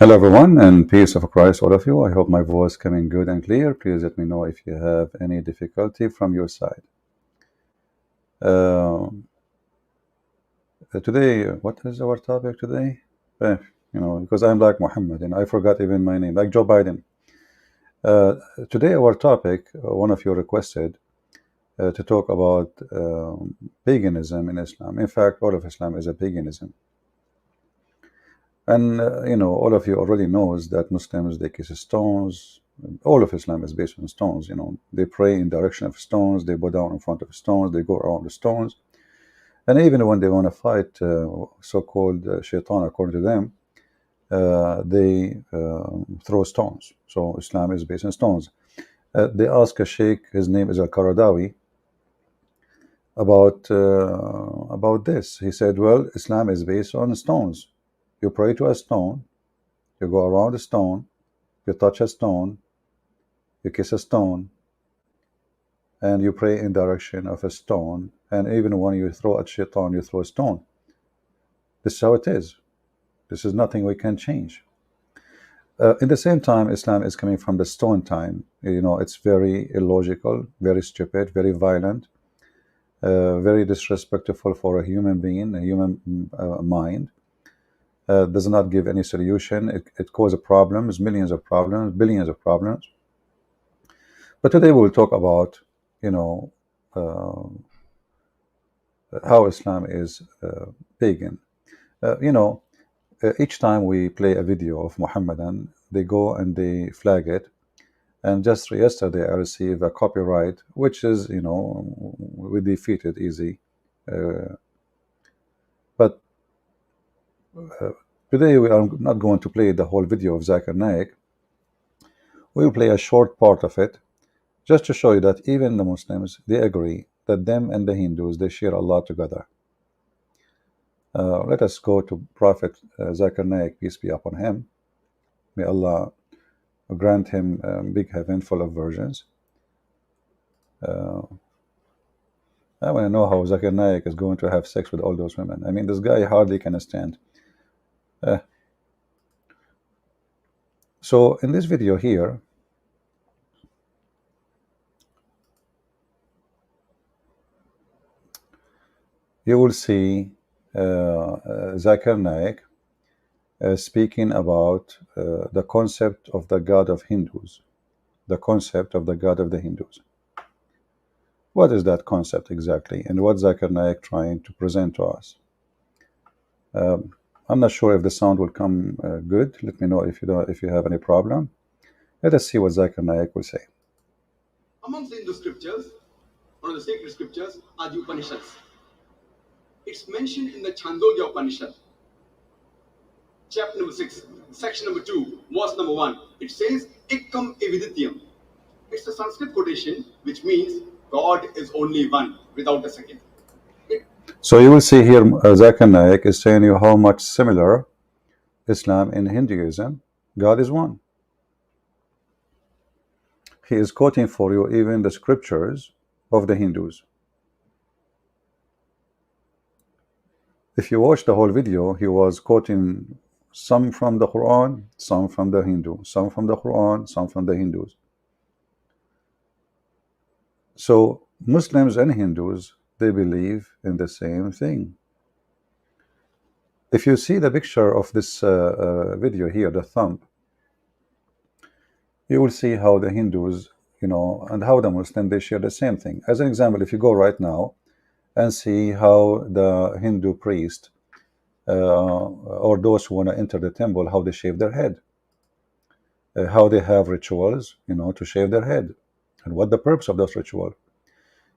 Hello everyone, and peace of Christ all of you. I hope my voice coming good and clear. Please let me know if you have any difficulty from your side. Uh, Today, what is our topic today? Eh, because I'm like Muhammad and I forgot even my name, like Joe Biden. Uh, Today our topic, one of you requested to talk about paganism in Islam. In fact, all of Islam is a paganism. And all of you already knows that Muslims, they kiss stones. All of Islam is based on stones. They pray in direction of stones. They bow down in front of stones. They go around the stones. And even when they want to fight so-called shaitan, according to them, they throw stones. So Islam is based on stones. They ask a sheikh, his name is Al-Qaradawi, about this. He said, well, Islam is based on stones. You pray to a stone, you go around a stone, you touch a stone, you kiss a stone, and you pray in direction of a stone. And even when you throw at shaitan, you throw a stone. This is how it is. This is nothing we can change. In the same time, Islam is coming from the stone time. It's very illogical, very stupid, very violent, very disrespectful for a human being, a human mind. Does not give any solution. It causes problems, millions of problems, billions of problems. But today we will talk about, how Islam is pagan. Each time we play a video of Muhammadan, they go and they flag it. And just yesterday I received a copyright, which is, we defeated easy. But today we are not going to play the whole video of Zakir Naik. We will play a short part of it, just to show you that even the Muslims, they agree that them and the Hindus, they share Allah together. Let us go to Prophet Zakir Naik, peace be upon him. May Allah grant him a big heaven full of virgins. I want to know how Zakir Naik is going to have sex with all those women. I mean, this guy hardly can stand. So in this video here, you will see Zakir Naik speaking about the concept of the God of Hindus, the concept of the God of the Hindus. What is that concept exactly, and what Zakir Naik trying to present to us? I'm not sure if the sound will come good. Let me know if you have any problem. Let us see what Zakir Naik will say. Amongst the Hindu scriptures, one of the sacred scriptures are the Upanishads. It's mentioned in the Chandogya Upanishad, chapter number 6, section number 2, verse number 1. It says, Ekkam evidityam. It's a Sanskrit quotation which means God is only one, without a second. So you will see here Zakir Naik is saying you how much similar Islam and Hinduism. God is one. He is quoting for you even the scriptures of the Hindus. If you watch the whole video, he was quoting some from the Quran, some from the Hindu, some from the Quran, some from the Hindus. So Muslims and Hindus, they believe in the same thing. If you see the picture of this video here, the thumb, you will see how the Hindus, and how the Muslims, they share the same thing. As an example, if you go right now and see how the Hindu priest or those who want to enter the temple, how they shave their head, how they have rituals, to shave their head, and what the purpose of those rituals.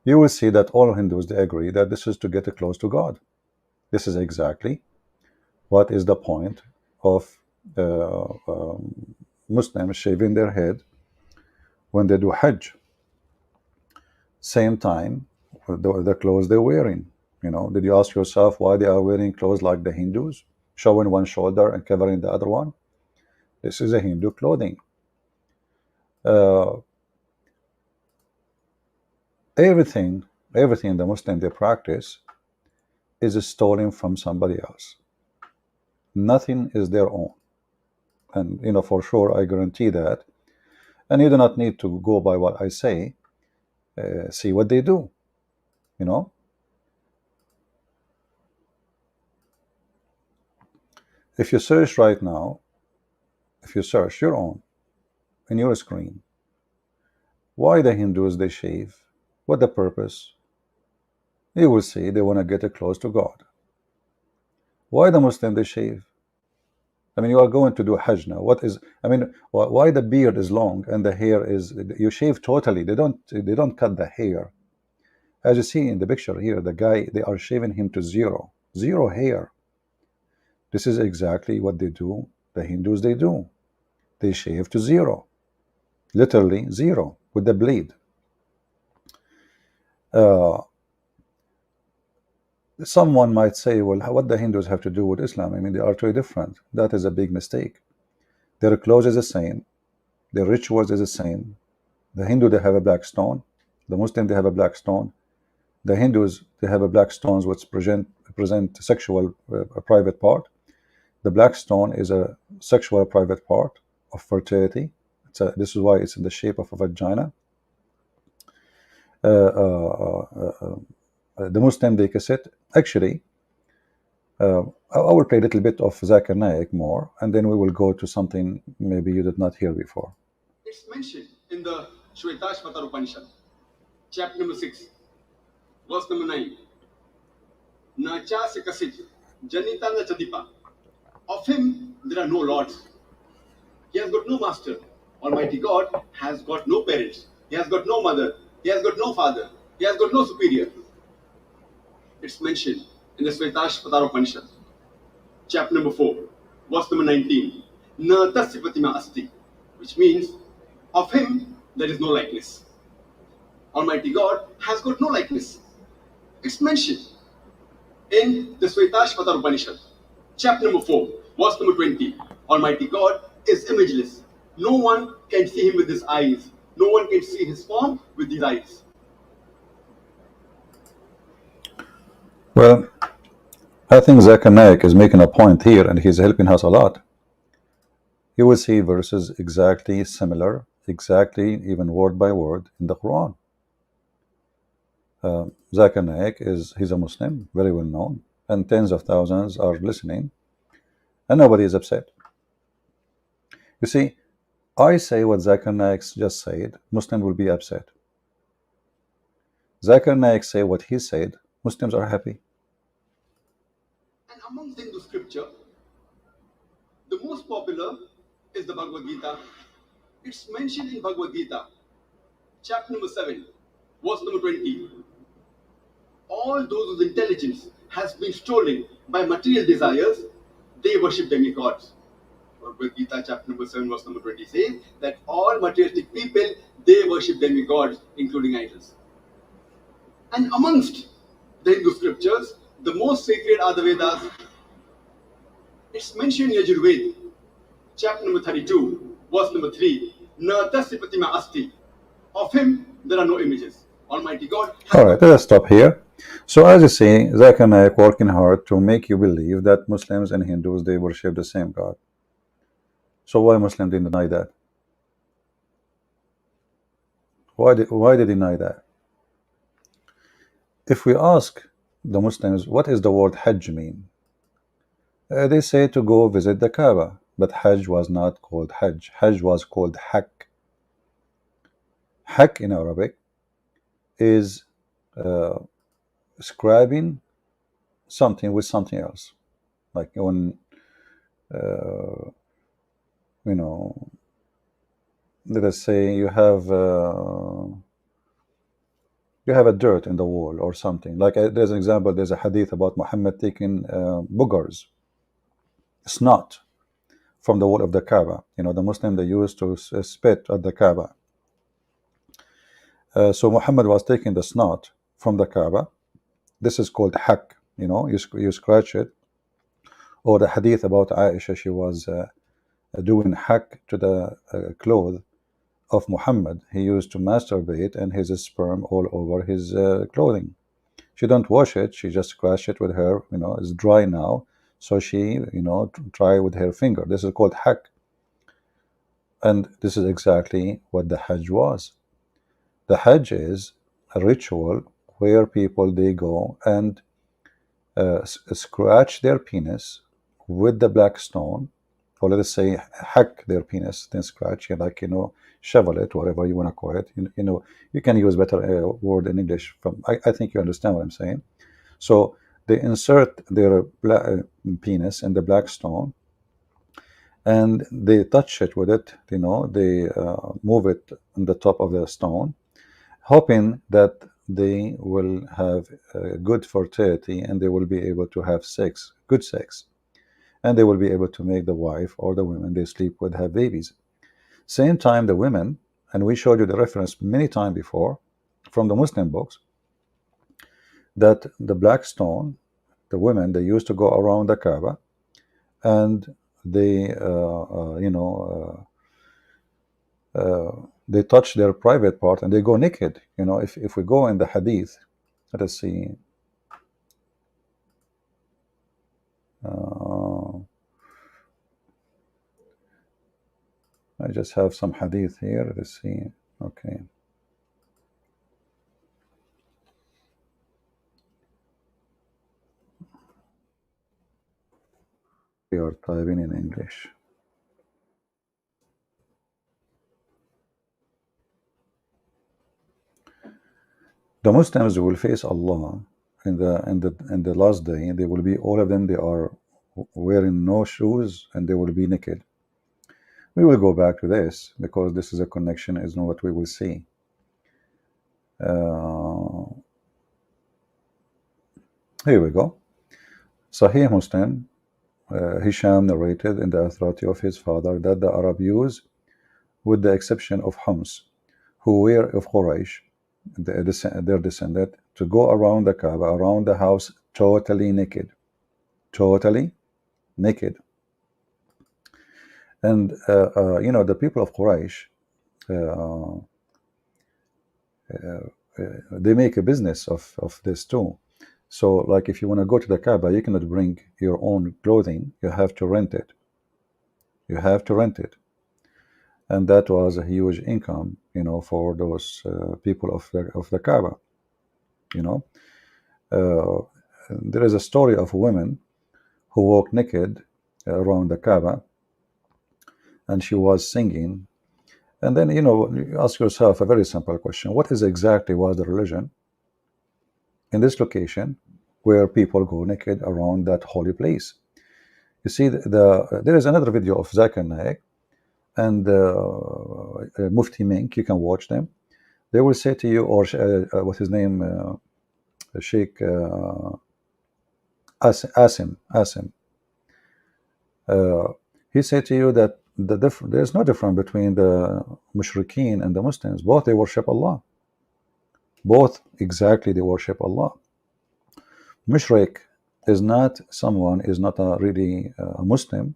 You will see that all Hindus, they agree that this is to get close to God. This is exactly what is the point of Muslims shaving their head when they do Hajj. Same time, the clothes they're wearing. Did you ask yourself why they are wearing clothes like the Hindus, showing one shoulder and covering the other one? This is a Hindu clothing. Everything the Muslim they practice is stolen from somebody else. Nothing is their own. and for sure I guarantee that. And you do not need to go by what I say. See what they do. If you search right now, if you search your own in your screen, why the Hindus they shave, what the purpose, you will see they want to get close to God. Why the Muslim they shave? I mean, you are going to do Hajj now. What is? I mean, why the beard is long and the hair is? You shave totally. They don't cut the hair. As you see in the picture here, the guy they are shaving him to zero hair. This is exactly what they do. The Hindus they do. They shave to zero, literally zero with the blade. Someone might say, well, what the Hindus have to do with Islam? I mean, they are totally different. That is a big mistake. Their clothes is the same. Their rituals is the same. The Hindu, they have a black stone. The Muslim, they have a black stone. The Hindus, they have a black stones which present sexual private part. The black stone is a sexual private part of fertility. This is why it's in the shape of a vagina. The Muslim, they kiss it. Actually, I will play a little bit of Zakir Naik more, and then we will go to something maybe you did not hear before. It's mentioned in the Shvetashvatar Upanishad, chapter number 6, verse number 9. Na cha sikasit, janita na chadipa. Of him there are no lords. He has got no master. Almighty God has got no parents. He has got no mother. He has got no father. He has got no superior. It's mentioned in the Shvetashvatar Upanishad, chapter number 4, verse number 19. Na tasya pratima asti, which means of him there is no likeness. Almighty God has got no likeness. It's mentioned in the Shvetashvatar Upanishad, chapter number 4, verse number 20. Almighty God is imageless. No one can see him with his eyes. No one can see his form with his eyes. Well, I think Zakir Naik is making a point here, and he's helping us a lot. You will see verses exactly similar, exactly even word by word in the Quran. Zakir Naik he's a Muslim, very well known, and tens of thousands are listening, and nobody is upset. You see, I say what Zakir Naik just said, Muslim will be upset. Zakir Naik say what he said, Muslims are happy. And amongst Hindu scripture, the most popular is the Bhagavad Gita. It's mentioned in Bhagavad Gita, chapter number 7, verse number 20. All those whose intelligence has been stolen by material desires, they worship demigods. Bhagavad Gita, chapter number 7, verse number 20 says that all materialistic people, they worship demigods, including idols. And amongst the Hindu scriptures, the most sacred are the Vedas. It's mentioned in Yajurveda, chapter number 32, verse number 3. Na tasya pratima asti. Of him there are no images. Almighty God. Alright, let us stop here. So as you see, Zakir Naik working hard to make you believe that Muslims and Hindus, they worship the same God. So why Muslims didn't deny that? Why they deny that? If we ask the Muslims, what is the word Hajj mean? They say to go visit the Kaaba, but Hajj was not called Hajj. Hajj was called Hak. Hak in Arabic is scribing something with something else. Like when, let us say you have a dirt in the wall or something. Like there's an example, there's a hadith about Muhammad taking boogers, snot, from the wall of the Kaaba. The Muslim, they used to spit at the Kaaba. So Muhammad was taking the snot from the Kaaba. This is called hak. You scratch it. Or the hadith about Aisha, she was doing hak to the clothes of Muhammad. He used to masturbate and his sperm all over his clothing. She don't wash it, she just scratch it with her, it's dry now, so she try with her finger. This is called hak. And this is exactly what the Hajj was. The Hajj is a ritual where people they go and scratch their penis with the black stone, or let us say hack their penis, then scratch, like shovel it, whatever you want to call it. You can use better word in English. I think you understand what I'm saying. So they insert their penis in the black stone, and they touch it with it. They move it on the top of the stone, hoping that they will have good fertility and they will be able to have sex, good sex, and they will be able to make the wife or the women they sleep with have babies. Same time, the women, and we showed you the reference many times before from the Muslim books, that the black stone, the women, they used to go around the Kaaba and they touch their private part and they go naked. If we go in the hadith, let us see. I just have some hadith here. Let's see. Okay. We are typing in English. The Muslims will face Allah in the last day. They will be, all of them, they are wearing no shoes and they will be naked. We will go back to this because this is a connection, is not what we will see. Here we go. Sahih Muslim, Hisham narrated in the authority of his father that the Arab Jews, with the exception of Hums, who were of Quraysh, their descendant, to go around the Kaaba, around the house, totally naked. Totally naked. And, the people of Quraysh, they make a business of this too. So, like, if you want to go to the Kaaba, you cannot bring your own clothing. You have to rent it. You have to rent it. And that was a huge income, for those people of the Kaaba. There is a story of a woman who walked naked around the Kaaba, and she was singing. And then, you ask yourself a very simple question: what is exactly was the religion in this location where people go naked around that holy place? You see, there is another video of Zakir Naik and Mufti Mink. You can watch them. They will say to you, or what's his name, Sheikh Asim. He said to you that there's no difference between the mushrikeen and the Muslims. Both they worship Allah. Both exactly they worship Allah. Mushrik is not someone, is not really a Muslim,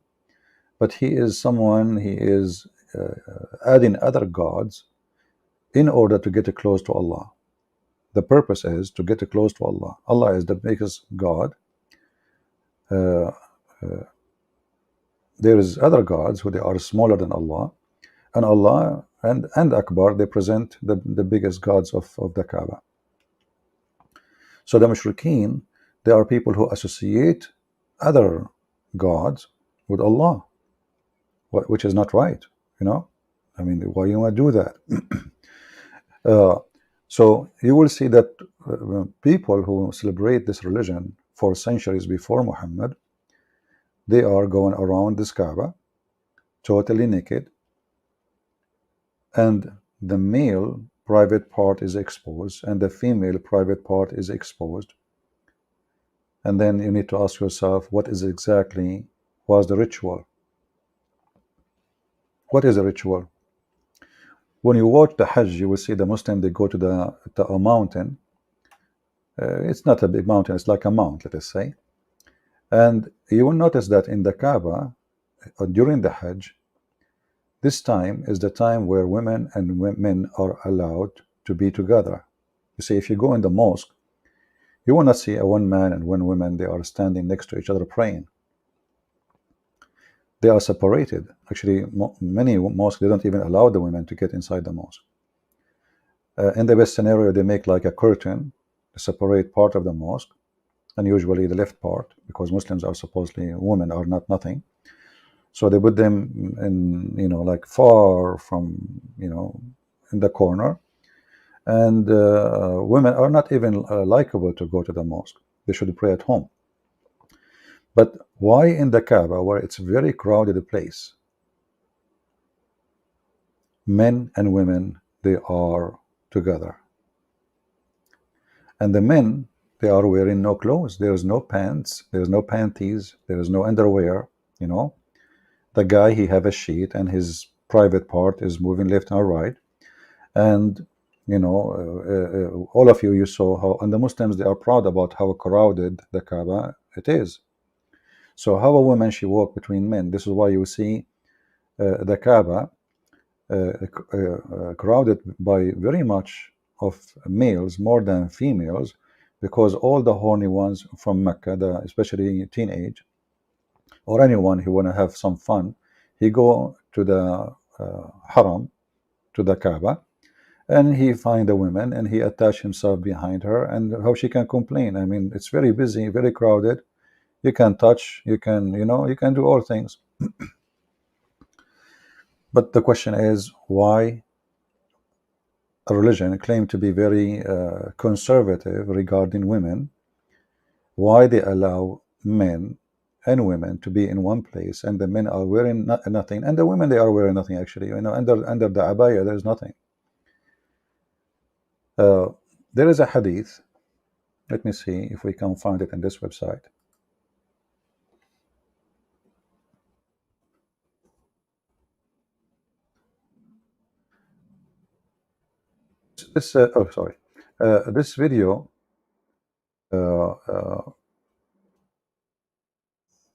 but he is someone, he is adding other gods in order to get close to Allah. The purpose is to get close to Allah. Allah is the biggest God. There is other gods who they are smaller than Allah, and Allah and Akbar, they present the biggest gods of the Kaaba. So the mushrikeen, they are people who associate other gods with Allah, which is not right. I mean, why you want to do that? So you will see that people who celebrate this religion for centuries before Muhammad, they are going around this Kaaba totally naked, and the male private part is exposed and the female private part is exposed. And then you need to ask yourself, what is exactly was the ritual? What is a ritual? When you watch the Hajj, you will see the Muslim, they go to a mountain. It's not a big mountain, it's like a mount, let us say. And you will notice that in the Kaaba, during the Hajj, this time is the time where women and men are allowed to be together. You see, if you go in the mosque, you will not see a one man and one woman, they are standing next to each other praying. They are separated. Actually, many mosques, they don't even allow the women to get inside the mosque. In the best scenario, they make like a curtain to separate part of the mosque, and usually the left part, because Muslims are supposedly, women are not nothing. So they put them in, like far from, in the corner. And women are not even likable to go to the mosque. They should pray at home. But why in the Kaaba, where it's a very crowded place, men and women, they are together? And the men, they are wearing no clothes. There's no pants, there's no panties, there's no underwear. you know the guy, he have a sheet, and his private part is moving left and right. And all of you saw how, and the Muslims, they are proud about how crowded the Kaaba it is. So how a woman, she walk between men? This is why you see the Kaaba crowded by very much of males more than females, because all the horny ones from Mecca, especially teenage, or anyone who want to have some fun, he go to the haram, to the Kaaba, and he find a woman and he attach himself behind her, and how she can complain? I mean, it's very busy, very crowded. You can touch, you can, you can do all things. But the question is, why a religion claimed to be very conservative regarding women, why they allow men and women to be in one place, and the men are wearing nothing, and the women, they are wearing nothing actually, under the abaya there's nothing. There is a hadith. Let me see if we can find it in this website. This oh, sorry. This video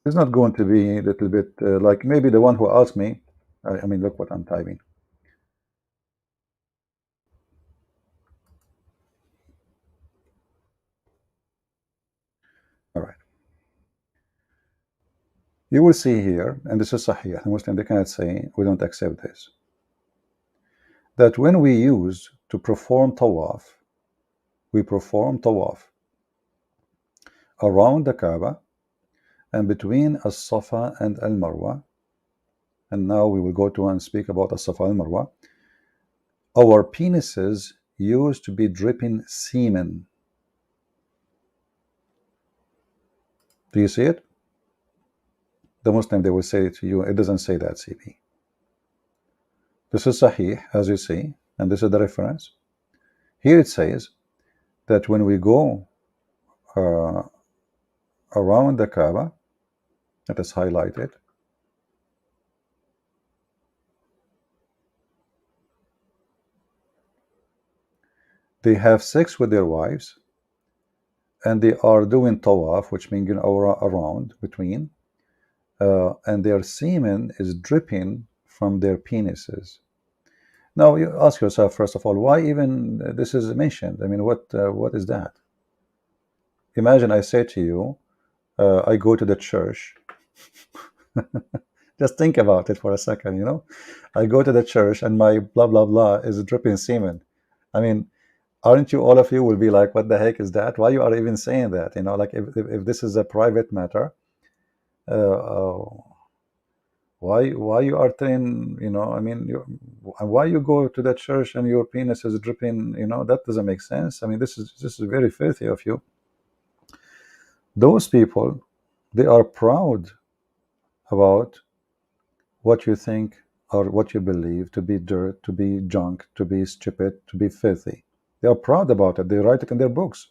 is not going to be a little bit like maybe the one who asked me. I mean, look what I'm typing. All right. You will see here, and this is Sahih, Muslim, they cannot say we don't accept this, that when we use to perform tawaf, we perform tawaf around the Kaaba and between As-Safa and Al-Marwa. And now we will go to and speak about As-Safa and Al-Marwa. Our penises used to be dripping semen. Do you see it? The Muslim, they will say to you, it doesn't say that, CP. This is Sahih, as you see, and this is the reference. Here it says that when we go around the Kaaba, that is highlighted, they have sex with their wives, and they are doing tawaf, which means around between, and their semen is dripping from their penises. Now you ask yourself, first of all, why even this is mentioned? I mean, what is that? Imagine I say to you, I go to the church. Just think about it for a second. I go to the church and my blah blah blah is dripping semen. I mean, aren't you, all of you will be like, what the heck is that? Why you are even saying that? Like if this is a private matter, uh, why you are telling, I mean, why you go to that church and your penis is dripping? That doesn't make sense. I mean, this is very filthy of you. Those people, they are proud about what you think or what you believe to be dirt, to be junk, to be stupid, to be filthy. They are proud about it. They write it in their books.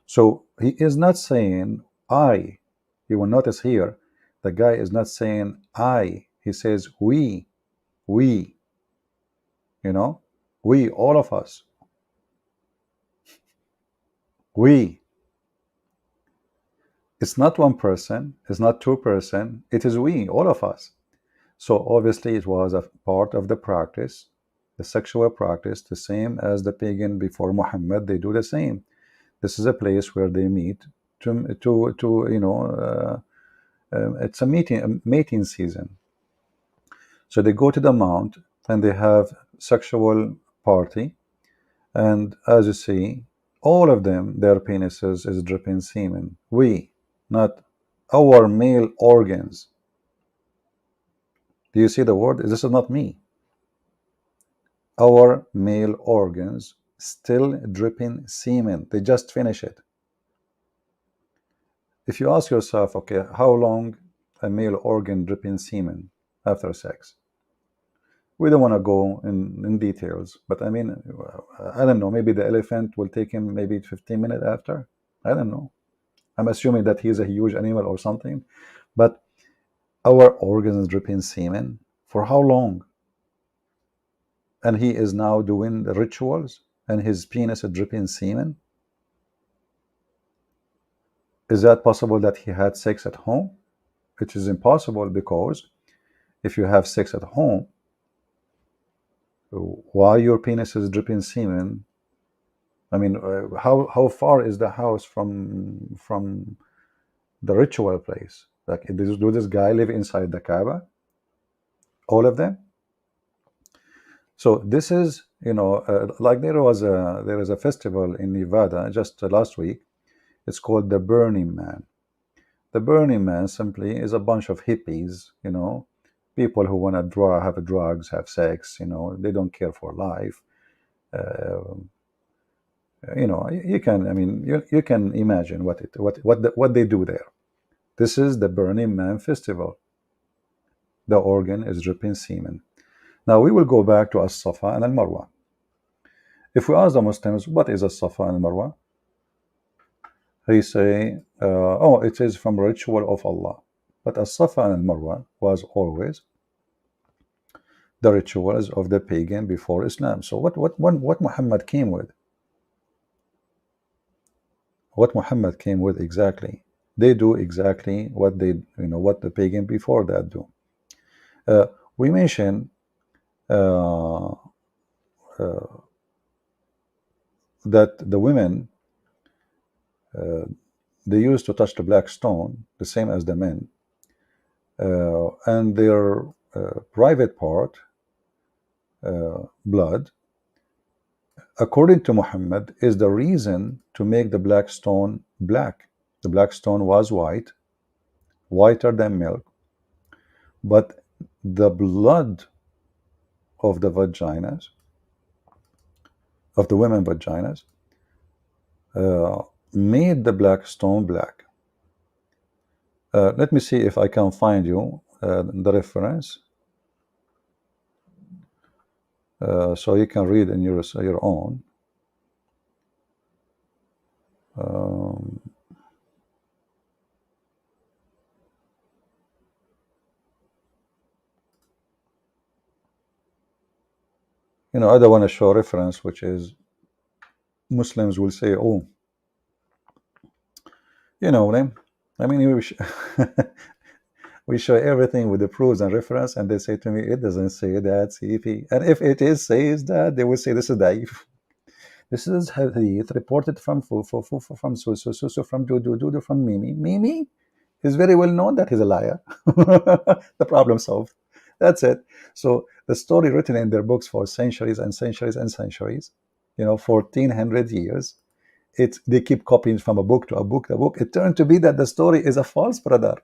So he is not saying I. You will notice here, the guy is not saying I. He says we, we, we, all of us, we. It's not one person, it's not two person, it is we, all of us. So obviously it was a part of the practice, the sexual practice, the same as the pagan before Muhammad, they do the same. This is a place where they meet to It's a mating season. So they go to the mount and they have sexual party, and as you see, all of them, their penises is dripping semen. We, not our male organs. Do you see the word? This is not me. Our male organs still dripping semen. They just finish it. If you ask yourself, okay, how long a male organ dripping semen after sex? We don't want to go in details, but I mean, I don't know, maybe the elephant will take him maybe 15 minutes after. I don't know. I'm assuming that he's a huge animal or something. But our organs dripping semen for how long? And he is now doing the rituals and his penis is dripping semen. Is that possible that he had sex at home? Which is impossible, because if you have sex at home, why your penis is dripping semen? I mean, how far is the house from the ritual place? Like, do this guy live inside the Kaaba? All of them? So this is, like there is a festival in Nevada just last week. It's called the Burning Man. The Burning Man simply is a bunch of hippies, people who want to have drugs, have sex, they don't care for life. You can, I mean, you can imagine what they do there. This is the Burning Man festival. The organ is dripping semen. Now we will go back to As-Safa and Al-Marwa. If we ask the Muslims, what is As-Safa and Al-Marwa? They say, oh, it is from ritual of Allah. But As-Safa and Al-Marwa was always the rituals of the pagan before Islam. So what Muhammad came with? What Muhammad came with exactly? They do exactly what what the pagan before that do. We mentioned that the women, they used to touch the black stone the same as the men, and their private part, blood, according to Muhammad, is the reason to make the black stone black. The black stone was white, whiter than milk, but the blood of the vaginas, of the women vaginas, made the black stone black. Let me see if I can find you the reference, so you can read in your own. I don't want to show reference, which is Muslims will say, oh, I mean, we show everything with the proofs and reference, and they say to me, it doesn't say that, CP. And if it says that, they will say this is daif. This is hadith reported from from so from do from Mimi. Mimi is very well known that he's a liar. The problem solved. That's it. So the story written in their books for centuries and centuries and centuries, 1400 years, they keep copying from a book to a book to a book. It turned to be that the story is a false, brother.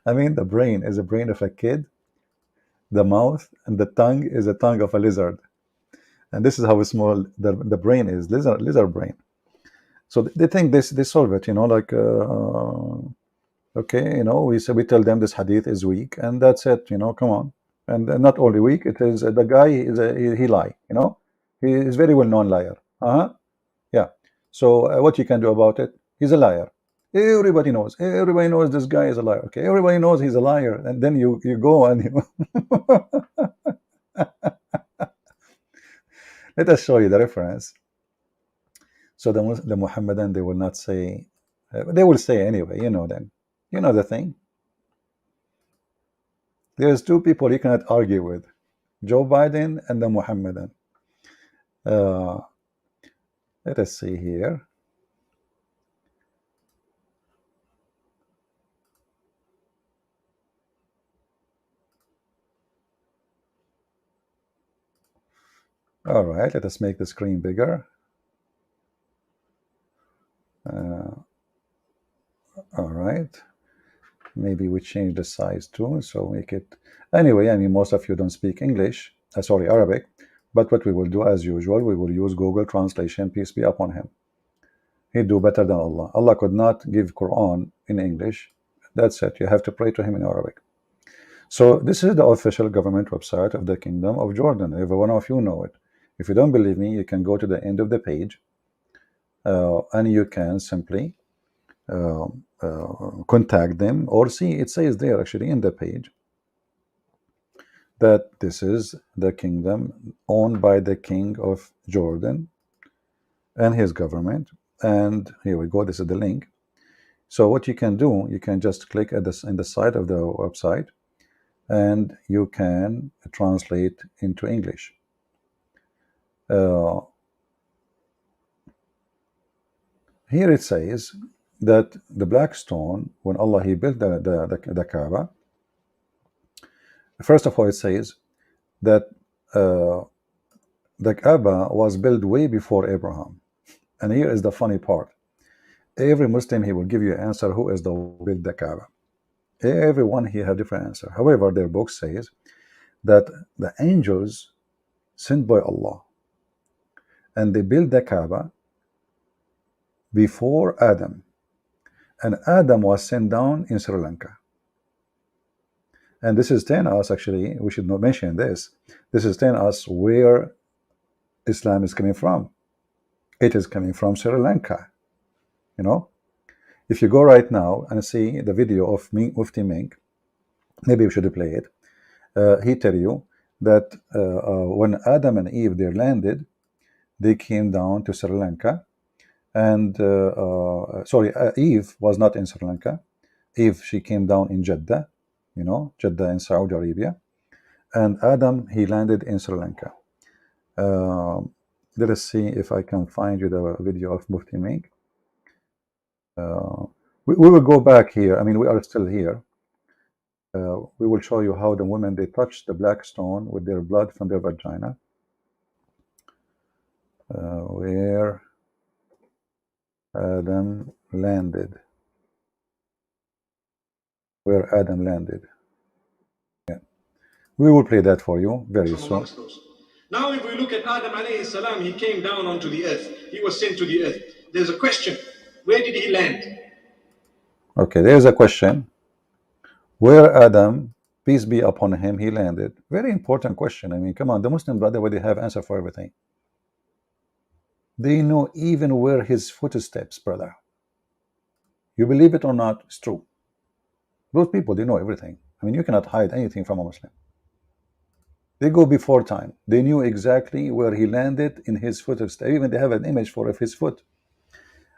I mean, the brain is a brain of a kid, the mouth and the tongue is a tongue of a lizard. And this is how small the brain is, lizard brain. So they think they solve it, like, okay, we tell them this hadith is weak, and that's it, come on. And not only weak, it is the guy he lie, he is very well known liar. Yeah. So what you can do about it? He's a liar. Everybody knows. Everybody knows this guy is a liar. Okay, everybody knows he's a liar, and then you go and let us show you the reference. So the Muhammadan, they will not say, they will say anyway, them. You know the thing. There's two people you cannot argue with, Joe Biden and the Muhammadan. Let us see here. All right, let us make the screen bigger. All right, maybe we change the size too, so make it. Anyway, I mean, most of you don't speak English, sorry, Arabic, but what we will do as usual, we will use Google Translation, peace be upon him. He'd do better than Allah. Allah could not give Quran in English. That's it. You have to pray to him in Arabic. So this is the official government website of the Kingdom of Jordan. Every one of you know it. If you don't believe me, you can go to the end of the page, and you can simply contact them, or see it says there actually in the page that this is the kingdom owned by the king of Jordan and his government. And here we go. This is the link. So what you can do, you can just click at this in the side of the website, and you can translate into English. Here it says that the black stone, when Allah he built the Kaaba, first of all it says that the Kaaba was built way before Abraham. And here is the funny part. Every Muslim, he will give you an answer who is the one who built the Kaaba. Everyone here have different answer. However, their book says that the angels sent by Allah, and they built the Kaaba before Adam. And Adam was sent down in Sri Lanka. And this is telling us, actually, we should not mention this. This is telling us where Islam is coming from. It is coming from Sri Lanka. You know, if you go right now and see the video of Mufti Mink, maybe we should play it. He tell you that when Adam and Eve they landed, they came down to Sri Lanka, and sorry, Eve was not in Sri Lanka. Eve, she came down in Jeddah, you know, Jeddah in Saudi Arabia, and Adam, he landed in Sri Lanka. Let us see if I can find you the video of Mufti Mink. We will go back here. I mean, we are still here. We will show you how the women, they touched the black stone with their blood from their vagina. Where Adam landed. Where Adam landed. Yeah. We will play that for you very soon. Now, if we look at Adam alayhi salam, he came down onto the earth. He was sent to the earth. There's a question. Where did he land? Okay, there's a question. Where Adam, peace be upon him, he landed. Very important question. I mean, come on, the Muslims, by the way, they have answer for everything. They know even where his footsteps, brother. You believe it or not, it's true. Those people, they know everything. I mean, you cannot hide anything from a Muslim. They go before time. They knew exactly where he landed in his footsteps. Even they have an image for of his foot.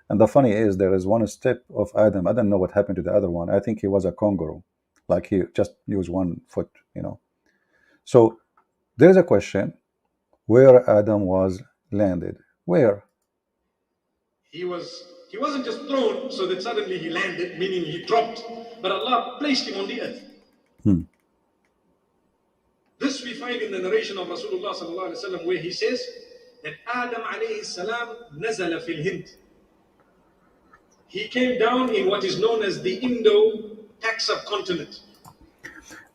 And the funny is, there is one step of Adam. I don't know what happened to the other one. I think he was a kangaroo. Like he just used one foot, you know. So there's a question where Adam was landed. Where? He wasn't just thrown so that suddenly he landed, meaning he dropped, but Allah placed him on the earth. This we find in the narration of Rasulullah sallallahu alaihi wasallam, where he says that Adam alayhi salam nazala fil Hind. He came down in what is known as the Indo-Pak subcontinent.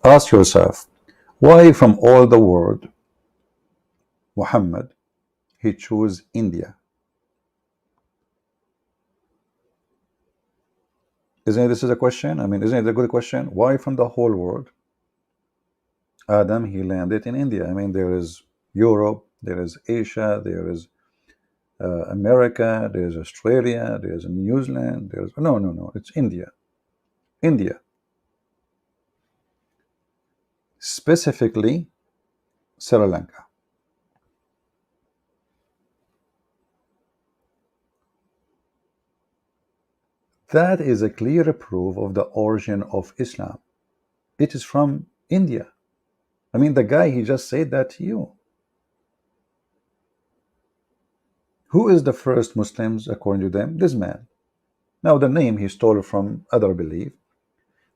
Ask yourself, why from all the world, Muhammad, he chose India? Isn't this is a question? I mean, isn't it a good question? Why from the whole world, Adam, he landed in India? I mean, there is Europe, there is Asia, there is America, there's Australia, there's New Zealand, there's no, it's India. India. Specifically, Sri Lanka. That is a clear proof of the origin of Islam. It is from India. I mean, the guy, he just said that to you. Who is the first Muslims according to them? This man. Now, the name he stole from other belief,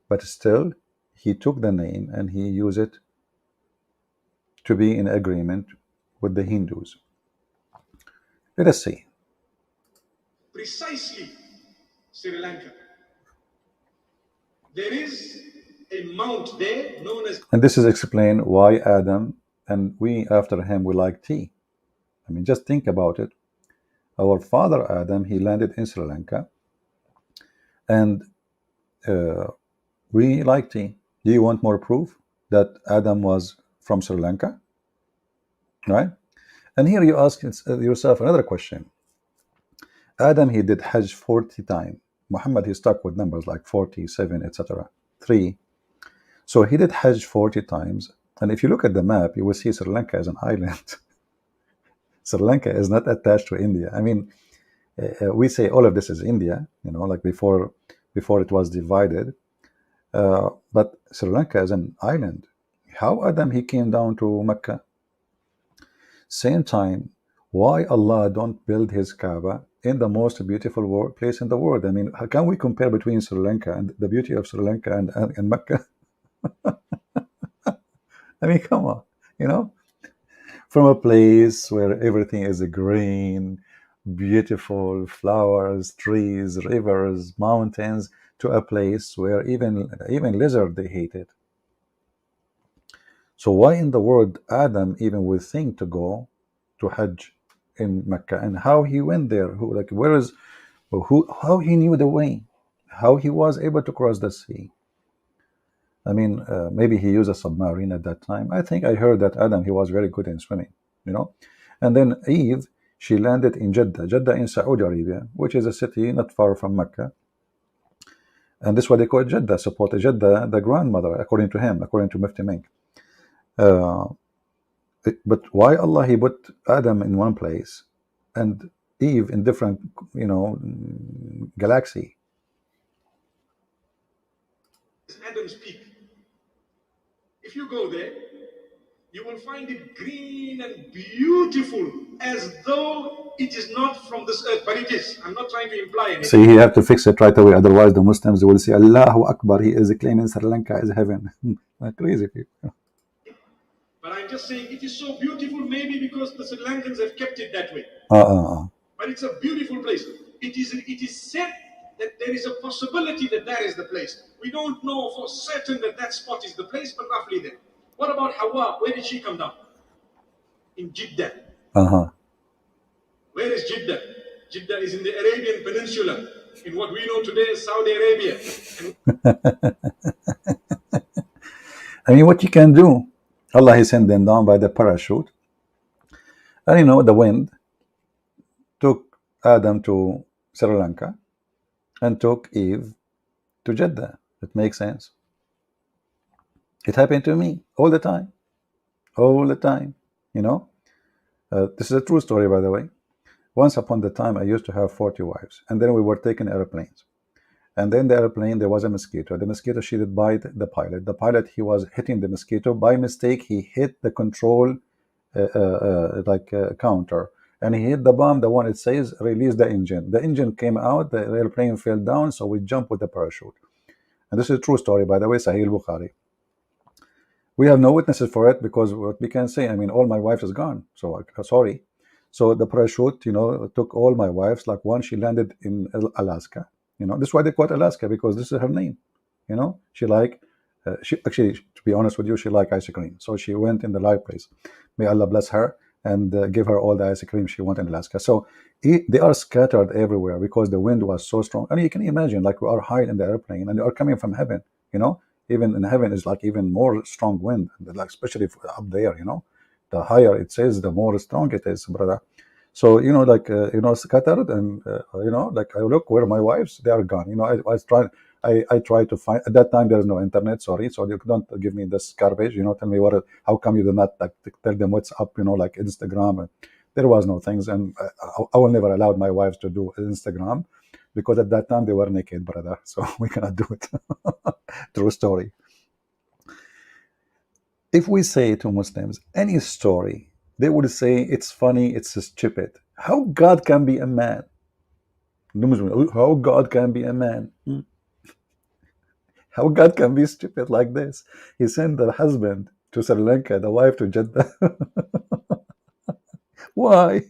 but still, he took the name and he used it to be in agreement with the Hindus. Let us see. Precisely Sri Lanka. There is a mount there known as. And this is explained why Adam and we after him we like tea. I mean, just think about it. Our father Adam, he landed in Sri Lanka, and uh, we like tea. Do you want more proof that Adam was from Sri Lanka? Right? And here you ask yourself another question. Adam, he did Hajj 40 times. Muhammad, he stuck with numbers like 47, etc. 3. So he did Hajj 40 times. And if you look at the map, you will see Sri Lanka as an island. Sri Lanka is not attached to India. I mean, we say all of this is India, like before it was divided. But Sri Lanka is an island. How Adam he came down to Mecca? Same time, why Allah don't build his Kaaba in the most beautiful place in the world? I mean, how can we compare between Sri Lanka and the beauty of Sri Lanka and Mecca? I mean, come on, you know, from a place where everything is green, beautiful, flowers, trees, rivers, mountains, to a place where even lizard they hate it. So why in the world Adam even would think to go to Hajj in Mecca, and how he went there? How he knew the way, how he was able to cross the sea? I mean, maybe he used a submarine at that time. I think I heard that Adam he was very good in swimming, you know. And then Eve, she landed in Jeddah in Saudi Arabia, which is a city not far from Mecca. And this is what they call Jeddah, support Jeddah, the grandmother, according to him, according to Mufti Mink. But why Allah he put Adam in one place and Eve in different, galaxy? Adam's Peak. If you go there, you will find it green and beautiful, as though it is not from this earth, but it is. I'm not trying to imply anything. See, he have to fix it right away, otherwise the Muslims will say, Allahu Akbar, he is claiming Sri Lanka is heaven. Crazy people. But I'm just saying it is so beautiful, maybe because the Sri Lankans have kept it that way. But it's a beautiful place. It is said that there is a possibility that is the place. We don't know for certain that spot is the place, but roughly there. What about Hawa? Where did she come down? In Jeddah. Where is Jeddah? Jeddah is in the Arabian Peninsula, in what we know today as Saudi Arabia. I mean, what you can do, Allah he sent them down by the parachute. And the wind took Adam to Sri Lanka and took Eve to Jeddah. It makes sense. It happened to me all the time. All the time, this is a true story, by the way. Once upon the time, I used to have 40 wives, and then we were taking airplanes. And then the airplane, there was a mosquito. The mosquito, she did bite the pilot. The pilot, he was hitting the mosquito. By mistake, he hit the control counter. And he hit the bomb, the one it says, release the engine. The engine came out, the airplane fell down, so we jumped with the parachute. And this is a true story, by the way, Sahih al-Bukhari. We have no witnesses for it because what we can say, I mean, all my wives is gone. So sorry. So the parachute, took all my wives. Like one, she landed in Alaska. This is why they call it Alaska, because this is her name. She actually, to be honest with you, she liked ice cream. So she went in the right place. May Allah bless her and give her all the ice cream she wanted in Alaska. So they are scattered everywhere because the wind was so strong. And you can imagine, like we are high in the airplane and they are coming from heaven, even in heaven is like even more strong wind, like especially up there, the higher it says, the more strong it is, brother. So scattered, and like I look where my wives, they are gone. I try to find. At that time there is no internet, sorry, so you don't give me this garbage. Tell me how come you do not like tell them what's up, like Instagram. There was no things, and I will never allow my wives to do Instagram because at that time they were naked, brother. So we cannot do it. True story. If we say to Muslims any story, they would say it's funny, it's stupid. How God can be a man? How God can be a man? How God can be stupid like this? He sent the husband to Sri Lanka, the wife to Jeddah. Why?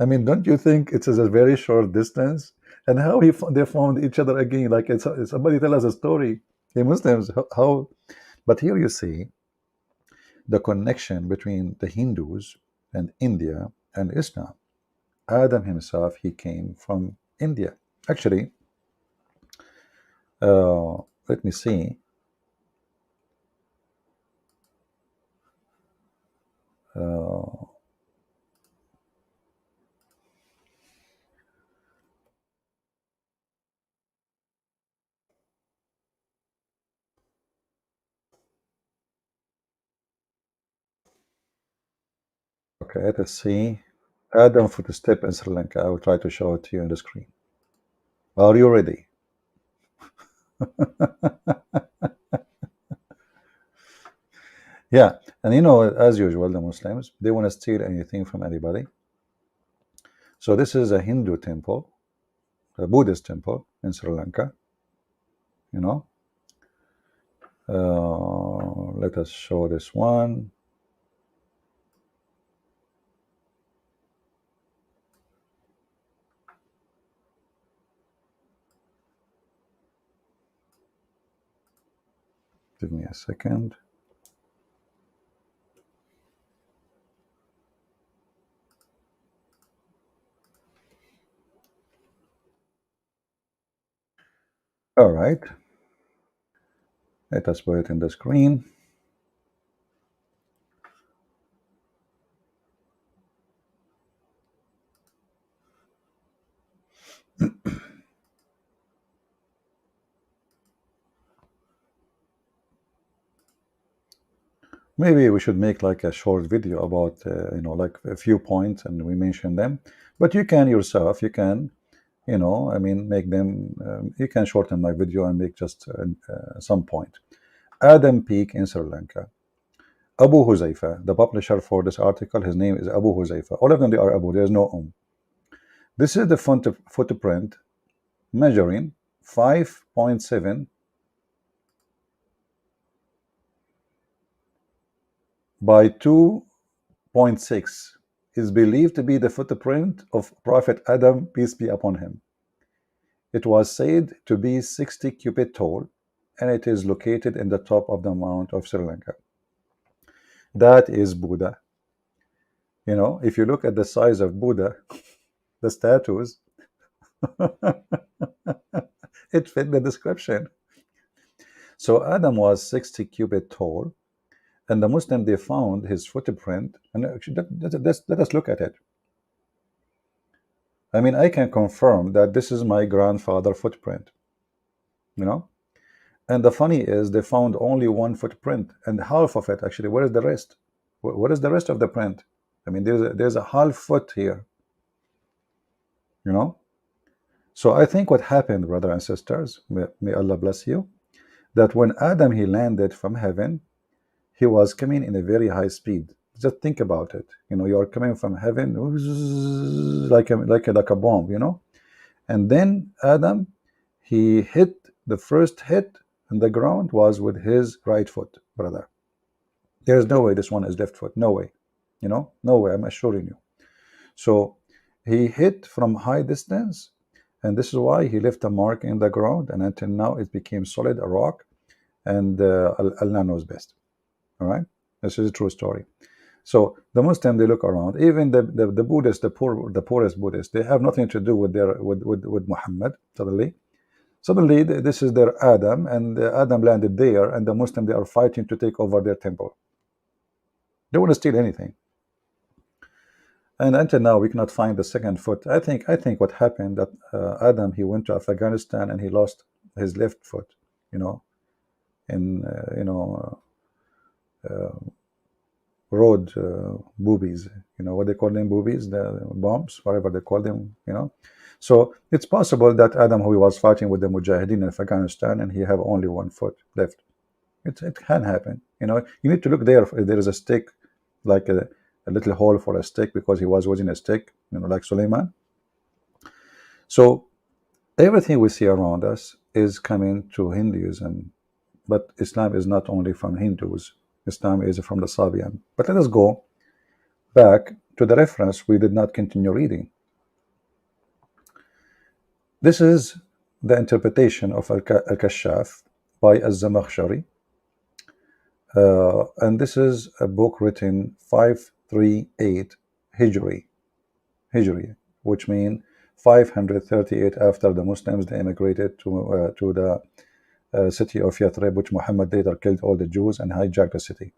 I mean, don't you think it is a very short distance? And how they found each other again? Like somebody tell us a story. The Muslims, how? But here you see the connection between the Hindus and India and Islam. Adam himself, he came from India. Actually, let me see. Uh, okay, let us see. Adam footstep in Sri Lanka. I will try to show it to you on the screen. Are you ready? Yeah, and as usual, the Muslims, they want to steal anything from anybody. So this is a Hindu temple, a Buddhist temple in Sri Lanka. You know, let us show this one. Give me a second. All right, let us put it in the screen. Maybe we should make like a short video about, like a few points and we mention them. But you can yourself, you can, I mean, make them, you can shorten my video and make just some point. Adam Peak in Sri Lanka. Abu Huzaifa, the publisher for this article, his name is Abu Huzaifa. All of them, they are Abu, there's no This is the footprint measuring 5.7 by 2.6 is believed to be the footprint of Prophet Adam, peace be upon him. It was said to be 60 cubit tall, and it is located in the top of the Mount of Sri Lanka. That is Buddha. If you look at the size of Buddha, the statues, it fit the description. So Adam was 60 cubit tall, and the Muslim, they found his footprint, and actually, let us look at it. I mean, I can confirm that this is my grandfather footprint, And the funny is, they found only one footprint, and half of it, actually, where is the rest? What is the rest of the print? I mean, there's a half foot here, So I think what happened, brothers and sisters, may Allah bless you, that when Adam, he landed from heaven, he was coming in a very high speed. Just think about it. You are coming from heaven like a bomb, And then Adam, he hit the first hit on the ground was with his right foot, brother. There's no way this one is left foot. No way. No way, I'm assuring you. So he hit from high distance, and this is why he left a mark in the ground, and until now it became solid, a rock, and Allah knows best. All right? This is a true story. So the Muslim, they look around, even the Buddhists, the poorest Buddhists, they have nothing to do with with Muhammad. Suddenly this is their Adam, and Adam landed there, and the Muslim, they are fighting to take over their temple. They want to steal anything. And until now, we cannot find the second foot. I think what happened that Adam, he went to Afghanistan and he lost his left foot. In road boobies. What they call them, boobies, the bombs, whatever they call them. So it's possible that Adam, who was fighting with the Mujahideen in Afghanistan, and he have only one foot left. It can happen. You need to look there. If there is a stick, like a little hole for a stick, because he was using a stick, like Suleiman. So everything we see around us is coming to Hinduism, but Islam is not only from Hindus. Islam is from the Sabian. But let us go back to the reference we did not continue reading. This is the interpretation of Al-Kashaf by Az-Zamakhshari. And this is a book written 538 Hijri, which means 538 after the Muslims they immigrated to the city of Yathrib, which Muhammad later killed all the Jews and hijacked the city.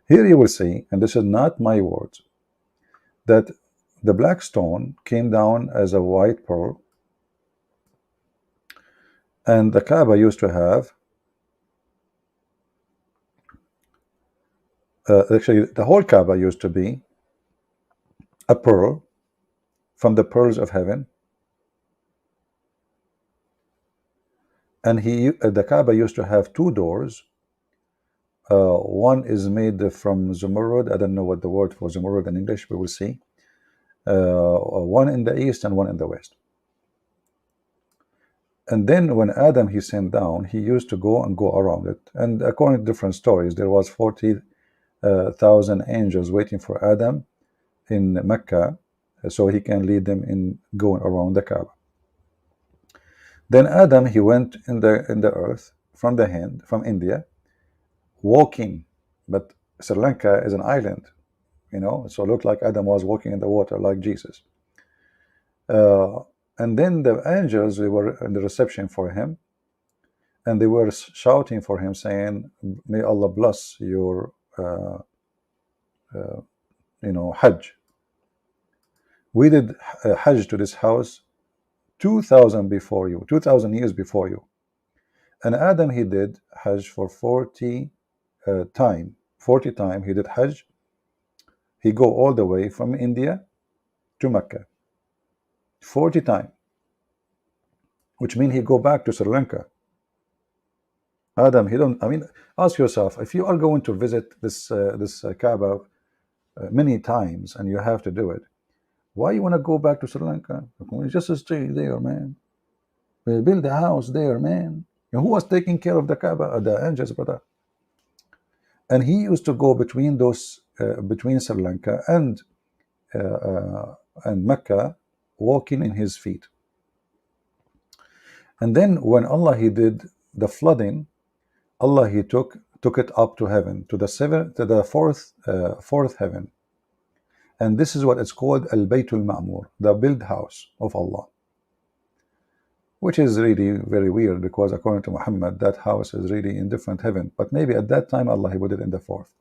Here you will see, and this is not my words, that the black stone came down as a white pearl, and the Kaaba used to have actually the whole Kaaba used to be a pearl from the pearls of heaven, and the Kaaba used to have two doors. One is made from Zumurrud. I don't know what the word for Zumurrud in English, we will see. One in the east and one in the west. And then when Adam he sent down, he used to go around it. And according to different stories, there was 40,000 angels waiting for Adam in Mecca, so he can lead them in going around the Kaaba. Then Adam he went in the earth from India, walking, but Sri Lanka is an island, so it looked like Adam was walking in the water like Jesus. And then the angels, they were in the reception for him, and they were shouting for him, saying, "May Allah bless your, Hajj. We did Hajj to this house 2,000 years before you." And Adam he did Hajj for 40 time. 40 times he did Hajj. He go all the way from India to Mecca. 40 times, which means he go back to Sri Lanka. Adam, he don't. I mean, ask yourself, if you are going to visit this Kaaba many times and you have to do it, why you want to go back to Sri Lanka? Just stay there, man. We build a house there, man. And who was taking care of the Kaaba? The angels, brother. And he used to go between those, between Sri Lanka and Mecca, walking in his feet. And then when Allah he did the flooding, Allah he took it up to heaven, to the fourth heaven. And this is what it's called Al-Baytul Ma'mur, the built house of Allah. Which is really very weird, because according to Muhammad, that house is really in different heaven. But maybe at that time Allah he put it in the fourth.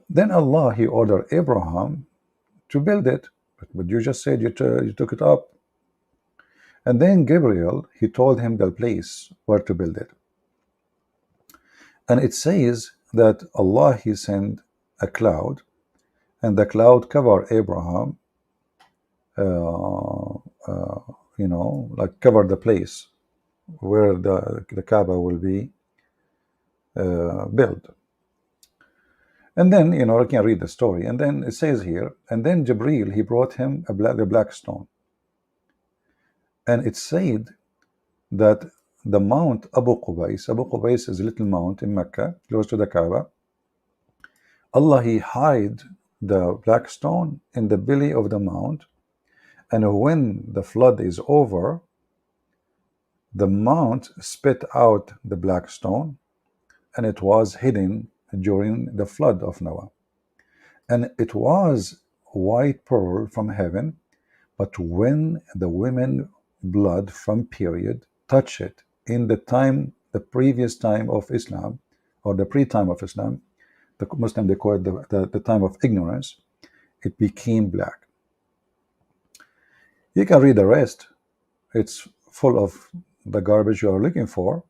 Then Allah he ordered Abraham to build it, but you just said you took it up. And then Gabriel he told him the place where to build it. And it says that Allah he sent a cloud, and the cloud covered Abraham, like cover the place where the Kaaba will be built. And then, I can read the story. And then it says here, and then Jibril, he brought him the black stone. And it said that the Mount Abu Qubais is a little mount in Mecca, close to the Kaaba. Allah, he hid the black stone in the belly of the mount. And when the flood is over, the mount spit out the black stone, and it was hidden during the flood of Noah. And it was white pearl from heaven, but when the women blood from period touch it in the previous time of Islam, or the pre-time of Islam, the Muslim they call it the time of ignorance, it became black. You can read the rest. It's full of the garbage you are looking for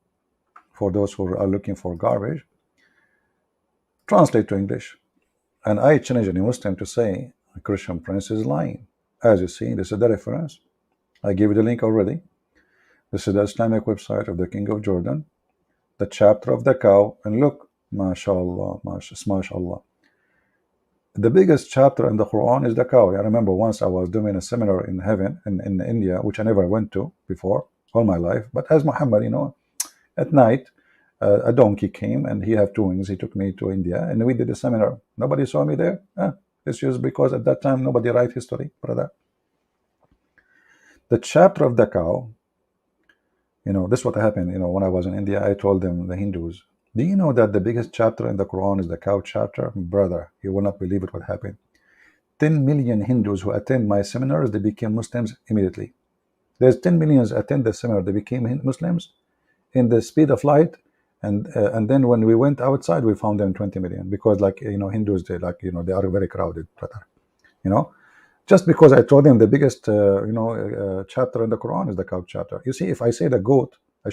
those who are looking for garbage. Translate to English. And I challenge any Muslim to say a Christian prince is lying. As you see, this is the reference. I gave you the link already. This is the Islamic website of the King of Jordan, the chapter of the cow, and look, mashallah, mashallah. The biggest chapter in the Quran is the cow. I remember once I was doing a seminar in heaven in India, which I never went to before all my life. But as Muhammad, At night, a donkey came and he had two wings. He took me to India and we did a seminar. Nobody saw me there. It's just because at that time nobody write history, brother. The chapter of the cow, this is what happened. When I was in India, I told them, the Hindus, do you know that the biggest chapter in the Quran is the cow chapter? Brother, you will not believe it what happened. 10 million Hindus who attend my seminars, they became Muslims immediately. There's 10 millions attend the seminar, they became Muslims in the speed of light. And then when we went outside, we found them 20 million, because Hindus, they they are very crowded, brother. Just because I told them the biggest chapter in the Quran is the cow chapter. You see, if I say the goat, I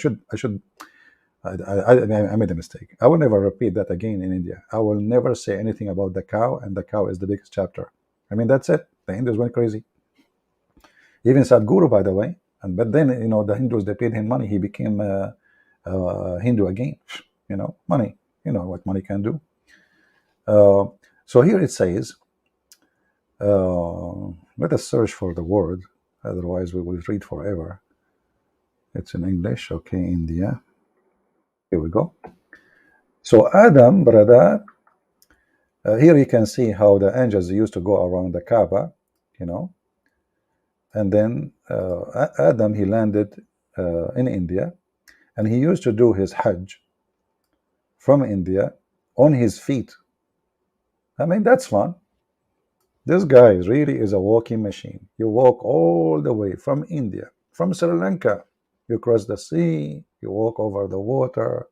made a mistake. I will never repeat that again in India. I will never say anything about the cow, and the cow is the biggest chapter. That's it. The Hindus went crazy. Even Sadhguru, by the way. But then the Hindus, they paid him money. He became Hindu again. Money. You know what money can do. So here it says, let us search for the word, otherwise we will read forever. It's in English. Okay, India. Here we go. So Adam, brother, here you can see how the angels used to go around the Kaaba, and then Adam, he landed in India, and he used to do his Hajj from India on his feet. That's fun. This guy really is a walking machine. You walk all the way from India, from Sri Lanka. You cross the sea, you walk over the water.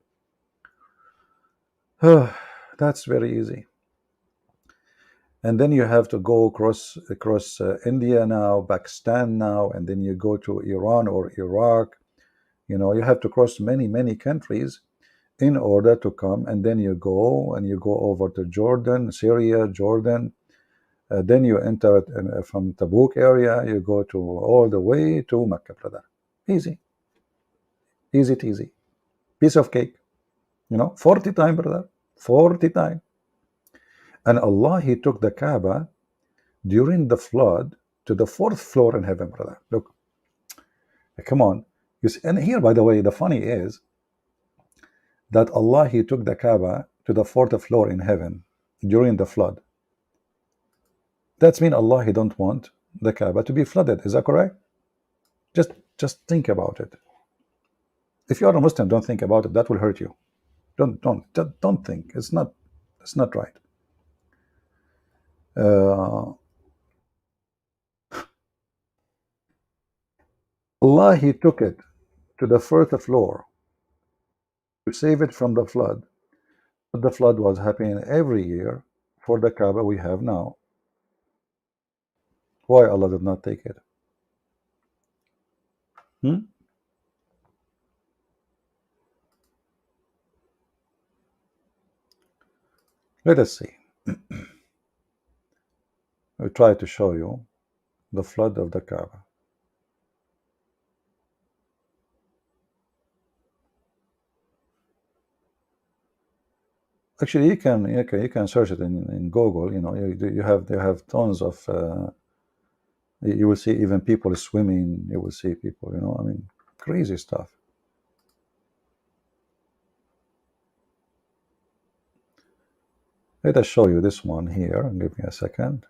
That's very easy. And then you have to go across India now, Pakistan now, and then you go to Iran or Iraq. You have to cross many countries in order to come, and then you go over to Jordan, Syria, Jordan. Then you enter from Tabuk area, you go to all the way to Mecca, brother. Easy. Easy. Piece of cake. 40 times, brother. 40 times. And Allah, he took the Kaaba during the flood to the fourth floor in heaven, brother. Look. Come on. You see, and here, by the way, the funny is that Allah, he took the Kaaba to the fourth floor in heaven during the flood. That's mean Allah, he don't want the Kaaba to be flooded. Is that correct? Just think about it. If you are a Muslim, don't think about it. That will hurt you. Don't think. It's not right. Allah, he took it to the fourth floor to save it from the flood. But the flood was happening every year for the Kaaba we have now. Why Allah did not take it? Let us see. We try to show you the flood of the Kaaba. Actually, you can search it in Google. You have tons of. You will see even people swimming. You will see people. Crazy stuff. Let us show you this one here. Give me a second.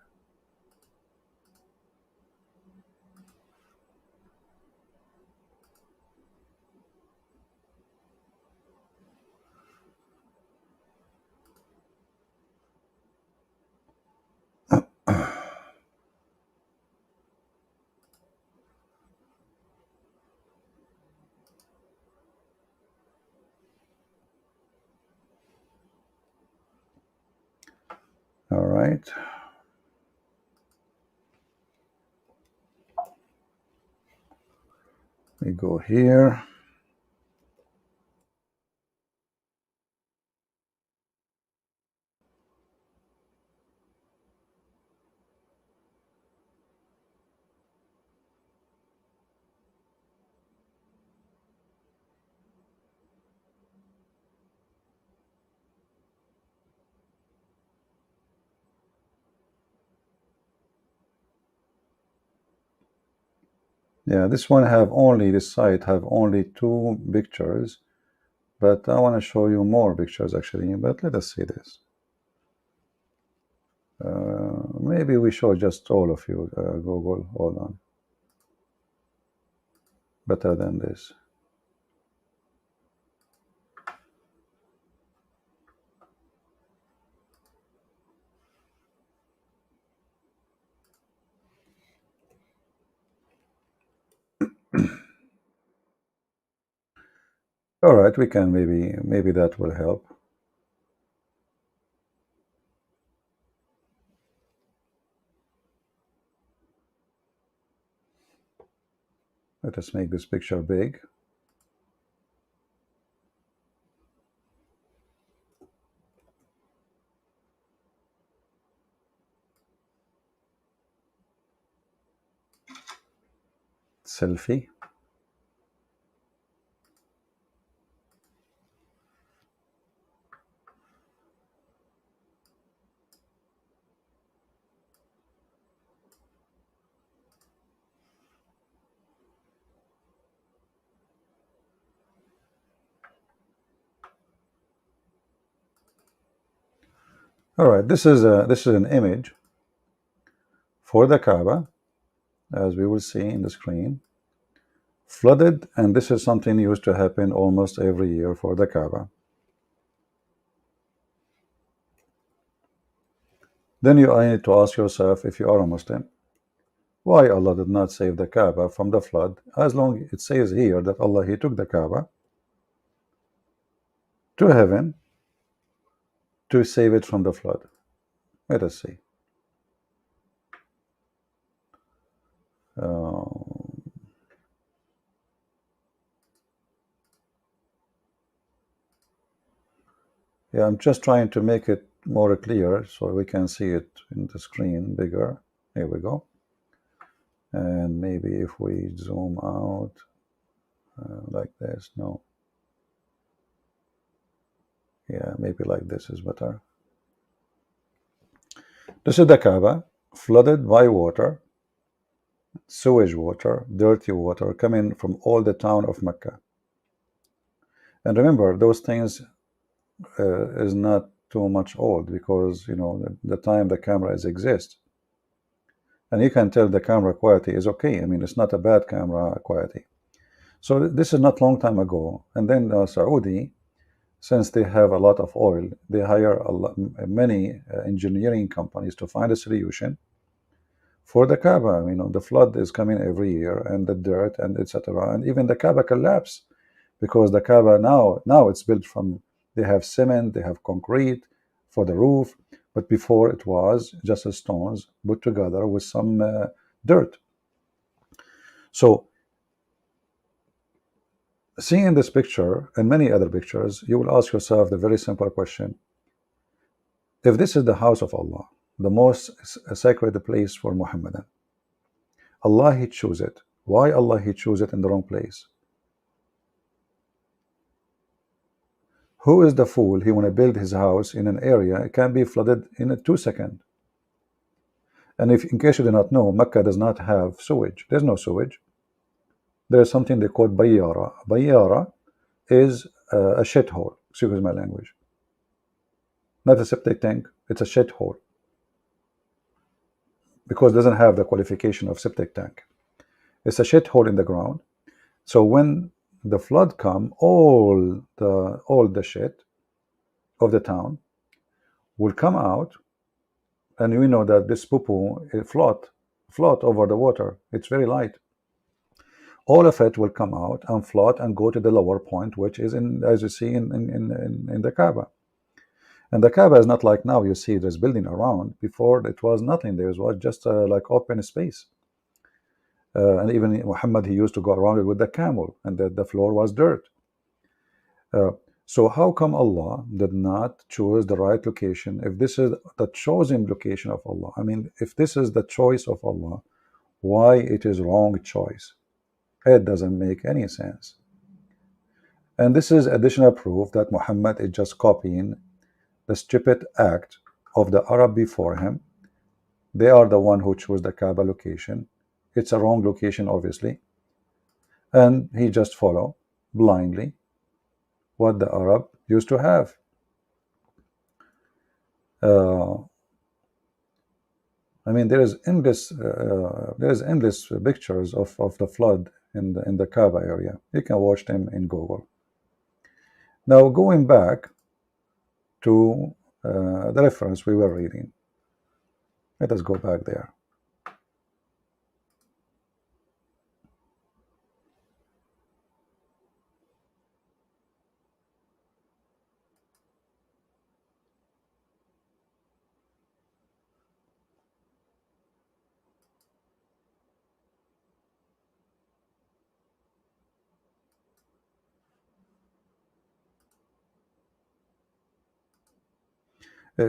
All right. We go here. Yeah, this one have only, this site have only two pictures But I want to show you more pictures actually. But let us see this. Maybe we show just all of you, Google. Hold on. Better than this. All right, we can maybe that will help. Let us make this picture big. Selfie. All right, this is an image for the Kaaba, as we will see in the screen. Flooded, and this is something used to happen almost every year for the Kaaba. Then you need to ask yourself, if you are a Muslim, why Allah did not save the Kaaba from the flood, as long it says here that Allah, He took the Kaaba to heaven to save it from the flood. Let us see. Uh, yeah, I'm just trying to make it more clear so we can see it in the screen bigger. Here we go. And maybe if we zoom out like this, no. Yeah, maybe like this is better. This is the Kaaba, flooded by water, sewage water, dirty water coming from all the town of Mecca. And remember, those things is not too much old, because you know the time the cameras exist, and you can tell the camera quality is okay. I mean, it's not a bad camera quality. So this is not long time ago. And then Saudi, since they have a lot of oil, they hire many engineering companies to find a solution for the Kaaba. You know, the flood is coming every year, and the dirt and etc. And even the Kaaba collapse, because the Kaaba now it's built from, they have cement, they have concrete for the roof, but before it was just stones put together with some dirt. So seeing this picture and many other pictures, you will ask yourself the very simple question: if this is the house of Allah, the most sacred place for Muhammadan, Allah He chose it. Why Allah He chose it in the wrong place? Who is the fool? He want to build his house in an area it can be flooded in a 2 second. And if, in case you do not know, Mecca does not have sewage. There's no sewage. There's something they call bayyara. Bayyara is a shithole. Excuse my language. Not a septic tank. It's a shithole, because it doesn't have the qualification of septic tank. It's a shithole in the ground. So when the flood come, all the shit of the town will come out, and we know that this poo-poo float over the water. It's very light. All of it will come out and float and go to the lower point, which is in, as you see in the Kaaba. And the Kaaba is not like now you see there's building around. Before it was nothing. There was just like open space. And even Muhammad, he used to go around it with the camel, and the floor was dirt. So how come Allah did not choose the right location? If this is the chosen location of Allah, I mean, if this is the choice of Allah, why it is wrong choice? It doesn't make any sense. And this is additional proof that Muhammad is just copying the stupid act of the Arab before him. They are the one who chose the Kaaba location. It's a wrong location, obviously. And he just follow blindly. what the Arab used to have. Uh, I mean, there is endless pictures of the flood in the Kaaba area. You can watch them in Google. Now, going back to the reference we were reading, let us go back there.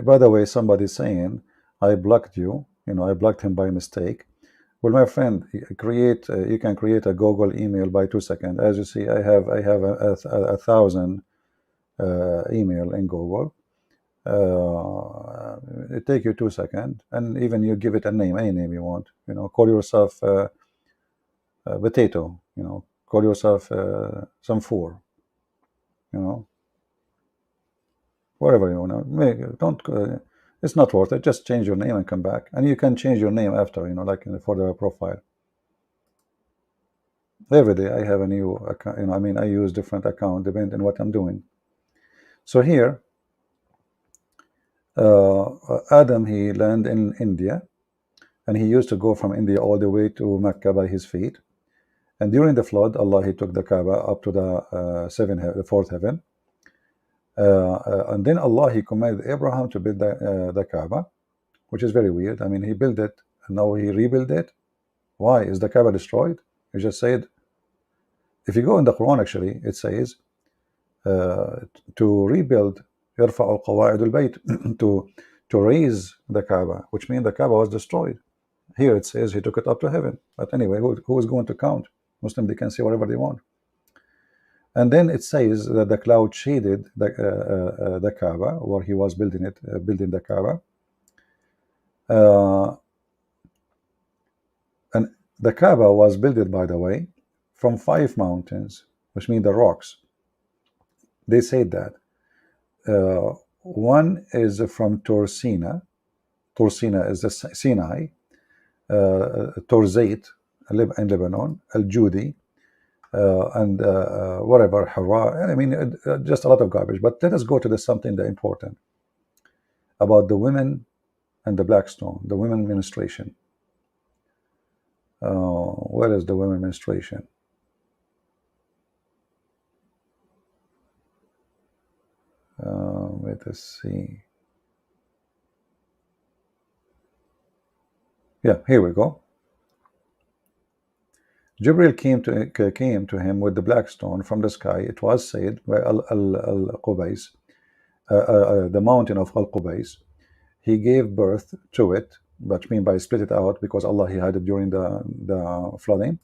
By the way, somebody's saying, I blocked you. You know, I blocked him by mistake. Well, my friend, you can create a Google email by 2 seconds. As you see, I have a thousand email in Google. It take you 2 seconds, and even you give it a name, any name you want. You know, call yourself potato. You know, call yourself some four. You know, whatever you want to make. Don't. It's not worth it. Just change your name and come back, and you can change your name after. You know, like for the profile. Every day I have a new account. You know, I mean, I use different account depending on what I'm doing. So here, Adam, he landed in India, and he used to go from India all the way to Mecca by his feet. And during the flood, Allah, he took the Kaaba up to the fourth heaven. And then Allah, he commanded Abraham to build the Kaaba, which is very weird. I mean, he built it, and now he rebuilt it. Why? Is the Kaaba destroyed? He just said, if you go in the Quran, actually, it says, to rebuild يرفع قواعد البيت to raise the Kaaba, which means the Kaaba was destroyed. Here it says he took it up to heaven. But anyway, who is going to count? Muslim, they can say whatever they want. And then it says that the cloud shaded the Kaaba where he was building the Kaaba. And the Kaaba was built, by the way, from 5 mountains, which mean the rocks. They said that. One is from Torsina. Torsina is the Sinai. Torzait in Lebanon. Al-Judi. And whatever, Hara. I mean, just a lot of garbage. But let us go to something that important about the women and the black stone, the women menstruation. Where is the women menstruation? Let us see. Yeah, here we go. Jibril came to him with the black stone from the sky. It was said by Al-Qubais, the mountain of Al-Qubais. He gave birth to it, which means by split it out, because Allah, he had it during the flooding.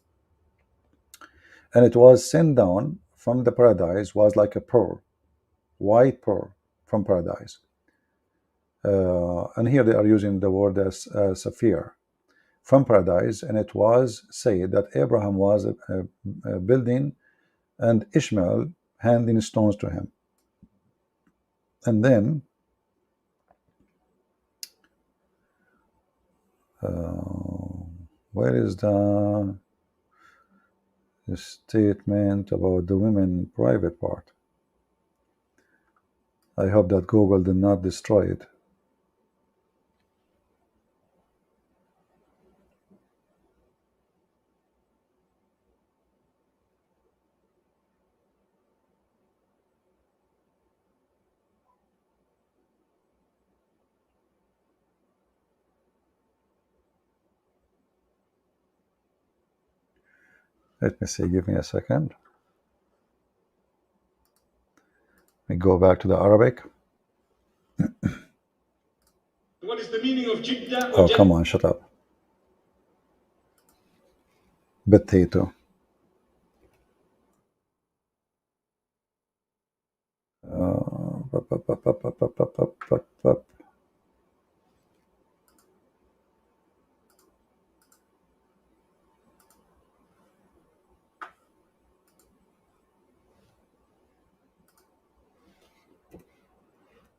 And it was sent down from the paradise, was like a pearl, white pearl from paradise. And here they are using the word as sapphire, from paradise. And it was said that Abraham was building, and Ishmael handing stones to him. And then where is the statement about the women private part? I hope that Google did not destroy it. Let me see, give me a second. We go back to the Arabic. What is the meaning of Jiddah? Oh, come on, shut up. Potato.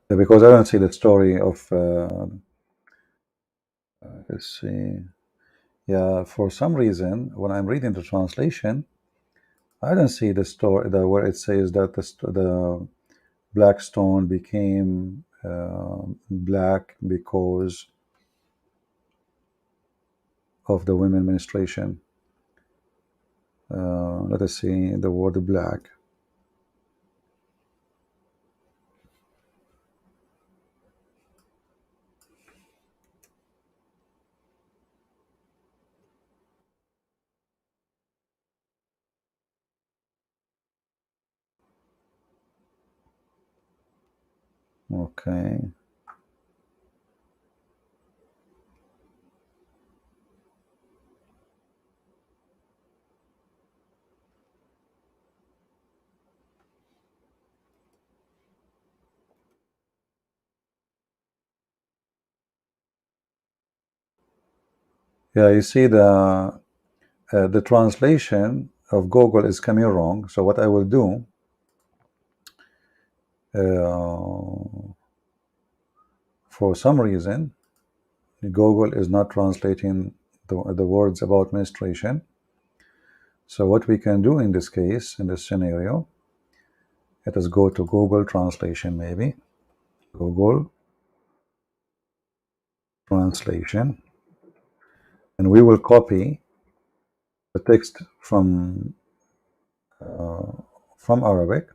because I don't see the story of. Let's see. Yeah, for some reason, when I'm reading the translation, I don't see the story where it says that the black stone became black because of the women menstruation. Let us see the word black. Okay. Yeah, you see the translation of Google is coming wrong. So what I will do, for some reason, Google is not translating the words about menstruation. So what we can do in this case, in this scenario, let us go to Google Translation maybe. Google Translation. And we will copy the text from Arabic.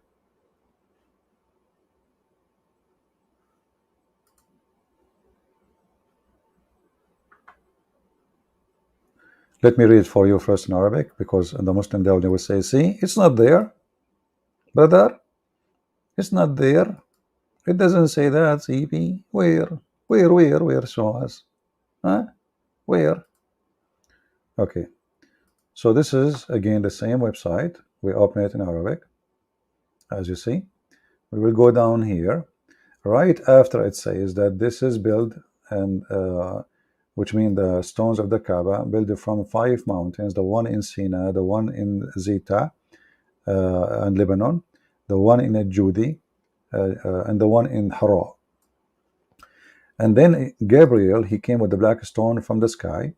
Let me read for you first in Arabic, because the Muslim they will say, see, it's not there, brother. It's not there. It doesn't say that, CP. Where? Show us. Huh? Where? Okay. So this is, again, the same website. We open it in Arabic, as you see. We will go down here. Right after it says that this is built, and which means the stones of the Kaaba built from 5 mountains, the one in Sinai, the one in Zita and Lebanon, the one in Judi, and the one in Hara. And then Gabriel, he came with the black stone from the sky,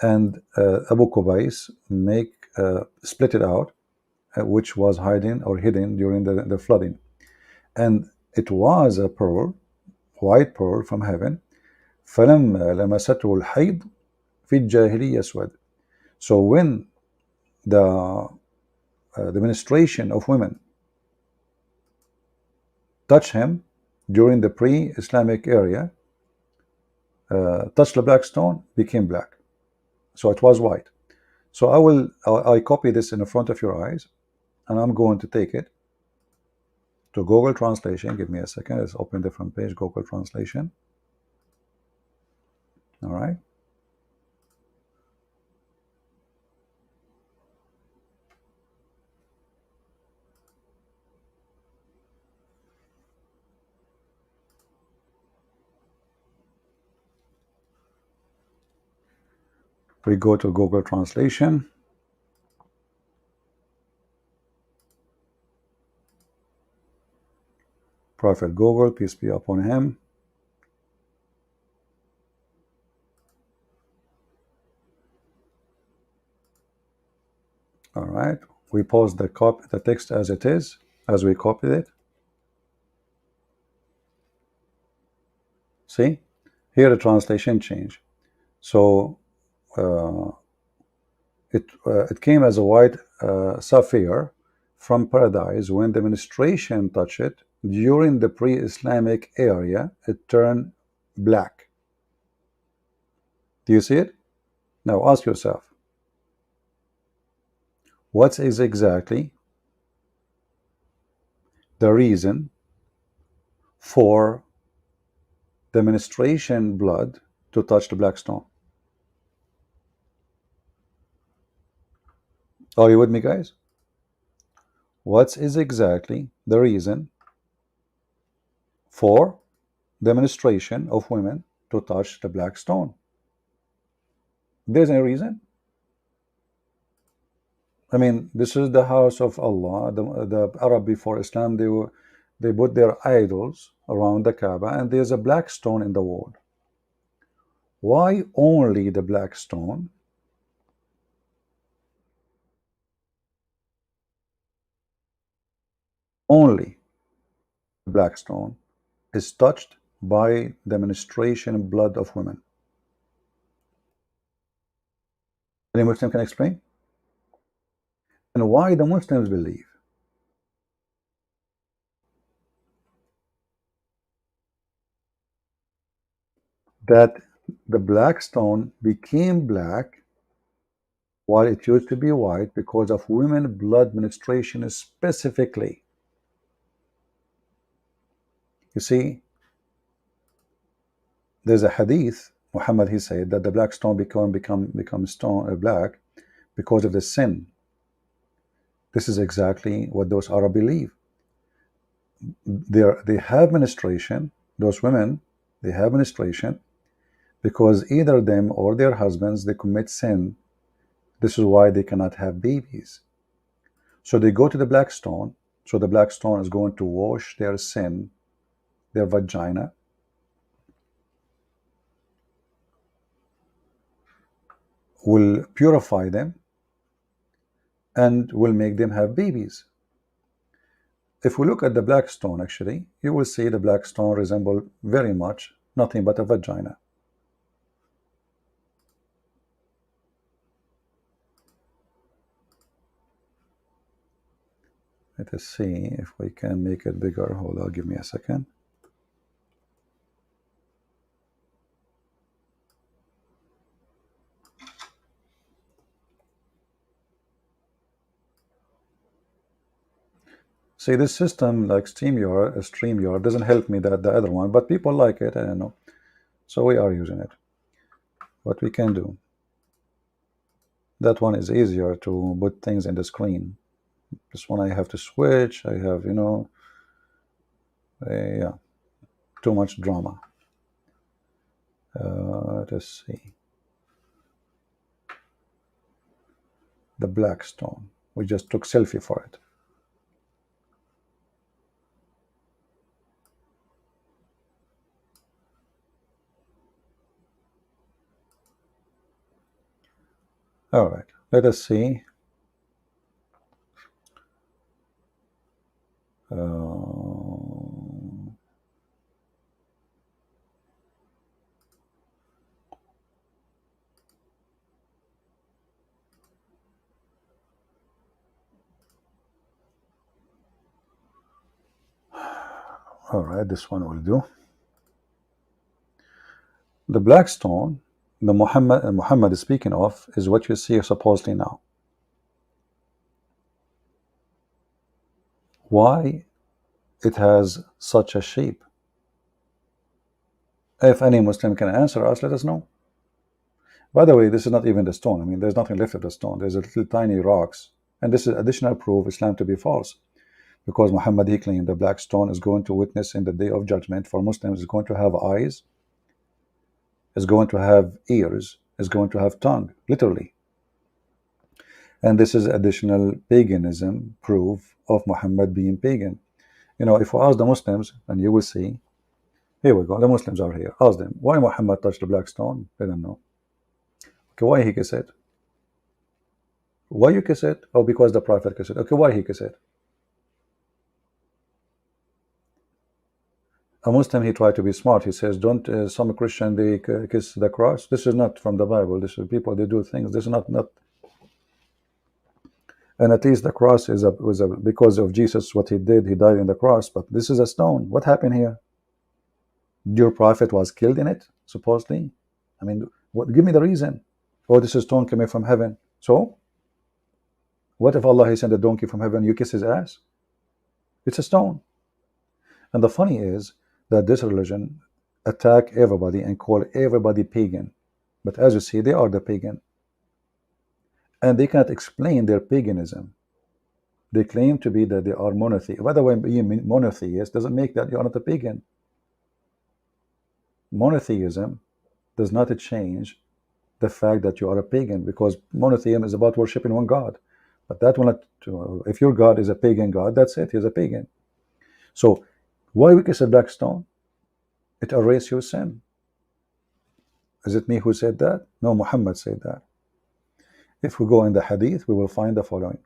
and Abu Qubais split it out, which was hiding or hidden during the flooding. And it was a pearl, white pearl from heaven. فلما لمسته الحيض في الجاهلية أسود. So when the menstruation of women touched him during the pre-Islamic area, touched the black stone, became black. So it was white. So I copy this in the front of your eyes, and I'm going to take it to Google Translation. Give me a second. Let's open the front page, Google Translation. All right. We go to Google Translation. Prophet Google, peace be upon him. All right. We post the text as it is, as we copied it. See? Here the translation change. So it came as a white sapphire from paradise. When the menstruation touched it during the pre-Islamic area, it turned black. Do you see it? Now ask yourself, what is exactly the reason for the menstruation blood to touch the black stone? Are you with me, guys? What is exactly the reason for the menstruation of women to touch the black stone? There's any reason? I mean, this is the house of Allah. The Arab before Islam, they put their idols around the Kaaba, and there's a black stone in the wall. Why only the black stone? Only the black stone is touched by the menstruation blood of women. Any Muslim can explain? And why the Muslims believe that the black stone became black while it used to be white because of women blood menstruation specifically. You see, there's a hadith, Muhammad, he said that the black stone become stone black because of the sin. This is exactly what those Arab believe. They have menstruation, those women, they have menstruation because either them or their husbands, they commit sin. This is why they cannot have babies. So they go to the black stone. So the black stone is going to wash their sin, their vagina, will purify them, and will make them have babies. If we look at the black stone, actually, you will see the black stone resemble very much nothing but a vagina. Let us see if we can make it bigger. Hold on, give me a second. See, this system like StreamYard doesn't help me that the other one, but people like it, I don't know. So we are using it. What we can do. That one is easier to put things in the screen. This one I have to switch. I have, yeah, too much drama. Let us see. The black stone. We just took selfie for it. All right, let us see. All right, this one will do. The black stone, the Muhammad is speaking of, is what you see supposedly now. Why it has such a shape? If any Muslim can answer us, let us know. By the way, this is not even the stone. I mean, there's nothing left of the stone. There's a little tiny rocks. And this is additional proof Islam to be false. Because Muhammad, he claimed the black stone is going to witness in the day of judgment for Muslims, is going to have eyes, is going to have ears, is going to have tongue, literally. And this is additional paganism proof of Muhammad being pagan. If we ask the Muslims, and you will see, here we go, the Muslims are here. Ask them, why Muhammad touched the black stone? They don't know. Okay, why he kissed it? Why you kiss it? Oh, because the Prophet kissed it. Okay, why he kissed it? A Muslim, he tried to be smart. He says, don't some Christian, they kiss the cross? This is not from the Bible. This is people, they do things. This is not. And at least the cross was because of Jesus, what he did, he died in the cross. But this is a stone. What happened here? Your prophet was killed in it, supposedly. I mean, give me the reason. Oh, this is stone coming from heaven. So, what if Allah, he sent a donkey from heaven, you kiss his ass? It's a stone. And the funny is that this religion attack everybody and call everybody pagan. But as you see, they are the pagan. And they cannot explain their paganism. They claim to be that they are monotheists. By the way, being monotheist doesn't make that you are not a pagan. Monotheism does not change the fact that you are a pagan, because monotheism is about worshiping one God. But that will not, if your God is a pagan God, that's it, he's a pagan. So Why we kiss a black stone? It erases your sin. Is it me who said that? No, Muhammad said that. If we go in the hadith, we will find the following.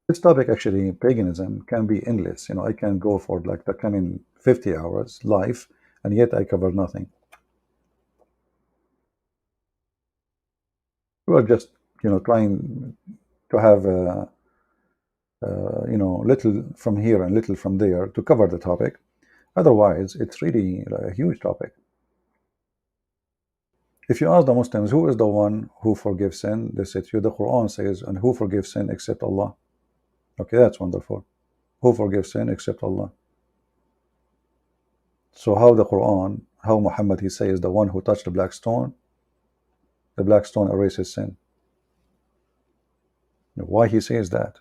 This topic, actually, paganism, can be endless. I can go for like the coming 50 hours live, and yet I cover nothing. We're just, trying to have, little from here and little from there to cover the topic. Otherwise, it's really a huge topic. If you ask the Muslims, who is the one who forgives sin? They say to you, the Quran says, and who forgives sin except Allah? Okay, that's wonderful. Who forgives sin except Allah? So how the Quran, how Muhammad, he says, the one who touched the black stone erases sin. Why he says that?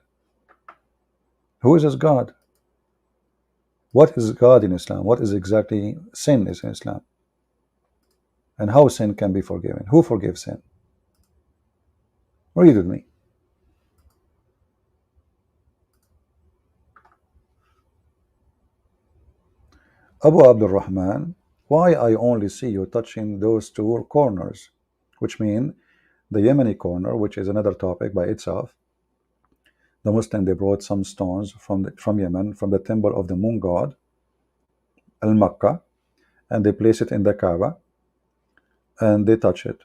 Who is his God? What is God in Islam? What is exactly sin is in Islam? And how sin can be forgiven? Who forgives sin? Read with me. Abu Abdul Rahman, why I only see you touching those two corners, which mean the Yemeni corner, which is another topic by itself. The Muslim, they brought some stones from Yemen, from the temple of the moon god, Al-Makkah, and they place it in the Kaaba, and they touch it.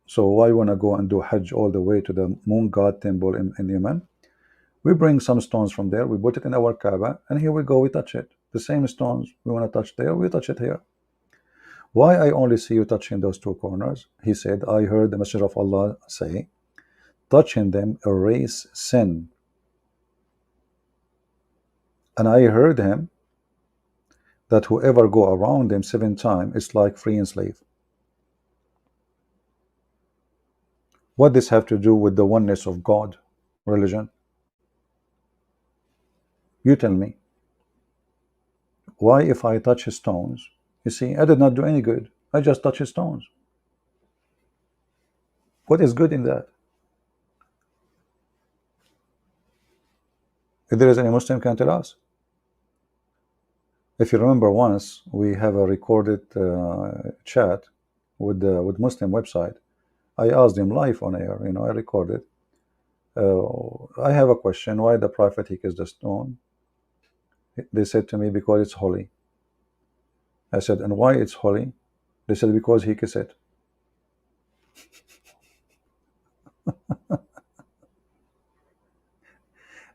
So why want to go and do Hajj all the way to the moon god temple in Yemen? We bring some stones from there, we put it in our Kaaba, and here we go, we touch it. The same stones we want to touch there, we touch it here. Why I only see you touching those two corners? He said, I heard the Messenger of Allah say, touching them erase sin. And I heard him that whoever go around them 7 times is like freeing slave. What does this have to do with the oneness of God religion? You tell me. Why if I touch his stones? You see, I did not do any good. I just touch his stones. What is good in that? If there is any Muslim, can tell us. If you remember, once we have a recorded chat with Muslim website. I asked him live on air, I recorded. I have a question. Why the Prophet he kissed the stone? They said to me, because it's holy. I said, and why it's holy? They said, because he kissed it.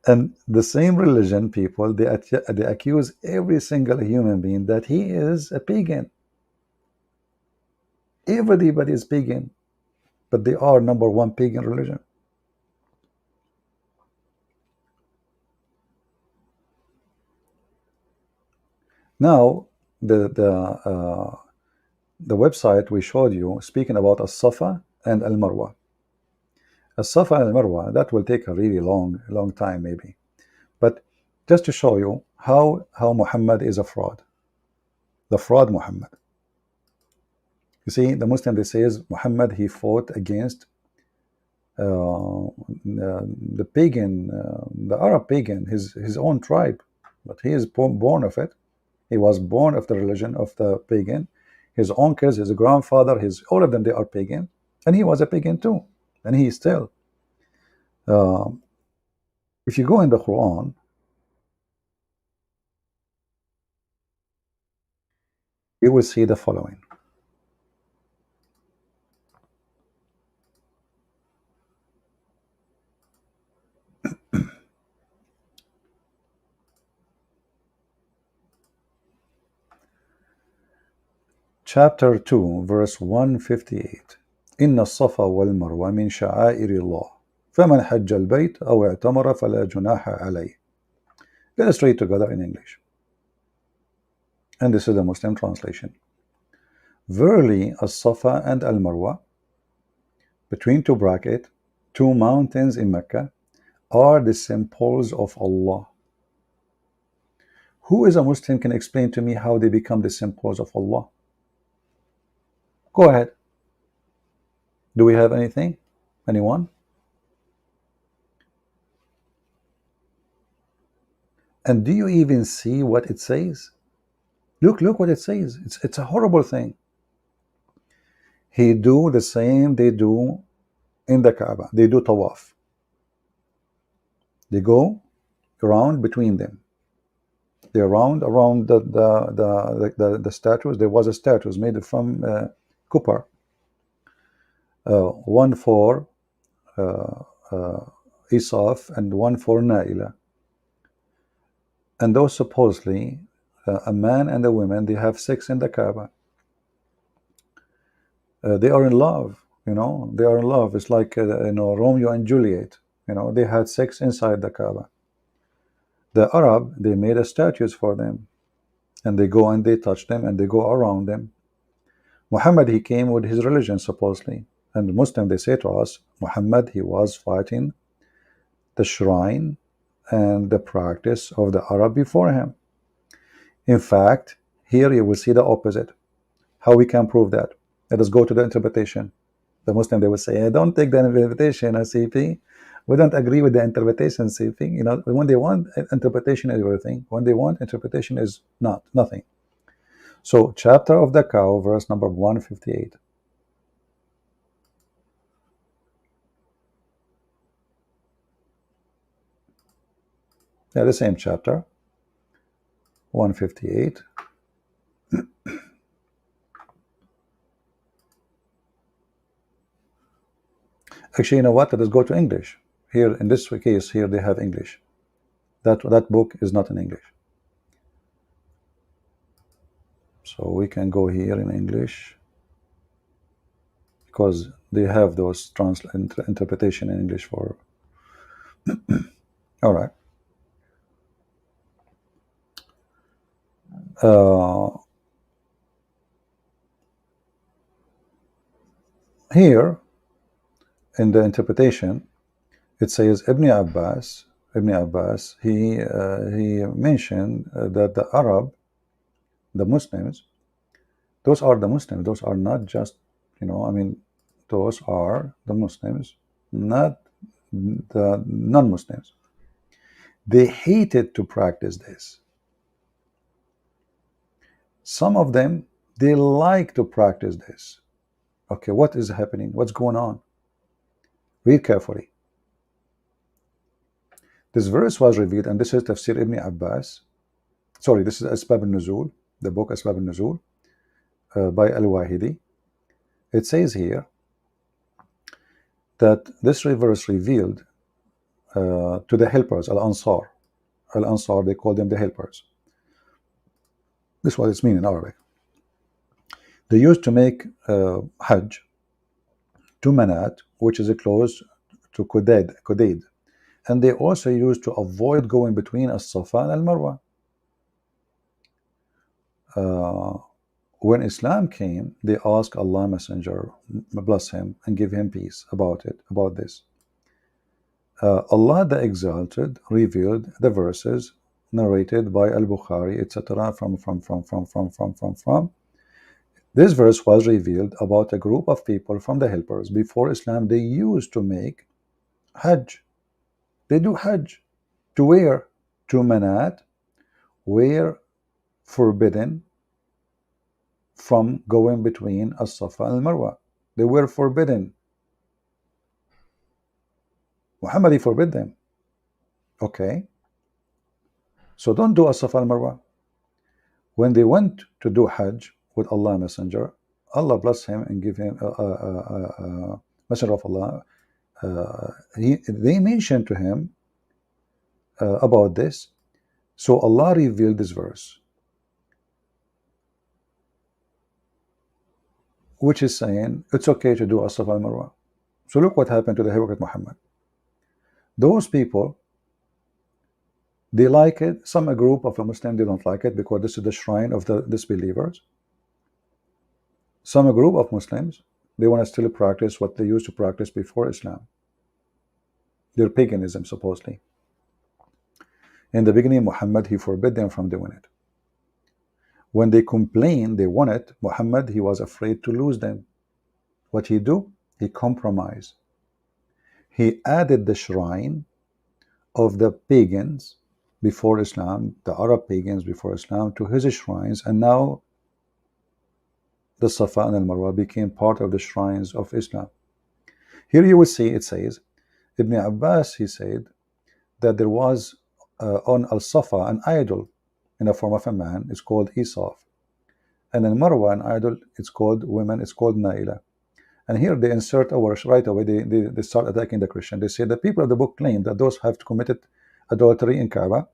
And the same religion people, they accuse every single human being that he is a pagan. Everybody is pagan, but they are number one pagan religion. Now, the website we showed you, speaking about As-Safa and Al-Marwa. As-Safa and Al-Marwa, that will take a really long time maybe. But just to show you how Muhammad is a fraud. The fraud Muhammad. You see, the Muslim, they says Muhammad, he fought against the pagan, the Arab pagan, his own tribe. But he is born of it. He was born of the religion of the pagan. His uncles, his grandfather, all of them, they are pagan. And he was a pagan too. And he is still. If you go in the Quran, you will see the following. Chapter 2, verse 158. إن الصفا والمروة من شعائر الله فمن حج البيت أو اعتمر فلا جناح عليه. Let us read together in English. And this is the Muslim translation. Verily, As-Safa and Al-Marwa, between two brackets, two mountains in Mecca, are the symbols of Allah. Who is a Muslim can explain to me how they become the symbols of Allah? Go ahead. Do we have anything? Anyone? And do you even see what it says? Look what it says. It's a horrible thing. He do the same they do in the Kaaba. They do tawaf. They go around between them. They around the statues. There was a statue made from copper. One for Isaf and one for Naila. And those supposedly, a man and a woman, they have sex in the Kaaba. They are in love, you know. They are in love. It's like Romeo and Juliet. You know, they had sex inside the Kaaba. The Arab, they made a statues for them, and they go and they touch them and they go around them. Muhammad, he came with his religion supposedly, and Muslim, they say to us, Muhammad, he was fighting the shrine and the practice of the Arab before him. In fact, here you will see the opposite. How we can prove that? Let us go to the interpretation. The Muslim, they will say, I don't take the interpretation, CP. We don't agree with the interpretation, CP. You know, when they want interpretation is everything. When they want interpretation is nothing. So, chapter of the cow, verse number 158. Yeah, the same chapter, 158. Actually, you know what? Let us go to English. Here, in this case, here they have English. That book is not in English. So we can go here in English, because they have those interpretation in English for. All right. Here in the interpretation, it says Ibn Abbas, he mentioned that the Arab, the Muslims, those are the Muslims. Those are not just, you know, I mean, those are the Muslims, not the non-Muslims. They hated to practice this. Some of them, they like to practice this. Okay, what is happening? What's going on? Read carefully. This verse was revealed, and this is Tafsir Ibn Abbas. Sorry, this is Asbab al-Nuzul, the book Asbab al-Nuzul by Al-Wahidi. It says here that this verse revealed to the helpers, Al-Ansar. Al-Ansar, they call them the helpers. This is what it's mean in Arabic. They used to make Hajj to Manat, which is close to Qudayd. And they also used to avoid going between As-Safa and Al-Marwa. When Islam came, they asked Allah Messenger, bless him and give him peace about this. Allah the Exalted revealed the verses narrated by Al-Bukhari, etc. from. This verse was revealed about a group of people from the helpers. Before Islam, they used to make Hajj. They do Hajj. To where? To Manat, where forbidden from going between As-Safa and Al-Marwa. They were forbidden. Muhammad forbid them. Okay. So don't do As-Safa and Al-Marwa. When they went to do Hajj with Allah Messenger, Allah bless him and give him Messenger of Allah. They mentioned to him about this. So Allah revealed this verse, which is saying it's okay to do As-Safa and Marwa. So look what happened to the hypocrite Muhammad. Those people, they like it. Some a group of a Muslim, they don't like it because this is the shrine of the disbelievers. Some a group of Muslims, they want to still practice what they used to practice before Islam. Their paganism, supposedly. In the beginning, Muhammad, he forbid them from doing it. When they complained, they want it, Muhammad, he was afraid to lose them. What he do? He compromised. He added the shrine of the pagans before Islam, the Arab pagans before Islam, to his shrines, and now the Safa and al-Marwa became part of the shrines of Islam. Here you will see it says, Ibn Abbas, he said that there was on al-Safa an idol in the form of a man, it's called Isaf. And in Marwa, an idol, it's called women, it's called Naila. And here they insert a verse right away, they start attacking the Christian. They say the people of the book claim that those have committed adultery in Kaaba,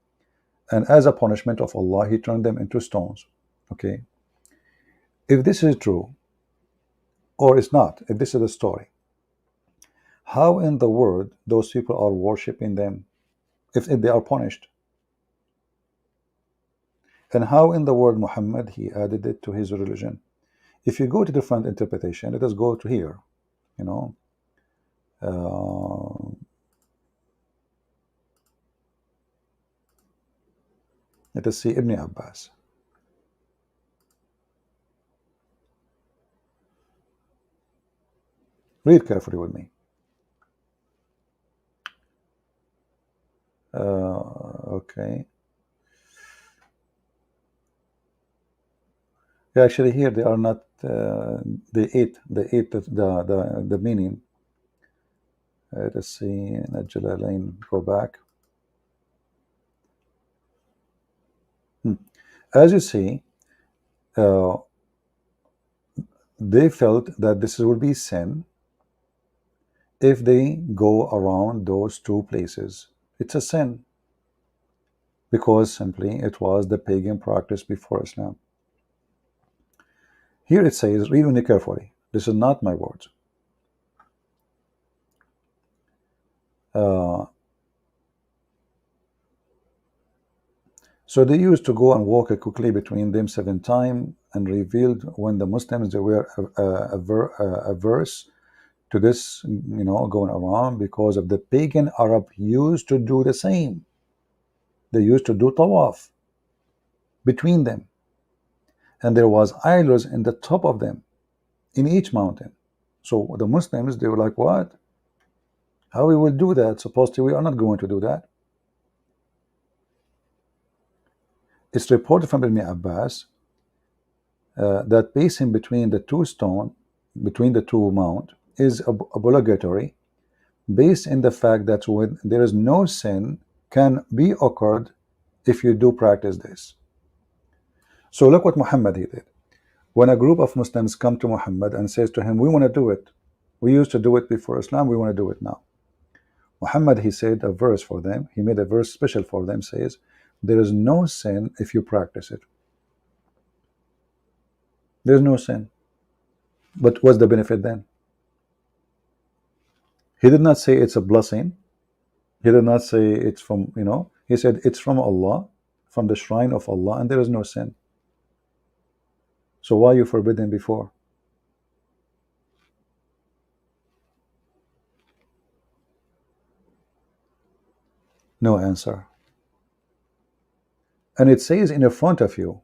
and as a punishment of Allah, he turned them into stones. Okay. If this is true, or it's not, if this is a story, how in the world those people are worshiping them if they are punished? And how in the world Muhammad, he added it to his religion? If you go to different interpretation, let us go to here, you know. Let us see Ibn Abbas. Read carefully with me. Okay. Yeah, actually, here they are not. They ate the meaning. Let's see. Jalalain, go back. As you see, they felt that this would be sin if they go around those two places. It's a sin because simply it was the pagan practice before Islam. Here it says, read me carefully. This is not my words. So they used to go and walk quickly between them 7 times, and revealed when the Muslims they were averse to this, going around, because of the pagan Arab used to do the same. They used to do tawaf between them, and there was idols in the top of them in each mountain. So the Muslims, they were like, what? How we will do that? Supposedly we are not going to do that. It's reported from Ibn Abbas that pacing between the two stone, between the two mount, is obligatory, based in the fact that when there is no sin can be occurred if you do practice this. So look what Muhammad he did. When a group of Muslims come to Muhammad and says to him, we want to do it. We used to do it before Islam, we want to do it now. Muhammad, he said a verse for them. He made a verse special for them, says, there is no sin if you practice it. There's no sin. But what's the benefit then? He did not say it's a blessing. He did not say it's from, he said it's from Allah, from the shrine of Allah, and there is no sin. So why you forbidden before? No answer. And it says in front of you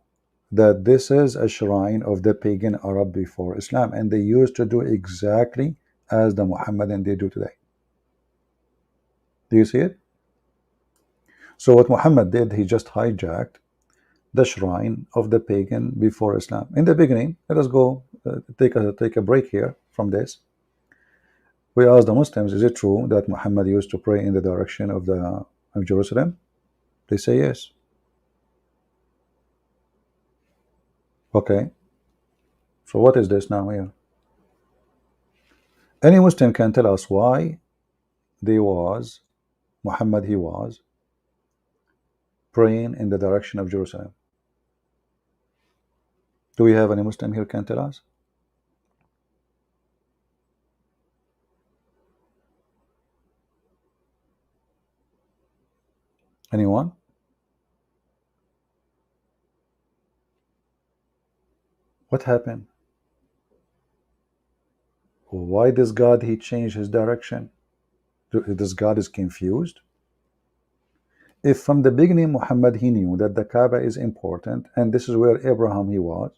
that this is a shrine of the pagan Arab before Islam, and they used to do exactly as the Muhammadan they do today. Do you see it? So what Muhammad did, he just hijacked the shrine of the pagan before Islam. In the beginning, let us go take a break here from this. We asked the Muslims, is it true that Muhammad used to pray in the direction of Jerusalem? They say yes. Okay. So what is this now here? Any Muslim can tell us why Muhammad he was praying in the direction of Jerusalem. Do we have any Muslim here can tell us? Anyone? What happened? Why does God he changed his direction? This God is confused? If from the beginning Muhammad he knew that the Kaaba is important, and this is where Abraham he was,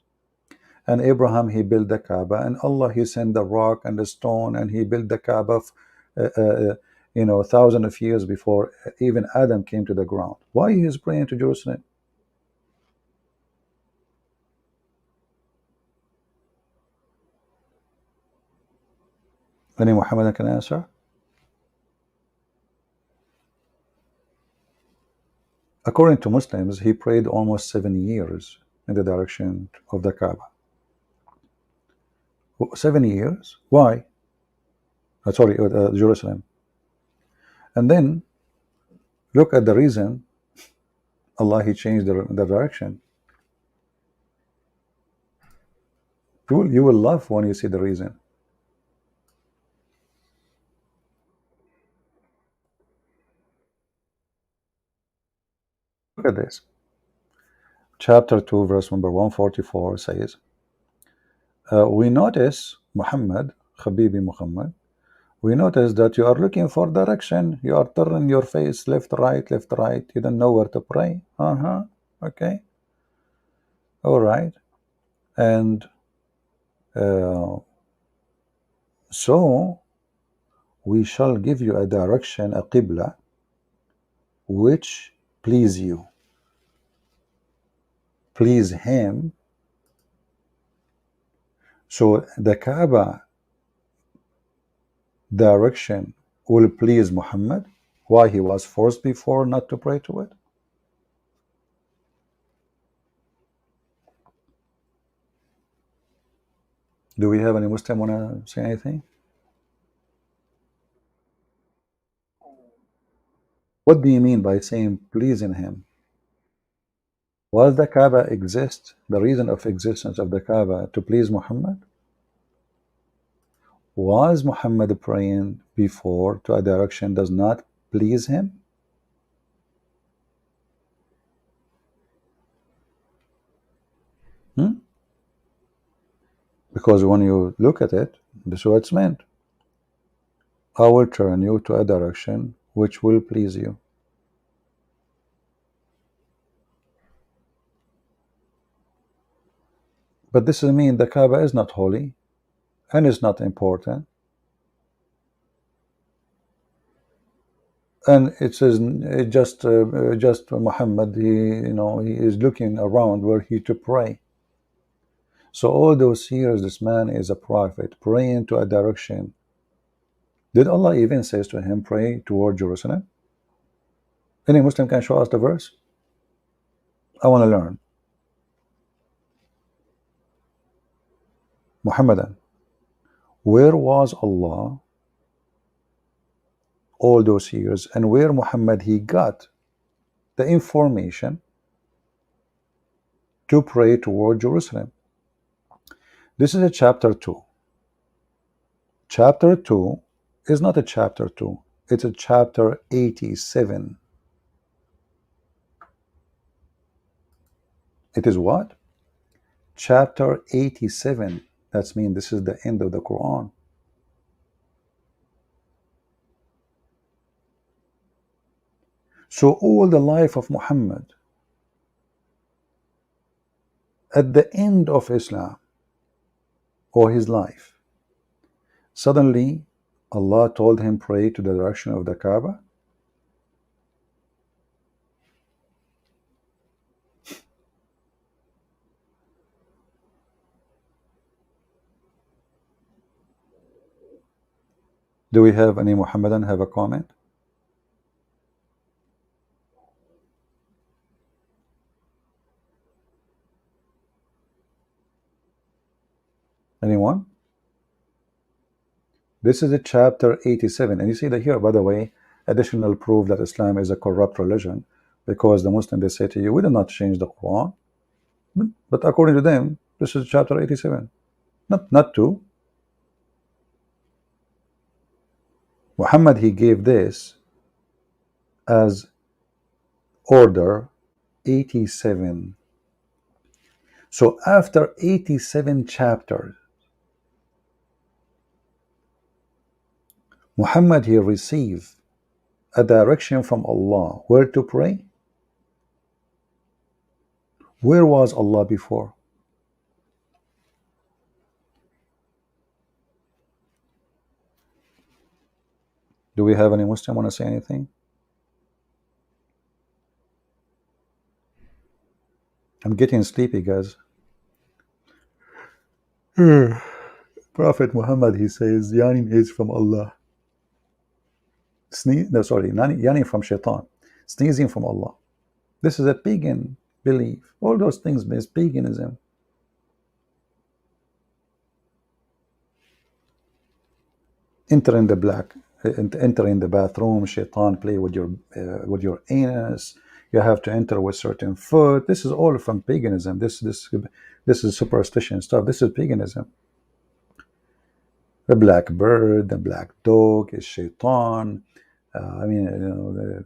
and Abraham he built the Kaaba, and Allah he sent the rock and the stone, and he built the Kaaba, uh, uh, uh, thousands of years before even Adam came to the ground. Why he is praying to Jerusalem? Any Muhammadan can answer? According to Muslims, he prayed almost 7 years in the direction of the Kaaba. 7 years? Why? Sorry, Jerusalem. And then look at the reason Allah he changed the direction. You will laugh when you see the reason. Look at this. Chapter 2, verse number 144 says, we notice, Muhammad, Habibi Muhammad, we notice that you are looking for direction. You are turning your face left, right, left, right. You don't know where to pray. Okay. All right. And so we shall give you a direction, a qibla, which please you. Please him. So the Kaaba direction will please Muhammad. Why he was forced before not to pray to it? Do we have any Muslim want to say anything? What do you mean by saying pleasing him? Was the Kaaba exist, the reason of existence of the Kaaba to please Muhammad? Was Muhammad praying before to a direction does not please him? Because when you look at it, this is what it's meant. I will turn you to a direction which will please you. But this doesn't mean the Kaaba is not holy and is not important. And it says just Muhammad, he is looking around where he to pray. So all those years this man is a prophet praying to a direction. Did Allah even says to him pray toward Jerusalem? Any Muslim can show us the verse? I want to learn. Muhammadan, where was Allah all those years, and where Muhammad he got the information to pray toward Jerusalem? This is a chapter 2. Chapter 2 is not a chapter 2, it's a chapter 87. It is what? Chapter 87. That means this is the end of the Quran. So all the life of Muhammad, at the end of Islam or his life, suddenly Allah told him pray to the direction of the Kaaba. Do we have any Muhammadan have a comment? Anyone? This is a chapter 87, and you see that here, by the way, additional proof that Islam is a corrupt religion, because the Muslim, they say to you, we did not change the Quran, but according to them, this is chapter 87, not 2. Muhammad, he gave this as order 87. So after 87 chapters, Muhammad he received a direction from Allah where to pray? Where was Allah before? Do we have any Muslim want to say anything? I'm getting sleepy, guys. Prophet Muhammad, he says, yawning is from Allah. No, sorry, yawning from shaitan. Sneezing from Allah. This is a pagan belief. All those things is paganism. Enter in the black, enter in the bathroom. Shaitan play with your anus. You have to enter with certain foot. This is all from paganism. This is superstition stuff. This is paganism. The black bird, the black dog is shaitan. I mean,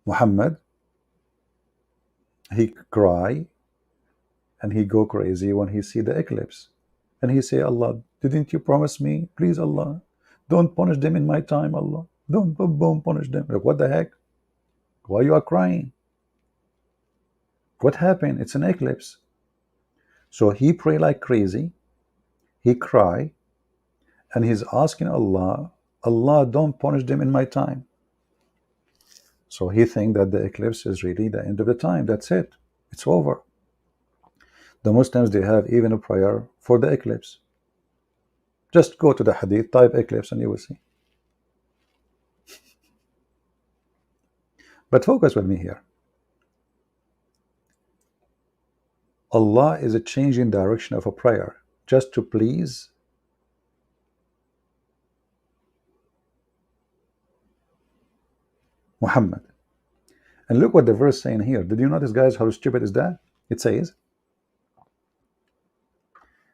Muhammad, he cry and he go crazy when he see the eclipse, and he say, Allah, didn't you promise me? Please, Allah, don't punish them in my time. Allah, don't punish them. Like, what the heck? Why you are crying? What happened? It's an eclipse. So he pray like crazy. He cry, and he's asking Allah, Allah, don't punish them in my time. So he think that the eclipse is really the end of the time. That's it. It's over. The Muslims, they have even a prayer for the eclipse. Just go to the hadith, type eclipse, and you will see. But focus with me here. Allah is a changing direction of a prayer just to please Muhammad. And look what the verse saying here. Did you notice, guys, how stupid is that? It says,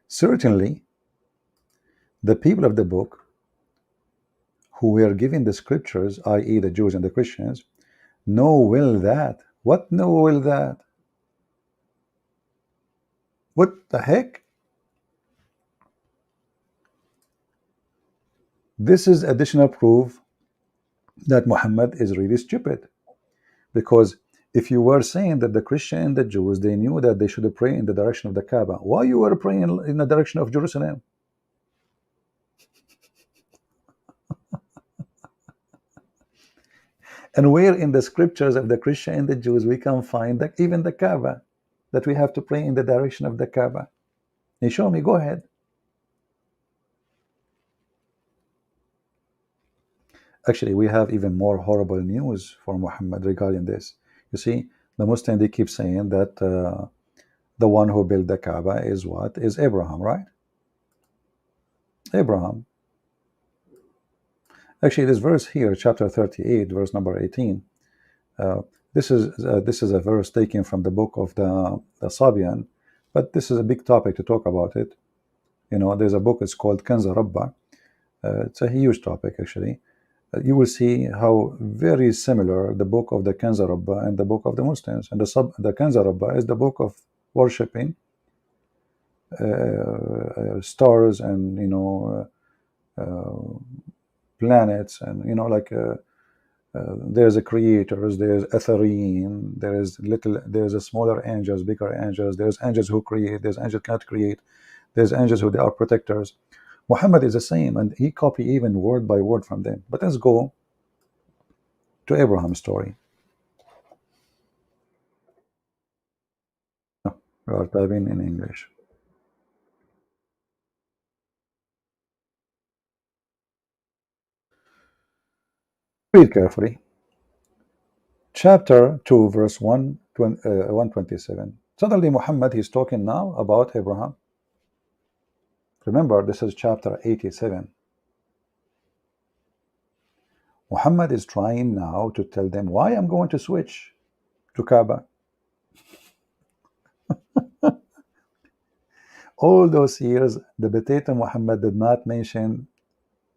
certainly the people of the book who were given the scriptures, i.e. the Jews and the Christians, know well that. What know well that? What the heck? This is additional proof that Muhammad is really stupid. Because if you were saying that the Christian and the Jews, they knew that they should pray in the direction of the Kaaba, why you were praying in the direction of Jerusalem? And where in the scriptures of the Christian and the Jews we can find that even the Kaaba, that we have to pray in the direction of the Kaaba? You show me, go ahead. Actually, we have even more horrible news for Muhammad regarding this. You see, the Muslims, they keep saying that the one who built the Kaaba is what? Is Abraham, right? Abraham. Actually, this verse here, chapter 38, verse number 18, this is a verse taken from the book of the Sabian, but this is a big topic to talk about it. You know, there's a book, it's called Kanza Rabba. It's a huge topic, actually. You will see how very similar the book of the Kanza Rabba and the book of the Muslims. And the Kanza Rabba is the book of worshipping stars and, you know, planets, and, you know, like there's a creators, there's Ethereem, there's a smaller angels, bigger angels, there's angels who create, there's angels cannot create, there's angels who they are protectors. Muhammad is the same, and he copy even word by word from them. But let's go to Abraham's story. No, we are typing in English. Read carefully. Chapter 2, verse 127. Suddenly Muhammad, he's talking now about Abraham. Remember, this is chapter 87. Muhammad is trying now to tell them why I'm going to switch to Kaaba. All those years, the potato Muhammad did not mention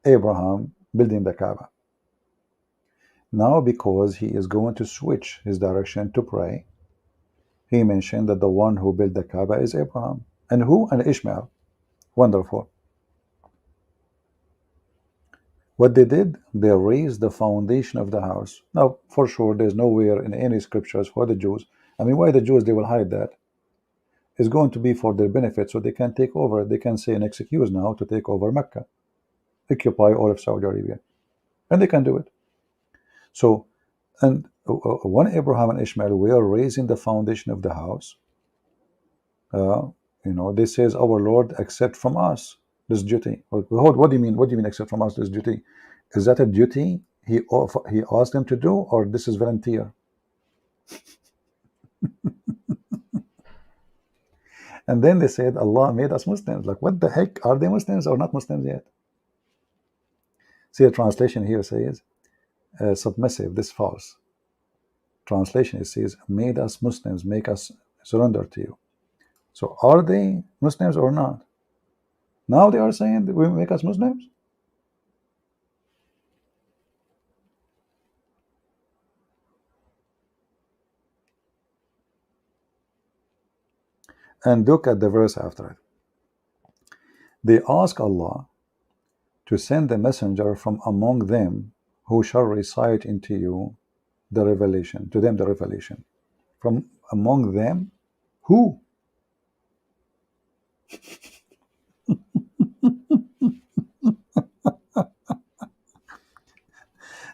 Abraham building the Kaaba. Now, because he is going to switch his direction to pray, he mentioned that the one who built the Kaaba is Abraham. And who? And Ishmael. Wonderful. What they did, they raised the foundation of the house. Now, for sure, there's nowhere in any scriptures for the Jews. I mean, why the Jews, they will hide that? It's going to be for their benefit, so they can take over. They can say an excuse now to take over Mecca, occupy all of Saudi Arabia, and they can do it. So, and when Abraham and Ishmael were raising the foundation of the house, uh, they says, "Our Lord, accept from us this duty." What do you mean? What do you mean, accept from us this duty? Is that a duty he asked them to do, or this is volunteer? And then they said, Allah made us Muslims. Like, what the heck? Are they Muslims or not Muslims yet? See, a translation here says, submissive. This is false. Translation, it says, made us Muslims, make us surrender to you. So are they Muslims or not? Now they are saying that we make us Muslims? And look at the verse after it. They ask Allah to send a messenger from among them who shall recite into you the revelation, to them the revelation. From among them, who?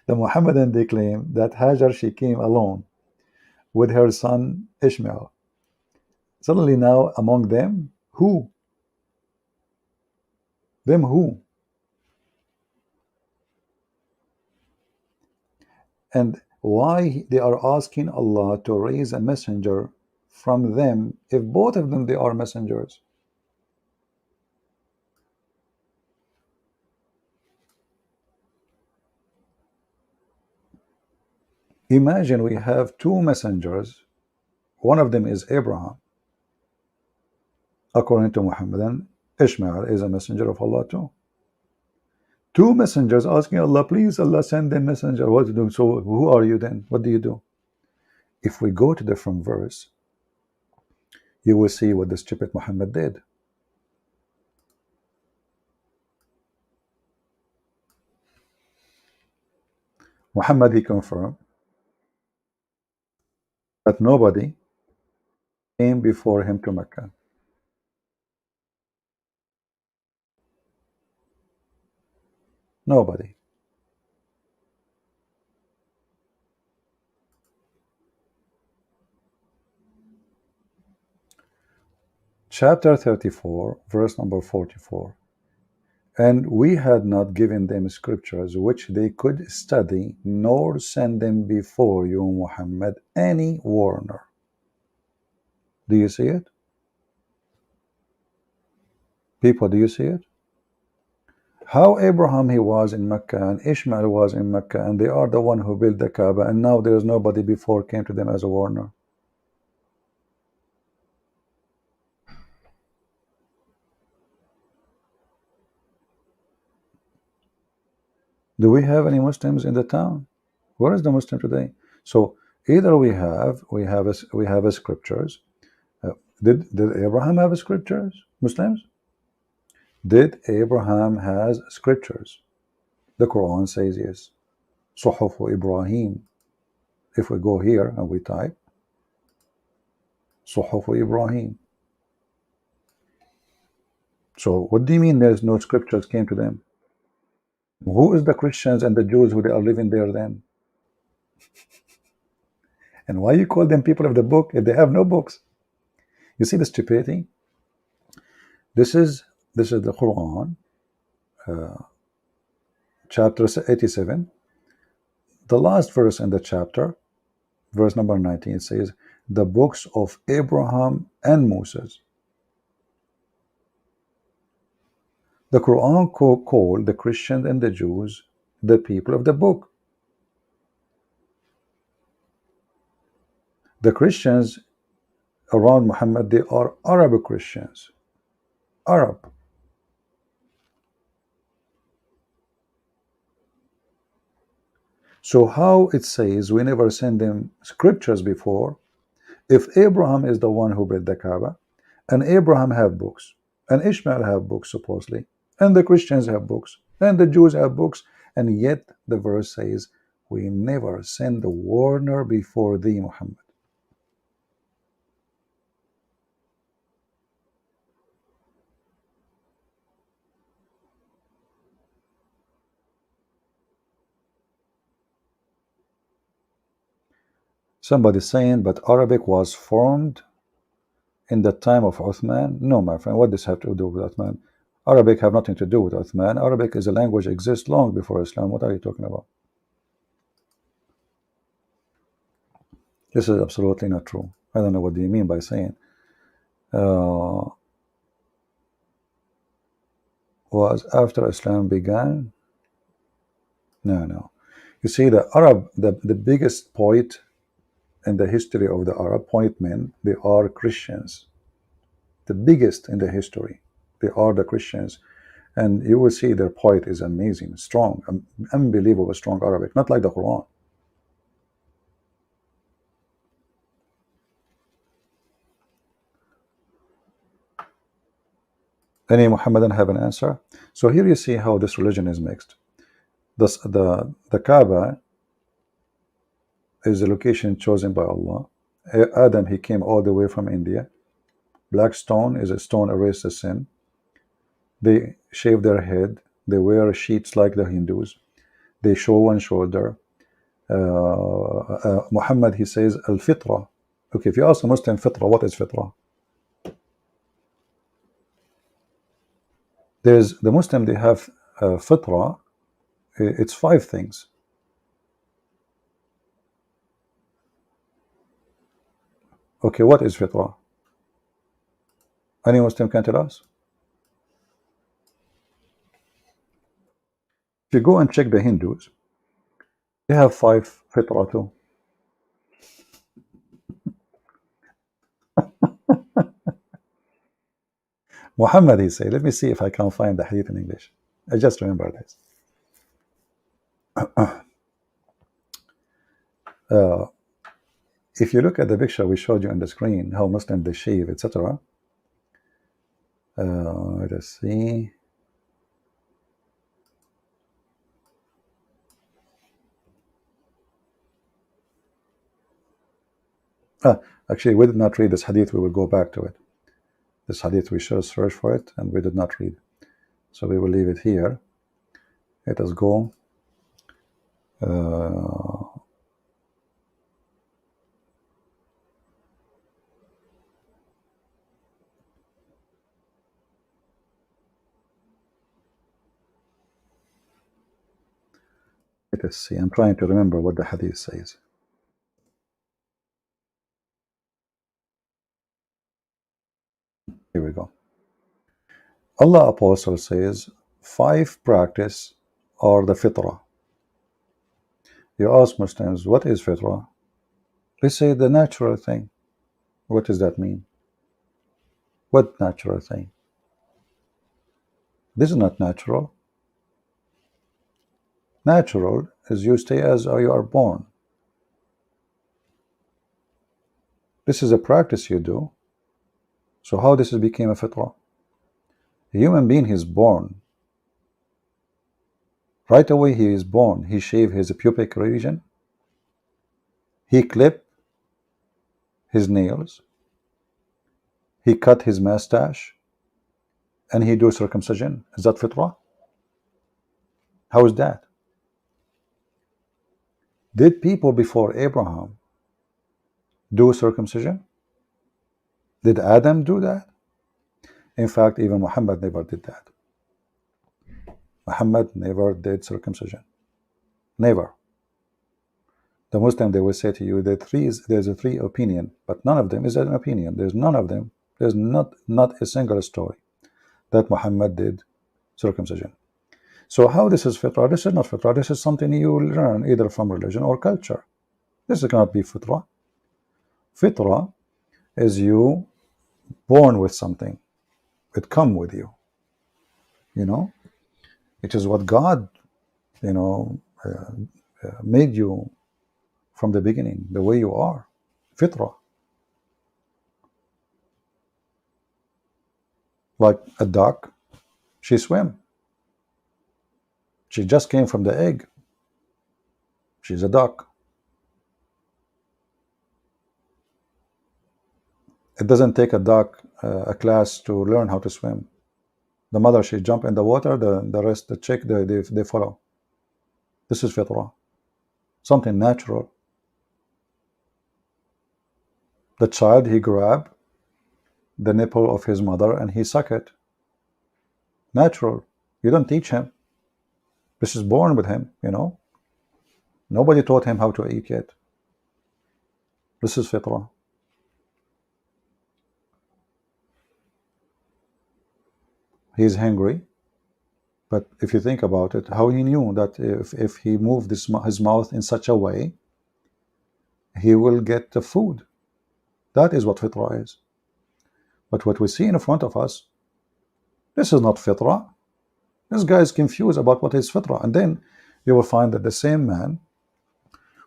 The Muhammadan, they claim that Hajar, she came alone with her son Ishmael. Suddenly now among them, who? Them who? And why they are asking Allah to raise a messenger from them if both of them they are messengers? Imagine we have two messengers. One of them is Abraham. According to Muhammadan, Ishmael is a messenger of Allah too. Two messengers asking Allah, please Allah send them messenger. What to do? So who are you then? What do you do? If we go to the from verse, you will see what the stupid Muhammad did. Muhammad, he confirmed that nobody came before him to Mecca. Nobody. Chapter 34, verse number 44. And we had not given them scriptures which they could study, nor send them before you, Muhammad, any warner. Do you see it? People, do you see it? How Abraham, he was in Mecca, and Ishmael was in Mecca, and they are the one who built the Kaaba, and now there is nobody before came to them as a warner. Do we have any Muslims in the town? Where is the Muslim today? So either we have a scriptures. Did Abraham have scriptures? Muslims? Did Abraham has scriptures? The Quran says yes. Suhufu Ibrahim. If we go here and we type Suhufu Ibrahim. So what do you mean there's no scriptures came to them? Who is the Christians and the Jews who they are living there then? And why you call them people of the book if they have no books? You see the stupidity? This is the Quran, chapter 87. The last verse in the chapter, verse number 19, says, the books of Abraham and Moses. The Quran called the Christians and the Jews the people of the book. The Christians around Muhammad, they are Arab Christians. Arab. So how it says we never send them scriptures before, if Abraham is the one who built the Kaaba, and Abraham have books, and Ishmael have books supposedly, and the Christians have books, and the Jews have books, And yet the verse says, we never send a warner before thee, Muhammad. Somebody saying, but Arabic was formed in the time of Uthman. No, my friend, what does this have to do with Uthman? Arabic have nothing to do with Uthman. Arabic is a language that exists long before Islam. What are you talking about? This is absolutely not true. I don't know what do you mean by saying was after Islam began. No. You see, the Arab, the biggest poet in the history of the Arab, point men, they are Christians. The biggest in the history, they are the Christians. And you will see their poet is amazing, strong, unbelievable strong Arabic, not like the Quran. Any Muhammadan have an answer? So here you see how this religion is mixed. The Kaaba is the location chosen by Allah. Adam, he came all the way from India. Black stone is a stone erased the sin. They shave their head. They wear sheets like the Hindus. They show one shoulder. Muhammad, he says, al-fitra. Okay, if you ask a Muslim fitra, what is fitra? There's the Muslim, they have fitra. It's 5 things. Okay, what is fitra? Any Muslim can tell us? If you go and check the Hindus, they have 5 fitra too. Muhammad, he said, let me see if I can find the hadith in English. I just remember this. If you look at the picture we showed you on the screen, how Muslims they shave, etc. Let us see. Actually, we did not read this hadith. We will go back to it. This hadith, we should search for it, and we did not read. So we will leave it here. Let us go. Let us see. I'm trying to remember what the hadith says. Here we go. Allah Apostle says 5 practice are the fitrah. You ask Muslims, what is fitrah? They say the natural thing. What does that mean? What natural thing? This is not natural. Natural is you stay as you are born. This is a practice you do. So how this became a fitrah? A human being is born. Right away he is born. He shave his pubic region. He clip his nails. He cut his mustache. And he do circumcision. Is that fitrah? How is that? Did people before Abraham do circumcision? Did Adam do that? In fact, even Muhammad never did that. Muhammad never did circumcision. Never. The Muslim, they will say to you that there's a 3 opinion, but none of them is an opinion. There's none of them. There's not a single story that Muhammad did circumcision. So how this is fitrah? This is not fitrah. This is something you learn either from religion or culture. This cannot be fitrah. Fitrah is you born with something. It come with you. You know, it is what God, made you from the beginning, the way you are. Fitrah. Like a duck, she swim. She just came from the egg. She's a duck. It doesn't take a duck a class to learn how to swim. The mother, she jump in the water, the rest, the chick, they follow. This is fitrah, something natural. The child, he grab the nipple of his mother and he suck it. Natural. You don't teach him. This is born with him, you know. Nobody taught him how to eat yet. This is fitrah. He's hungry, but if you think about it, how he knew that if he moved his mouth in such a way, he will get the food. That is what fitrah is. But what we see in front of us, this is not fitrah. This guy is confused about what is fitrah. And then you will find that the same man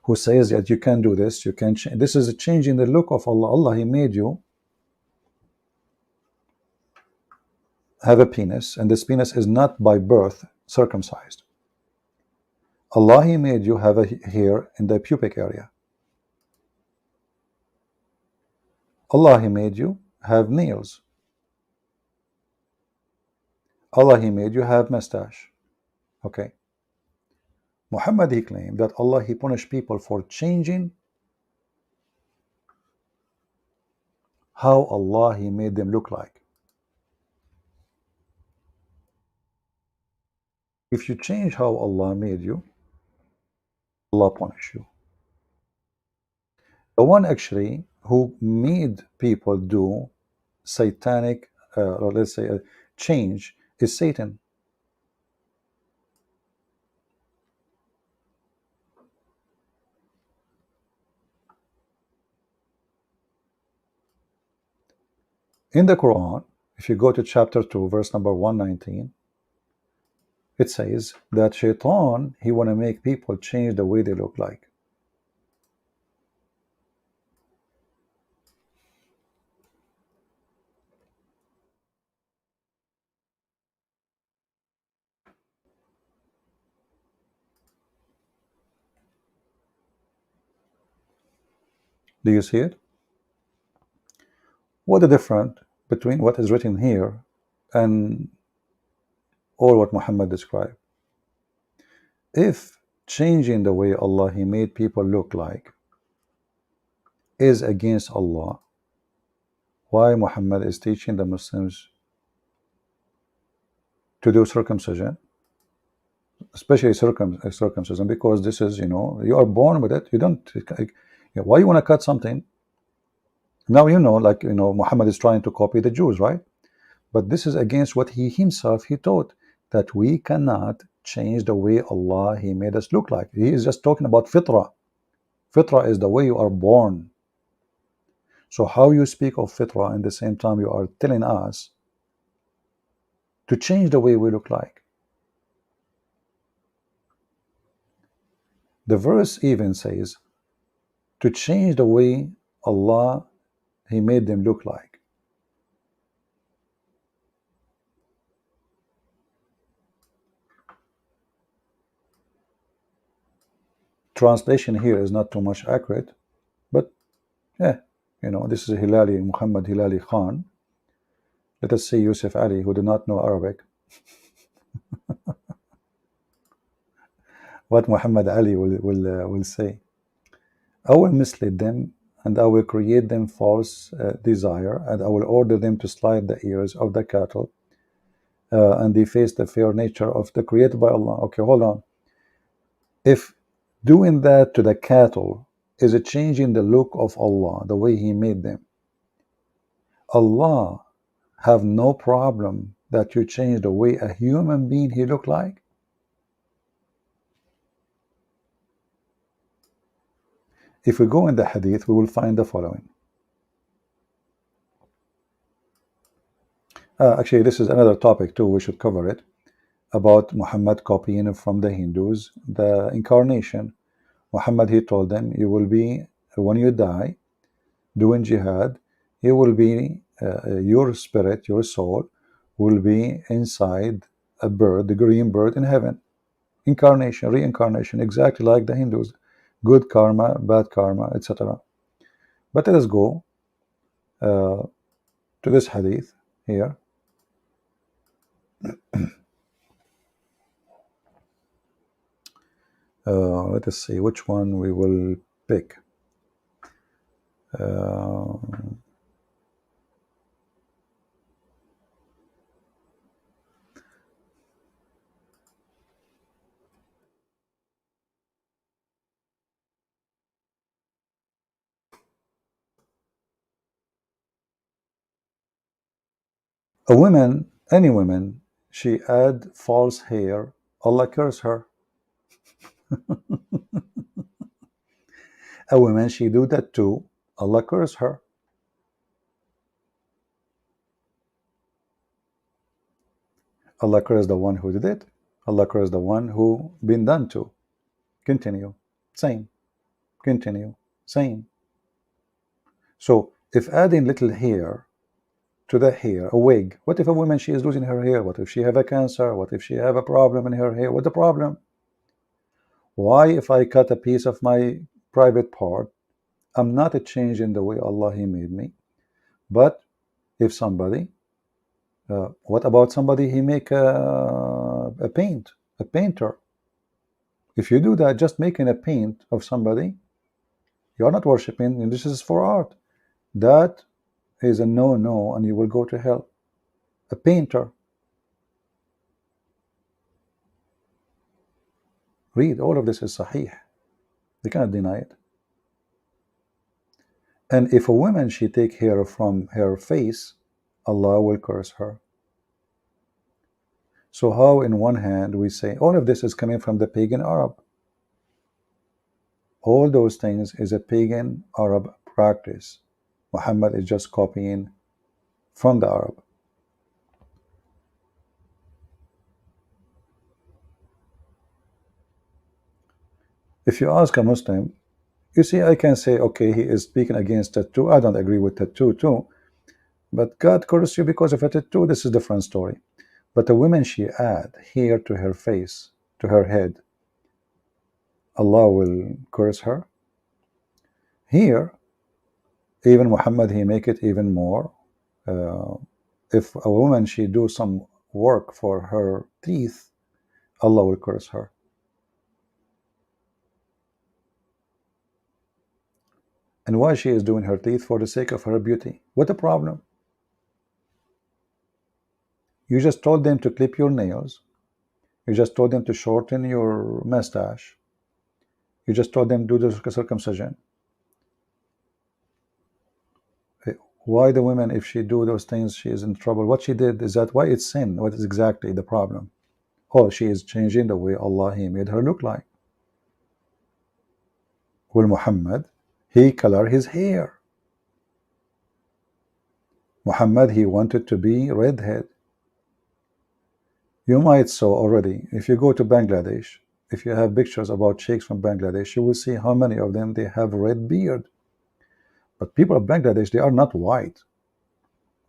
who says that you can do this, you can change. This is a change in the look of Allah. Allah, He made you have a penis, and this penis is not by birth circumcised. Allah, He made you have a hair in the pubic area. Allah, He made you have nails. Allah, He made you have mustache. Okay. Muhammad, he claimed that Allah, He punished people for changing how Allah, He made them look like. If you change how Allah made you, Allah punish you. The one actually who made people do satanic, or let's say a change, is Satan. In the Quran, if you go to chapter 2, verse number 119, it says that Shaitan, he want to make people change the way they look like. Do you see it? What the difference between what is written here and all what Muhammad described? If changing the way Allah, He made people look like is against Allah, why Muhammad is teaching the Muslims to do circumcision, especially circumcision? Because this is, you know, you are born with it. You don't, why you want to cut something? Now, you know, like, you know, Muhammad is trying to copy the Jews, right? But this is against what he himself, he taught, that we cannot change the way Allah, He made us look like. He is just talking about fitrah. Fitrah is the way you are born. So how you speak of fitrah, and the same time you are telling us to change the way we look like? The verse even says to change the way Allah, He made them look like. Translation here is not too much accurate, but yeah, you know, this is Hilali, Muhammad Hilali Khan. Let us see Yusuf Ali, who do not know Arabic, what Muhammad Ali will say. I will mislead them, and I will create them false desire, and I will order them to slide the ears of the cattle, and deface the fair nature of the created by Allah. Okay, hold on. If doing that to the cattle is a change in the look of Allah, the way He made them, Allah have no problem that you change the way a human being he look like? If we go in the hadith, we will find the following. Actually, this is another topic too, we should cover it, about Muhammad copying from the Hindus the incarnation. Muhammad, he told them, you will be, when you die, doing jihad, you will be, your spirit, your soul, will be inside a bird, the green bird in heaven. incarnation, reincarnation, exactly like the Hindus, good karma, bad karma, etc. But let us go to this hadith here. Let us see which one we will pick. Uh, a woman, any woman, she add false hair, Allah curse her. A woman, she do that too, Allah curse her. Allah curse the one who did it. Allah curse the one who been done to. Continue. Same. Continue. Same. So if adding little hair to the hair, a wig, what if a woman, she is losing her hair? What if she have a cancer? What if she have a problem in her hair? What's the problem? Why if I cut a piece of my private part, I'm not a change in the way Allah He made me. But if somebody, what about somebody He make a painter? If you do that, just making a paint of somebody, you are not worshiping, and this is for art. That is a no, and you will go to hell. A painter. Read, all of this is sahih. You cannot deny it. And if a woman, she take hair from her face, Allah will curse her. So how in one hand we say all of this is coming from the pagan Arab? All those things is a pagan Arab practice. Muhammad is just copying from the Arab. If you ask a Muslim, you see, I can say, okay, he is speaking against tattoo. I don't agree with tattoo too. But God cursed you because of a tattoo. This is a different story. But a woman, she add hair to her face, to her head, Allah will curse her. Here, even Muhammad, he make it even more. If a woman, she do some work for her teeth, Allah will curse her. And why she is doing her teeth? For the sake of her beauty. What a problem. You just told them to clip your nails. You just told them to shorten your mustache. You just told them to do the circumcision. Why the women, if she do those things, she is in trouble? What she did is that why it's sin? What is exactly the problem? Oh, she is changing the way Allah He made her look like. Well, Muhammad, he color his hair. Muhammad, he wanted to be redhead. You might saw already, if you go to Bangladesh, if you have pictures about sheikhs from Bangladesh, you will see how many of them, they have red beard. But people of Bangladesh, they are not white.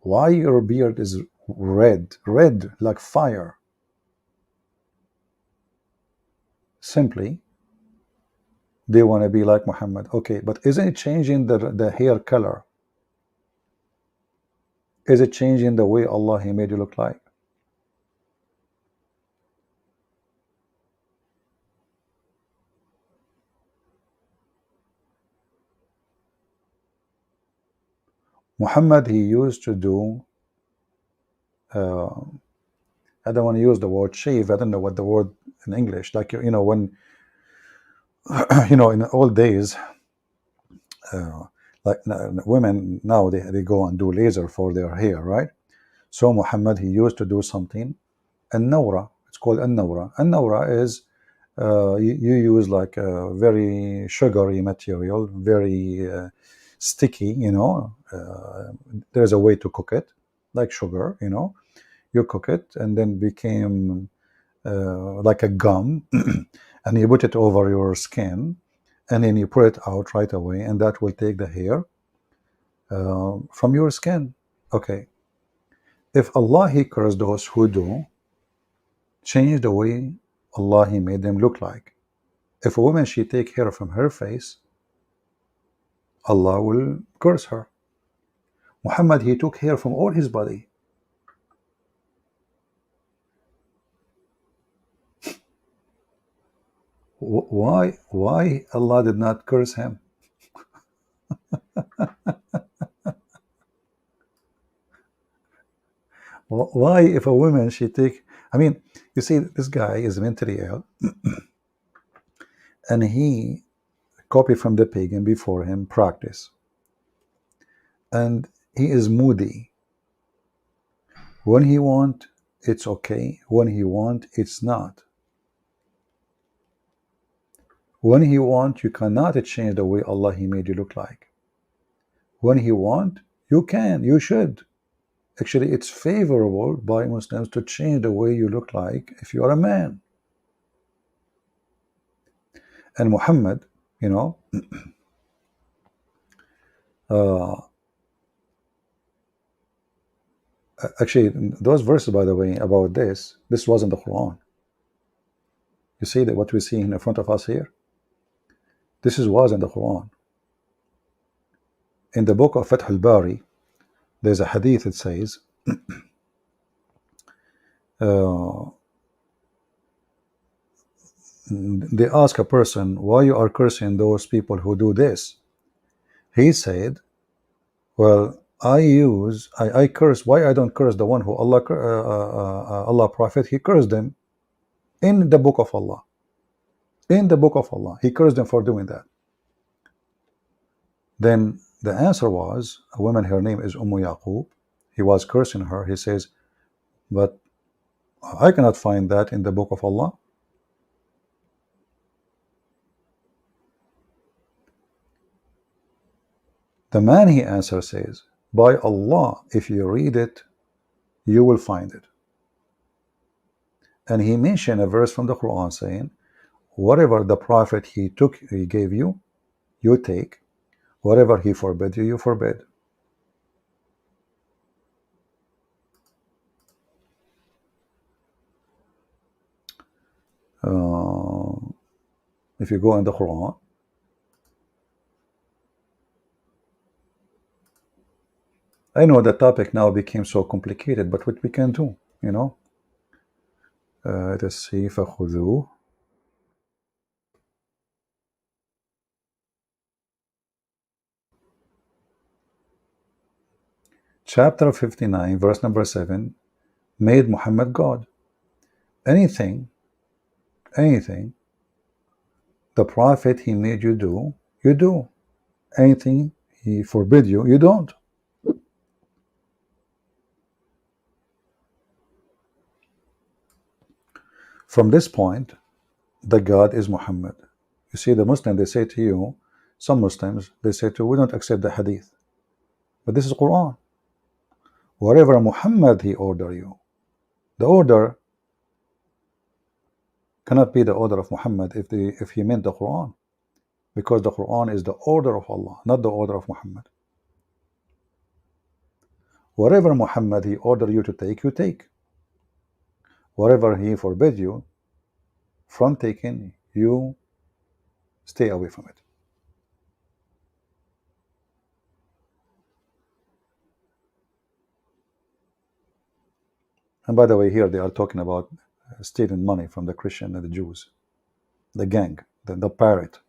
Why your beard is red like fire? Simply, they want to be like Muhammad. Okay, but isn't it changing the hair color? Is it changing the way Allah He made you look like? Muhammad, he used to do, I don't want to use the word shave. I don't know what the word in English, like, when, in the old days, like women now, they go and do laser for their hair, right? So Muhammad, he used to do something, an-nawra. It's called an-nawra. An-nawra is, you use like a very sugary material, very sticky, there's a way to cook it, like sugar, you cook it and then became like a gum, and you put it over your skin, and then you put it out right away, and that will take the hair from your skin. Okay, if Allah He cursed those who do change the way Allah He made them look like. If a woman she take hair from her face, Allah will curse her. Muhammad, he took hair from all his body. Why Allah did not curse him? Why, if a woman she take, I mean, you see, this guy is mentally ill, and he copy from the pagan before him practice, and he is moody. When he want, it's okay. When he want, it's not. When he want, you cannot change the way Allah He made you look like. When he want, you can, you should. Actually, it's favorable by Muslims to change the way you look like if you are a man. And Muhammad, you know, actually, those verses, by the way, about this was in the Quran. You see that what we see in front of us here? This was in the Quran. In the book of Fath al-Bari, there's a hadith that says, they ask a person, why you are cursing those people who do this? He said, well, I curse. Why I don't curse the one who Allah Prophet, he cursed them in the book of Allah. In the book of Allah, he cursed them for doing that. Then the answer was, a woman, her name is Yaqub. He was cursing her. He says, but I cannot find that in the book of Allah. The man, he answers, says, by Allah, if you read it, you will find it. And he mentioned a verse from the Quran saying, whatever the Prophet he gave you, you take. Whatever he forbid you, you forbid. If you go in the Quran, I know the topic now became so complicated, but what we can do, you know, let's see, فَخُذُوهُ. Chapter 59, verse number 7, made Muhammad God. Anything the Prophet he made you do, you do. Anything he forbid you, you don't. From this point, the God is Muhammad. You see, the Muslim, they say to you, some Muslims, they say to you, we don't accept the hadith. But this is Quran. Whatever Muhammad he order you, the order cannot be the order of Muhammad if he meant the Quran, because the Quran is the order of Allah, not the order of Muhammad. Whatever Muhammad he order you to take, you take. Whatever he forbid you from taking, you stay away from it. And by the way, here they are talking about stealing money from the Christian and the Jews, the gang, the pirate.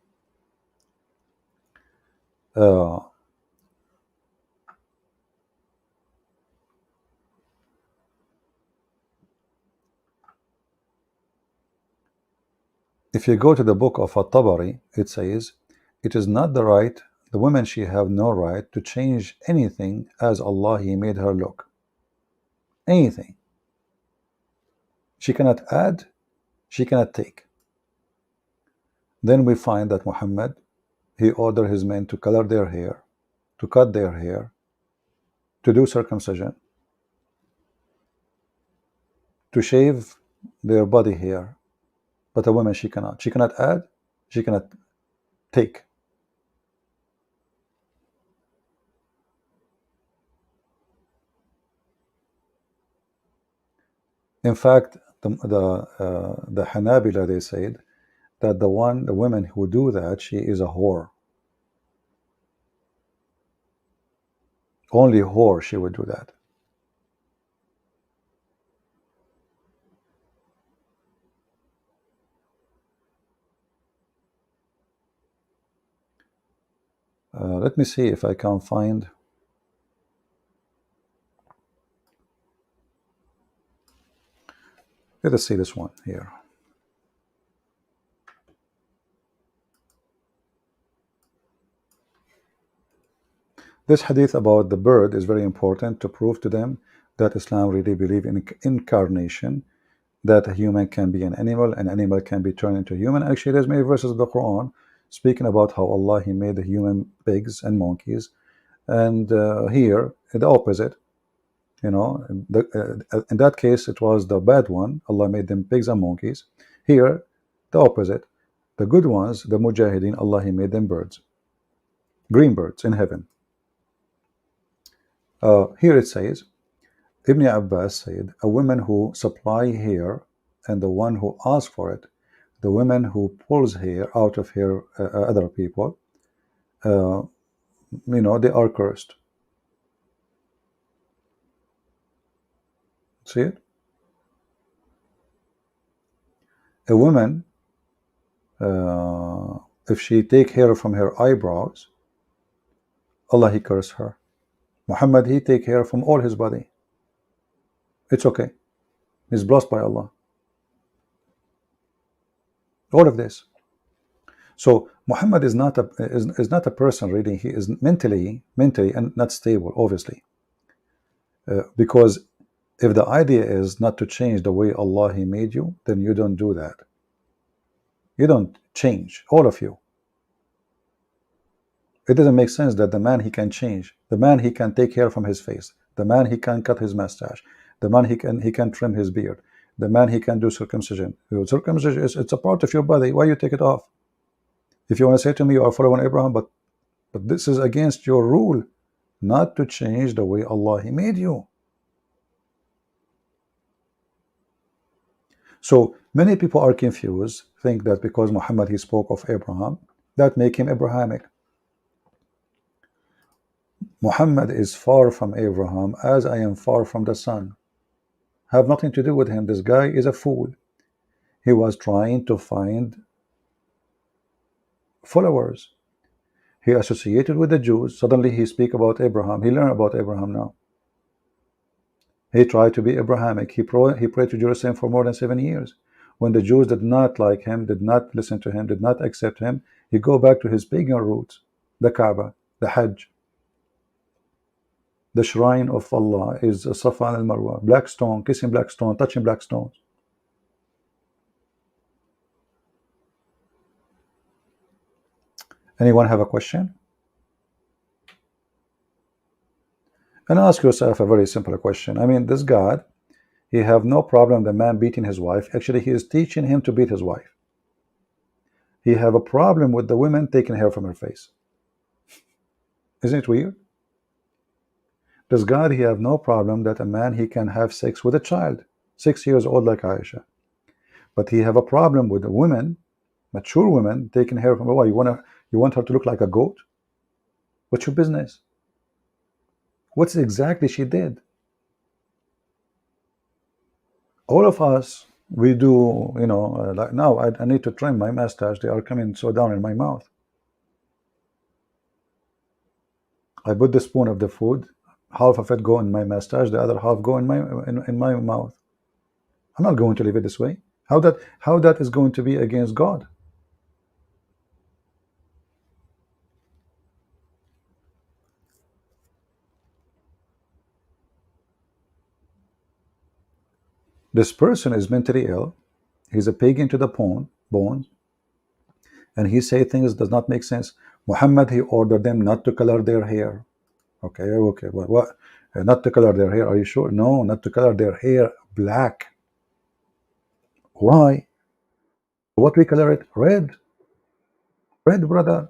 If you go to the book of At-Tabari, it says, it is not the right, the woman she have no right to change anything as Allah he made her look. Anything. She cannot add, she cannot take. Then we find that Muhammad, he ordered his men to color their hair, to cut their hair, to do circumcision, to shave their body hair. But a woman, she cannot. She cannot add, she cannot take. In fact, the Hanabila, they said that the women who do that, she is a whore. Only whore she would do that. Let me see if I can find. Let us see this one here. This hadith about the bird is very important to prove to them that Islam really believes in incarnation, that a human can be an animal can be turned into human. Actually, there's many verses of the Quran speaking about how Allah He made the human pigs and monkeys, and here the opposite. In that case, it was the bad one. Allah made them pigs and monkeys. Here, the opposite. The good ones, the mujahideen, Allah He made them birds, green birds in heaven. Here it says, Ibn Abbas said, a woman who supply hair and the one who asks for it, the woman who pulls hair out of hair other people, they are cursed. See it? A woman, if she take hair from her eyebrows, Allah He curse her. Muhammad, he take hair from all his body. It's okay. He's blessed by Allah. All of this. So Muhammad is not a person really. He is mentally and not stable, obviously. Because if the idea is not to change the way Allah He made you, then you don't do that. You don't change, all of you. It doesn't make sense that the man he can change, the man he can take hair from his face, the man he can cut his mustache, the man he can trim his beard, the man he can do circumcision. Circumcision it's a part of your body. Why you take it off? If you want to say to me you are following Abraham, but this is against your rule, not to change the way Allah He made you. So many people are confused, think that because Muhammad he spoke of Abraham, that make him Abrahamic. Muhammad is far from Abraham as I am far from the sun. Have nothing to do with him. This guy is a fool. He was trying to find followers. He associated with the Jews. Suddenly he speak about Abraham. He learned about Abraham now. He tried to be Abrahamic. He prayed to Jerusalem for more than 7 years. When the Jews did not like him, did not listen to him, did not accept him, he go back to his pagan roots, the Kaaba, the Hajj. The shrine of Allah is Safa and Marwa, black stone, kissing black stone, touching black stones. Anyone have a question? And ask yourself a very simple question. I mean, this God, He have no problem the man beating his wife. Actually, He is teaching him to beat his wife. He have a problem with the women taking hair from her face. Isn't it weird? Does God He have no problem that a man he can have sex with a child, 6 years old like Aisha? But He have a problem with the women, mature women, taking hair from her. Why you want her to look like a goat? What's your business? What's exactly she did? All of us, we do, like now I need to trim my mustache. They are coming so down in my mouth. I put the spoon of the food, half of it go in my mustache, the other half go in my mouth. I'm not going to leave it this way. How that is going to be against God? This person is mentally ill. He's a pagan to the bones, and he say things does not make sense. Muhammad he ordered them not to color their hair. Okay, what? Not to color their hair. Are you sure? No, not to color their hair black. Why? What we color it? Red. Red, brother.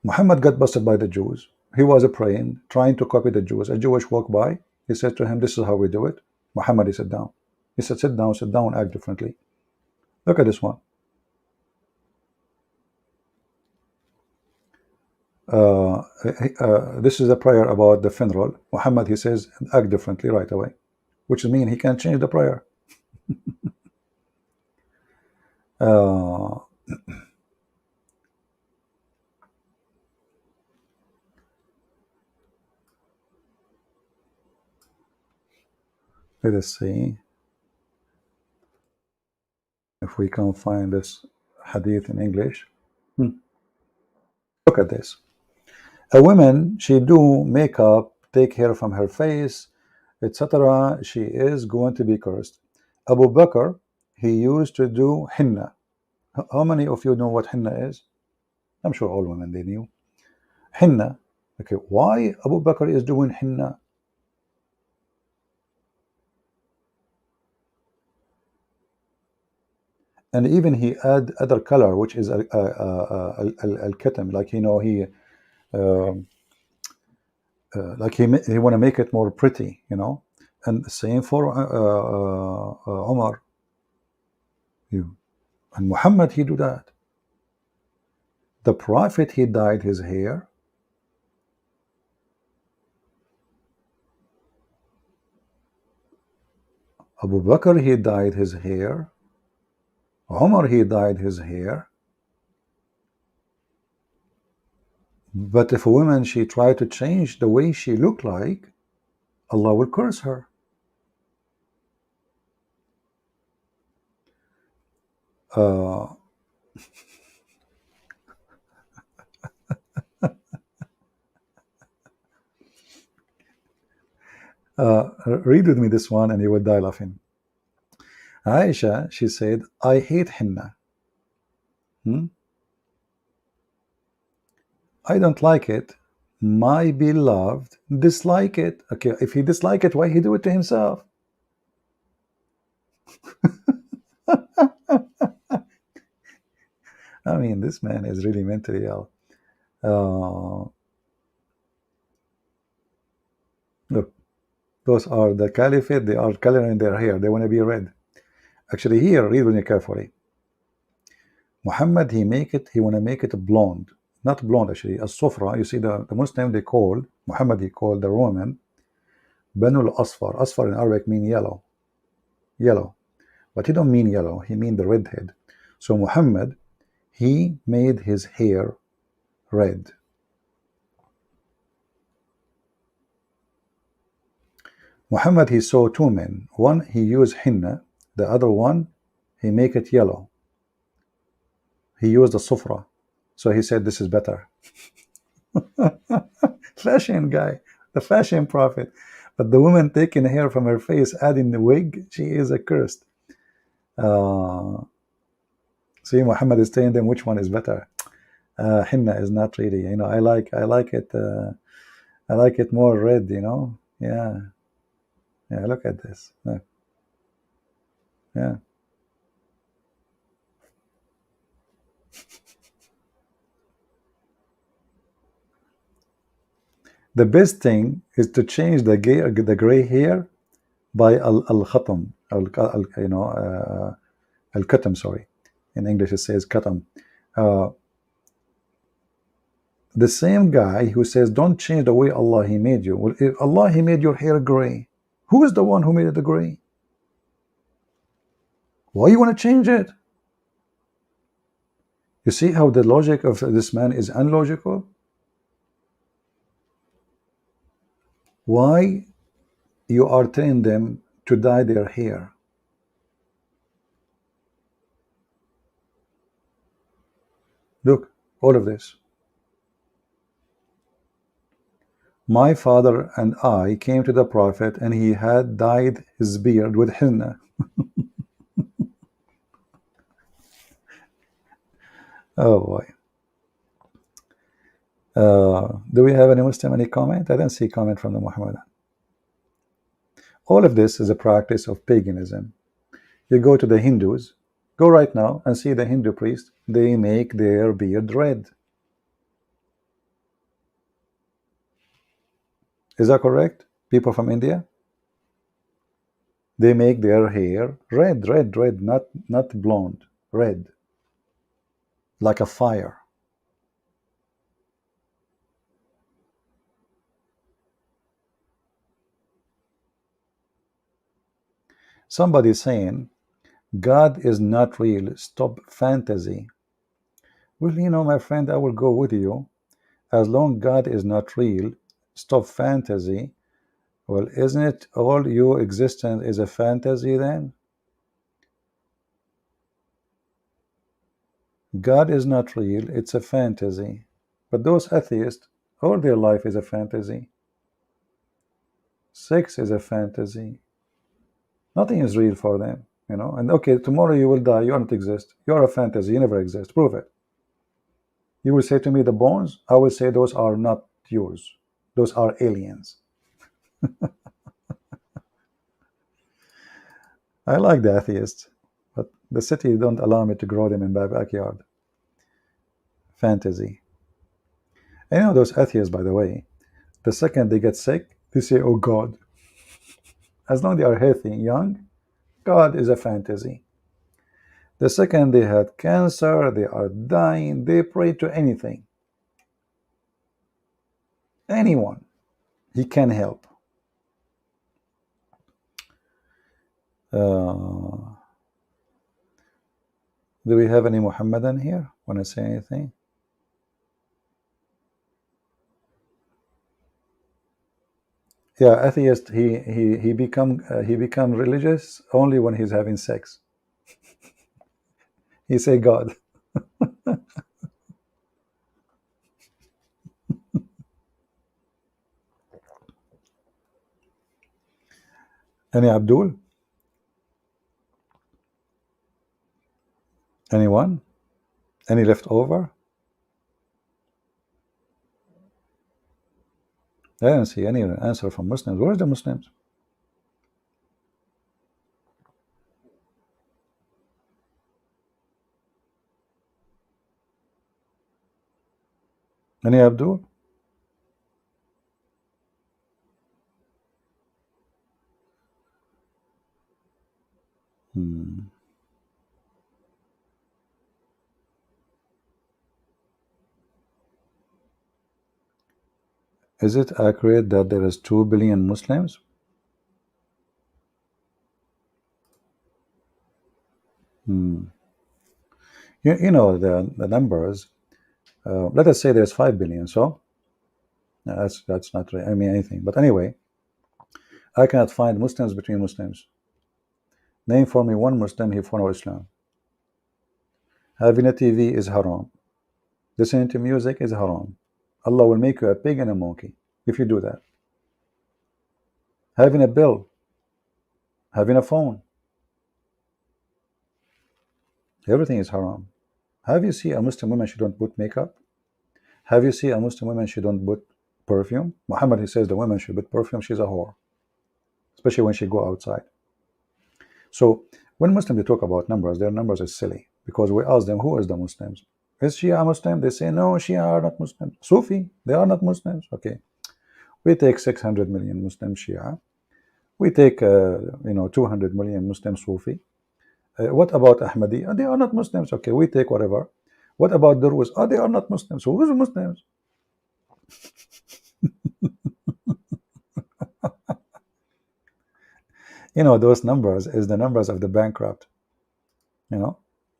Muhammad got busted by the Jews. He was praying, trying to copy the Jews. A Jewish walked by. He said to him, "This is how we do it. Muhammad, he said down. He said sit down, act differently. Look at this one. This is a prayer about the funeral. Muhammad, he says act differently right away, which means he can change the prayer. Let us see if we can find this hadith in English. Look at this. A woman, she do makeup, take hair from her face, etc. She is going to be cursed. Abu Bakr, he used to do henna. How many of you know what henna is? I'm sure all women, they knew. Henna. Okay, why Abu Bakr is doing henna? And even he add other color, which is al-katam, like um, he want to make it more pretty, And same for Omar. And Muhammad, he do that. The Prophet, he dyed his hair. Abu Bakr, he dyed his hair. Omar, he dyed his hair. But if a woman, she tried to change the way she looked like, Allah will curse her. Uh, read with me this one and you will die laughing. Aisha, she said, I hate henna. I don't like it. My beloved dislike it. Okay, if he dislike it, why he do it to himself? I mean, this man is really mentally ill. Look, those are the caliphate. They are coloring their hair. They want to be red. Actually, here, read with me carefully. Muhammad, he want to make it blonde. Not blonde, actually, as sofra. You see, the Muslim, they call, Muhammad, he called the Roman, Banu al-Asfar. Asfar in Arabic mean yellow. Yellow. But he don't mean yellow. He mean the redhead. So Muhammad, he made his hair red. Muhammad, he saw two men. One, he used henna. The other one, he make it yellow. He used the sufra. So he said, this is better. Fashion guy, the fashion prophet. But the woman taking hair from her face, adding the wig, she is accursed. See, Muhammad is telling them which one is better. Henna is not really, I like it. I like it more red, Yeah. Yeah, look at this. Look. Yeah. The best thing is to change the gray hair by al-khatam, al-katam, sorry. In English it says katam. The same guy who says, don't change the way Allah, he made you. Well, if Allah, he made your hair gray, who is the one who made it gray? Why you want to change it? You see how the logic of this man is unlogical? Why you are telling them to dye their hair? Look, all of this. My father and I came to the Prophet and he had dyed his beard with henna. Oh boy. Do we have any Muslim, any comment? I don't see comment from the Muhammadan. All of this is a practice of paganism. You go to the Hindus, go right now and see the Hindu priest. They make their beard red. Is that correct? People from India? They make their hair red, red, red, not blonde, red, like a fire. Somebody saying God is not real. Stop fantasy. Well, my friend, I will go with you. As long God is not real, stop fantasy. Well, isn't it all your existence is a fantasy then? God is not real, it's a fantasy. But those atheists, all their life is a fantasy. Sex is a fantasy. Nothing is real for them, And okay, tomorrow you will die, you don't exist. You're a fantasy, you never exist. Prove it. You will say to me the bones, I will say those are not yours. Those are aliens. I like the atheists, but the city don't allow me to grow them in my backyard. Fantasy. And those atheists, by the way, the second they get sick, they say, oh God. As long as they are healthy, young, God is a fantasy. The second they had cancer, they are dying, they pray to anything. Anyone. He can help. Do we have any Muhammadan here? Want to say anything? Yeah, atheist. He become religious only when he's having sex. He say God. Any Abdul? Anyone? Any left over? I don't see any answer from Muslims. Where's the Muslims? Any Abdul? Hmm. Is it accurate that there is 2 billion Muslims? Hmm. You know the numbers. Let us say there's 5 billion. So that's not really, I mean anything. But anyway, I cannot find Muslims between Muslims. Name for me one Muslim who follows Islam. Having a TV is haram. Listening to music is haram. Allah will make you a pig and a monkey if you do that. Having a bill, having a phone, everything is haram. Have you seen a Muslim woman she don't put makeup? Have you seen a Muslim woman she don't put perfume? Muhammad, he says the woman should put perfume, she's a whore, especially when she go outside. So when Muslims they talk about numbers, their numbers is silly because we ask them who is the Muslims. Is Shia Muslim? They say no, Shia are not Muslims. Sufi, they are not Muslims. Okay, we take 600 million Muslim Shia. We take 200 million Muslim Sufi. What about Ahmadi? They are not Muslims. Okay, we take whatever. What about Durus? They are not Muslims. So who's Muslims? Those numbers is the numbers of the bankrupt.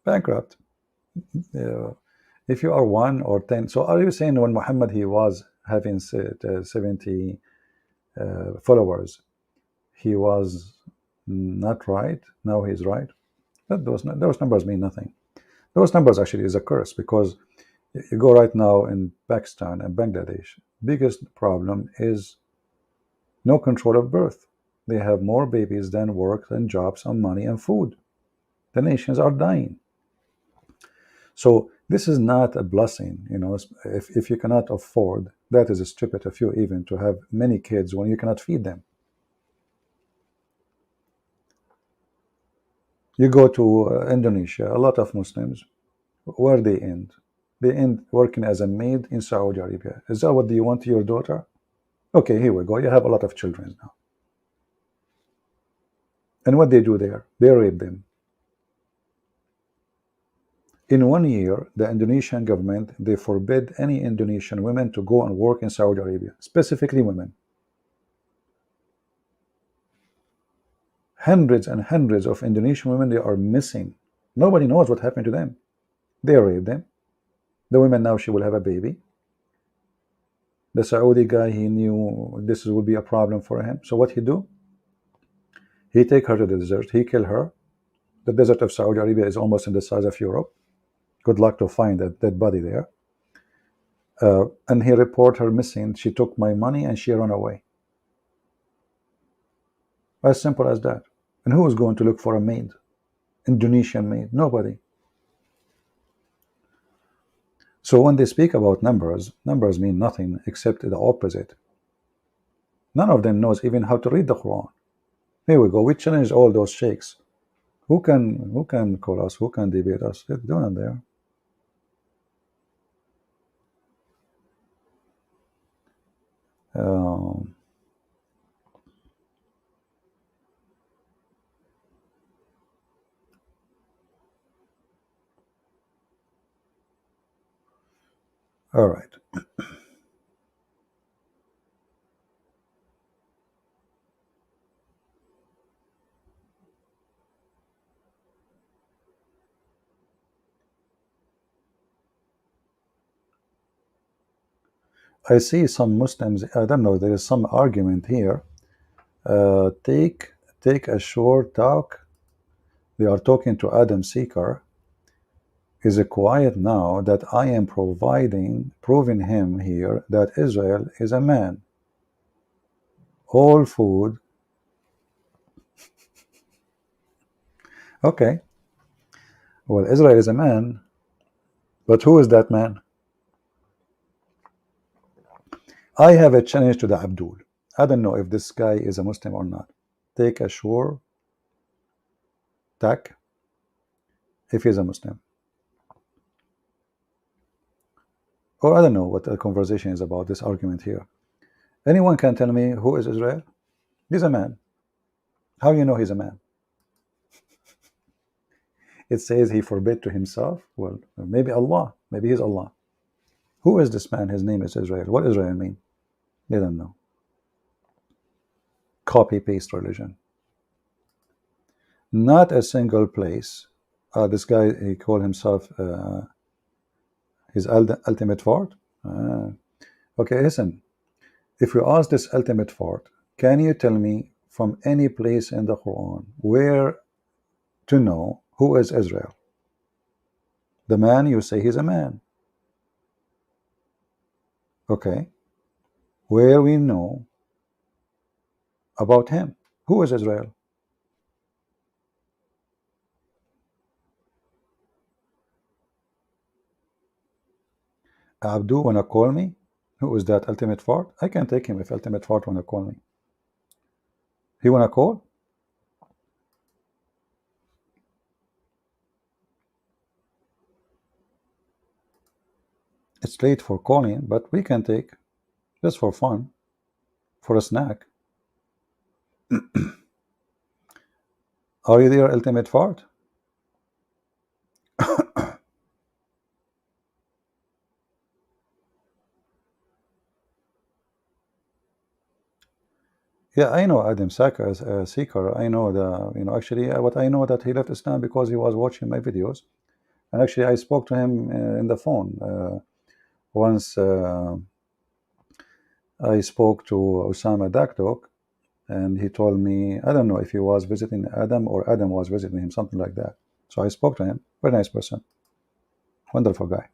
Bankrupt. If you are 1 or 10, so are you saying when Muhammad he was having 70 followers, he was not right? Now he's right. But those numbers mean nothing. Those numbers actually is a curse because you go right now in Pakistan and Bangladesh, biggest problem is no control of birth. They have more babies than work and jobs and money and food. The nations are dying. So this is not a blessing, if you cannot afford, that is stupid of you even to have many kids when you cannot feed them. You go to Indonesia, a lot of Muslims, where they end? They end working as a maid in Saudi Arabia. Is that what you want to your daughter? Okay, here we go. You have a lot of children now. And what they do there? They rape them. In 1 year, the Indonesian government, they forbid any Indonesian women to go and work in Saudi Arabia, specifically women. Hundreds and hundreds of Indonesian women, they are missing. Nobody knows what happened to them. They rape them. The woman now, she will have a baby. The Saudi guy, he knew this would be a problem for him. So what he do? He take her to the desert. He kill her. The desert of Saudi Arabia is almost in the size of Europe. Good luck to find that dead body there. And he report her missing. She took my money and she ran away. As simple as that. And who is going to look for a maid? Indonesian maid? Nobody. So when they speak about numbers, numbers mean nothing except the opposite. None of them knows even how to read the Quran. Here we go. We challenge all those sheikhs. Who can call us? Who can debate us? They're doing it there. All right. I see some Muslims. I don't know. There is some argument here. Take a short talk. They are talking to Adam Seeker. Is it quiet now that I am proving him here that Israel is a man? All food. Okay. Well, Israel is a man, but who is that man? I have a challenge to the Abdul. I don't know if this guy is a Muslim or not. Take a sure tack if he's a Muslim. Or I don't know what the conversation is about, this argument here. Anyone can tell me who is Israel? He's a man. How you know he's a man? It says he forbid to himself. Well, maybe Allah. Maybe he's Allah. Who is this man? His name is Israel. What Israel mean? They don't know. Copy-paste religion. Not a single place. This guy, he called himself his ultimate fort. Okay, listen. If you ask this ultimate fort, can you tell me from any place in the Quran where to know who is Israel? The man, you say he's a man. Okay. Where we know about him. Who is Israel? Abdu wanna call me? Who is that ultimate fort? I can take him if ultimate fort wanna call me. He wanna call? It's late for calling, but we can take just for fun, for a snack. Are you there, ultimate fart? Yeah, I know Adam Seeker. I know actually, what I know that he left Islam because he was watching my videos. And actually, I spoke to him in the phone. Once I spoke to Osama Dakdok, and he told me, I don't know if he was visiting Adam or Adam was visiting him, something like that. So I spoke to him. Very nice person. Wonderful guy.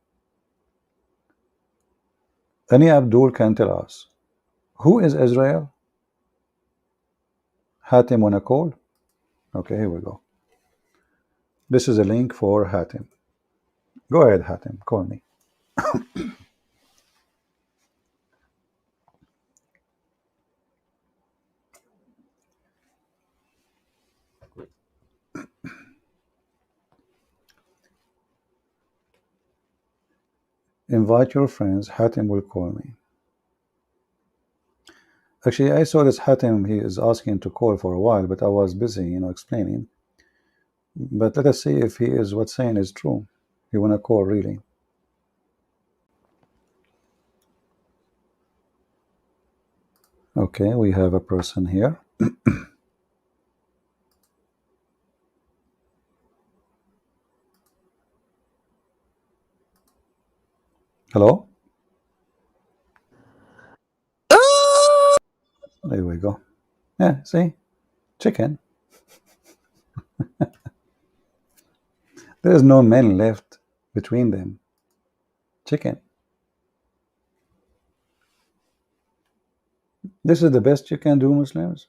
Any Abdul can tell us, who is Israel? Hatim wanna call? Okay, here we go. This is a link for Hatim. Go ahead, Hatim, call me. Invite your friends. Hatim will call me. Actually, I saw this Hatim. He is asking to call for a while, but I was busy, explaining. But let us see if he is what's saying is true. You want to call, really? Okay, we have a person here. Hello? There we go. Yeah, see? Chicken. There is no men left between them. Chicken. This is the best you can do, Muslims?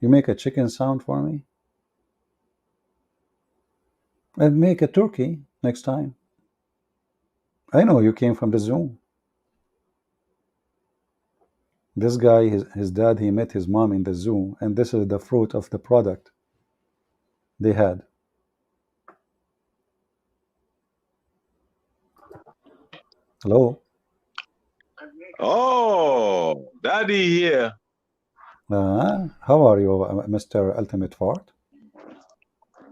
You make a chicken sound for me? And make a turkey next time. I know you came from the zoo. This guy, his dad, he met his mom in the zoo, and this is the fruit of the product they had. Hello? Oh, Daddy here. How are you, Mr. Ultimate Fart?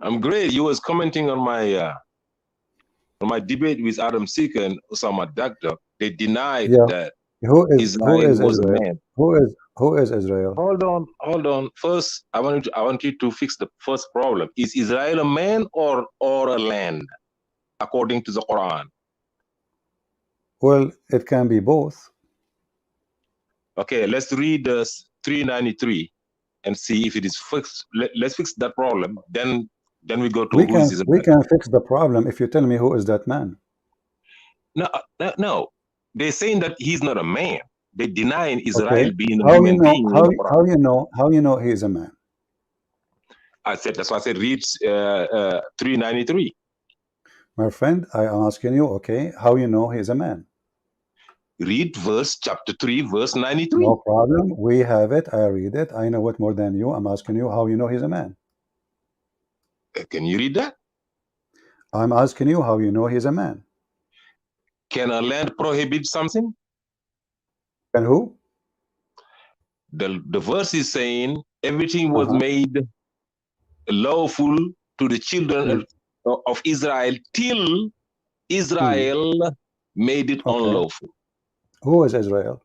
I'm great. You was commenting on my debate with Adam Seeker and Osama Dagda. They denied Yeah. that Who is Israel was a Israel? man. Who is Israel? Hold on. First, I want you to fix the first problem. Is Israel a man or a land, according to the Quran? Well, it can be both. Okay, let's read 393 and see if it is fixed. Let's fix that problem. Then we go to who is We Israel. can fix the problem if you tell me who is that man. No. They're saying that he's not a man. They denying Okay. Israel being a How you human know? being in the Quran. How you know he is a man? That's why I said read 393. My friend, I am asking you. Okay, how you know he is a man? Read chapter 3, verse 93. No problem. We have it. I read it. I know it more than you. I'm asking you how you know he's a man. Can you read that? I'm asking you how you know he's a man. Can a land prohibit something? And who? The verse is saying everything was made lawful to the children of Israel till Israel made it unlawful. Who is Israel?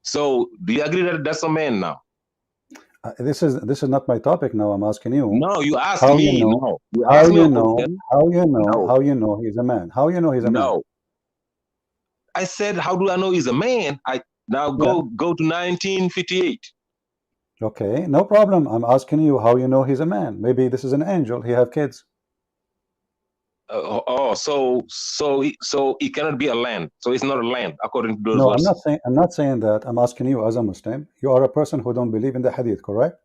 So do you agree that that's a man now? This is not my topic now. I'm asking you. No, you ask How me. you know? No, you How ask me you a know? question. How you know? No. How you know he's a man? How you know he's a man? No. I said, how do I know he's a man? Go to 1958. Okay, no problem. I'm asking you how you know he's a man. Maybe this is an angel. He have kids. So it cannot be a land. So it's not a land according to those No, verses. I'm not saying that. I'm asking you as a Muslim. You are a person who don't believe in the hadith, correct?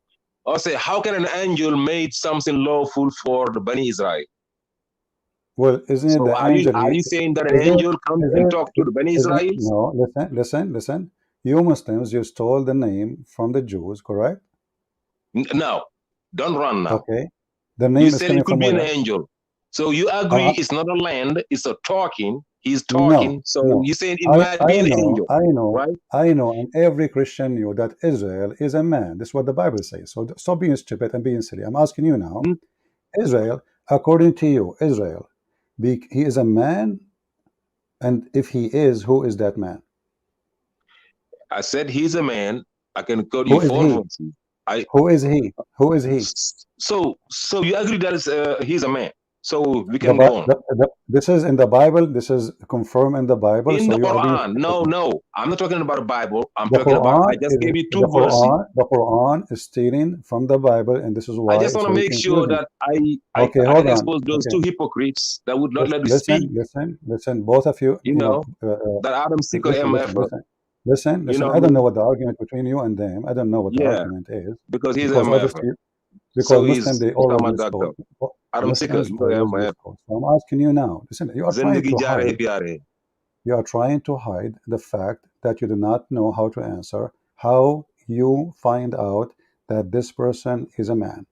I say, how can an angel made something lawful for the Bani Israel? Well, isn't it the angel? Are you saying that an angel comes and talk to the Bani Israelis? No, listen. You Muslims, you stole the name from the Jews, correct? No, don't run now. Okay, the name You is said coming it could from be an where? angel. So you agree it's not a land, it's a talking. He's talking. No, So no. you saying it might be an angel, right? I know, and every Christian knew that Israel is a man. This is what the Bible says. So stop being stupid and being silly. I'm asking you now, Israel, according to you, Israel, he is a man, and if he is, who is that man? I said he's a man. I can quote you Who is 4 he? verses. Who is he? Who is he? So you agree that he's a man. So we can go on. This is in the Bible. This is confirmed in the Bible. In So the you are being Quran. No. I'm not talking about the Bible. I'm the talking about, I Quran just is gave you 2 verses. The Quran is stealing from the Bible, and this is I why just it's want to very make sure confusing. that I Okay, hold can on. expose those Okay. 2 hypocrites that would not let me speak. Listen. Both of you, You know, that Adam Seeker MF. listen. I don't know what the argument between you and them. I don't know what the Yeah, argument is because he's because MF. obviously, because So Muslim he's they always Osama use Dagda. code. Adam Seeker, Muslims always use MF. code. So I'm asking you now. Listen, you are trying Zindagi to ja rahe hide. pyar hai. You are trying to hide the fact that you do not know how to answer. How you find out that this person is a man?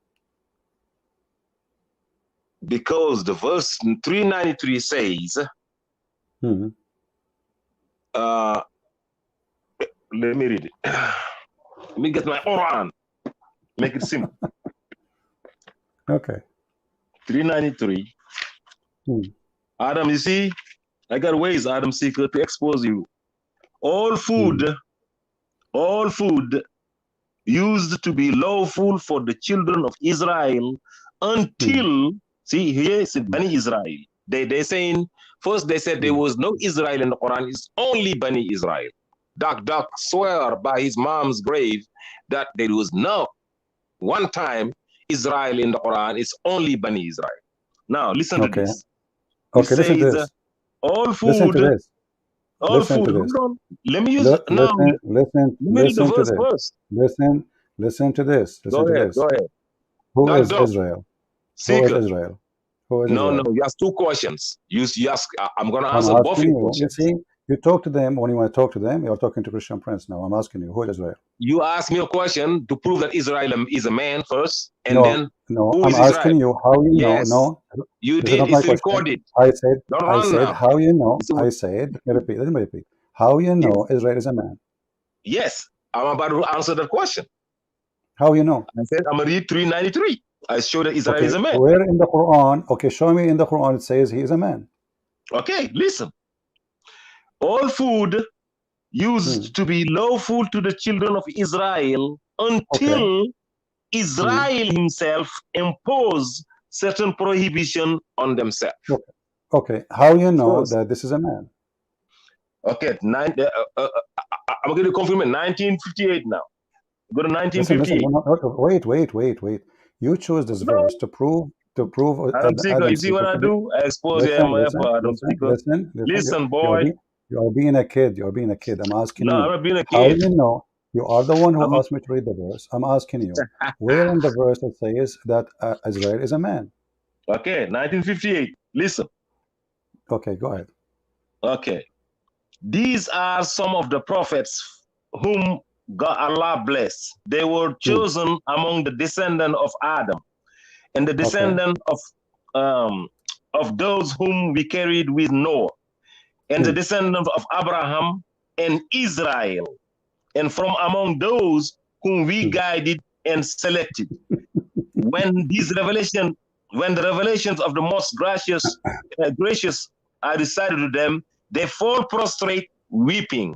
Because the verse 393 says, let me read it. Let me get my Quran. Make it simple. Okay. 393. Adam, you see, I got ways, Adam Seeker, to expose you. All food used to be lawful for the children of Israel until, see, here is Bani Israel. They saying, first they said there was no Israel in the Quran, it's only Bani Israel. Doc swear by his mom's grave that there was no one time Israel in the Quran, it's only Bani Israel. Now, listen to this. Okay, listen to this. All food, listen to this. all listen food, to this. hold on. Let me use Listen to to this. first. Listen to this. Go ahead. Who is Israel? Seeker. Who is Israel? Who is No, Israel? you ask two questions. You ask, I'm going to I'm answer asking both your questions. You see, you talk to them when you want to talk to them. You're talking to Christian Prince now. I'm asking you, who is Israel? You ask me a question to prove that Israel is a man first, and then no, who I'm is asking Israel? you how you Yes. know. No, You this did. is not It's my question. recorded. I said now. how you know. I said, let me repeat. How you know Israel is a man? Yes, I'm about to answer that question. How you know? I said I'm gonna read 393. I show that Israel is a man. Where in the Quran? Okay, show me in the Quran it says he is a man. Okay, listen. All food used to be lawful to the children of Israel until Israel himself imposed certain prohibition on themselves. Okay, how you know that this is a man? Okay, I'm going to confirm it. 1958 now. Go to 1958. Wait. You chose this verse to prove. Adam Seeker, you see what I do? I expose you. Listen, boy. You are being a kid. I'm asking you. I'm not being a kid. How you know? You are the one who asked me to read the verse. I'm asking you. Where in the verse it says that Israel is a man? Okay, 1958. Listen. Okay, go ahead. Okay. These are some of the prophets whom Allah blessed. They were chosen among the descendant of Adam and the descendant of those whom we carried with Noah and the descendant of Abraham and Israel, and from among those whom we guided and selected. When the revelations of the most gracious are recited to them, they fall prostrate weeping.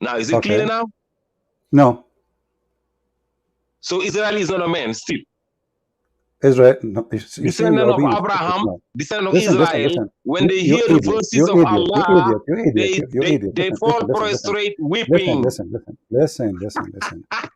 Now, is it clear now? No. So Israel is not a man still. Israel, no, descendant of Abraham, descendant of Israel, when they hear the verses of Allah, they fall prostrate weeping. Listen.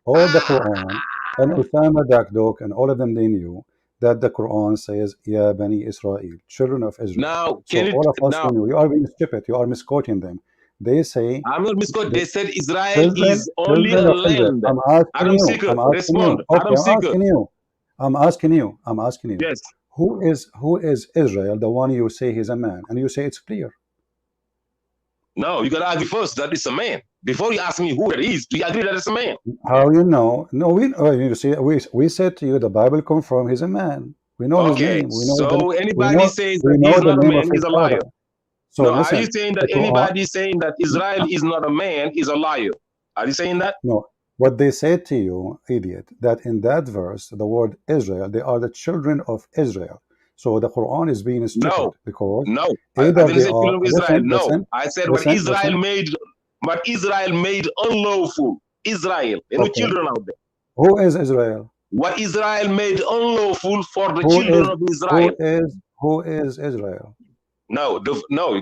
All the Quran, and Usama Dakdok and all of them, they knew that the Quran says, Ya Bani Israel, children of Israel. Now, so all of us knew. You are being stupid. You are misquoting them. They say, I'm not misquoting. They said Israel is only a land. I'm asking you. Respond. Okay, I'm asking you. Yes. Who is Israel, the one you say he's a man, and you say it's clear? No, you gotta argue first that it's a man. Before you ask me who it is, do you agree that it's a man? How you know? No, you see, we said to you the Bible confirms he's a man. We know his name. We know so anybody says that he's not a man is a liar. So no, listen, are you saying that anybody saying that Israel is not a man is a liar? Are you saying that? No. What they said to you, idiot, that in that verse, the word Israel, they are the children of Israel. So the Quran is being stupid because I didn't say children of Israel. I said what Israel made unlawful. Israel, any children out there. Who is Israel? What Israel made unlawful for the children of Israel. Who is Israel? No,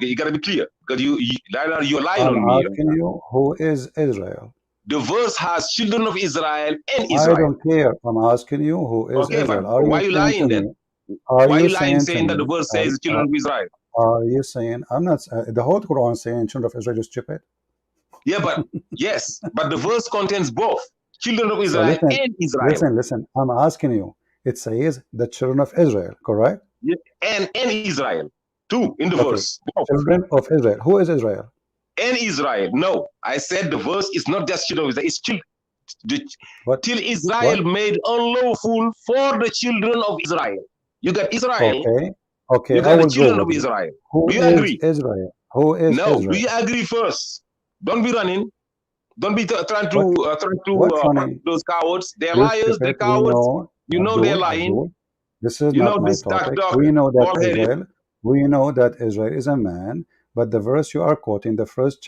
you gotta be clear because you're lying on me. I'm asking you, who is Israel? The verse has children of Israel and Israel. I don't care. I'm asking you, who is Israel? But why are you lying then? Why are you lying saying that the verse says children of Israel? Are you saying, I'm not, the whole Quran saying children of Israel is stupid? Yeah, but yes, but the verse contains both children of Israel and Israel. Listen, I'm asking you. It says the children of Israel, correct? Yeah, and Israel, too, in the verse. Children of Israel. Who is Israel? And Israel. No, I said the verse is not just children of Israel, it's till Israel made unlawful for the children of Israel. You got Israel. Okay. You got the children of Israel. Do you agree? Israel? Who is Israel? Do you agree first? Don't be running. Don't be trying to funny? those cowards. They're You're liars. They're stupid. We cowards. know, You know they're lying. This is You not know my this dark topic. dog, We know that bald-headed. Israel. We know that Israel is a man. But the verse you are quoting, the first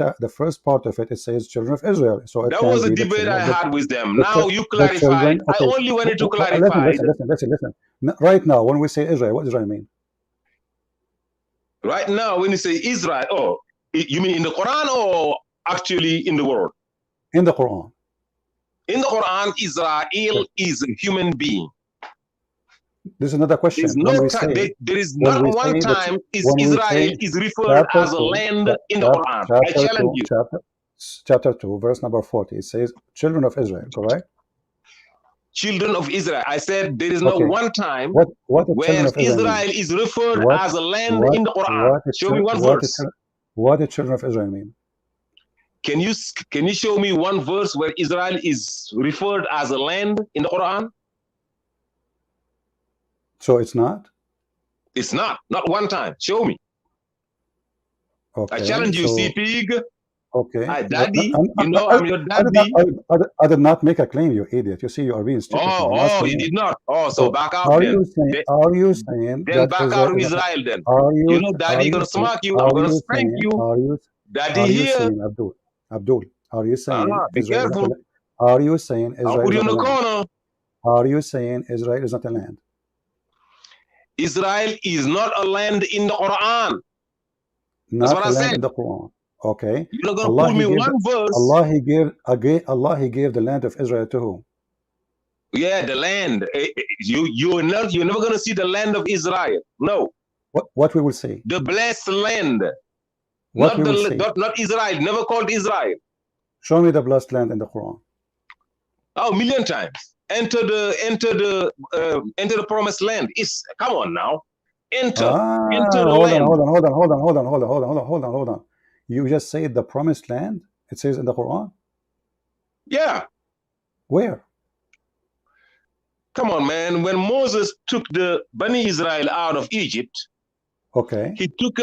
part of it says children of Israel. So it That can was a be the debate children I of had with them. the, Now you the children. clarified. I Okay. only wanted to Listen, clarify. listen. Right now, when we say Israel, what does Israel mean? Right now, when you say Israel, oh, you mean in the Quran or actually in the world? In the Quran. In the Quran, Israel is a human being. This is another question. There's no time. There is not one time Israel is referred as a land in the Quran. I challenge you. Chapter 2, verse number 40. It says children of Israel, correct? Children of Israel. I said there is no one time where Israel is referred as a land in the Quran. Show me one verse. What did children of Israel mean? Can you show me one verse where Israel is referred as a land in the Quran? So it's not? It's not one time. Show me. Okay. I challenge you, CPIG. Okay. Hi, daddy. I'm your daddy. I did not make a claim, you idiot. You see, you are being stupid. Oh, you did not. Oh, so back out then. Are you saying then back out of Israel then? Daddy gonna smack you. I'm gonna spank you. Daddy here. Abdul, are you saying be careful. Are you saying Israel I'll put you in the corner. Are you saying Israel is not a land? Israel is not a land in the Quran. That's what I said. In the Quran. Okay. You're not gonna pull me one verse. Allah he gave the land of Israel to who? Yeah, the land. You're never gonna see the land of Israel. No. What we will see? The blessed land. Not Israel. Never called Israel. Show me the blessed land in the Quran. Oh, a million times. Enter the promised land. Come on now. Enter the land. Hold on. You just said the promised land? It says in the Quran? Yeah. Where? Come on, man. When Moses took the Bani Israel out of Egypt, okay, he took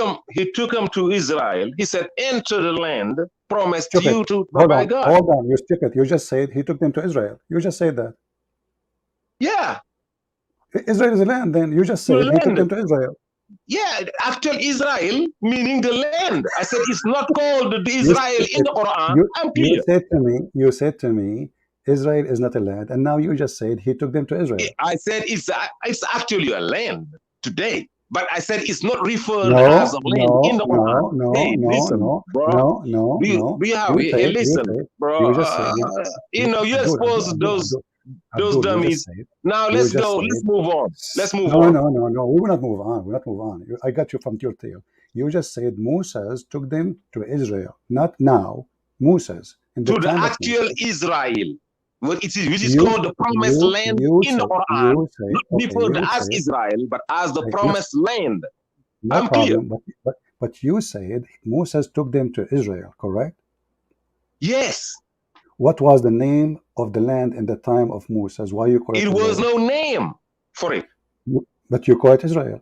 them to Israel. He said, enter the land promised stupid. you to by God. Hold on, you're stupid. You just said he took them to Israel. You just said that. Yeah. Israel is a land, then you just said he took them to Israel. Yeah, actual Israel, meaning the land. I said it's not called the Israel in the Quran. You said to me, Israel is not a land, and now you just said he took them to Israel. I said it's actually a land today, but I said it's not referred as a land in the Quran. Listen, bro. You expose those dummies. Now let's go. Let's move on. No. We will not move on. We'll not move on. I got you from your tail. You just said Moses took them to Israel. Not now. Moses. To the actual Israel. Which is called the promised land in the Quran. Not referred as Israel, but as the promised land. I'm clear. But you said Moses took them to Israel, correct? Yes. What was the name of the land in the time of Moses? Why you call it Israel? Was no name for it. But you call it Israel.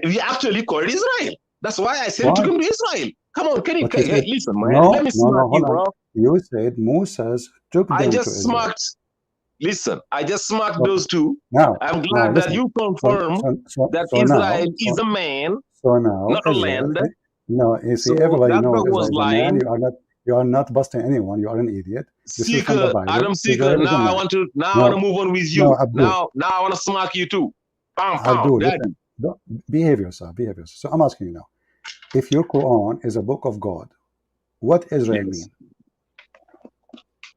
We actually call it Israel. That's why I said to come to Israel. Come on, listen, man. Let me smack you, bro. You said Moses took them to Israel. Listen, I just smacked those two. Now, I'm glad that you confirm that Israel is a man, not a land. No, you see, everybody knows Israel is a man. You are not busting anyone. You are an idiot. Seeker, Adam Seeker. Now I want to move on with you. Now I want to smack you too. Listen, behave yourself. So I'm asking you now, if your Quran is a book of God, what Israel mean?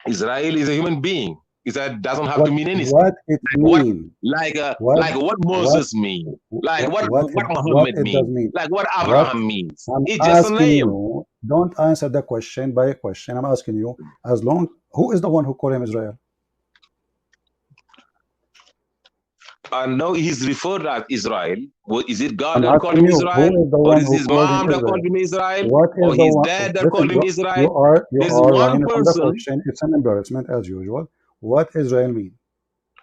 Israel is a human being. That doesn't have to mean anything. What it mean? Like what Moses mean? Like what Muhammad mean? Like what Abraham means? It's just a name. You, don't answer the question by a question. I'm asking you, who is the one who called him Israel? I know he's referred as Israel. Is it God that called him Israel? Or is his mom that called him Israel? Or his dad that called him Israel? There's one person. It's an embarrassment as usual. What Israel mean?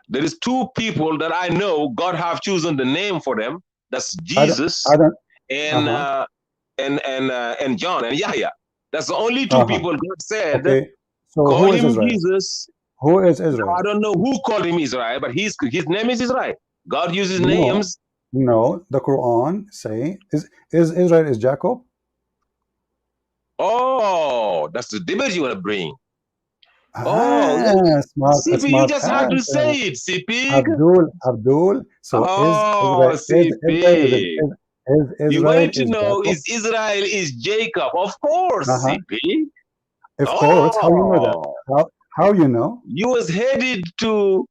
There is two people that I know God have chosen the name for them. That's Jesus and John and Yahya. That's the only two people God said, Okay. So call who is him Israel? Jesus. Who is Now, Israel? I don't know who called him Israel, but his name is Israel. God uses No, names. no. The Quran say is Israel is Jacob? Oh, that's the debate you want to bring. Oh, Ah, CP, you smart just have to answer. say it, CP. Abdul. So Oh, CP. Is You Israel wanted to is know Jacob? is Israel is Jacob? Of course, Uh-huh. CP. Of course. How you know that? Oh, How you know? you was headed to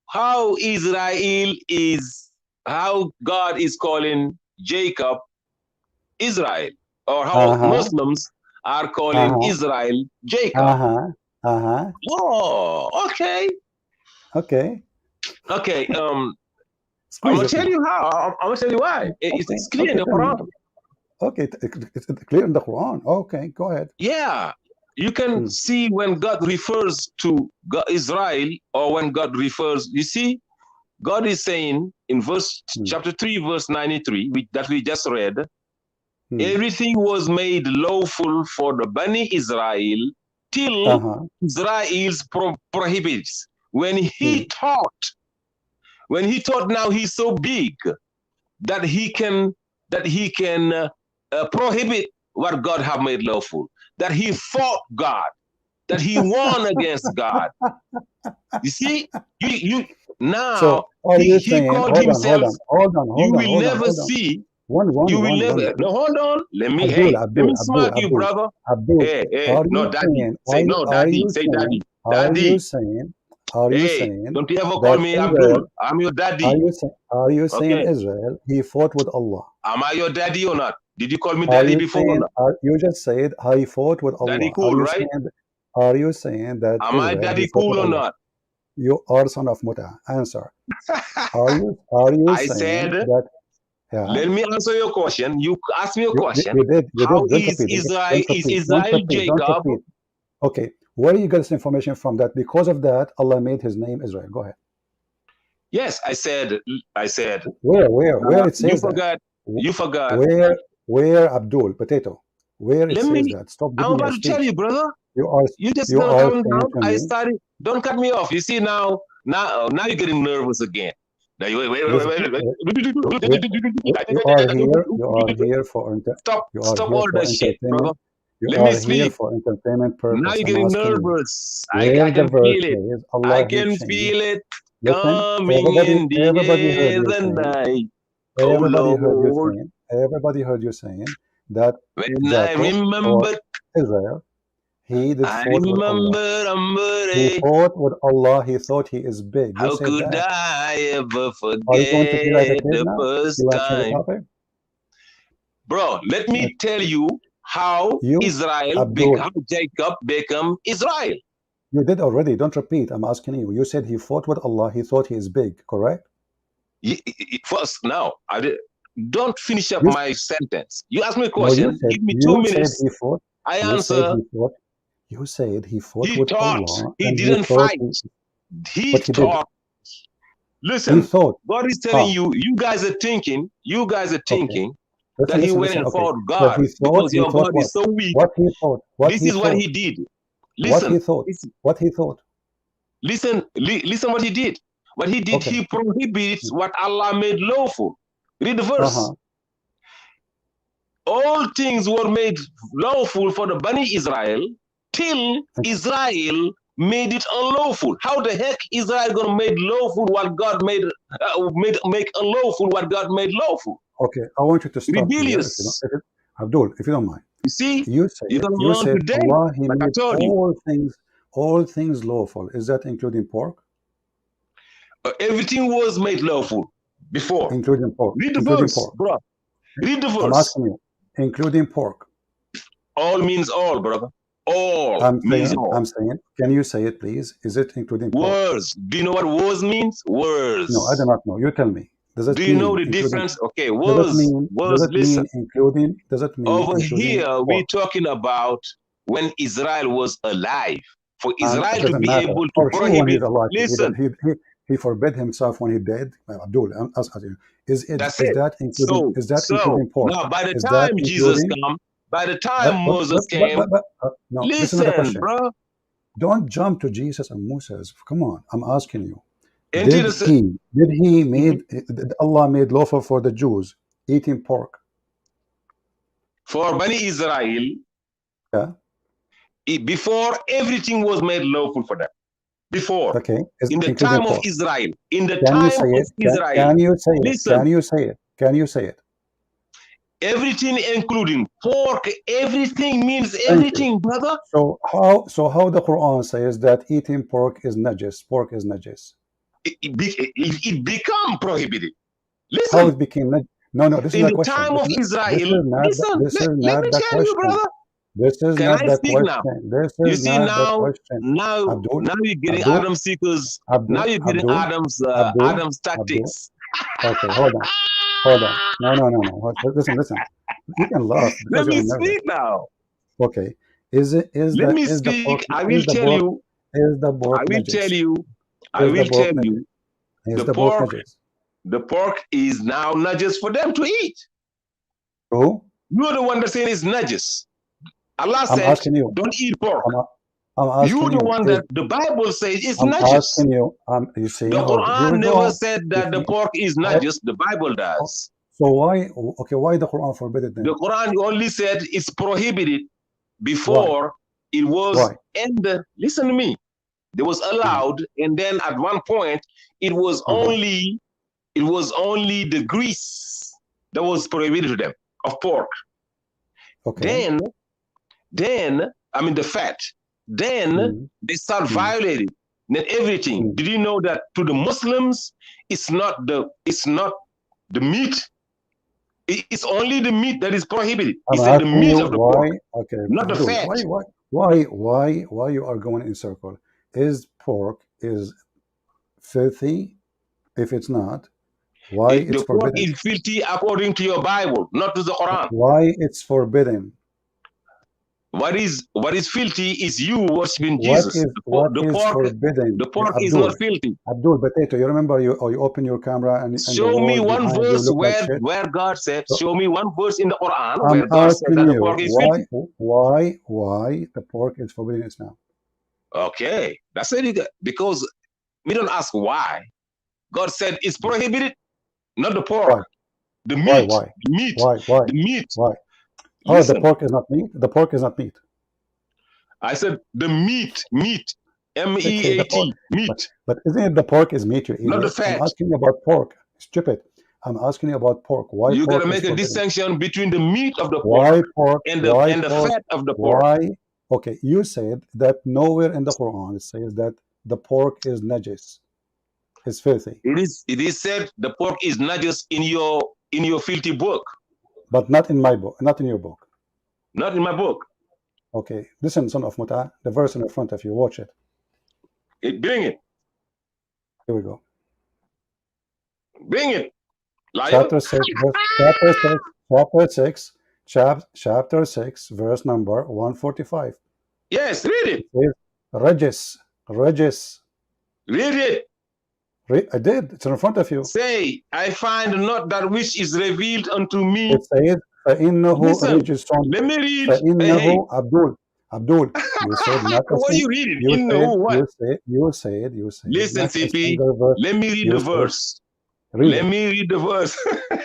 how Israel is, how God is calling Jacob Israel, or how Uh-huh. Muslims are calling Uh-huh. Israel Jacob. Uh-huh. Uh-huh. Oh, okay. Okay. Okay. I'm Squeeze gonna it tell now. you how. I'm gonna tell you why. Okay. It's clear in Okay. the Tell me. Quran. Okay. It's clear in the Quran. Okay. Go ahead. Yeah, you can Hmm. see when God refers to Israel, or when God refers. You see, God is saying in Hmm. chapter 3, verse 93, that we just read, Hmm. everything was made lawful for the Bani Israel till Uh-huh. Israel's prohibits. When Hmm. he thought now he's so big that he can prohibit what God have made lawful, that he fought God, that he won against God. You see, you now So are you he saying, called hold on, hold himself. on, hold on, You hold on, will hold on, never hold on. see. One, You will one, never. please. No, hold on. Abdul, Let Abdul, me Abdul, smack you, Abdul, brother. Abdul. Hey, Are no, you daddy. saying, Say no, are daddy. you Say saying, daddy, daddy. are you Hey, saying don't you ever call that me Israel, Abdul? I'm your daddy. are you saying Okay. Israel, he fought with Allah? Am I your daddy or not? Did you call me Are daddy you before or saying, not? you just said, he fought with Daddy Allah. cool, right? Are you saying that Am I Israel, he daddy fought cool with or Allah? not? You are son of Muta. Answer. Are you I saying said, that, yeah? let me answer your question. You asked me a question. You How did. Don't repeat. Israel Don't is repeat. Don't Israel repeat. Don't Jacob? repeat. Okay. Where do you get this information from? That because of that, Allah made His name Israel. Go ahead. Yes, I said. Where it You says that? forgot. Wh- You forgot. Where Abdul Potato? Where it Let says me. that? Stop I'm giving me a about to tell speech. you, brother. You are You just you gonna are calm saying down. to I me. started. Don't cut me off. You see now you're getting nervous again. Now you Listen. You are here. You are Stop here all for that shit, brother. entertainment. You Let me are here speak. for entertainment Now purpose. you're I'm getting asking you. nervous. Where I the can verse feel it. says I Allah He can changed. feel it Listen, coming in the everybody heard air you the saying, night. Oh Lord, everybody heard you saying that when I Jacob or remember, Israel, he did I fought with Allah. He remember. fought with Allah. He thought he is big. You How said could that. I ever Are you going to be like a forget kid the now? You first like change the time? topic? Bro, let Like me tell you how you, Abdul, how Jacob become Israel. you did already. Don't repeat. I'm asking you. You said he fought with Allah. He thought he is big. Correct? First, now, don't finish up You my sentence. You ask me a no. question, give me 2 minutes, He fought. I You said answer. he fought. You said he fought He with thought, Allah, he and he didn't thought fight. he, He but he did. thought. He Listen, thought. God is telling Huh. you, you guys are Okay. thinking that Listen, he listen, went listen. and Okay. fought That God because he your thought God what? is so weak. What he thought? What This he is what thought? he did. What Listen, he thought? What he thought? listen what he did. What he did, Okay. he prohibits what Allah made lawful. Read the verse. Uh-huh. All things were made lawful for the Bani Israel till Israel made it unlawful. How the heck Israel gonna make lawful what God made, make unlawful what God made lawful? Okay. I want you to stop here, if you don't, Rebellious. Abdul, if you don't mind. You see, You you're said, gonna learn today, Allah, He like I made told you. all things lawful. Is that including pork? Everything was made lawful before. Including pork. Read the Including verse, pork. bro. Read the I'm verse. asking you, including pork. All means all, brother. All means all. I'm saying, can you say it, please? Is it including pork? Words. Do you know what words means? No, I do Words. not know. You tell me. Does Do it you know mean the including? difference? Okay, words. Does Words. it mean Listen. including? Does it mean Over including here, we're pork? talking about when Israel was alive. For And it Israel to doesn't be matter. able to For sure, when he's prohibit. alive, Listen. he forbid himself when he dead. Abdul, I'm asking you, That's it. is that So including pork? now by the Is that time Jesus including? come, By the time Moses came, no, listen to the listen, question. bro. Don't jump to Jesus and Moses. Come on, I'm asking you. Until Did Allah made lawful for the Jews eating pork? for Bani Israel, Yeah. Before everything was made lawful for them. Before, Okay. in the Including time of pork. Israel, in the Can you time say of it? Israel, Can you say it? listen, Can you say it? Can you say it? everything including pork, everything means Thank everything, you. brother. So how the Quran says that eating pork is najis? Pork is najis. It become prohibited. How Listen, it became najis? No, this is in the the question. time of This Israel, is not. listen, This is let not me the tell you, question. brother. This is Can not I the speak now? question. This You is see not the now, question. now you're getting Abdul, Adam seekers. Now Abdul, you're getting Abdul, Abdul, Adam's Abdul. tactics. Okay, hold on. No. Listen. You can laugh because Let you're me nervous. speak now. Okay, is Let me the speak. pork I will tell you. is the I pork will tell najis? you. I Is the will pork tell najis? you. Is The the pork pork. najis? The pork is now najis for them to eat. Who? You're the one that saying it's najis. Allah I'm said, asking you. "Don't eat pork." I'm You're asking the you. one that the Bible says it's I'm najis. asking you. You see, The here we Quran never go. said You that the see, pork is najis. The Bible does. so why? Okay, why the Quran forbid it The then? Quran only said it's prohibited Why? before it was Why? listen to me. It was allowed, and then at one point it was only the grease that was prohibited to them of pork. Okay. Then I mean the fat. Then they start violating. Then everything. Did you know that to the Muslims, it's not the meat. It's only the meat that is prohibited. I'm It's the asking meat you of the why. pork, Okay, not the Abdul, fat. why you are going in circle? Is pork is filthy? If it's not, why it's The pork forbidden? is filthy according to your Bible, not to the Quran. Why it's forbidden? What is filthy is you worshiping What Jesus. is what The is pork forbidden? is not filthy. Abdul Potato. You remember you open your camera and the Show me wall one behind you verse look like shit. where God said, So show me one verse in the Quran I'm where God said asking that the you pork is filthy. why the pork is forbidden in Islam? Okay, that's it. Because we don't ask why. God said it's prohibited, not the pork. Why? The meat. The meat. Why? The meat. Why? Oh, the Listen, pork is not meat. The pork is not meat. I said the meat. Meat. Okay, the pork. MEAT. Meat. But isn't it the pork is meat, you Not the idiot? I'm fat. asking you about pork. Stupid. I'm asking you about pork. Why You gotta pork is make a forbidden? distinction between the meat of the pork Why pork? and Why the pork? fat of the pork. Why? Okay, you said that nowhere in the Quran it says that the pork is najis. It's filthy. It is said the pork is najis in your filthy book. But not in my book, not in your book. Not in my book. Okay, listen, son of Muta, the verse in the front of you, watch it. Bring it. Here we go. Bring it. Liar. Chapter 6, chapter 6, verse number 145. Yes, read it. It says, Regis. Read it. I did. It's in front of you. Say, I find not that which is revealed unto me. It says, Listen, رِجْسٌ. let me read. Hey. Abdul, you said not a What are you reading? You said Listen, not a CP, single verse. let me read the verse. Read me read the verse.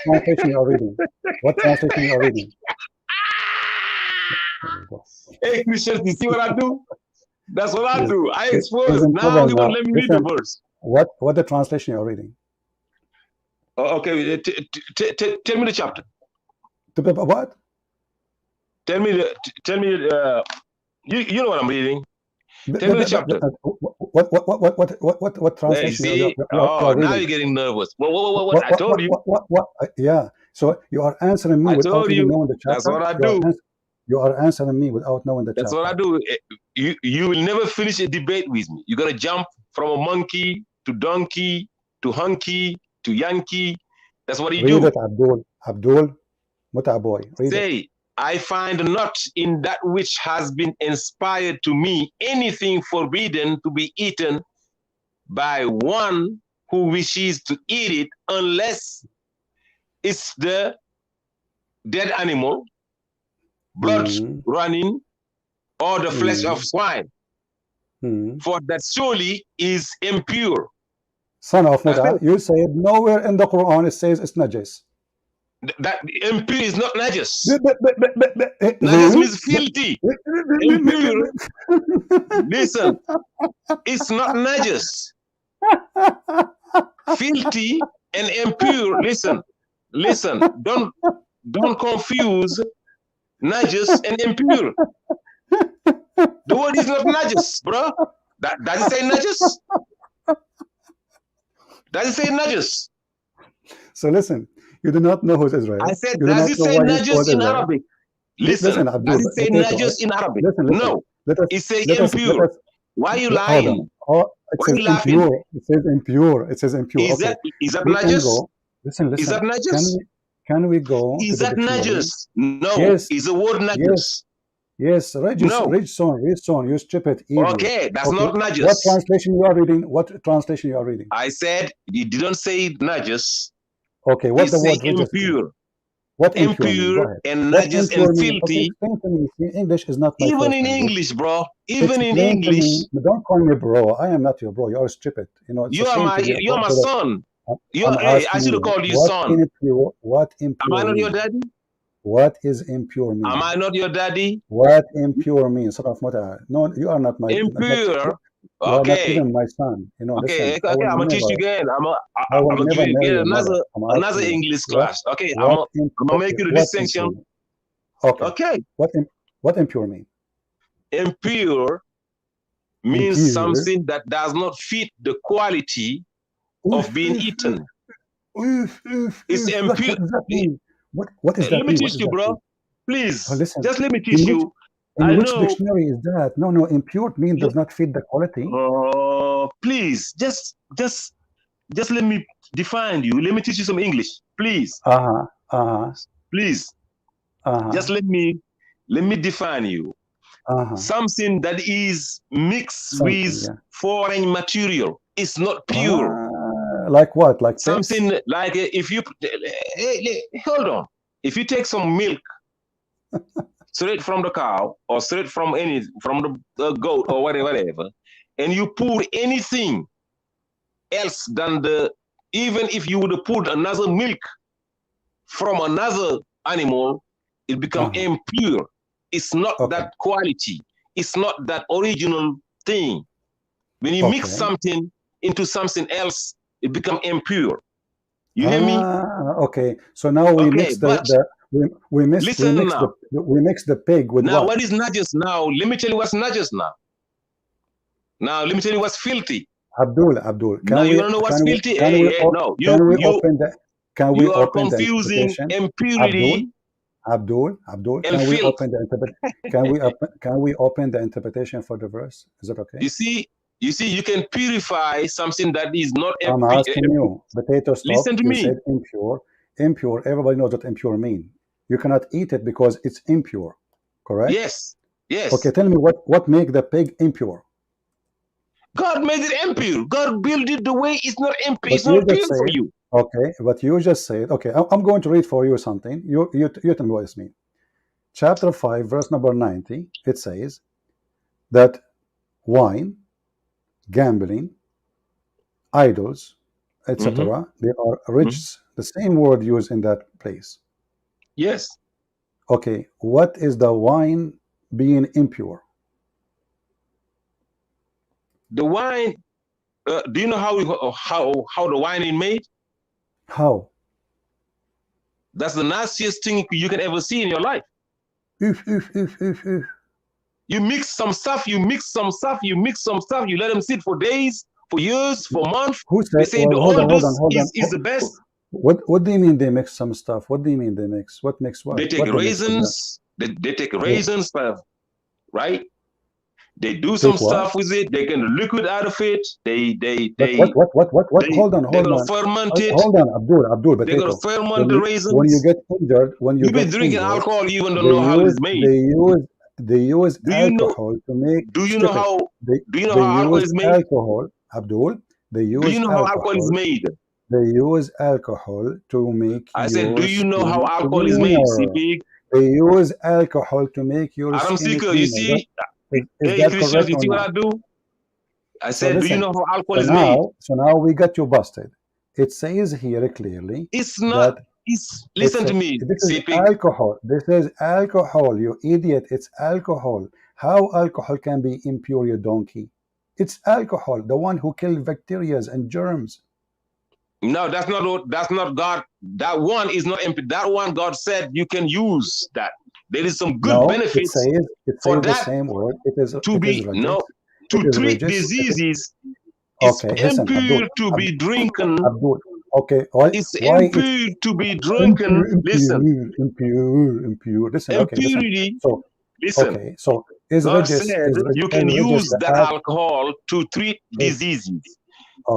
What translation you are reading? What translation you are reading? Hey, Christians, you see what I do? That's what I do. I He's expose. in Now trouble he won't let me read the verse. What the translation you are reading? Okay, tell me the chapter. What? Tell me you know what I'm reading. Tell me the chapter. What translation you are reading? Now you're getting nervous. What? I told you. What? Yeah. So you are answering me without even knowing the chapter. That's what I do. You are answering me without knowing the chapter. That's what I do. You will never finish a debate with me. You're gonna jump from a monkey to donkey to hunky to Yankee. That's what you do. Read it, Abdul. Mutaboy. Read Say, it. I find not in that which has been inspired to me anything forbidden to be eaten by one who wishes to eat it, unless it's the dead animal, blood running, or the flesh of swine, for that surely is impure. Son of Muta, you said nowhere in the Quran it says it's najis. That impure is not najis. Najis means filthy. Impure, listen, it's not najis. Filthy and impure, listen, don't confuse najis and impure. The word is not najis, bro. Does it say najis? Does it say najis? So listen, you do not know who's Israel. I said, does it say najis in Arabic? Listen, does it say najis in Arabic? No, it says impure. Why are you lying? It says impure. It says impure. It says impure. Is that najis? Listen. Is that najis? Can we go? Is that najis? No. Yes. Is the word najis? Yes. Read son. You stupid evil. Okay, that's not najis. What translation you are reading? What translation you are reading? I said you didn't say najis. Okay, what the word impure? What impure and najis and filthy? Okay, English is not my even in language. English, bro. Even in English. Don't call me bro. I am not your bro. You are stupid. You know. You are my son. I should have called you son. What impure? Am I not your daddy? What is impure mean? Am I not your daddy? What impure means? Sort of mother. No, you are not my impure. You are not even my son. You know. Okay, listen, I'm gonna teach you again. I'm gonna give you another English class. Okay, I'm gonna make you the distinction. Okay. What impure mean? Impure means something that does not fit the quality of being eaten. It's impure. What is that? Let me teach you, bro. Please, listen, just let me teach you. In which dictionary is that? No, impure means does not fit the quality. Please, just let me define you. Let me teach you some English, please. Please, just let me define you. Something that is mixed with foreign material is not pure. Like what? Like something this? Like if you hold on, if you take some milk straight from the cow or straight from the goat or whatever, and you pour anything else than even if you would have poured another milk from another animal, it becomes impure. It's not that quality. It's not that original thing. When you mix something into something else, it becomes impure. You hear me? Okay. So now we mix we mix the pig with now what is najis now? Let me tell you what's najis now. Now let me tell you what's filthy. Abdul, now you don't know what's filthy? No, you are confusing impurity. Abdul, can we open the interpretation for the verse? Is that okay? You see, you can purify something that is not impure. I'm asking you, potato stock. Listen to me. Said impure. Impure. Everybody knows what impure mean. You cannot eat it because it's impure. Correct? Yes. Okay, tell me what make the pig impure? God made it impure. God built it the way it's not impure. It's not pure for you. Okay, but you just said, okay, I'm going to read for you something. You tell me what this means. Chapter 5, verse number 90, it says that wine, gambling, idols, etc., they are rich. The same word used in that place. Yes. Okay, what is the wine being impure? The wine, do you know how the wine is made? How? That's the nastiest thing you can ever see in your life. You mix some stuff, you let them sit for days, for years, for months. Who said, they say hold on. is the best. What do you mean they mix some stuff? What do you mean they mix? What mix what? They take raisins. They take raisins, right? They do some stuff with it. They get the liquid out of it. What? Hold on. They're gonna ferment it. Hold on, Abdul. They're gonna ferment the raisins. When you get injured, you've been drinking alcohol, you even don't know how it's made. They use alcohol to make. Do you know how? Do you know how alcohol is made? Alcohol, Abdul. They use. Do you know how alcohol is made? They use alcohol to make. I said, do you know how alcohol is made, CP? They use alcohol to make your Adam skin Seeker, you cleaner. see, Is hey that Christians, correct you or see what not? I do? I So said, do you listen. know how alcohol is made? So now we got you busted. It says here clearly It's not. that Listen to me, this is CP. alcohol. This is alcohol, you idiot. It's alcohol. How alcohol can be impure, you donkey? It's alcohol, the one who kills bacteria and germs. No, that's not God. That one is not empty. That one God said you can use that. There is some good No, it benefits for says the that same word. It is to be regis. It to is treat regis. diseases. It's Okay, listen, Abdul. impure to be drinking. Abdul. Okay, It's why it's impure to be drinking. Listen, impure. Listen, okay, listen. impurity. So, Listen, okay, so is God said you can regis use the that act? alcohol to treat diseases,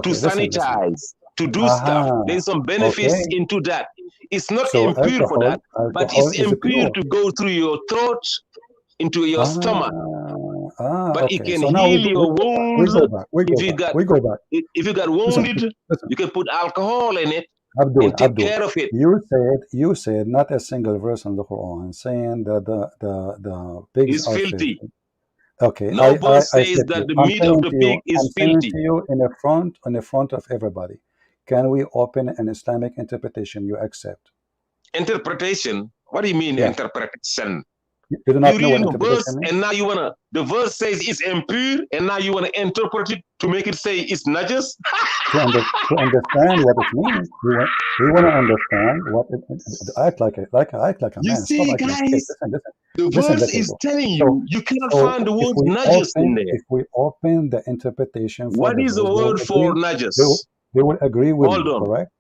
to Okay, listen. sanitize, to do stuff. Aha. There's some benefits Okay. into that. It's not So impure for that, but alcohol it's is impure pure. to go through your throat, into your stomach. But it Okay. can So now heal your we wounds. go back. If you got Listen, wounded, listen. you can put alcohol in it Abdul, and take care of it. you said not a single verse in the Quran saying that the pigs It's are filthy. filthy. Okay, No verse I says said to that you, the meat of the pig I'm is saying filthy. to you in the front of everybody. Can we open an Islamic interpretation you accept? Interpretation. What do you mean Yeah. interpretation? You do You not know what reading a verse interpretation means? and now you wanna the verse says it's impure and now you wanna interpret it to make it say it's najas. To understand what it means. We want to understand what act like a You man. Stop see, acting like a kid. guys, the Listen, verse let me is go. telling So you cannot find the word najas in there. if we open the interpretation for What the is the verse, word for najas? they will agree with Hold me, on. correct?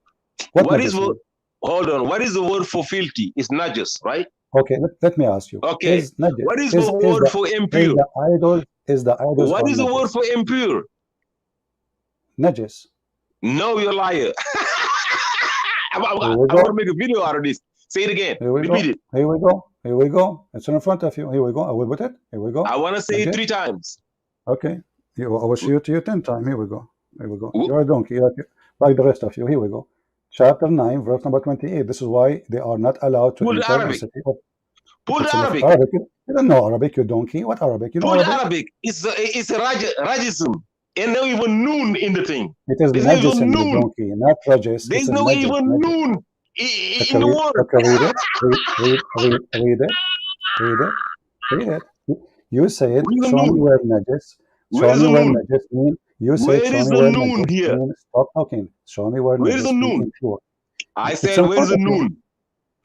What What is najas mean? hold on? What is the word for filthy? It's najas, right? Okay, let me ask you. Okay. What is the Is word for impure? the idols What or is the word najas? for impure? Najas. No, you're a liar. I'm Here we going to go. make a video out of this. Say it again. Here we Repeat go. it. Here we go. Here we go. It's in front of you. Here we go. I will put it. Here we go. I want to say it Najas. 3 times. Okay. I will show it to you 10 times. Here we go. Here we go. You're a donkey, like the rest of you. Here we go. Chapter 9, verse number 28. This is why they are not allowed to Put enter the Arabic. city of. Put It's in Arabic. Arabic. You don't know Arabic, you donkey. What Arabic? You know Put Arabic? Arabic. It's a rajism. And no even noon in the thing. It is There's no even najisim, you noon. donkey, not rajis. It There's is no najis. even Najis. noon Okay, in the word. okay, read it. Read it. Read it. Read it. You said, Where's the show me noon? where najis. Show Where's me the where noon? najis mean. You said, Where show is me the where noon najis here? mean. Stop talking. Show me where Where's the najis mean noon? impure. I It's said, in where's front the of you. noon?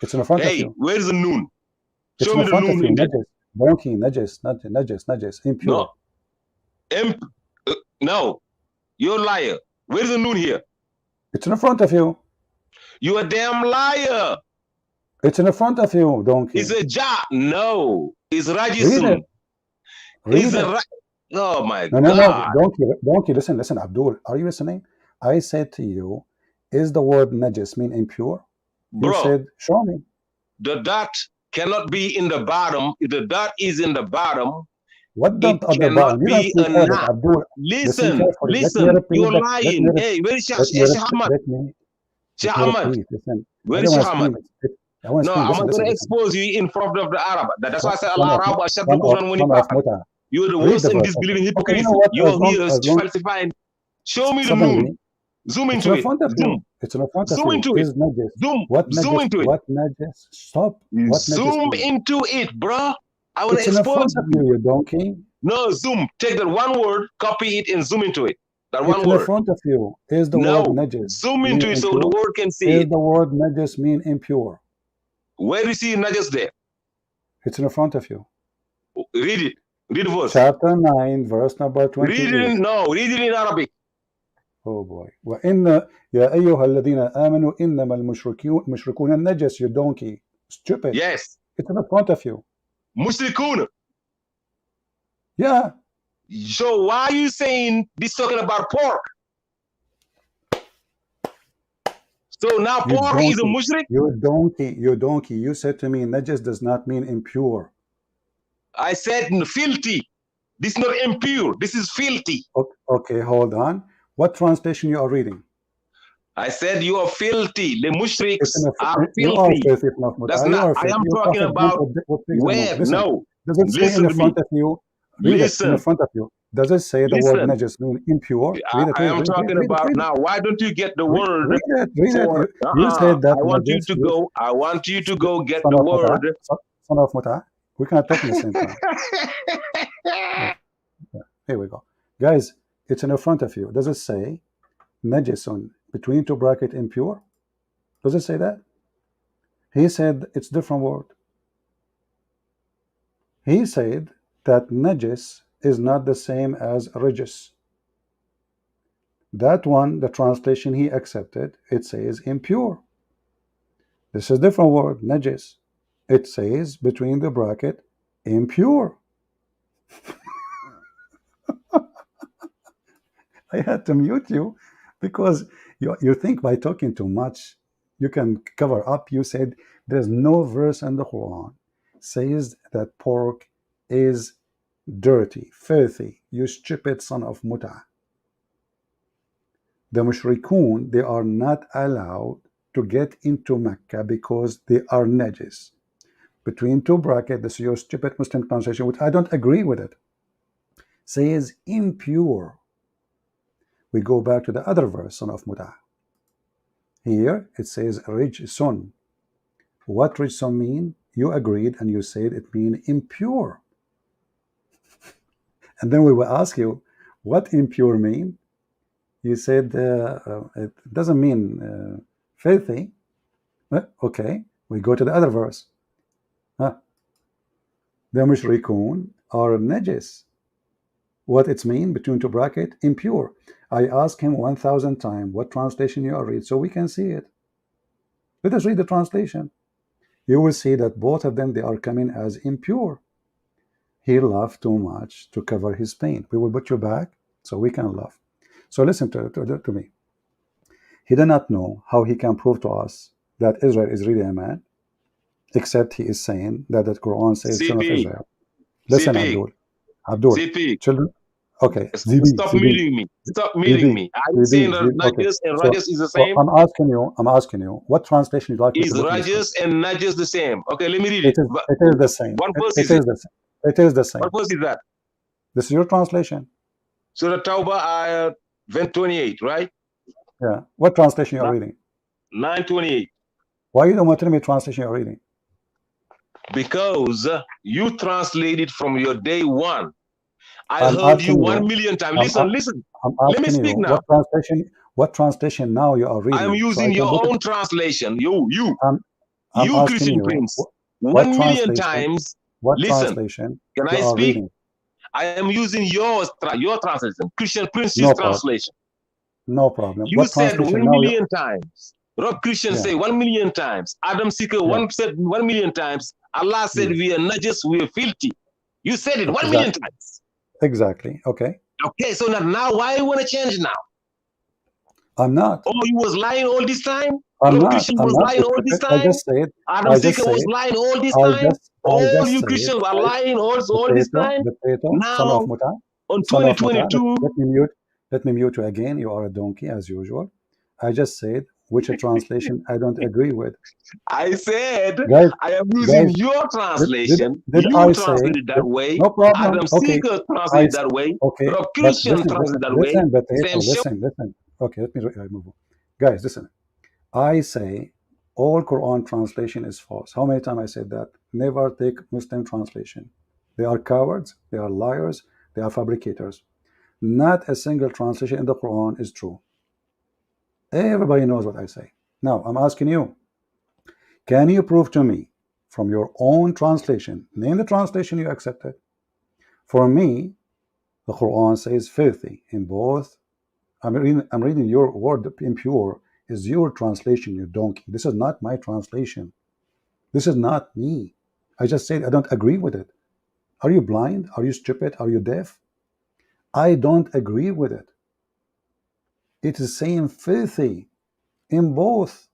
It's in front of Hey, you. where's the noon? It's Show in me the front of noon you. in there. Najis. Donkey. Najis. Impure. No. No. You're a liar. Where's the noon here? It's in front of you. You're a damn liar. It's in front of you, donkey. It's a ja. No. It's Read rajism. it. Read it. Oh my No. God. Donkey, listen, Abdul. Are you listening? I said to you, is the word najis mean impure? You Bro, said, show me. the dot cannot be in the bottom. If the dot is in the bottom, What it dot at the cannot bottom? You don't be speak a Arabic, knot. Abdul. Listen Listen, carefully. listen. You're lying. Hey, where is Sheikh Ahmad? Let me Sheikh Ahmad. repeat. Listen, Where I is don't want Sheikh to Ahmad? scream. I want to No, scream. I'm not going to Listen. expose you in front of the Arab. That's why I said Son Allah of Arab Ashaddu Kufran wa son of nifaqan. Muta. You're the Read worst the in verse. disbelief and Okay, you know hypocrisy. what? You're here falsifying. Show me the Suddenly, moon. Zoom it's into in it. front of you. Zoom. It's in front of Zoom you. into it. Is najis. Zoom. What Zoom najis? into it. What najis? Stop. What najis Zoom mean? into it, bro. I want to It's in expose front of you. you donkey. No, zoom. Take that one word, copy it, and zoom into it. That It's one in word. front of you. Is the word No. najis Zoom mean into it so the impure? world can see Is it. the word najis mean impure? Where do you see najas there? It's in front of you. Read it. Read the verse. Chapter 9, verse number 28. Read it in Arabic. Oh boy. وإن يا أيها الذين آمنوا إنما المشركون النجس, you donkey. Stupid. Yes. It's in front of you. Mushrikun. Yeah. So why are you saying this talking about pork? So now pork is a mushrik? You donkey. You said to me, najis does not mean impure. I said filthy. This is not impure. This is filthy. Okay, hold on. What translation you are reading? I said you are filthy. The mushriks are You are filthy. filthy from That's You not. are I filthy. am Your talking prophet went about with pigs and monkeys. where. Listen, No, does it say in listen the to me. front of you? Read it in the Listen, front of you. Does it say the word listen. najis mean impure? Read it, I am talking read it, about read it. now. Why don't you get the word Read it. for? You said that I want you najis. to go. I want you to go get Son the of muta. word. Son of muta. We cannot talk in the same time. Here we go, guys. It's in the front of you. Does it say najisun between two bracket impure? Does it say that? He said it's different word. He said that najis is not the same as rijis. That one, the translation he accepted, it says impure. This is different word, najis. It says between the bracket impure. I had to mute you because you think by talking too much you can cover up. You said there's no verse in the Quran says that pork is dirty, filthy, you stupid son of muta. The mushrikun, they are not allowed to get into Mecca because they are najis. Between two brackets, this is your stupid Muslim translation, which I don't agree with it, says impure. We go back to the other verse, son of muta. Here it says rijsun. What rijsun mean? You agreed and you said it mean impure. And then we will ask you, what impure mean? You said it doesn't mean filthy. Okay, we go to the other verse. The mushrikun are najis. What it's mean between two bracket? Impure. I asked him 1,000 times what translation you are read so we can see it. Let us read the translation. You will see that both of them, they are coming as impure. He laughed too much to cover his pain. We will put you back so we can laugh. So listen to me. He did not know how he can prove to us that Israel is really a man, except he is saying that the Quran says children of CP, Israel. Listen, CP, Abdul, CP. children. Okay, ZB, Stop ZB, muting me. Stop muting ZB, me. I'm saying ZB, that ZB. Okay, Najas and so Rajas is the same. I'm asking you, what translation you'd like me to Is put in the screen? Rajas and Najas the same? Okay, let me read It it. is, it is the same. What verse It is it? is the same. It is the What same. verse is that? This is your translation. Surah Tawbah, ayah 28, right? Yeah. What translation you are reading? 928. Why you don't want to tell me translation you're reading? Because you translated from your day one. I I'm heard you asking 1 you. million times. I'm, Listen, listen. I'm Let me asking you speak now. what translation now you are I am reading so I using can your put it. own translation. I'm You asking Christian you Prince. what 1 million translation times. what Listen, translation can you I are speak? reading. I am using your translation, Christian Prince's No problem. translation. No problem. You What said translation 1 now you? million times. Rob Christian Yeah. say 1 million times. Adam Seeker Yeah. said 1 million times. Allah said we are najis, we are filthy. You said it 1 million times. Exactly. Okay. Okay, so now why you want to change now? I'm not. Oh, you was lying all this time? I'm Rob not. Christian I'm was not. lying all this I time? just said. Adam I just Seeker was said. lying all this I time? All just you said. Christians are lying all this time? The potato, son of Now, Muta, on son of Muta. 2022, Let me mute. Let me mute you again. You are a donkey as usual. I just said which translation I don't agree with. I said Guys, I am using guys, your translation. did You I say translated that way. no problem? Adam Okay, Seeker translated that way. okay, Rob but Christian translated that way. listen, potato, Same show. listen. Okay, let me move on. Guys, listen. I say all Quran translation is false. How many times I said that? Never take Muslim translation. They are cowards, they are liars, they are fabricators. Not a single translation in the Quran is true. Everybody knows what I say. Now, I'm asking you, can you prove to me from your own translation, name the translation you accepted? For me, the Quran says filthy in both. I'm reading your word impure is your translation, you donkey. This is not my translation. This is not me. I just said I don't agree with it. Are you blind? Are you stupid? Are you deaf? I don't agree with it. It is saying filthy in both.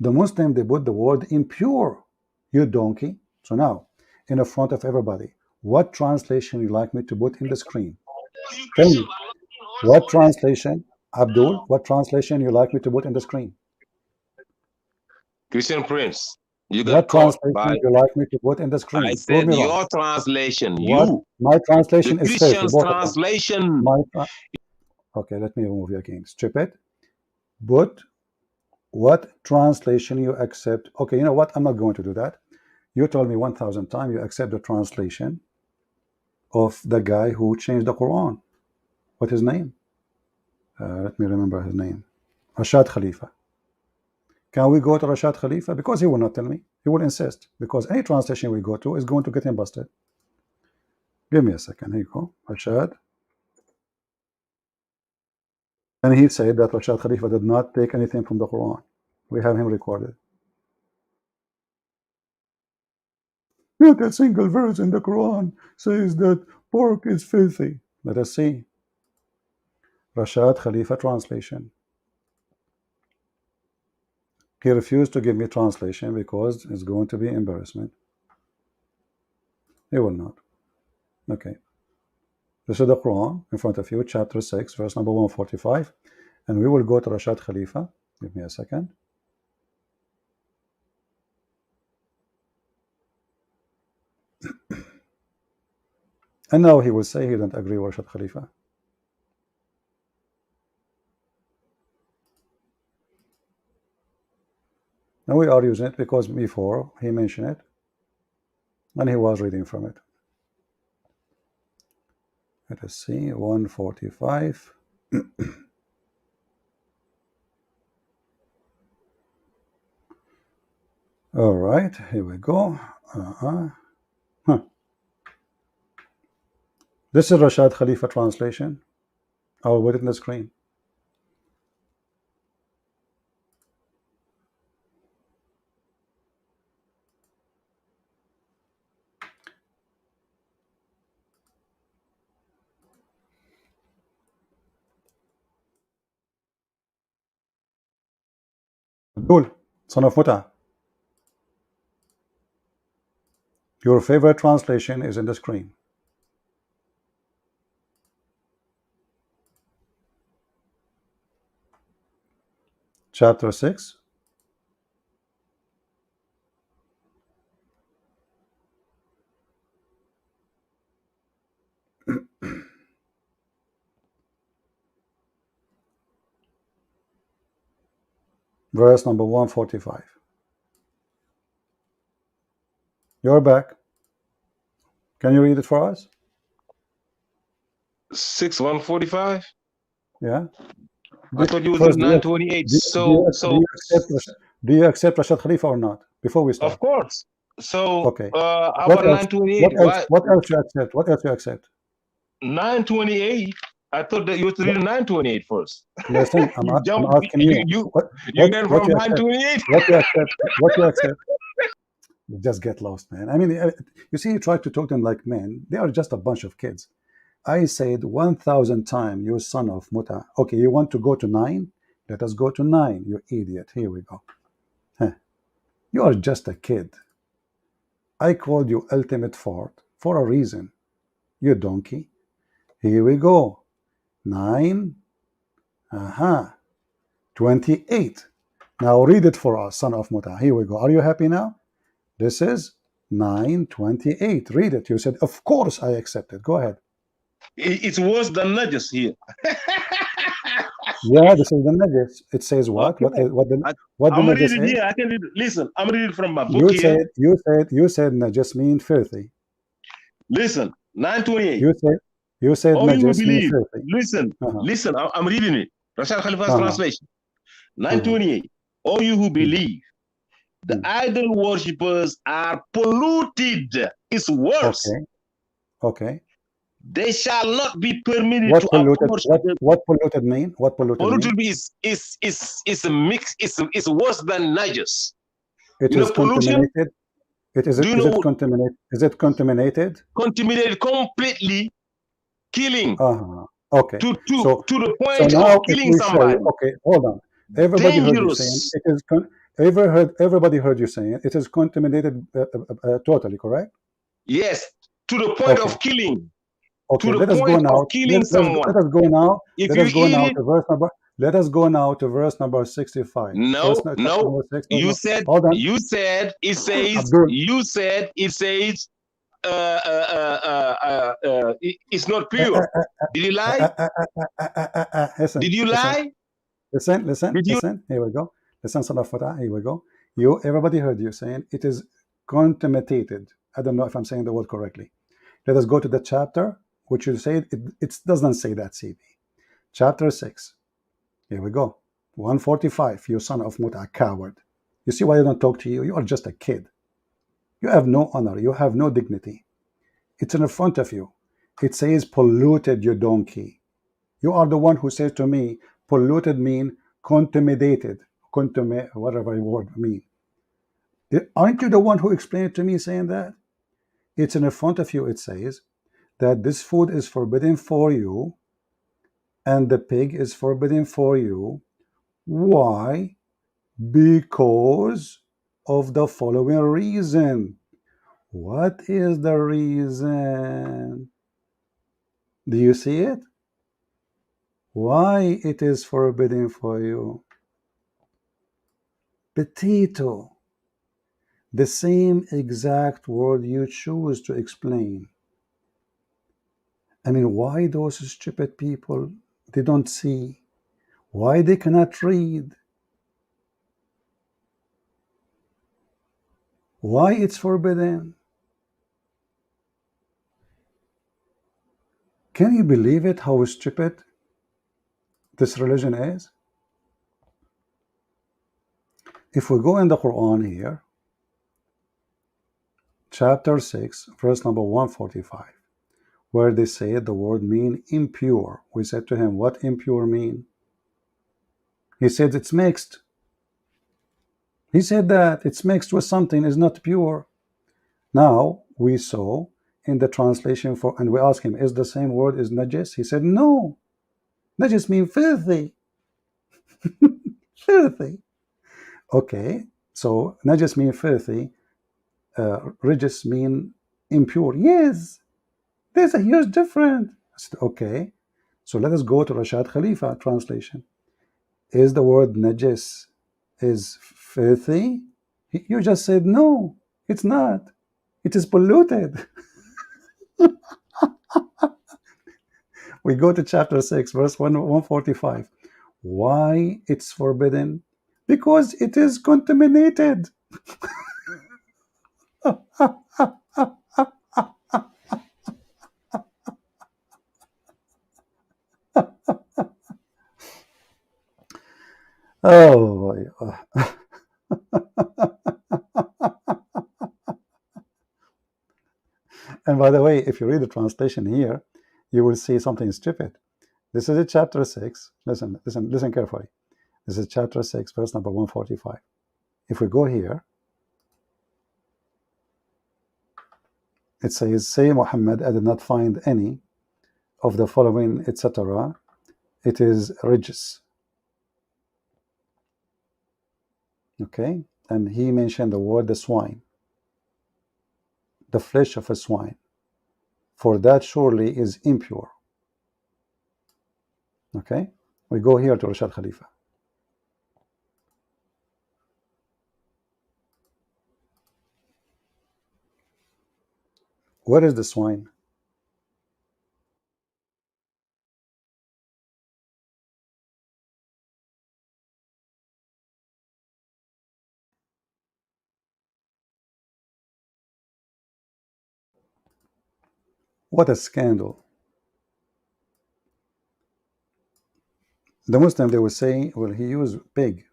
The Muslim, they put the word impure, you donkey. So now, in the front of everybody, what translation you like me to put in the screen? You Tell Christians me, are lying what all this. translation? Abdul, what translation you like me to put in the screen? Christian Prince, you What got caught by, translation you like me to put in the I screen? Prove said me wrong. your translation, What? you, My the translation is filthy, Christian's both of them. translation. Okay, let me remove you again. Strip it. But what translation you accept? Okay, you know what? I'm not going to do that. You told me 1,000 times you accept the translation of the guy who changed the Quran. What his name? Let me remember his name. Rashad Khalifa. Can we go to Rashad Khalifa? Because he will not tell me. He will insist. Because any translation we go to is going to get him busted. Give me a second. Here you go. Rashad. And he said that Rashad Khalifa did not take anything from the Quran. We have him recorded. Not a single verse in the Quran says that pork is filthy. Let us see. Rashad Khalifa translation. He refused to give me translation because it's going to be embarrassment. He will not. Okay. This is the Quran in front of you, chapter 6, verse number 145. And we will go to Rashad Khalifa. Give me a second. And now he will say he didn't agree with Rashad Khalifa. Now we are using it because before he mentioned it and he was reading from it. Let us see, 145. All right, here we go. This is Rashad Khalifa translation. I will put it in the screen. Abdul, son of Muta, your favorite translation is in the screen. Chapter 6. Verse number 145. You're back. Can you read it for us? 145. Yeah. I thought you was First, in 928. do you accept Rashad Khalifa or not? Before we start. Of course. So Okay. how What about else? 928? What else you accept? What else you accept? 928. I thought that you were reading 928 first. Listen, I'm asking you. You went What from you accept? 928. What you accept? What you accept? You just get lost, man. I mean, you see, you try to talk to them like men. They are just a bunch of kids. I said 1,000 times, you son of Muta. Okay, you want to go to 9? Let us go to 9, you idiot. Here we go. Huh. You are just a kid. I called you ultimate fart for a reason. You donkey. Here we go. 9. 28. Now read it for us, son of Muta. Here we go. Are you happy now? This is 928. Read it. You said, of course I accept it. Go ahead. It's worse than Najas here. Yeah, this is the Najis. It says what? Okay. What the I'm Najis reading is? here. I can read it. Listen, I'm reading from my book here. You said Najis mean filthy. Listen, 928. You said All you Najis mean believe. filthy. Listen, I'm reading it. Rashad Khalifa's Uh-huh. translation. 928. All you who believe the idol worshippers are polluted. It's worse. Okay. They shall not be permitted What to polluted? approach the What polluted mean? What polluted mean? polluted is a mix. It's worse than Najas. It You know is pollution. contaminated. Is Do you know it contaminated? Is it contaminated? contaminated completely, killing Okay. to So the so point now of if killing we show you, somebody. okay, hold on. Everybody heard you saying Dangerous. it is. Everybody heard you saying it is contaminated totally, correct? Yes, to the point of killing. Okay, to the let us go point of now. killing someone. Let us go now. If Let you us go eat now it, to verse number. Let us go now to verse number 65. no, Chapter no. number 6. No, You no. said, Hold on. you said, it says, Abdul. you said, it says, it's not Uh, uh, pure. Did you uh, lie? uh, uh, Listen, Did you listen, lie? Did you? listen. Here we go. Listen, son of Fatah. Here we go. Everybody heard you saying it is contaminated. I don't know if I'm saying the word correctly. Let us go to the chapter, which you said it doesn't say that, CB. Chapter 6. Here we go. 145. You son of Muta, coward. You see why I don't talk to you? You are just a kid. You have no honor. You have no dignity. It's in front of you. It says polluted, you donkey. You are the one who says to me, polluted mean contaminated, whatever word mean. Aren't you the one who explained it to me saying that? It's in front of you. It says that this food is forbidden for you and the pig is forbidden for you. Why? Because of the following reason. What is the reason? Do you see it? Why it is forbidden for you? Potato. The same exact word you choose to explain. I mean, why those stupid people, they don't see? Why they cannot read? Why it's forbidden? Can you believe it, how stupid this religion is? If we go in the Quran here, chapter 6, verse number 145, where they say the word mean impure. We said to him, what impure mean? He said it's mixed. He said that it's mixed with something, is not pure. Now we saw in the translation for, and we asked him, is the same word as najis? He said, no. Najis mean filthy. Filthy. Okay, so najis mean filthy. Regis mean impure. Yes, there's a huge difference. I said, okay, so let us go to Rashad Khalifa translation. Is the word najis is filthy? You just said no, it's not. It is polluted. We go to chapter 6, verse 145. Why it's forbidden? Because it is contaminated. Oh boy. And by the way, if you read the translation here, you will see something stupid. This is a chapter 6. Listen carefully. This is chapter 6, verse number 145. If we go here, it says, say Muhammad, I did not find any of the following, etc. It is rijis. Okay? And he mentioned the word the swine, the flesh of a swine. For that surely is impure. Okay? We go here to Rashad Khalifa. What is the swine? What a scandal. The Muslim, they will say, well, he used pig.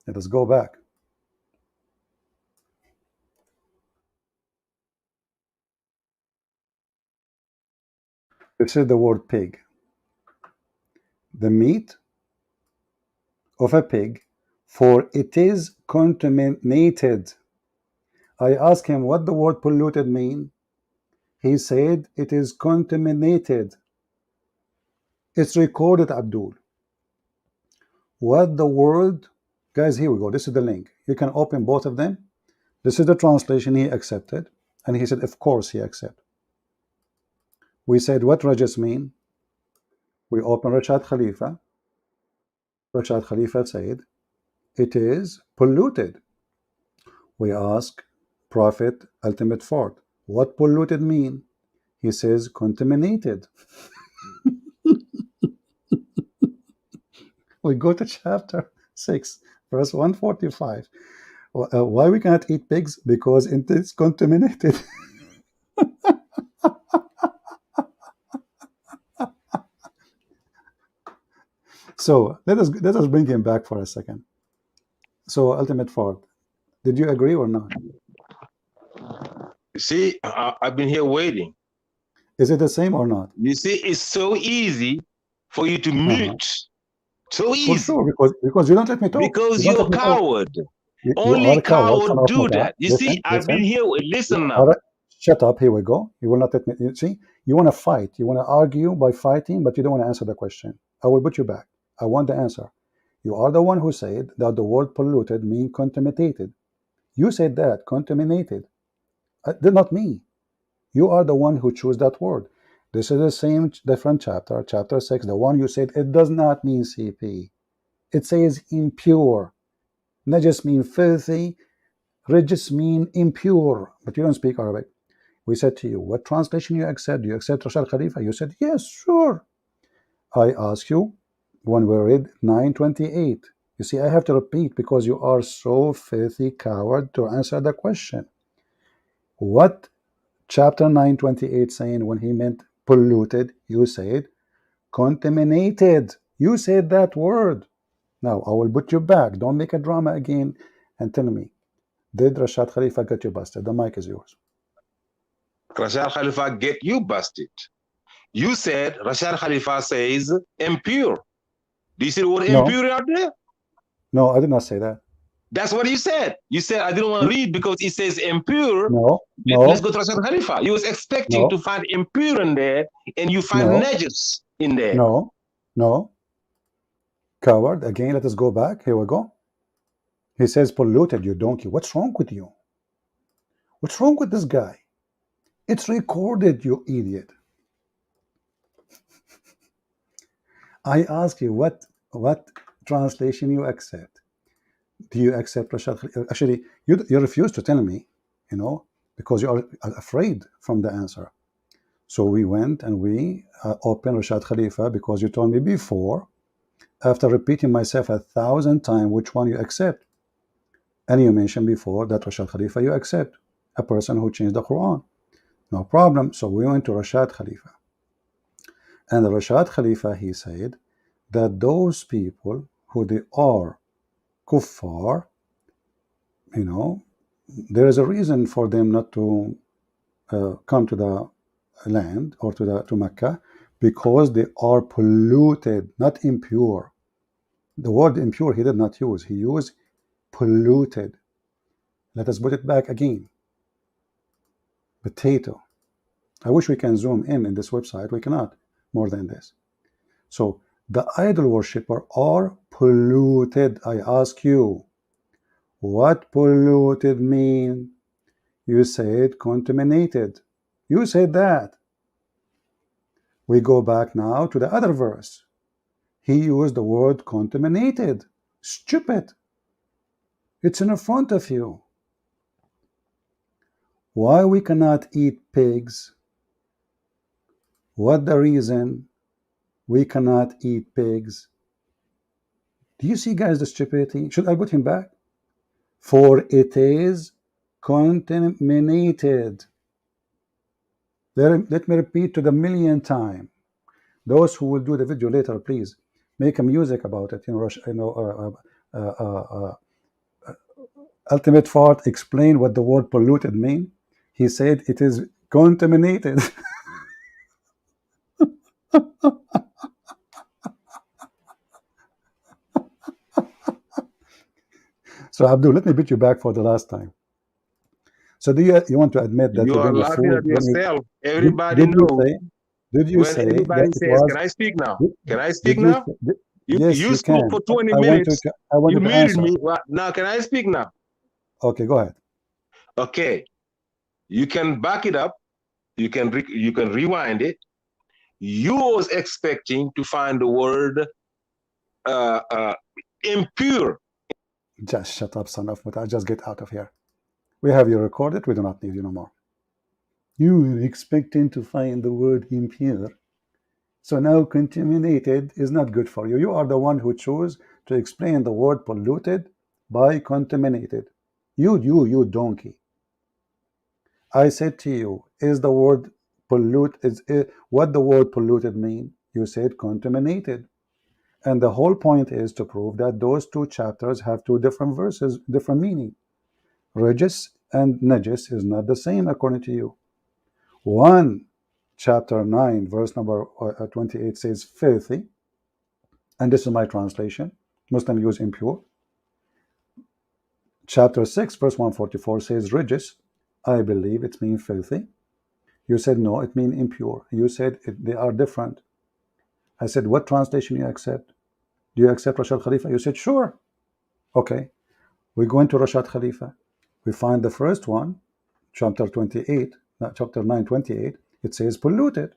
Let us go back. This is the word pig. The meat of a pig, for it is contaminated. I asked him what the word polluted mean. He said it is contaminated. It's recorded, Abdul. What the word, guys, here we go. This is the link. You can open both of them. This is the translation he accepted. And he said, of course he accepted. We said, what Rajas mean? We open Rashad Khalifa. Rashad Khalifa said, it is polluted. We ask Prophet Ultimate Fort, what polluted mean? He says, contaminated. We go to chapter 6, verse 145. Why we cannot eat pigs? Because it is contaminated. So let us bring him back for a second. So Ultimate Fort, did you agree or not? See, I've been here waiting. Is it the same or not? You see, it's so easy for you to mute. So For easy. sure, because you don't let me talk. Because you you're a coward. You Only are a coward. coward do that. You see, I've been here. Listen now. All right, shut up. Here we go. You will not let me. You see, you want to fight. You want to argue by fighting, but you don't want to answer the question. I will put you back. I want the answer. You are the one who said that the word polluted means contaminated. You said that, contaminated. Not me. You are the one who chose that word. This is the same different chapter, chapter 6, the one you said it does not mean CP. It says impure. Najis mean filthy. Rijis mean impure. But you don't speak Arabic. We said to you, what translation you accept? Do you accept Rashad Khalifa? You said, yes, sure. I ask you, when we read 928, you see, I have to repeat because you are so filthy coward to answer the question. What chapter 928 saying when he meant polluted? You said contaminated. You said that word. Now, I will put you back. Don't make a drama again and tell me, did Rashad Khalifa get you busted? The mic is yours. Rashad Khalifa get you busted. You said Rashad Khalifa says impure. Do you see the word impure out there? No, I did not say that. That's what you said. You said I didn't want to read because it says impure. No. Let's go to Rashad Khalifa. You was expecting to find impure in there, and you find najis in there. No. Coward. Again, let us go back. Here we go. He says polluted, you donkey. What's wrong with you? What's wrong with this guy? It's recorded, you idiot. I ask you, what translation you accept? Do you accept Rashad Khalifa? Actually, you refuse to tell me, because you are afraid from the answer. So we went and we opened Rashad Khalifa because you told me before, after repeating myself 1,000 times, which one you accept. And you mentioned before that Rashad Khalifa you accept, a person who changed the Quran. No problem. So we went to Rashad Khalifa. And Rashad Khalifa, he said that those people who they are kuffar, there is a reason for them not to come to the land or to Mecca, because they are polluted, not impure. The word impure he did not use. He used polluted. Let us put it back again. Potato. I wish we can zoom in this website. We cannot more than this. So the idol worshipper are polluted. I ask you, what polluted mean? You said contaminated. You said that. We go back now to the other verse. He used the word contaminated. Stupid. It's in front of you. Why we cannot eat pigs? What the reason we cannot eat pigs? Do you see, guys, the stupidity? Should I put him back? For it is contaminated. Let me repeat to the millionth time. Those who will do the video later, please make a music about it. Ultimate Fart explained what the word polluted mean. He said it is contaminated. So Abdul, let me put you back for the last time. So do you want to admit that you are laughing at yourself? Everybody knows. Did you say everybody that says, it was, can I speak now? Can I did speak you, now? Yes, you you spoke can. for 20 I minutes. want you to muted answer. me. Well, now, can I speak now? Okay, go ahead. Okay. You can back it up. You can rewind it. you was expecting to find the word impure. Just shut up, son of Muta. Just get out of here. We have you recorded. We do not need you no more. You were expecting to find the word impure. So now contaminated is not good for you. You are the one who chose to explain the word polluted by contaminated. You donkey. I said to you, is the word pollute, what the word polluted mean? You said contaminated. And the whole point is to prove that those two chapters have two different verses, different meaning. Regis and najis is not the same according to you. One, chapter 9, verse number 28 says filthy, and this is my translation. Muslim use impure. Chapter 6, verse 144 says regis. I believe it means filthy. You said no, it means impure. You said they are different. I said, what translation you accept? Do you accept Rashad Khalifa? You said, sure. Okay. We go into Rashad Khalifa. We find the first one, chapter 28, chapter 9, 28. It says polluted.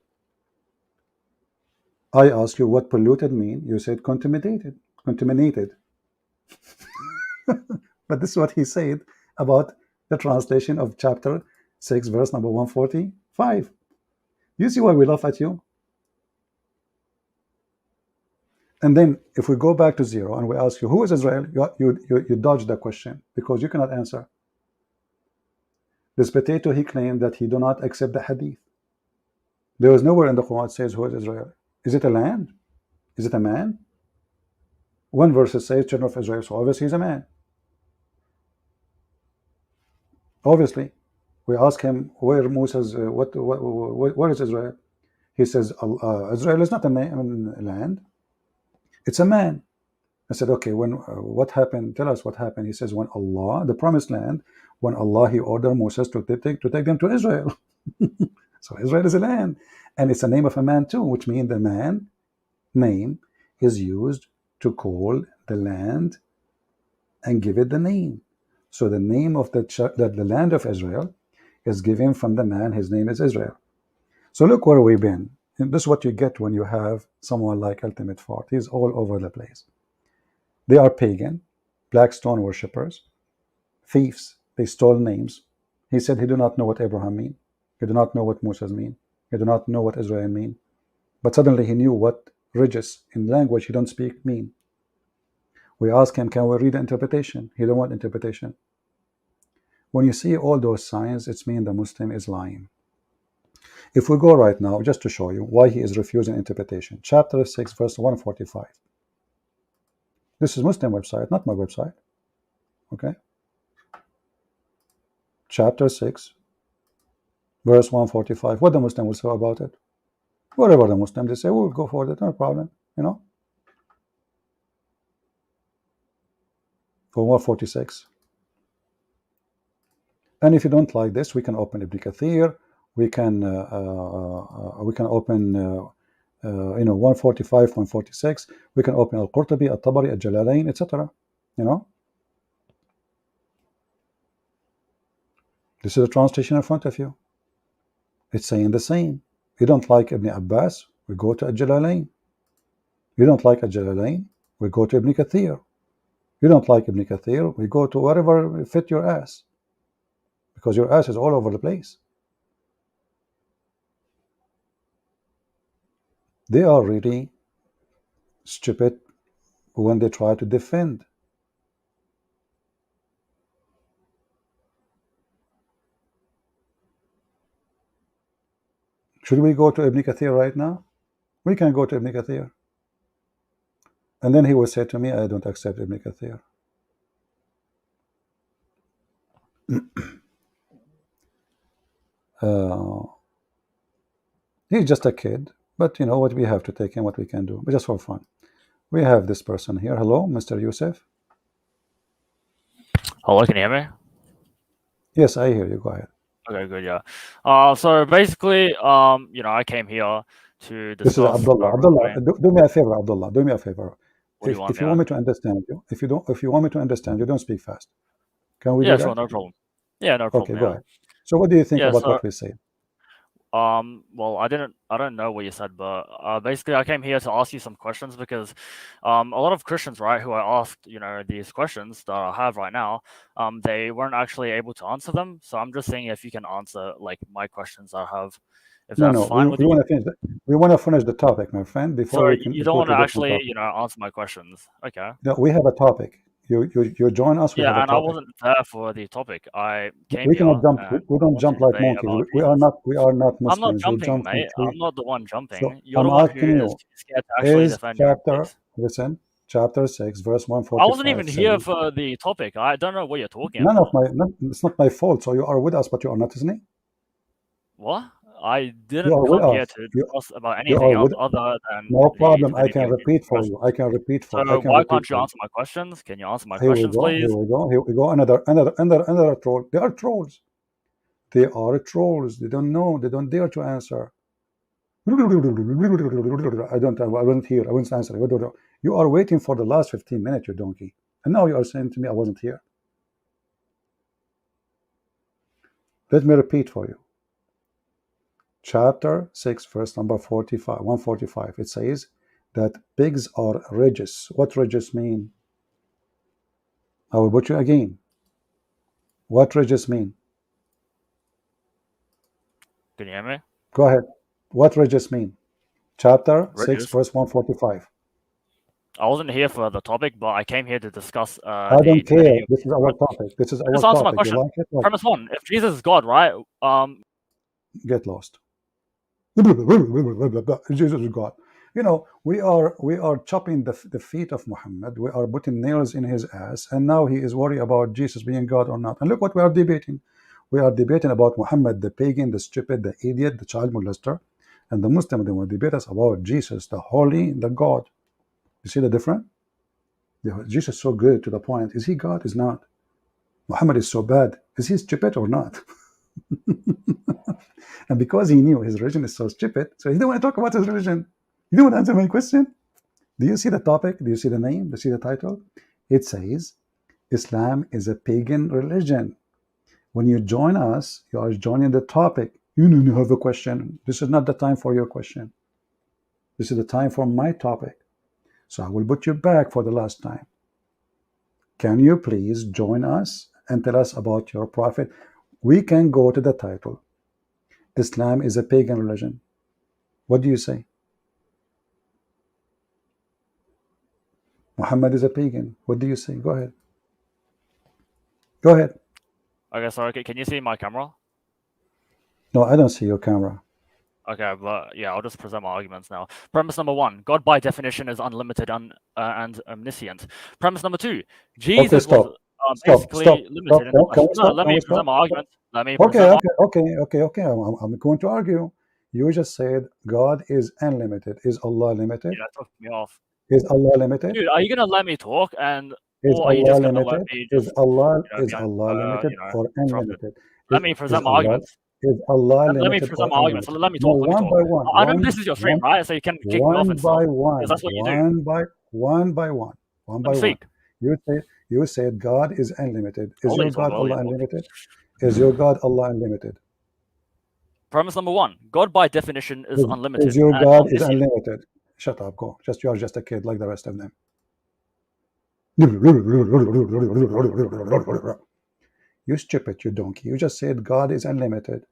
I ask you what polluted mean. You said contaminated. Contaminated. But this is what he said about the translation of chapter 6, verse number 145. You see why we laugh at you? And then if we go back to zero and we ask you, who is Israel? You dodge the question because you cannot answer. This potato, he claimed that he do not accept the hadith. There is nowhere in the Quran says who is Israel. Is it a land? Is it a man? One verse says children of Israel, so obviously he's a man. Obviously. We ask him where Moses, where is Israel? He says, Israel is not a land. It's a man. I said, okay, when what happened? Tell us what happened. He says, when Allah, the promised land, when Allah, he ordered Moses to take them to Israel. So Israel is a land. And it's a name of a man too, which means the man name is used to call the land and give it the name. So the name of the land of Israel is given from the man. His name is Israel. So look where we've been. And this is what you get when you have someone like Ultimate Fort. He's all over the place. They are pagan, black stone worshippers, thieves. They stole names. He said he do not know what Abraham mean. He do not know what Moses mean. He do not know what Israel mean. But suddenly he knew what regis in language he don't speak mean. We ask him, can we read the interpretation? He don't want interpretation. When you see all those signs, it's mean the Muslim is lying. If we go right now, just to show you why he is refusing interpretation, chapter 6, verse 145. This is Muslim website, not my website. Okay. Chapter 6, verse 145. What the Muslim will say about it? Whatever the Muslim they say, we'll go for it, no problem. You know. For 146. And if you don't like this, we can open Ibn Kathir. We can open 145, 146. We can open Al-Qurtubi, Al-Tabari, Al-Jalalain, etc. You know. This is a translation in front of you. It's saying the same. You don't like Ibn Abbas, we go to Al-Jalalain. You don't like Al-Jalalain, we go to Ibn Kathir. You don't like Ibn Kathir, we go to wherever fit your ass. Because your ass is all over the place. They are really stupid when they try to defend. Should we go to Ibn Kathir right now? We can go to Ibn Kathir. And then he will say to me, I don't accept Ibn Kathir. He's just a kid, but you know what, we have to take him what we can do, but just for fun. We have this person here. Hello, Mr. Yusuf. Hello, can you hear me? Yes, I hear you. Go ahead. Okay, good, yeah. So basically, I came here to This is discuss. Abdullah. Abdullah, do me a favor, Abdullah. Do me a favor. What do you want, If you want me to understand you, if you want me to understand you, don't speak fast. Can we do Yeah, that? sure, no problem. Yeah, no Okay, problem. go Yeah. ahead. So what do you think Yeah, about so what we say? Well, I don't know what you said, but basically I came here to ask you some questions because a lot of Christians, right, who I asked, these questions that I have right now, they weren't actually able to answer them. So I'm just saying if you can answer like my questions I have, if No, that's no, fine with we you. want to finish we want to finish the topic, my friend, before So we can you don't go want to to a different actually, topic. answer my questions. Okay. No, we have a topic. You join us. We have Yeah, a and I topic. wasn't there for the topic. I came We here cannot jump. and We I don't want to jump like debate monkeys. about We are Jesus. not. We are not I'm not Muslims. We jumping, jump from mate. tree. I'm not the one So jumping. You're I'm the one asking who is you: scared to actually is defend your own chapter case. listen, chapter 6, verse I wasn't even 145 here saying, for the topic. I don't know what you're talking none of about. my, it's not my fault. So you are with us, but you are not listening. What? I You didn't are with come here us. to discuss about You anything are else with. other than No the problem. I divinity can of Jesus repeat for Christ. you. I can repeat for. I So can why repeat can't you for you. answer my questions? Can you answer my Here we questions, go. Here please? we go. Here we go. Another troll. They are trolls. They are trolls. They don't know. They don't dare to answer. I don't. I wasn't here. I wasn't answering. You are waiting for the last 15 minutes, you donkey. And now you are saying to me I wasn't here. Let me repeat for you. Chapter 6, verse number 45, 145. It says that pigs are regis. What regis mean? I will put you again. What regis mean? Can you hear me? Go ahead. What regis mean? Chapter 6, Regis? verse 145. I wasn't here for the topic, but I came here to discuss I the don't care. divinity of This is Jesus our Christ. topic. This is our Just answer my topic. You question. like it? Like Premise one: if Jesus is God, right? get lost. Jesus is God. You know, we are chopping the feet of Muhammad. We are putting nails in his ass, and now he is worried about Jesus being God or not. And look what we are debating. We are debating about Muhammad, the pagan, the stupid, the idiot, the child molester, and the Muslim. They will debate us about Jesus, the holy, the God. You see the difference? Jesus is so good to the point. Is he God? Is not. Muhammad is so bad. Is he stupid or not? And because he knew his religion is so stupid, so he didn't want to talk about his religion. You don't want to answer my question? Do you see the topic? Do you see the name? Do you see the title? It says Islam is a pagan religion. When you join us, you are joining the topic. You have a question. This is not the time for your question. This is the time for my topic. So I will put you back for the last time. Can you please join us and tell us about your prophet? We can go to the title. Islam is a pagan religion. What do you say? Muhammad is a pagan. What do you say? Go ahead. Go ahead. Okay, sorry. Can you see my camera? No, I don't see your camera. Okay, but yeah, I'll just present my arguments now. Premise number one: God by definition is unlimited and omniscient. Premise number two: Okay, Jesus was stop. basically limited in the flesh. Can we No, stop? let Can me we present stop? my argument. Let me Okay, present my. okay. I'm going to argue. You just said God is unlimited. Is Allah limited? Yeah, took me off. Is Allah limited? Dude, are you gonna let me talk Is or are you Allah just gonna let limited? me Is just Allah be is Allah limited or interrupted? unlimited? Let me Is present my Allah arguments. limited Let me present or my arguments. unlimited? Let me No, talk. Let me one talk. by one, I know this is your stream, right? So you can kick me off and stuff because that's what you do. one by one. Let me speak. You said God is unlimited. Is I'll let your you talk. God I'll let you Allah talk. unlimited? Is your God Allah unlimited? Premise number one: God by definition is Is unlimited your and God is omniscient. unlimited? Shut up, go. You are just a kid like the rest of them. You stupid, you donkey. You just said God is unlimited.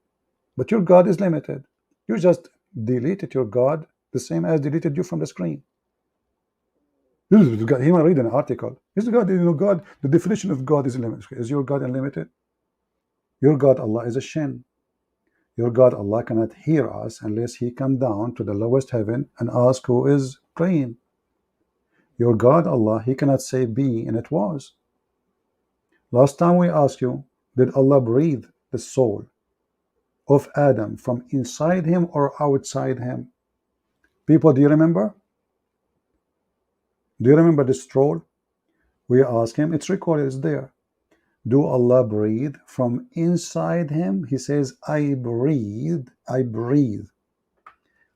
But your God is limited. You just deleted your God the same as deleted you from the screen. He might read an article. Is God, God, the definition of God is unlimited. Is your God unlimited? Your God Allah is a shin. Your God Allah cannot hear us unless he come down to the lowest heaven and ask who is praying. Your God Allah, he cannot say be and it was. Last time we asked you, did Allah breathe the soul of Adam from inside him or outside him? People, do you remember? Do you remember this troll? We asked him, it's recorded, it's there. Do Allah breathe from inside him? He says, I breathe, I breathe.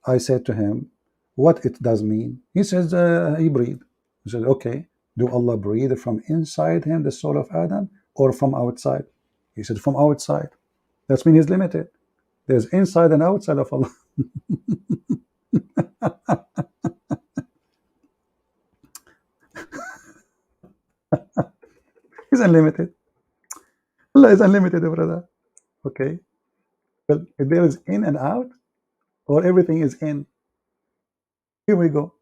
I said to him, what it does mean? He says, he breathe. He said, okay. Do Allah breathe from inside him, the soul of Adam, or from outside? He said, from outside. That means he's limited. There's inside and outside of Allah. He's unlimited. Allah is unlimited, brother. Okay. Well, if there is in and out, or everything is in, here we go.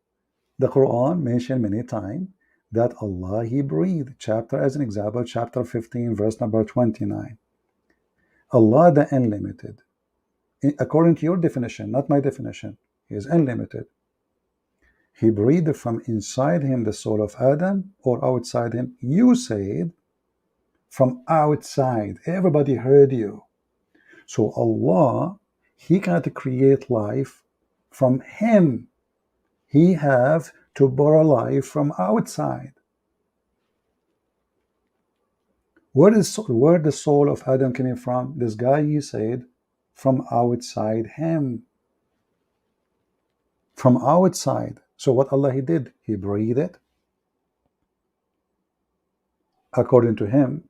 The Quran mentioned many times that Allah He breathed. Chapter as an example, chapter 15, verse number 29. Allah the unlimited. According to your definition, not my definition, He is unlimited. He breathed from inside him the soul of Adam or outside him. You said from outside. Everybody heard you. So Allah, He cannot create life from Him. He have to borrow life from outside. Where the soul of Adam coming from? This guy, he said, from outside him. From outside. So what Allah He did? He breathed it. According to him,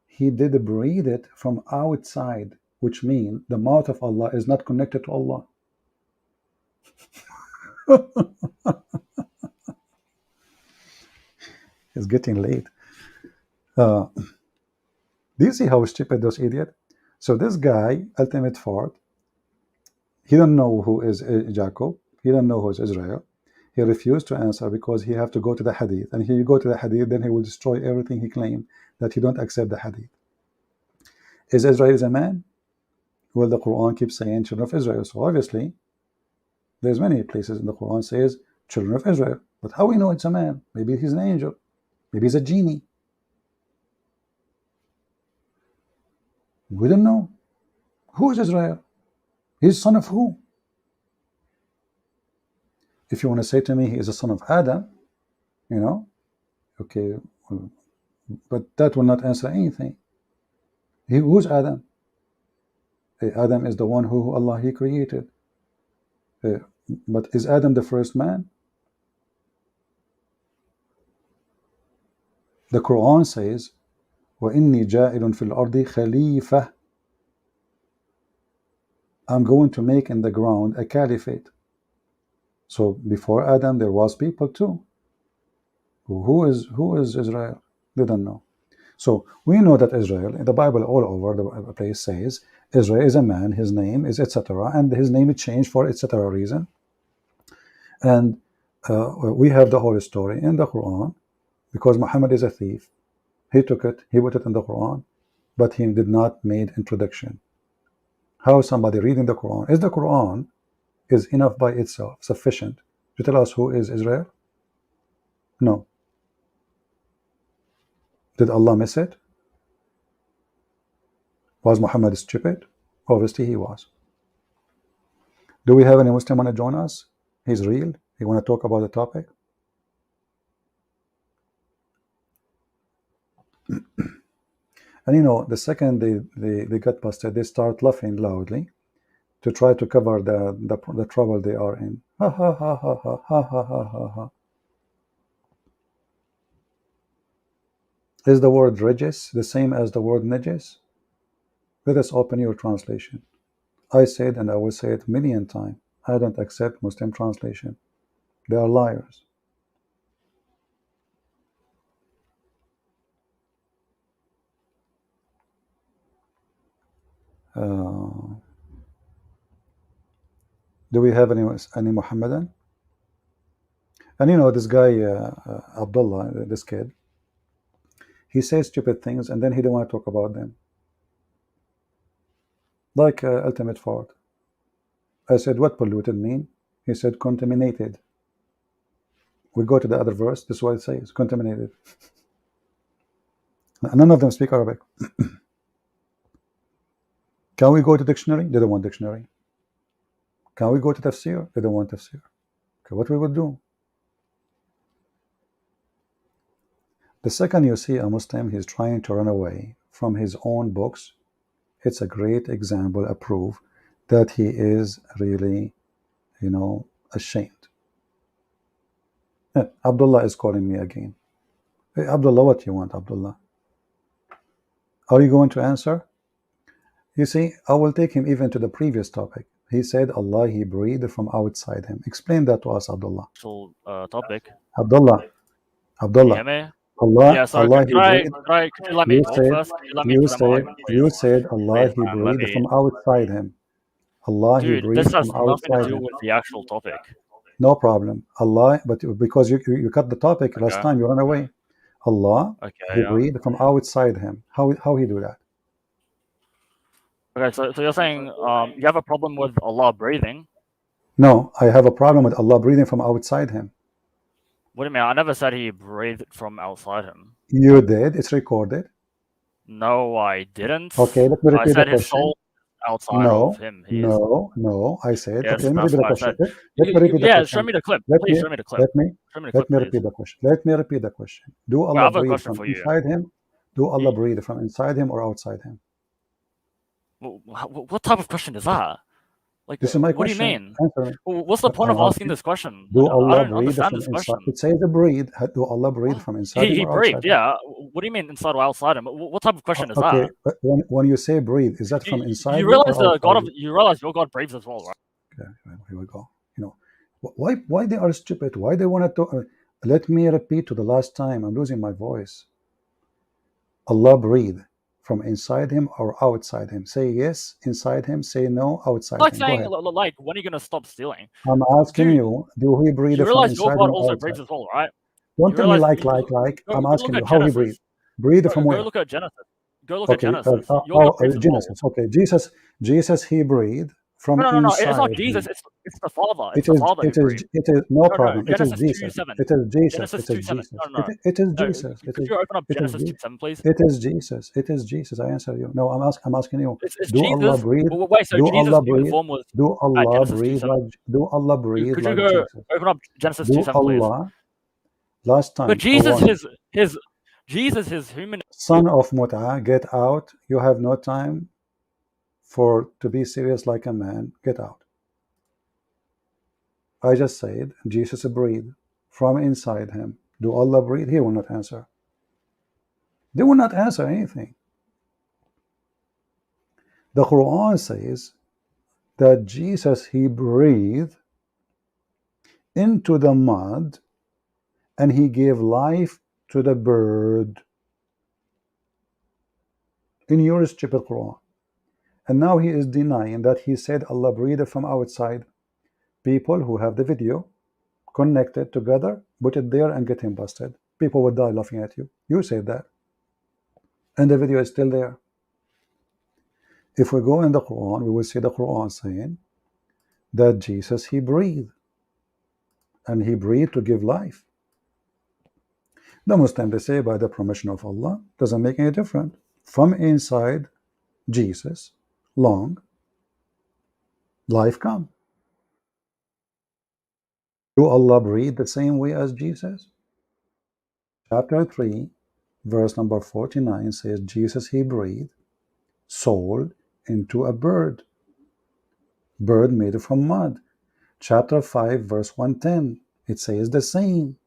He did breathe it from outside, which means the mouth of Allah is not connected to Allah. It's getting late. Do you see how stupid those idiots? So this guy, ultimate fort, he don't know who is Jacob. He don't know who is Israel. He refused to answer because he have to go to the hadith. And if you go to the hadith, then he will destroy everything he claimed, that he don't accept the hadith. Is Israel a man? Well, the Quran keeps saying children of Israel. So obviously, there's many places in the Quran says children of Israel. But how we know it's a man? Maybe he's an angel. Maybe he's a genie. We don't know. Who is Israel? He's son of who? If you want to say to me he is a son of Adam, you know, okay, but that will not answer anything. Who's Adam? Adam is the one who Allah He created. But is Adam the first man? The Quran says, وَإِنِّي جَاعِلٌ فِي الْأَرْضِ خَلِيفَةً. I'm going to make in the ground a caliphate. So before Adam there was people too. Who is Israel? They don't know. So we know that Israel, in the Bible all over the place says Israel is a man, his name is etc. And his name is changed for etc. reason. And we have the whole story in the Quran because Muhammad is a thief. He took it, he put it in the Quran, but he did not make introduction. How somebody reading the Quran? Is the Quran is enough by itself, sufficient to tell us who is Israel? No. Did Allah miss it? Was Muhammad stupid? Obviously he was. Do we have any Muslim want to join us? He's real. He want to talk about the topic? And you know, the second they got busted, they start laughing loudly to try to cover the trouble they are in. Ha ha ha ha ha ha ha ha ha ha. Is the word regis the same as the word najis? Let us open your translation. I said, and I will say it million times, I don't accept Muslim translation. They are liars. Do we have any Muhammadan? And you know, this guy, Abdullah, this kid, he says stupid things and then he don't want to talk about them. Like ultimate fault. I said, what polluted mean? He said, contaminated. We go to the other verse. This is what it says, contaminated. None of them speak Arabic. Can we go to dictionary? They don't want dictionary. Can we go to tafsir? They don't want tafsir. Okay, what we would do? The second you see a Muslim, he's trying to run away from his own books, it's a great example, a proof that he is really, you know, ashamed. Abdullah is calling me again. Hey, Abdullah, what you want, Abdullah? Are you going to answer? You see, I will take him even to the previous topic. He said Allah, he breathed from outside him. Explain that to us, Abdullah. Actual topic. Abdullah, Can you Abdullah. hear me? Allah, Yeah. So Allah, he breathed. could you let me You talk said, first? Could you let me present my argument, you please? said Allah, Please, he man. Let breathed me. from outside him. Allah, he Dude, this breathed has from nothing to outside do him. with the actual topic. No problem. Allah, but because you cut the topic last Okay. time, you ran away. Allah, Okay. he Yeah. breathed from outside him. How he do that? Okay. So you're saying you have a problem with Allah breathing? No, I have a problem with Allah breathing from outside him. What do you mean? I never said he breathed from outside him. You did. It's recorded. No, I didn't. Okay, let me I repeat the said his question. soul outside of him. He is. No. I said, okay, Yes, let me that's repeat the what I question. said. Let me repeat the Yeah, show question. me the clip. Let Please me show me the clip. let me Show me the let clip, me please. repeat the question. Let me repeat the question. Do Wait, I Allah have a breathe question from for you. inside him? Do Allah breathe from inside him or outside him? What type of question is that? Like, This is my what do you question. mean? Answer me. What's the point I'm of asking asking. this question? Do I Allah don't breathe understand from this inside? question. It says the breathe. Do Allah breathe What? from inside him He or outside breathed, him? yeah. What do you mean inside or outside him? What type of question is Okay, that? but when you say breathe, is that from inside You you realize or outside you? you realize your God breathes as well, right? Okay, here we go. You know, why they are stupid? Why they want to? Let me repeat to the last time. I'm losing my voice. Allah breathe from inside him or outside him. Say yes, inside him. Say no, outside Like him. Go saying, ahead. like, when are you gonna stop stealing? I'm asking Dude, you, do he breathe you from realize your inside God him or also breathes outside? as well, right? Don't You tell me realize like. I'm go look asking you at how he breathe. Genesis. Breathe from Go where? look at Genesis. Go look at Okay, Genesis. Your God breathes as well. Genesis. Okay, Jesus, he breathed from No. It's not inside Jesus. him. It's the Father. It's It the is, Father who it is, breathed. it is no No. problem. It is Genesis Jesus. 2:7. It is Jesus. Genesis It is 2:7. Jesus. No. It is No. Jesus. Could you open up It is Genesis 2:7, please? it is Jesus. It is Jesus. I answer you. No, I'm asking you. It's Do Allah Jesus. breathe? Wait. So Do Jesus' Allah human breathe? form was Do at Allah Genesis breathe 2:7. like? Do Allah breathe Could you like go Jesus? open up Genesis Do 2:7, please? Allah? Last But time I Jesus, won. his human. Son of Mut'a, get out. You have no time to be serious like a man. Get out. I just said Jesus breathed from inside him. Do Allah breathe? He will not answer. They will not answer anything. The Quran says that Jesus, he breathed into the mud and he gave life to the bird. In your stupid Quran. And now he is denying that he said Allah breathed from outside. People who have the video connected together, put it there and get him busted. People would die laughing at you. You said that. And the video is still there. If we go in the Quran, we will see the Quran saying that Jesus, he breathed. And he breathed to give life. The Muslim, they say by the permission of Allah, doesn't make any difference. From inside Jesus, long, life come. Do Allah breathe the same way as Jesus? Chapter 3, verse number 49 says, Jesus, he breathed soul into a bird made from mud. Chapter 5, verse 110, it says the same.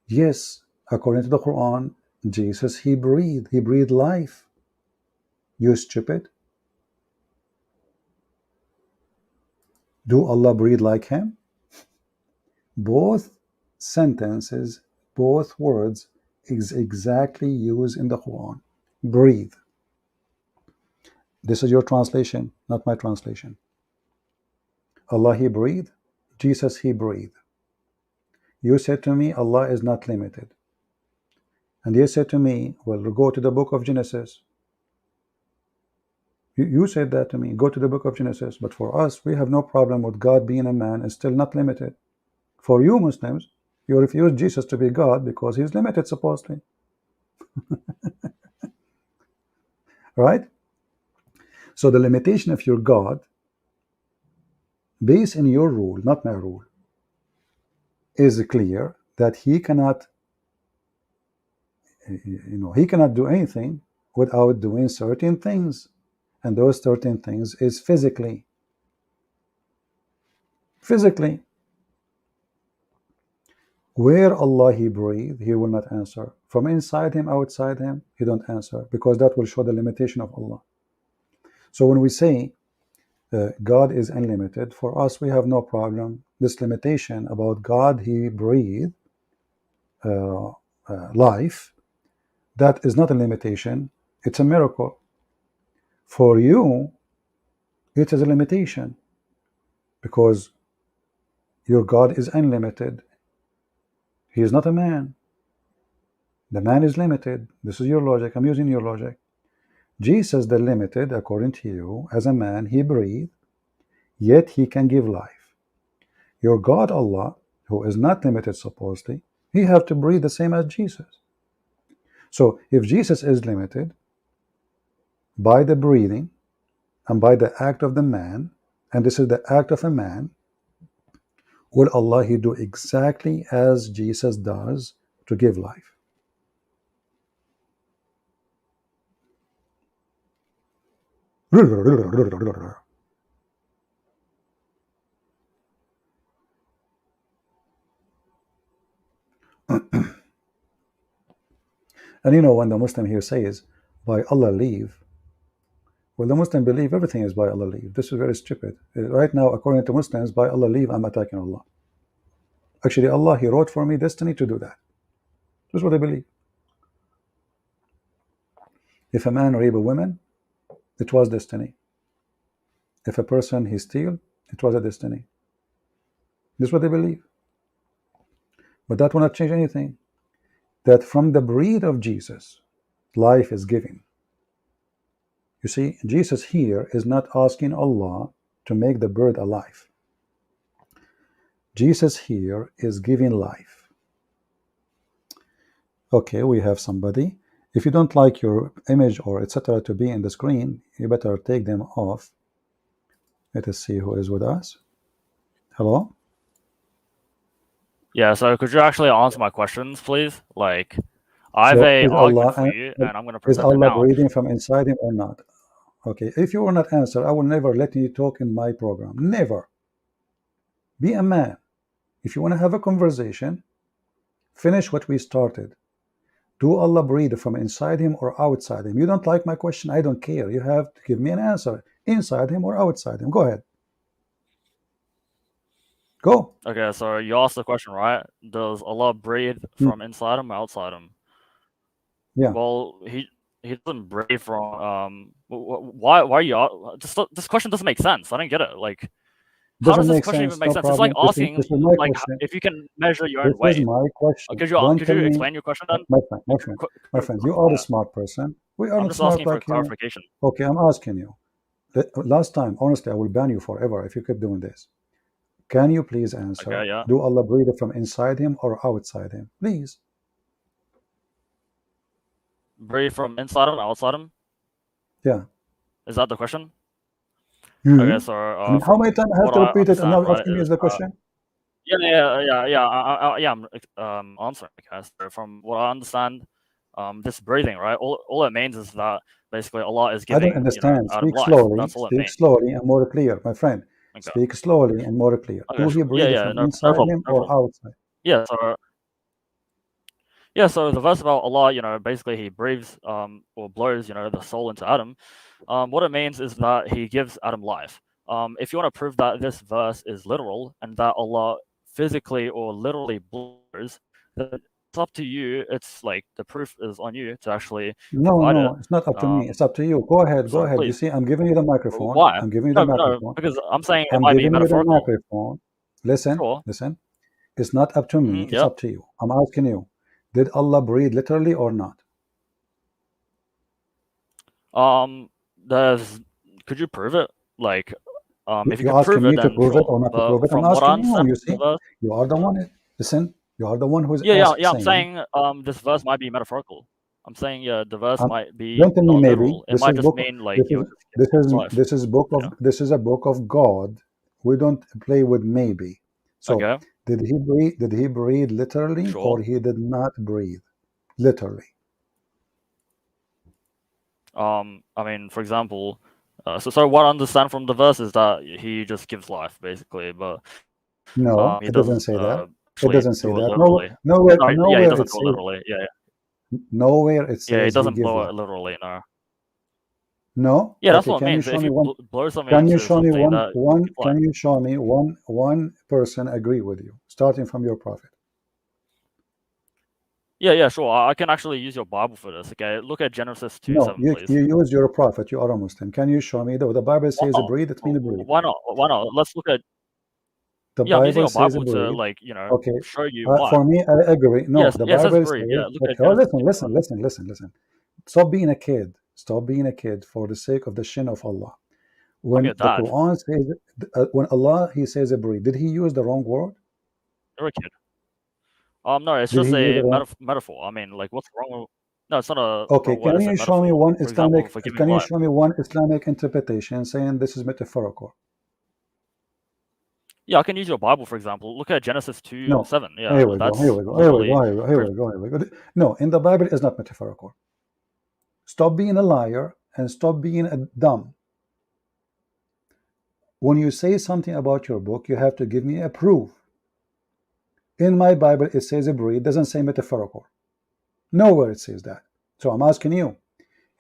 Yes, according to the Quran, Jesus, he breathed life. You stupid. Do Allah breathe like him? Both sentences, both words is exactly used in the Quran. Breathe. This is your translation, not my translation. Allah, he breathed. Jesus, he breathed. You said to me, Allah is not limited. And you said to me, well, go to the book of Genesis. You said that to me, go to the book of Genesis. But for us, we have no problem with God being a man and still not limited. For you Muslims, you refuse Jesus to be God because he's limited, supposedly. Right? So the limitation of your God, based in your rule, not my rule, is clear that he cannot, he cannot do anything without doing certain things. And those certain things is physically. Where Allah He breathed, He will not answer. From inside Him, outside Him, He don't answer, because that will show the limitation of Allah. So when we say God is unlimited, for us we have no problem. This limitation about God He breathed life, that is not a limitation, it's a miracle. For you, it is a limitation, because your God is unlimited. He is not a man. The man is limited. This is your logic. I'm using your logic. Jesus, the limited, according to you, as a man, he breathed, yet he can give life. Your God, Allah, who is not limited supposedly, he have to breathe the same as Jesus. So if Jesus is limited by the breathing and by the act of the man, and this is the act of a man, will Allah He do exactly as Jesus does to give life? And you know, when the Muslim here says, by Allah leave, well, the Muslim believe everything is by Allah leave. This is very stupid. Right now, according to Muslims, by Allah leave, I'm attacking Allah. Actually, Allah, He wrote for me destiny to do that. This is what they believe. If a man rape a woman, it was destiny. If a person he steal, it was a destiny. This is what they believe. But that will not change anything. That from the breed of Jesus, life is given. You see, Jesus here is not asking Allah to make the bird alive. Jesus here is giving life. Okay, we have somebody. If you don't like your image or etc. to be in the screen, you better take them off. Let us see who is with us. Hello? Yeah, so could you actually answer my questions, please? Like, I have So a is argument Allah for you, and I'm going to is present it Allah now. breathing from inside him or not? Okay, if you will not answer, I will never let you talk in my program. Never. Be a man. If you want to have a conversation, finish what we started. Do Allah breathe from inside him or outside him? You don't like my question, I don't care. You have to give me an answer. Inside him or outside him? Go ahead. Go. Okay, so you asked the question, right? Does Allah breathe from inside him or outside him? Yeah. Well, he doesn't breathe from why are you this question doesn't make sense. I don't get it. Like, how does Doesn't this make question even sense. make No sense? It's like problem. asking This is my like question. if you can measure your This own is weight. my question. Could Don't you tell me, explain your question then? my friend, you are a smart person. We are I'm not just smart asking for like you. clarification. Okay, I'm asking you. Last time, honestly, I will ban you forever if you keep doing this. Can you please answer? Okay, yeah. Do Allah breathe from inside him or outside him? Please. Breathe from inside him, outside him? Yeah. Is that the question? Hmm. Okay, so I mean, how many times I have what to I repeat it and understand, now right, asking me is is the question? yeah, I'm answering, okay. So from what I understand, this breathing, right? All it means is that basically Allah is I don't giving, understand. Adam Speak life. slowly. That's all it Speak means. slowly and more clear, my friend. Okay. Speak slowly and more clear. Okay, Do he sure. breathe Yeah, from no inside problem, him no or problem. outside? Yeah, so the verse about Allah, basically he breathes or blows, the soul into Adam. What it means is that he gives Adam life. If you want to prove that this verse is literal and that Allah physically or literally blows, then it's up to you. It's like the proof is on you to actually provide it. No, it's not up to me. It's up to you. Go ahead. Go So ahead. You please, see, I'm giving you the microphone. why? I'm giving you the No, microphone. because I'm saying it I'm might be giving you the metaphorical. microphone. Listen, Sure. listen. It's not up to me. It's Yep. up to you. I'm asking you, did Allah breathe literally or not? Could you prove it? Like, if you You're can asking prove it, me to then prove it sure. or not to But prove it? I'm from what I asking you. understand You from see, the verse, you are the one. Listen, you are the one who's yeah, I'm saying. saying this verse might be metaphorical. I'm saying the verse might be Don't tell me not maybe. literal. It This might is just book. mean like This he is was just giving life. this is a book of God. We don't play with maybe. So Okay. did he breathe? Did he breathe literally Sure. or he did not breathe literally? I mean, for example, so what I understand from the verse is that he just gives life, basically, but No, he it doesn't does say that. It doesn't say do it that. literally. Nowhere, No, yeah, he nowhere doesn't it do it says. literally. Nowhere it Yeah, he says he doesn't give blow life. it literally. No. No. Yeah, that's Okay. what it Can you means. show If me you one? blow something Can you into show me something, that one? can fly. Can you show me one person agree with you, starting from your prophet? Yeah, sure. I can actually use your Bible for this. Okay, look at Genesis No, 2:7, you please. use your prophet. You are a Muslim. Can you show me though? The Bible says a breed. It means a breed. Why not? Why not? Let's look at. The Yeah, I'm using Bible a says a Bible to breed. Okay. show you why. For me, I agree. No, Yes, the yeah, it says Bible breed. says. Yeah, look Okay. at Oh, Genesis listen, 2:7. listen, listen, listen. Stop being a kid. Stop being a kid for the sake of the shin of Allah. I'm When your the dad. Quran says, when Allah He says a breed, did He use the wrong word? You're a kid. No, it's Did just He use a the wrong? metaphor. I mean, like, what's wrong with? No, it's not a Okay. wrong word. Can It's a you show me metaphor. one For example, Islamic? for giving Can you life. show me one Islamic interpretation saying this is metaphorical? Yeah, I can use your Bible, for example. Look at Genesis 2:7. No. Yeah, Here we go. that's Here we go. Here we literally. go. Here we go. Here we go. No, in the Bible is not metaphorical. Stop being a liar and stop being a dumb. When you say something about your book, you have to give me a proof. In my Bible, it says a breed, doesn't say metaphorical. Nowhere it says that. So I'm asking you,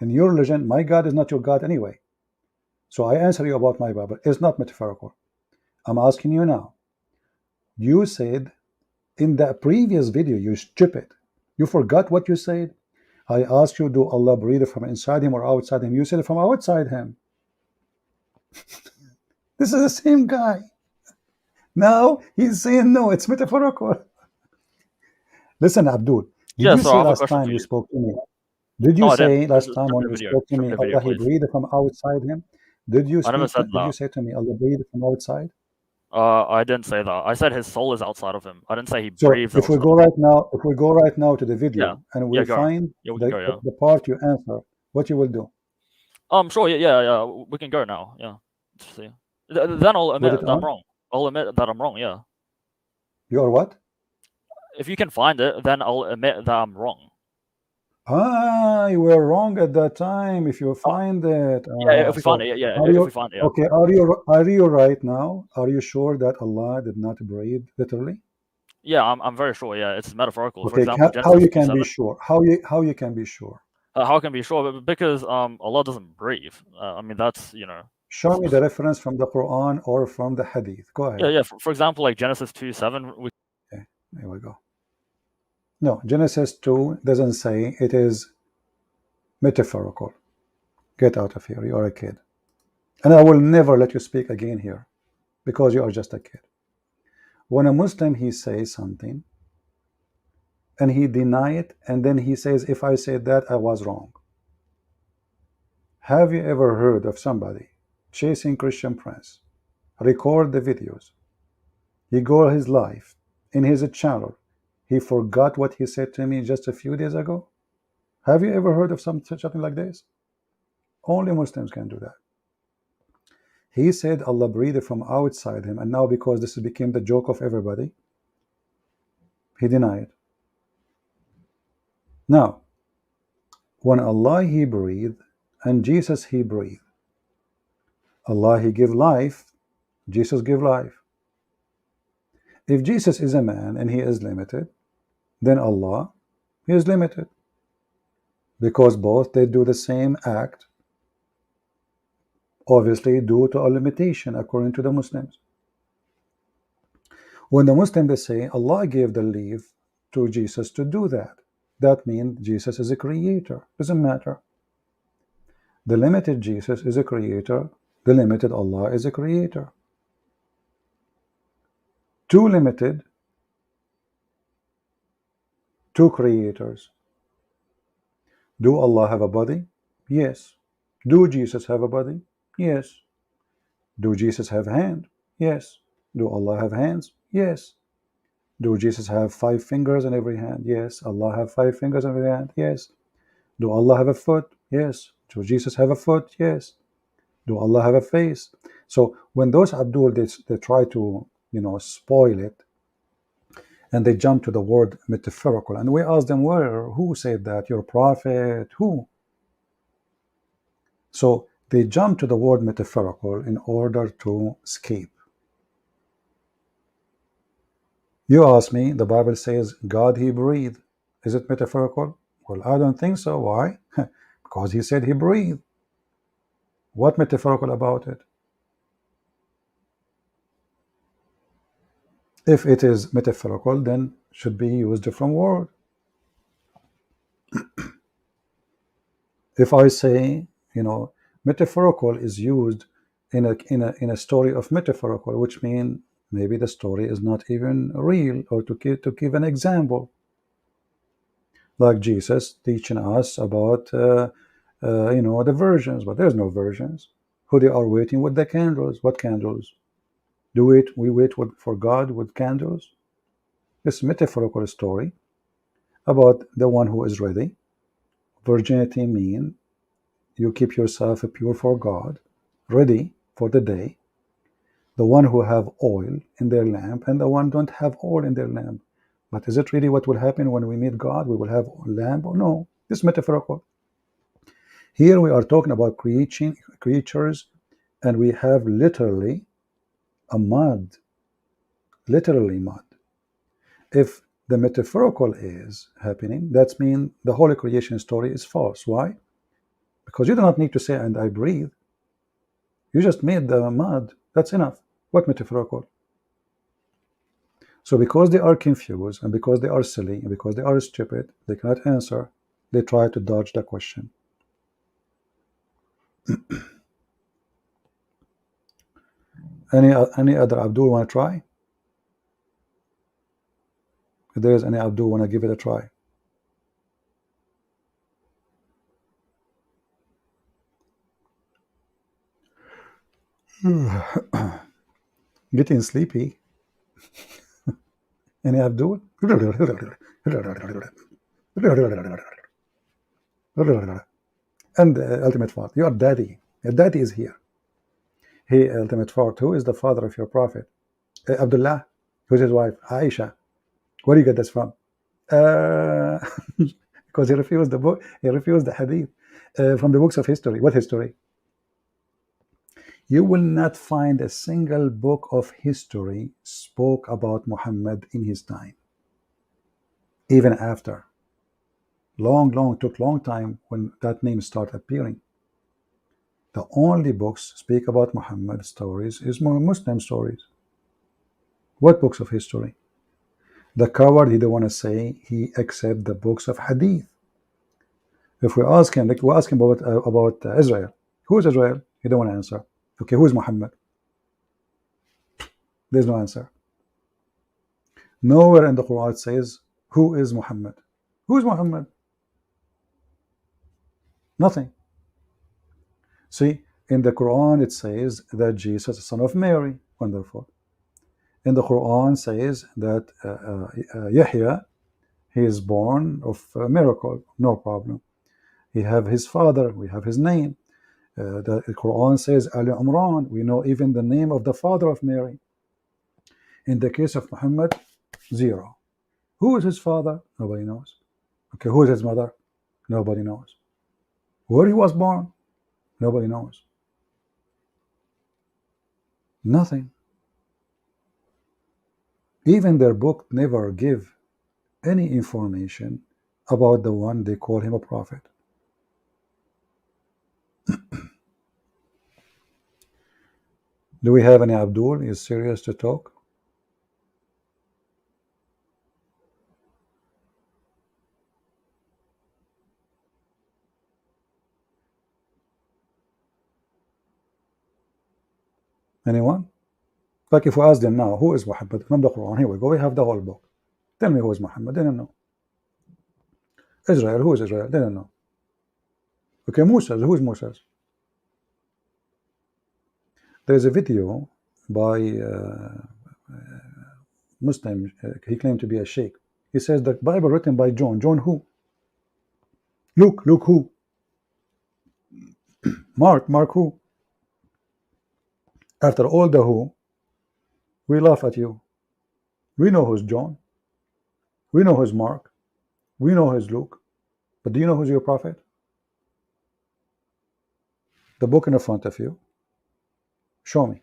in your religion, my God is not your God anyway. So I answer you about my Bible. It's not metaphorical. I'm asking you now. You said in the previous video, you stupid. You forgot what you said. I asked you, do Allah breathe from inside him or outside him? You said from outside him. This is the same guy. Now he's saying no, it's metaphorical. Listen, Abdul, did Yeah, you so I say have a last question time for you you. spoke to me? Did you No, I say didn't. last time Show me when the you video. spoke to Show me, me the video, Allah He please. breathed from outside him? Did you I never speak? said Did you that. say to me, Allah breathed from outside? I didn't say that. I said his soul is outside of him. I didn't say he So breathes if we outside go of him. right now, to the Yeah, video and yeah, we go. find Yeah, we can go. Yeah. the part you answer, what you will do? Sure. Yeah. We can go now. Yeah. Let's see. Then I'll With admit it that I'm on? wrong. I'll admit that I'm wrong. Yeah. You are what? If you can find it, then I'll admit that I'm wrong. You were wrong at that time. If you find it, Yeah, if we find so it. Yeah, are if you we find it. Yeah. okay? Are you right now? Are you sure that Allah did not breathe literally? Yeah, I'm very sure. Yeah, it's metaphorical. For Okay, example, how Genesis you two can be seven. sure? How you can be sure? How can be sure? Because Allah doesn't breathe. I mean, that's Show me the reference from the Quran or from the Hadith. Go ahead. Yeah. For example, like Genesis 2:7. Okay, there we go. No, Genesis 2 doesn't say it is metaphorical. Get out of here. You are a kid. And I will never let you speak again here because you are just a kid. When a Muslim, he says something and he deny it, and then he says, if I said that, I was wrong. Have you ever heard of somebody chasing Christian Prince, record the videos, he go his life in his channel, he forgot what he said to me just a few days ago? Have you ever heard of something like this? Only Muslims can do that. He said Allah breathed from outside him, and now because this became the joke of everybody, he denied. Now, when Allah He breathed and Jesus He breathed, Allah He give life, Jesus give life. If Jesus is a man and He is limited, then Allah He is limited, because both they do the same act, obviously due to a limitation according to the Muslims. When the Muslims they say Allah gave the leave to Jesus to do that, that means Jesus is a creator. Doesn't matter. The limited Jesus is a creator, the limited Allah is a creator. Two limited, two creators. Do Allah have a body? Yes. Do Jesus have a body? Yes. Do Jesus have hand? Yes. Do Allah have hands? Yes. Do Jesus have 5 fingers in every hand? Yes. Allah have 5 fingers in every hand? Yes. Do Allah have a foot? Yes. Do Jesus have a foot? Yes. Do Allah have a face? So when those Abdul they try to spoil it, and they jump to the word metaphorical, and we ask them, who said that? Your prophet? Who? So they jump to the word metaphorical in order to escape. You ask me, the Bible says God, he breathed. Is it metaphorical? Well, I don't think so. Why? Because he said he breathed. What metaphorical about it? If it is metaphorical, then should be used different word. If I say, metaphorical is used in a story of metaphorical, which means maybe the story is not even real, or to give an example, like Jesus teaching us about the virgins, but there's no virgins. Who they are waiting with the candles? What candles? We wait for God with candles? This metaphorical story about the one who is ready. Virginity mean you keep yourself pure for God, ready for the day. The one who have oil in their lamp and the one don't have oil in their lamp. But is it really what will happen when we meet God? We will have a lamp or no? This is metaphorical. Here we are talking about creatures, and we have literally a mud, literally mud. If the metaphorical is happening, that means the whole creation story is false. Why? Because you do not need to say, and I breathe. You just made the mud. That's enough. What metaphorical? So because they are confused, and because they are silly, and because they are stupid, they cannot answer. They try to dodge the question. Any other Abdul want to try? If there is any Abdul want to give it a try? Getting sleepy. Any Abdul? And ultimate fault. Your daddy. Your daddy is here. He, ultimate fault. Who is the father of your prophet? Abdullah. Who's his wife? Aisha. Where do you get this from? Uh, because he refused the book. He refused the hadith from the books of history. What history? You will not find a single book of history spoke about Muhammad in his time. Even after. Took long time when that name started appearing. The only books speak about Muhammad stories is Muslim stories. What books of history? The coward, he don't want to say he accept the books of hadith. If we ask him, like we ask him about Israel, who is Israel? He don't want to answer. Okay, who is Muhammad? There's no answer. Nowhere in the Quran it says who is Muhammad. Who is Muhammad? Nothing. See, in the Quran it says that Jesus is the son of Mary. Wonderful. In the Quran says that Yahya, he is born of a miracle. No problem. He have his father. We have his name. The Quran says Ali Imran. We know even the name of the father of Mary. In the case of Muhammad, zero. Who is his father? Nobody knows. Okay, who is his mother? Nobody knows. Where he was born? Nobody knows. Nothing. Even their book never give any information about the one they call him a prophet. Do we have any Abdul? Is serious to talk? Anyone? Like if we ask them now, who is Muhammad? From the Quran, here we go, we have the whole book. Tell me who is Muhammad. They don't know. Israel, who is Israel? They don't know. Okay, Moses, who is Moses? There's a video by Muslim, he claimed to be a sheikh. He says the Bible written by John. John who? Luke who? Mark who? After all the who, we laugh at you. We know who's John. We know who's Mark. We know who's Luke. But do you know who's your prophet? The book in front of you. Show me.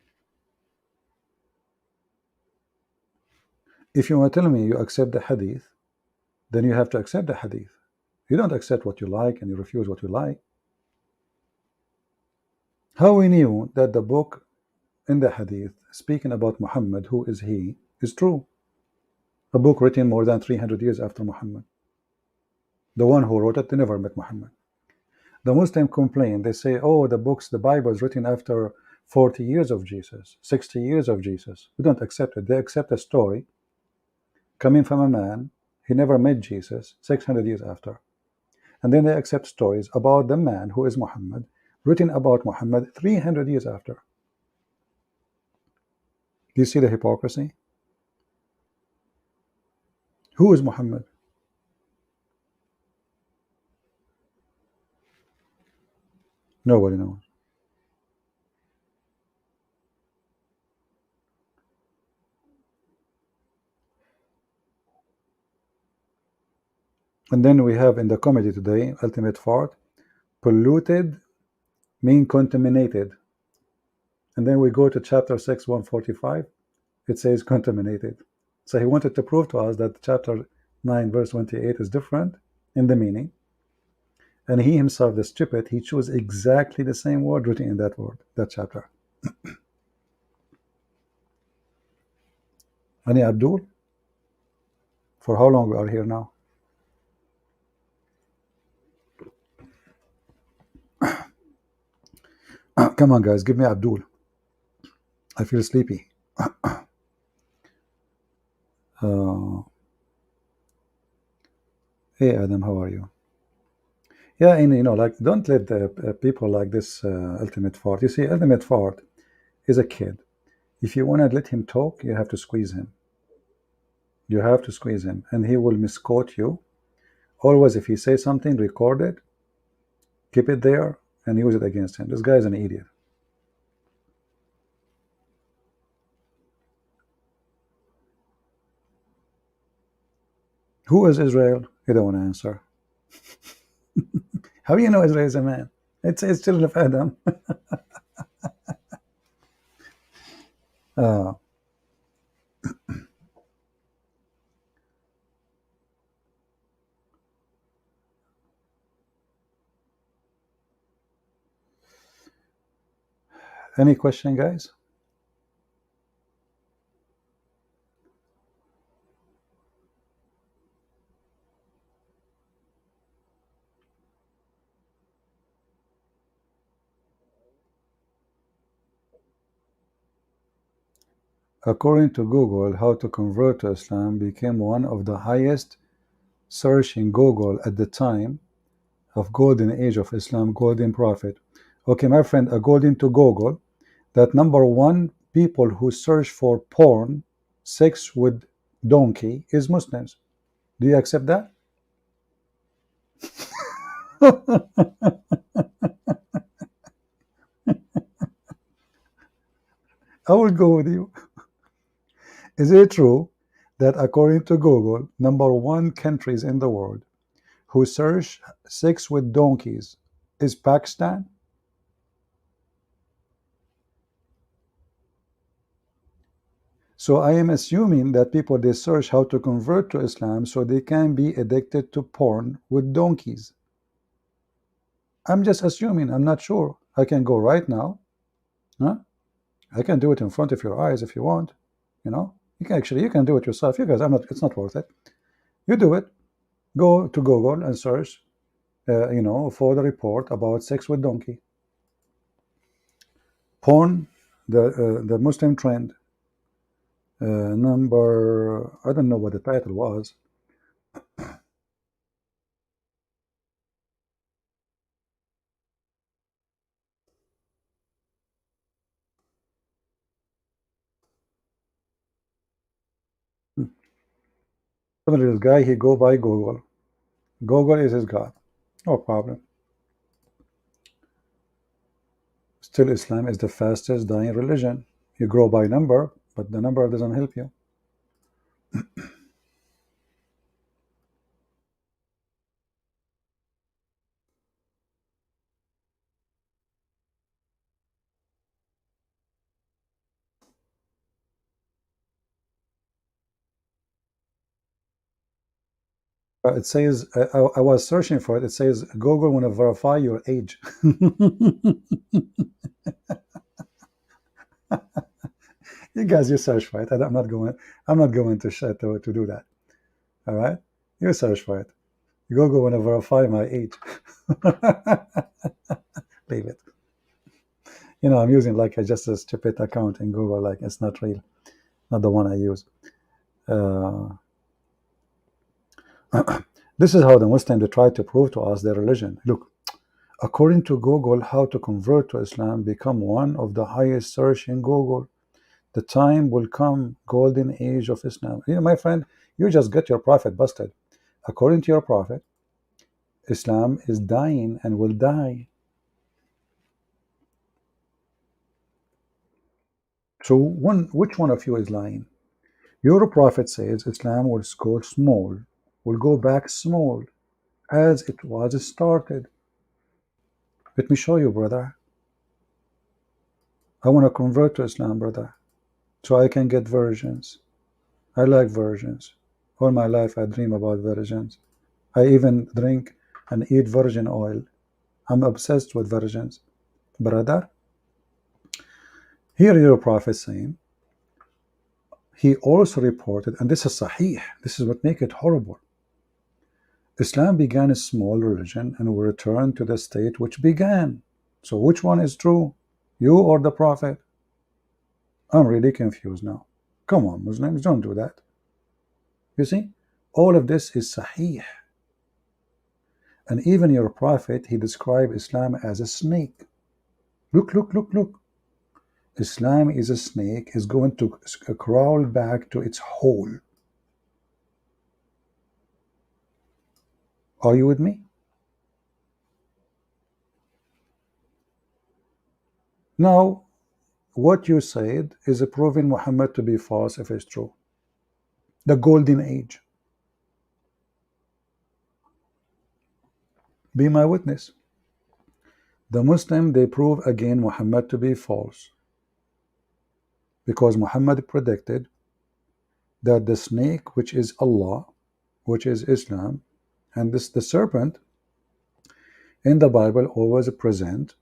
If you want to tell me you accept the hadith, then you have to accept the hadith. You don't accept what you like and you refuse what you like. How we knew that the book in the hadith speaking about Muhammad, who is he, is true? A book written more than 300 years after Muhammad. The one who wrote it, they never met Muhammad. The Muslims complain. They say, oh, the Bible is written after 40 years of Jesus, 60 years of Jesus. We don't accept it. They accept a story coming from a man, he never met Jesus, 600 years after. And then they accept stories about the man who is Muhammad, written about Muhammad 300 years after. Do you see the hypocrisy? Who is Muhammad? Nobody knows. And then we have in the comedy today, ultimate fart, polluted mean contaminated. And then we go to chapter 6, 145, it says contaminated. So he wanted to prove to us that chapter 9, verse 28 is different in the meaning. And he himself, the stupid, he chose exactly the same word written in that word, that chapter. Ani Abdul, for how long we are here now? Come on, guys, give me Abdul. I feel sleepy. Hey, Adam, how are you? Yeah, and like, don't let the people like this ultimate fart. You see, ultimate fart is a kid. If you want to let him talk, you have to squeeze him. You have to squeeze him, and he will misquote you. Always, if he says something, record it, keep it there, and use it against him. This guy is an idiot. Who is Israel? You don't want to answer. How do you know Israel is a man? It's children of Adam. uh, any question, guys? According to Google, how to convert to Islam became one of the highest search in Google at the time of golden age of Islam, golden prophet. Okay, my friend, according to Google, that number one people who search for porn, sex with donkey, is Muslims. Do you accept that? I will go with you. Is it true that according to Google, number one countries in the world who search sex with donkeys is Pakistan? So I am assuming that people, they search how to convert to Islam so they can be addicted to porn with donkeys. I'm just assuming. I'm not sure. I can go right now. Huh? I can do it in front of your eyes if you want. You can do it yourself. You guys, it's not worth it. You do it. Go to Google and search, for the report about sex with donkey. Porn, the Muslim trend. Number, I don't know what the title was. This guy, he go by Google. Google is his God. No problem. Still, Islam is the fastest dying religion. You grow by number, but the number doesn't help you. It says, I was searching for it. It says, Google want to verify your age. You guys, you search for it. I'm not going. I'm not going to do that. All right, you search for it. Google want to verify my age. Leave it. You know, I'm using like just a stupid account in Google. Like it's not real, not the one I use. This is how the Muslims try to prove to us their religion. Look, according to Google, how to convert to Islam become one of the highest search in Google. The time will come, golden age of Islam. You know, my friend, you just get your prophet busted. According to your prophet, Islam is dying and will die. So which one of you is lying? Your prophet says Islam will go small, will go back small, as it was started. Let me show you, brother. I want to convert to Islam, brother, so I can get virgins. I like virgins. All my life I dream about virgins. I even drink and eat virgin oil. I'm obsessed with virgins. Brother, here your prophet saying, he also reported, and this is sahih, this is what makes it horrible. Islam began a small religion and will return to the state which began. So which one is true? You or the prophet? I'm really confused now. Come on, Muslims, don't do that. You see, all of this is sahih. And even your prophet, he described Islam as a snake. Look, look, look, look. Islam is a snake, is going to crawl back to its hole. Are you with me? Now, what you said is proving Muhammad to be false if it's true. The golden age. Be my witness. The Muslim, they prove again Muhammad to be false, because Muhammad predicted that the snake, which is Allah, which is Islam, and the serpent in the Bible always present,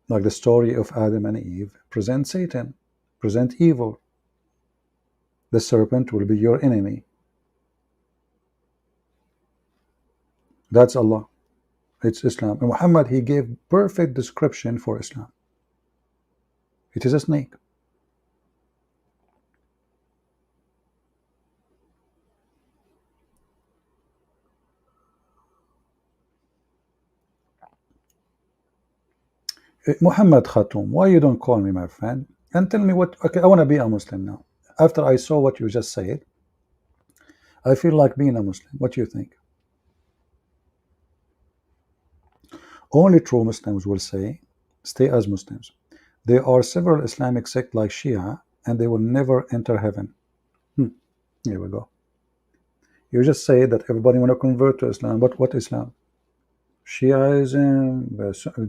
like the story of Adam and Eve, present Satan, present evil. The serpent will be your enemy. That's Allah. It's Islam. And Muhammad, he gave perfect description for Islam. It is a snake. Muhammad Khatum, why you don't call me, my friend, and tell me what? Okay, I want to be a Muslim now. After I saw what you just said, I feel like being a Muslim. What do you think? Only true Muslims will say, stay as Muslims. There are several Islamic sects like Shia, and they will never enter heaven. Here we go. You just say that everybody want to convert to Islam, but what Islam? Shiaism,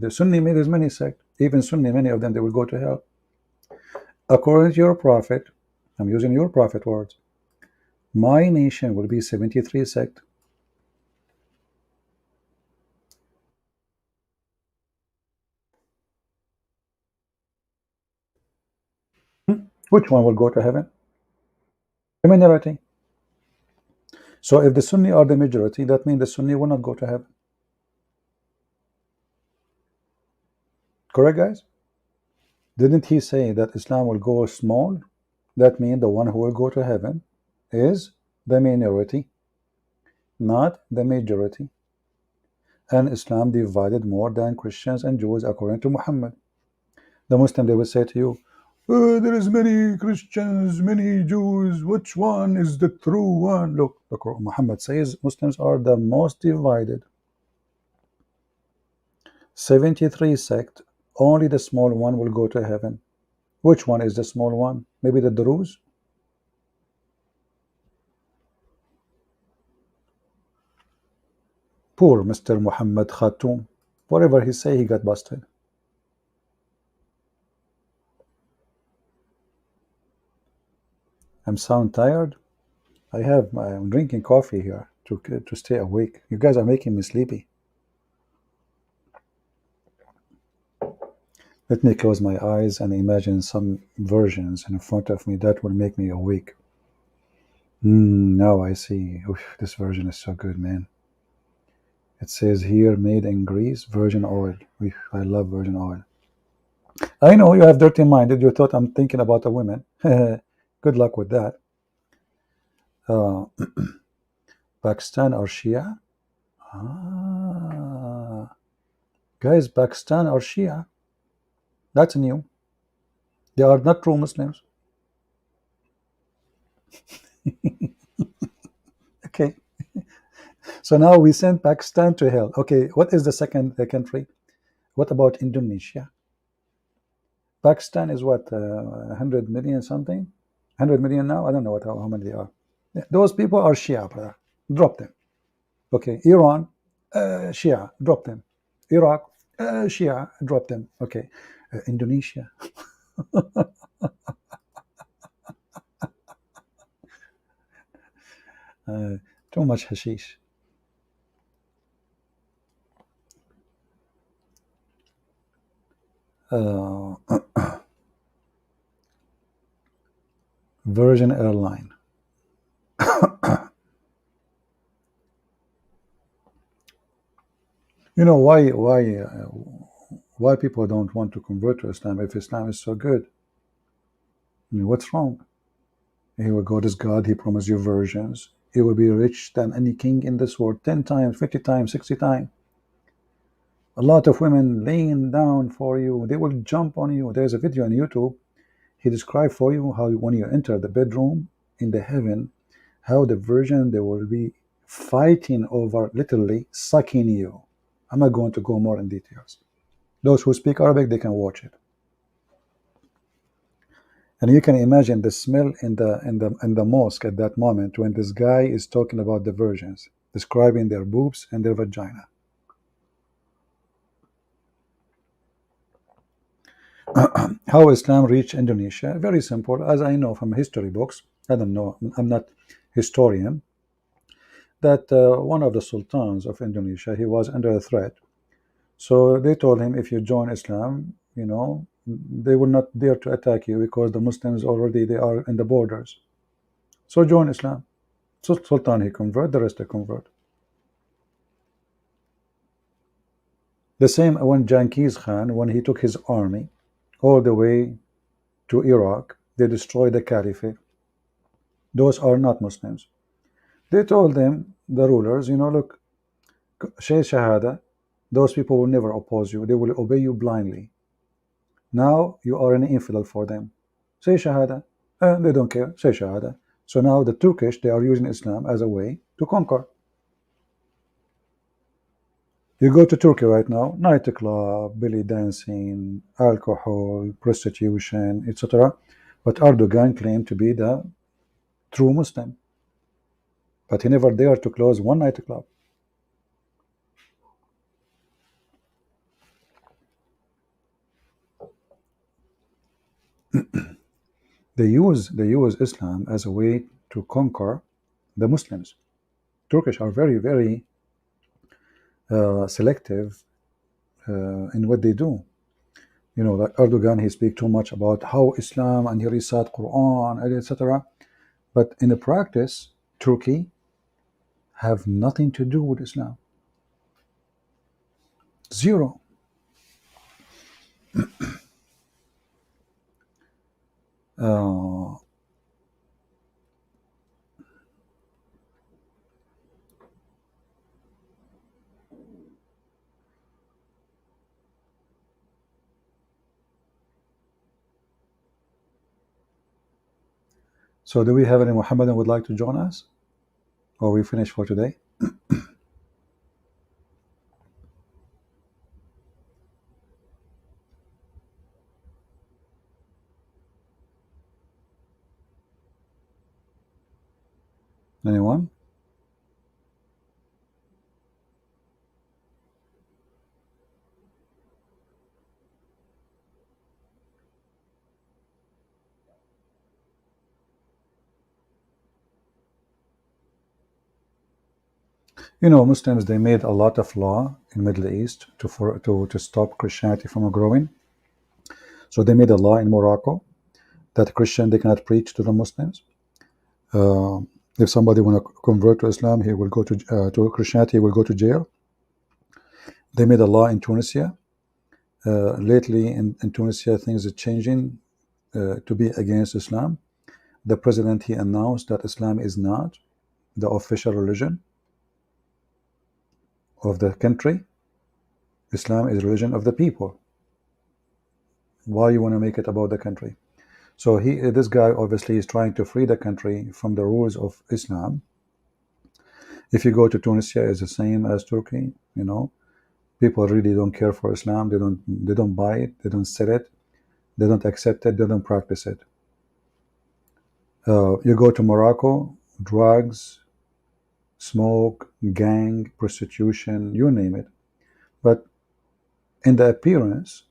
the Sunni, there's many sects. Even Sunni, many of them, they will go to hell. According to your prophet, I'm using your prophet words, my nation will be 73 sect. Which one will go to heaven? The minority. So if the Sunni are the majority, that means the Sunni will not go to heaven. Correct, guys? Didn't he say that Islam will go small? That means the one who will go to heaven is the minority, not the majority. And Islam divided more than Christians and Jews according to Muhammad. The Muslim, they will say to you, there is many Christians, many Jews, which one is the true one? Look, Muhammad says Muslims are the most divided. 73 sect, only the small one will go to heaven. Which one is the small one? Maybe the Druze? Poor Mr. Muhammad Khatum. Whatever he say, he got busted. I'm sound tired. I'm drinking coffee here to stay awake. You guys are making me sleepy. Let me close my eyes and imagine some versions in front of me that will make me awake. Now I see. Oof, this version is so good, man. It says here, made in Greece, virgin oil. Oof, I love virgin oil. I know you have dirty minded. You thought I'm thinking about a woman. Good luck with that. Uh, Pakistan or Shia? Ah, guys, Pakistan or Shia? That's new. They are not true Muslims. Okay. So now we send Pakistan to hell. Okay, what is the second country? What about Indonesia? Pakistan is what, 100 million something? 100 million now? I don't know how many they are. Yeah, those people are Shia, brother. Drop them. Okay, Iran, Shia, drop them. Iraq, Shia, drop them. Okay, Indonesia. Too much hashish. Uh, Virgin Airline. You know why people don't want to convert to Islam if Islam is so good? I mean, what's wrong? Here we go, this God, he promised you virgins. You will be rich than any king in this world, 10 times, 50 times, 60 times. A lot of women laying down for you. They will jump on you. There's a video on YouTube. He described for you how when you enter the bedroom in the heaven, how the virgin, they will be fighting over, literally sucking you. I'm not going to go more in details. Those who speak Arabic, they can watch it. And you can imagine the smell in the mosque at that moment when this guy is talking about the virgins, describing their boobs and their vagina. How Islam reached Indonesia? Very simple. As I know from history books, I don't know, I'm not historian, that one of the sultans of Indonesia, he was under a threat. So they told him, if you join Islam, they will not dare to attack you because the Muslims already, they are in the borders. So join Islam. So Sultan, he convert, the rest they convert. The same when Genghis Khan, when he took his army all the way to Iraq, they destroyed the caliphate. Those are not Muslims. They told them, the rulers, look, say Shahada, those people will never oppose you. They will obey you blindly. Now you are an infidel for them. Say Shahada. They don't care. Say Shahada. So now the Turkish, they are using Islam as a way to conquer. You go to Turkey right now, nightclub, belly dancing, alcohol, prostitution, etc. But Erdogan claimed to be the true Muslim. But he never dared to close one nightclub. They use Islam as a way to conquer the Muslims. Turkish are very, very selective in what they do. Like Erdogan, he speaks too much about how Islam and he recite Quran, etc. But in the practice, Turkey have nothing to do with Islam. Zero. Uh, so do we have any Muhammadan would like to join us? Or we finish for today? Anyone? You know, Muslims, they made a lot of law in Middle East to stop Christianity from growing. So they made a law in Morocco that Christian, they cannot preach to the Muslims. If somebody want to convert to Islam, he will go to Christianity, he will go to jail. They made a law in Tunisia. Lately in Tunisia, things are changing to be against Islam. The president, he announced that Islam is not the official religion of the country. Islam is religion of the people. Why you want to make it about the country? So this guy obviously is trying to free the country from the rules of Islam. If you go to Tunisia, it's the same as Turkey. You know, people really don't care for Islam. They don't buy it. They don't sell it. They don't accept it. They don't practice it. You go to Morocco, drugs, smoke, gang, prostitution, you name it. But in the appearance,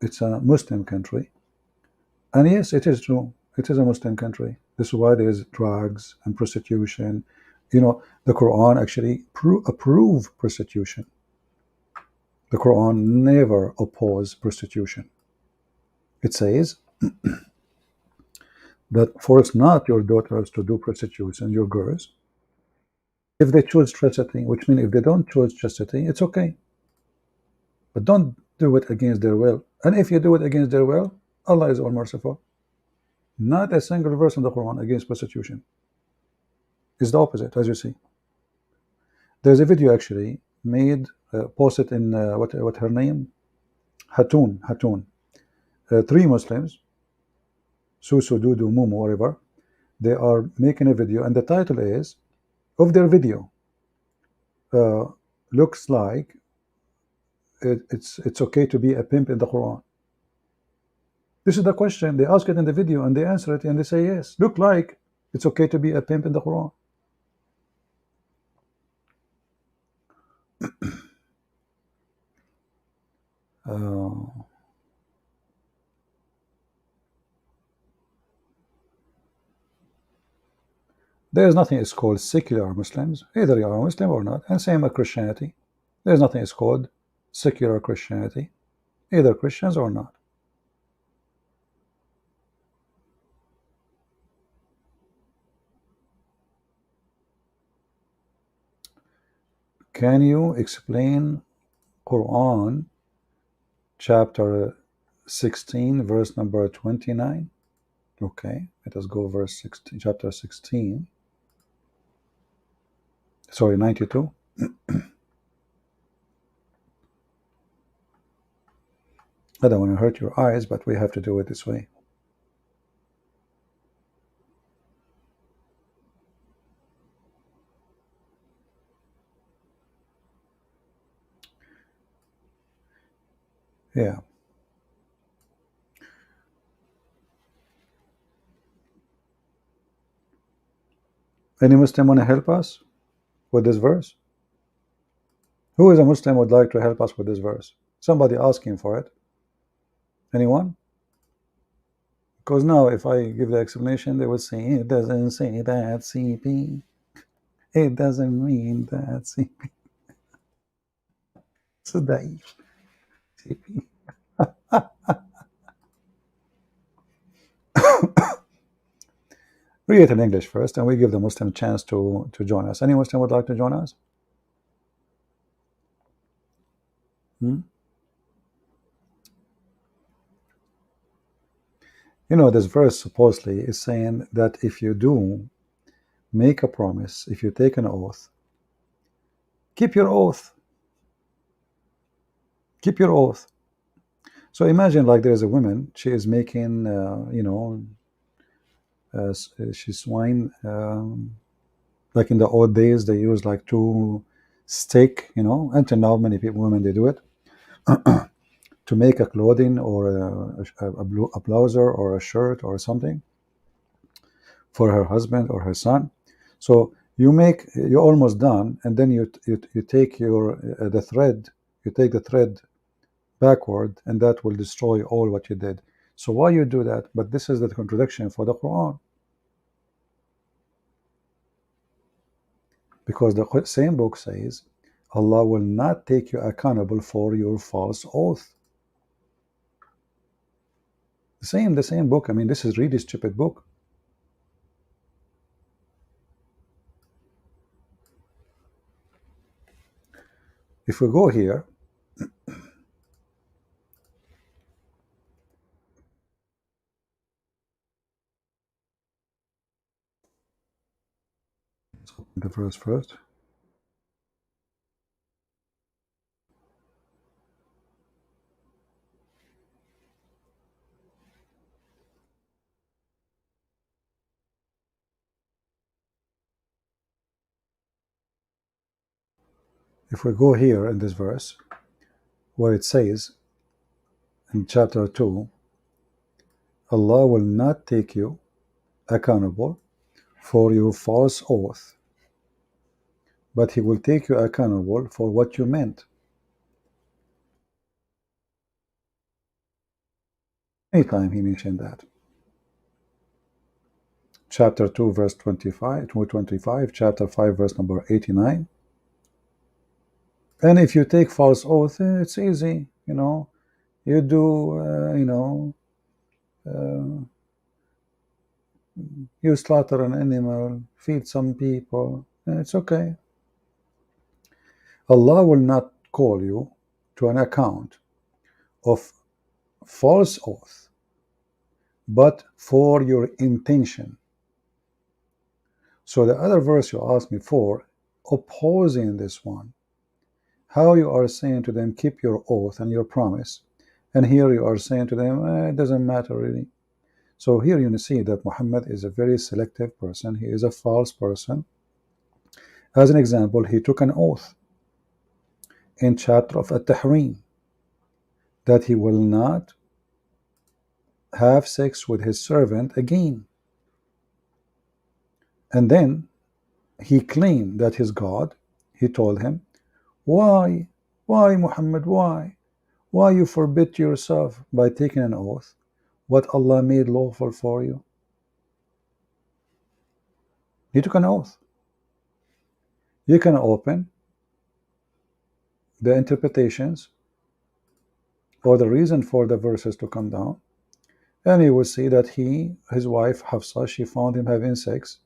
it's a Muslim country. And yes, it is true. It is a Muslim country. This is why there's drugs and prostitution. You know, the Quran actually approve prostitution. The Quran never opposes prostitution. It says that force not your daughters to do prostitution, your girls, if they choose chastity, which means if they don't choose chastity, it's okay. But don't do it against their will. And if you do it against their will, Allah is all merciful. Not a single verse in the Quran against prostitution. It's the opposite, as you see. There's a video actually made, posted in what her name, Hatun. Three Muslims, Susu, Dudu, Mumu, whatever. They are making a video, and the title is of their video. Looks like it's okay to be a pimp in the Quran. This is the question. They ask it in the video, and they answer it, and they say yes. Look like it's okay to be a pimp in the Quran. There is nothing is called secular Muslims. Either you are a Muslim or not, and same with Christianity. There is nothing is called secular Christianity. Either Christians or not. Can you explain Quran chapter 16 verse number 29? Okay, let us go verse 16, chapter 16. Sorry, 92. I don't want to hurt your eyes, but we have to do it this way. Yeah. Any Muslim want to help us with this verse? Who is a Muslim would like to help us with this verse? Somebody asking for it. Anyone? Because now if I give the explanation, they would say, it doesn't say that CP. It doesn't mean that CP. So daif. CP. Read it in English first, and we give the Muslim a chance to join us. Any Muslim would like to join us? You know, this verse supposedly is saying that if you do make a promise, if you take an oath, keep your oath. Keep your oath. So imagine like there's a woman, she is making, she's swine. Like in the old days, they used like two stick, until now many women, they do it. To make a clothing or a blouse or a shirt or something for her husband or her son. So you're almost done, and then you take the thread, you take the thread backward, and that will destroy all what you did. So why you do that? But this is the contradiction for the Quran. Because the same book says Allah will not take you accountable for your false oath. The same book. I mean, this is really stupid book. If we go here, let's open the verse first. If we go here in this verse, where it says in chapter 2, Allah will not take you accountable for your false oath, but He will take you accountable for what you meant. Anytime He mentioned that. Chapter 2, verse 25, 225, chapter 5, verse number 89. And if you take false oath, it's easy, you know. You do, you slaughter an animal, feed some people, it's okay. Allah will not call you to an account of false oath, but for your intention. So the other verse you asked me for, opposing this one, how you are saying to them, keep your oath and your promise, and here you are saying to them, it doesn't matter really. So here you see that Muhammad is a very selective person. He is a false person. As an example, he took an oath in chapter of At-Tahrim that he will not have sex with his servant again. And then he claimed that his God, he told him, why Muhammad, why you forbid yourself by taking an oath what Allah made lawful for you? He took an oath. You can open the interpretations or the reason for the verses to come down, and you will see that his wife Hafsa, she found him having sex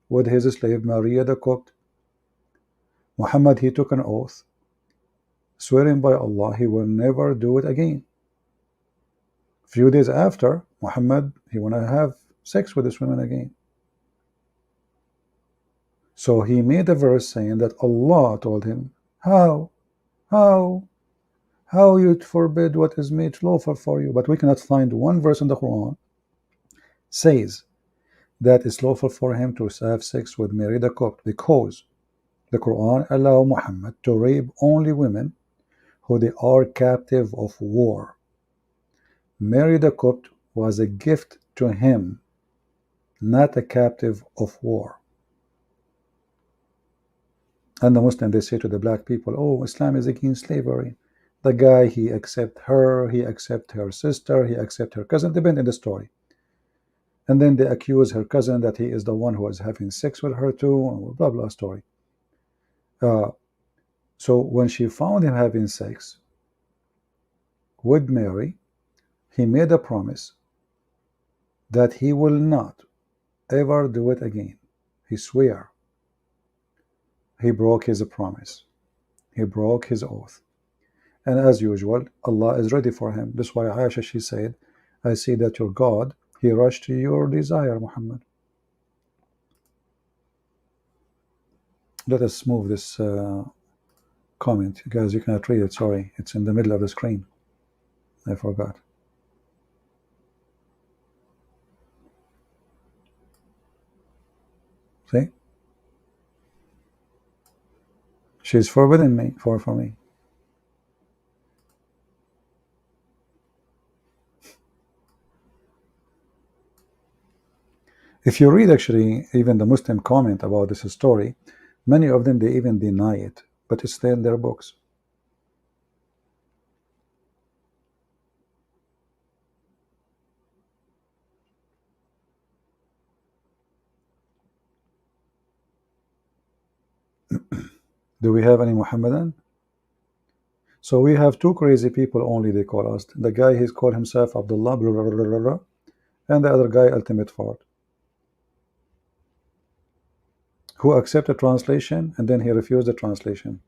with his slave Maria the Copt. Muhammad, he took an oath, swearing by Allah he will never do it again. Few days after, Muhammad, he want to have sex with this woman again. So he made a verse saying that Allah told him, how you forbid what is made lawful for you? But we cannot find one verse in the Quran says that it's lawful for him to have sex with Mary the Copt, because the Quran allow Muhammad to rape only women who they are captive of war. Mary the Copt was a gift to him, not a captive of war. And the Muslim, they say to the black people, oh, Islam is against slavery. The guy, he accept her, he accept her sister, he accept her cousin, depending on the story. And then they accuse her cousin that he is the one who was having sex with her too, blah blah story. So when she found him having sex with Mary, he made a promise that he will not ever do it again. He swear. He broke his promise. He broke his oath. And as usual, Allah is ready for him. That's why Aisha, she said, I see that your God, he rushed to your desire, Muhammad. Let us move this comment. Guys, you cannot read it, sorry. It's in the middle of the screen. I forgot. See? She's forbidden me for me. If you read actually even the Muslim comment about this story, many of them, they even deny it, but it's there in their books. Do we have any Muhammadan? So we have two crazy people only, they call us. The guy, he's called himself Abdullah, blah, blah, blah, blah, blah, and the other guy, Ultimate Fard, who accepted translation and then he refused the translation.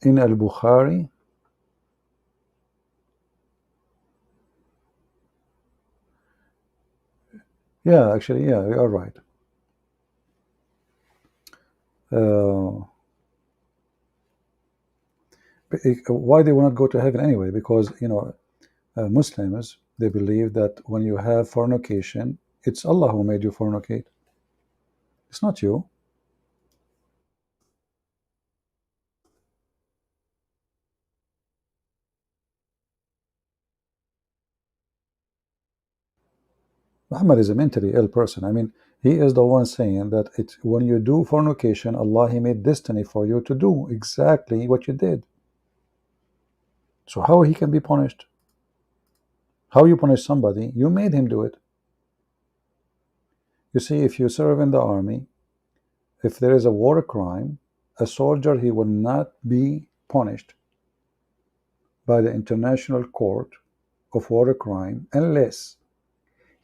In Al-Bukhari, yeah, actually, yeah, you are right. Why they will not go to heaven anyway? Because, you know, Muslims, they believe that when you have fornication, it's Allah who made you fornicate. It's not you. Muhammad is a mentally ill person. I mean, he is the one saying that when you do fornication, Allah, he made destiny for you to do exactly what you did. So how he can be punished? How you punish somebody? You made him do it. You see, if you serve in the army, if there is a war crime, a soldier, he will not be punished by the International Court of War crime unless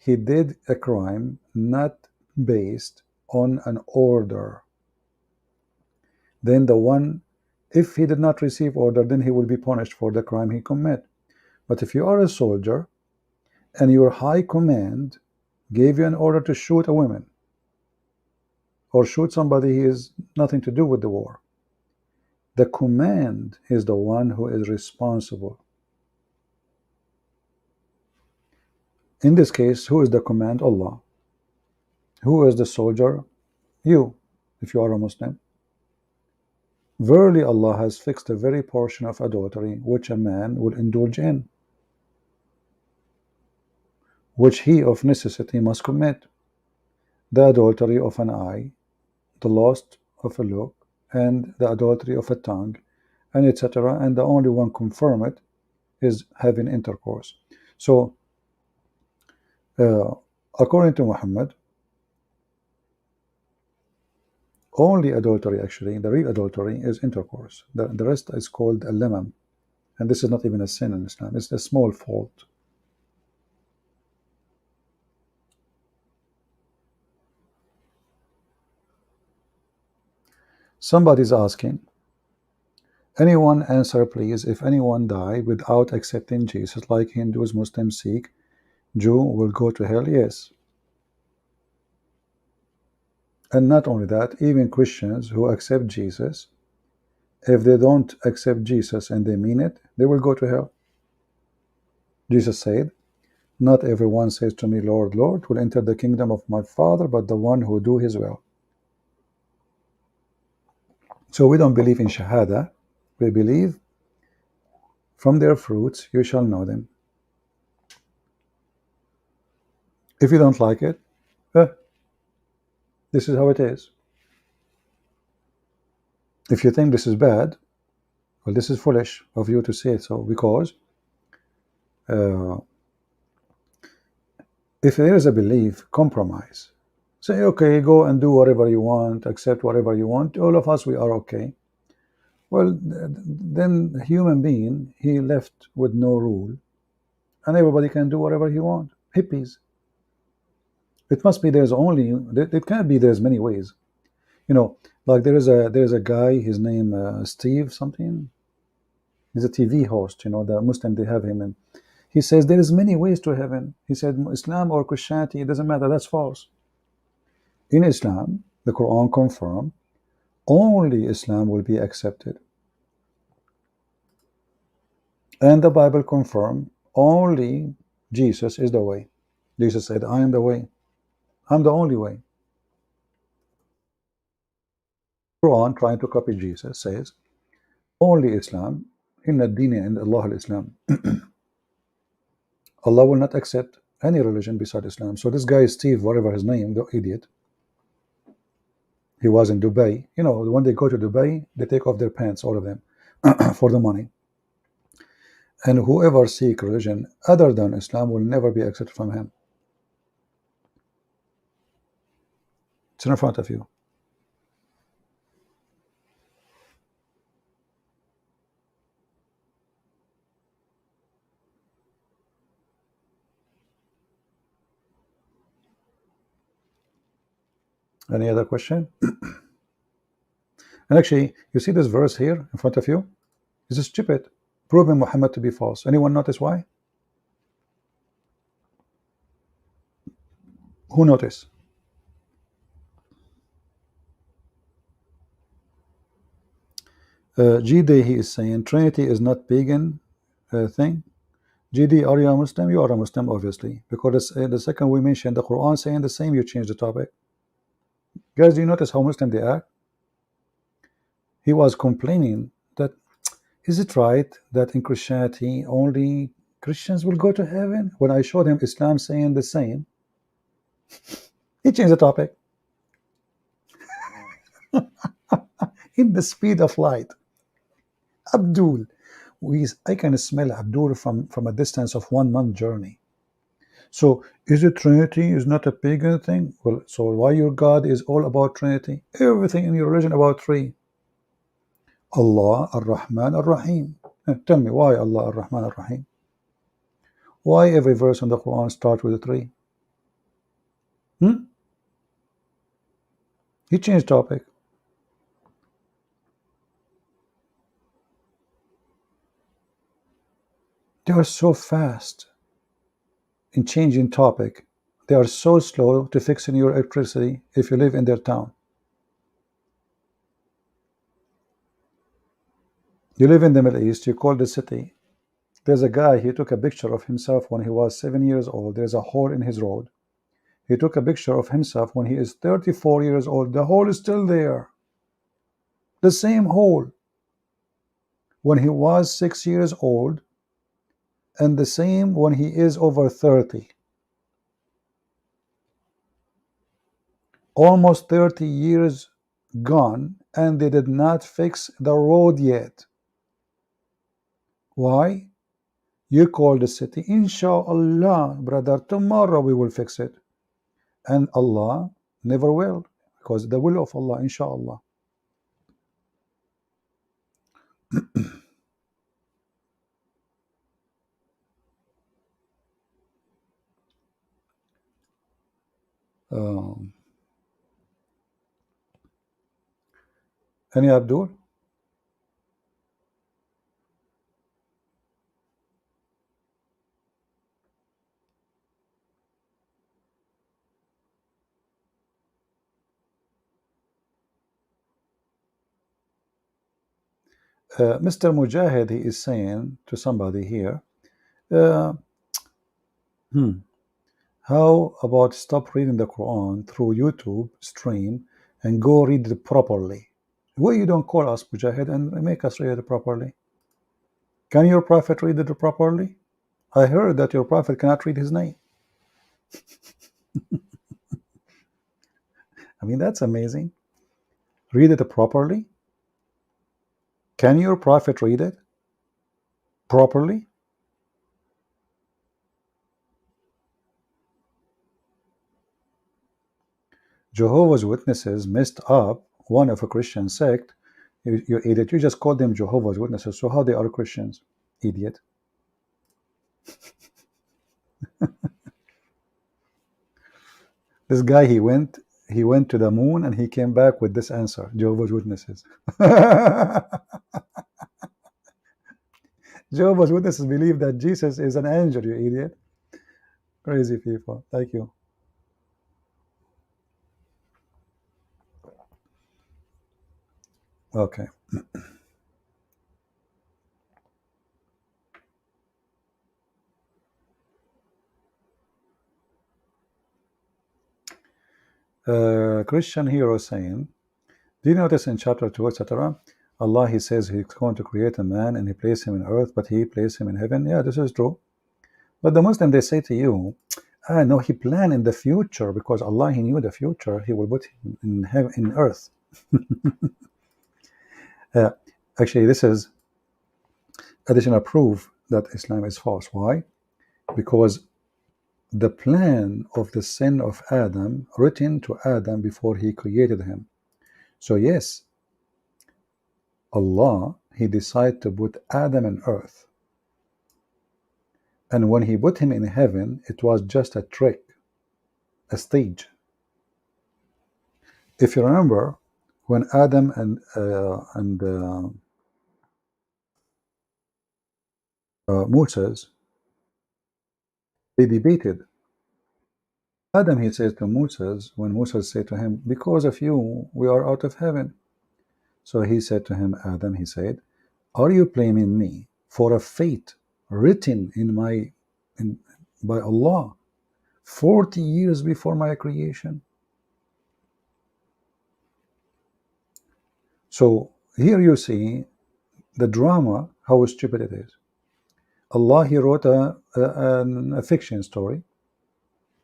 he did a crime not based on an order. Then the one, if he did not receive order, then he will be punished for the crime he commit. But if you are a soldier and your high command gave you an order to shoot a woman or shoot somebody who has nothing to do with the war, the command is the one who is responsible. In this case, who is the command? Allah. Who is the soldier? You, if you are a Muslim. Verily Allah has fixed a very portion of adultery which a man will indulge in, which he of necessity must commit. The adultery of an eye, the lust of a look, and the adultery of a tongue, and etc. And the only one confirm it is having intercourse. So according to Muhammad, only adultery, actually, the real adultery is intercourse. The rest is called a lemam. And this is not even a sin in Islam. It's a small fault. Somebody's asking, anyone answer please, if anyone die without accepting Jesus, like Hindus, Muslims, Sikh, Jew, will go to hell? Yes. And not only that, even Christians who accept Jesus, if they don't accept Jesus and they mean it, they will go to hell. Jesus said, not everyone says to me, Lord, Lord, will enter the kingdom of my Father, but the one who do his will. So we don't believe in Shahada. We believe from their fruits you shall know them. If you don't like it, this is how it is. If you think this is bad, well, this is foolish of you to say so, because if there is a belief, compromise. Say, okay, go and do whatever you want, accept whatever you want. All of us, we are okay. Well, then the human being, he left with no rule, and everybody can do whatever he wants. Hippies. It must be there's only, it can't be there's many ways. You know, like there is a guy, his name Steve something. He's a TV host, you know, the Muslim, they have him, and he says there is many ways to heaven. He said Islam or Christianity, it doesn't matter. That's false. In Islam, the Quran confirm only Islam will be accepted, and the Bible confirm only Jesus is the way. Jesus said, I am the way. I'm the only way. Quran, trying to copy Jesus, says only Islam. Inna ad-deen inda Allah al-Islam. Allah will not accept any religion beside Islam. So this guy Steve, whatever his name, the idiot, he was in Dubai. You know, when they go to Dubai, they take off their pants, all of them, for the money. And whoever seek religion other than Islam will never be accepted from him. It's in front of you. Any other question? And actually, you see this verse here in front of you? This is stupid. Proving Muhammad to be false. Anyone notice why? Who noticed? GD, he is saying Trinity is not pagan thing. GD, are you a Muslim? You are a Muslim, obviously, because the second we mentioned the Quran saying the same, you change the topic. Guys, do you notice how Muslim they act? He was complaining that, is it right that in Christianity only Christians will go to heaven? When I showed him Islam saying the same, he changed the topic in the speed of light. Abdul, I can smell Abdul from a distance of 1 month journey. So is it Trinity is not a pagan thing? Well, so why your God is all about Trinity? Everything in your religion about three. Allah, Ar-Rahman, Ar-Rahim. Tell me why Allah, Ar-Rahman, Ar-Rahim? Why every verse in the Quran starts with a three? He changed topic. They are so fast in changing topic. They are so slow to fixing your electricity if you live in their town. You live in the Middle East, you call the city. There's a guy, he took a picture of himself when he was 7 years old. There's a hole in his road. He took a picture of himself when he is 34 years old. The hole is still there. The same hole when he was 6 years old, and the same when he is over 30. Almost 30 years gone, and they did not fix the road yet. Why? You call the city, Inshallah, brother, tomorrow we will fix it. And Allah never will, because the will of Allah, Inshallah. Any Abdul? Mr. Mujahid, he is saying to somebody here, how about stop reading the Quran through YouTube stream and go read it properly? Why you don't call us, Mujahid, and make us read it properly? Can your prophet read it properly? I heard that your prophet cannot read his name. I mean, that's amazing. Read it properly? Can your prophet read it properly? Jehovah's Witnesses messed up one of a Christian sect. You idiot. You just called them Jehovah's Witnesses. So how they are Christians? Idiot. This guy, he went to the moon and he came back with this answer. Jehovah's Witnesses. Jehovah's Witnesses believe that Jesus is an angel, you idiot. Crazy people. Thank you. Okay. Christian hero saying, do you notice in chapter 2, etc., Allah, he says he's going to create a man and he placed him in earth, but he placed him in heaven. Yeah, this is true. But the Muslim, they say to you, no, he planned in the future because Allah, he knew the future. He will put him in heaven, in earth. Actually, this is additional proof that Islam is false. Why? Because the plan of the sin of Adam written to Adam before he created him. So yes, Allah, he decided to put Adam on earth. And when he put him in heaven, it was just a trick, a stage. If you remember, when Adam and Moses, they debated. Adam, he says to Moses, when Moses said to him, because of you, we are out of heaven. So he said to him, Adam, he said, are you blaming me for a fate written by Allah 40 years before my creation? So here you see the drama, how stupid it is. Allah, he wrote a fiction story.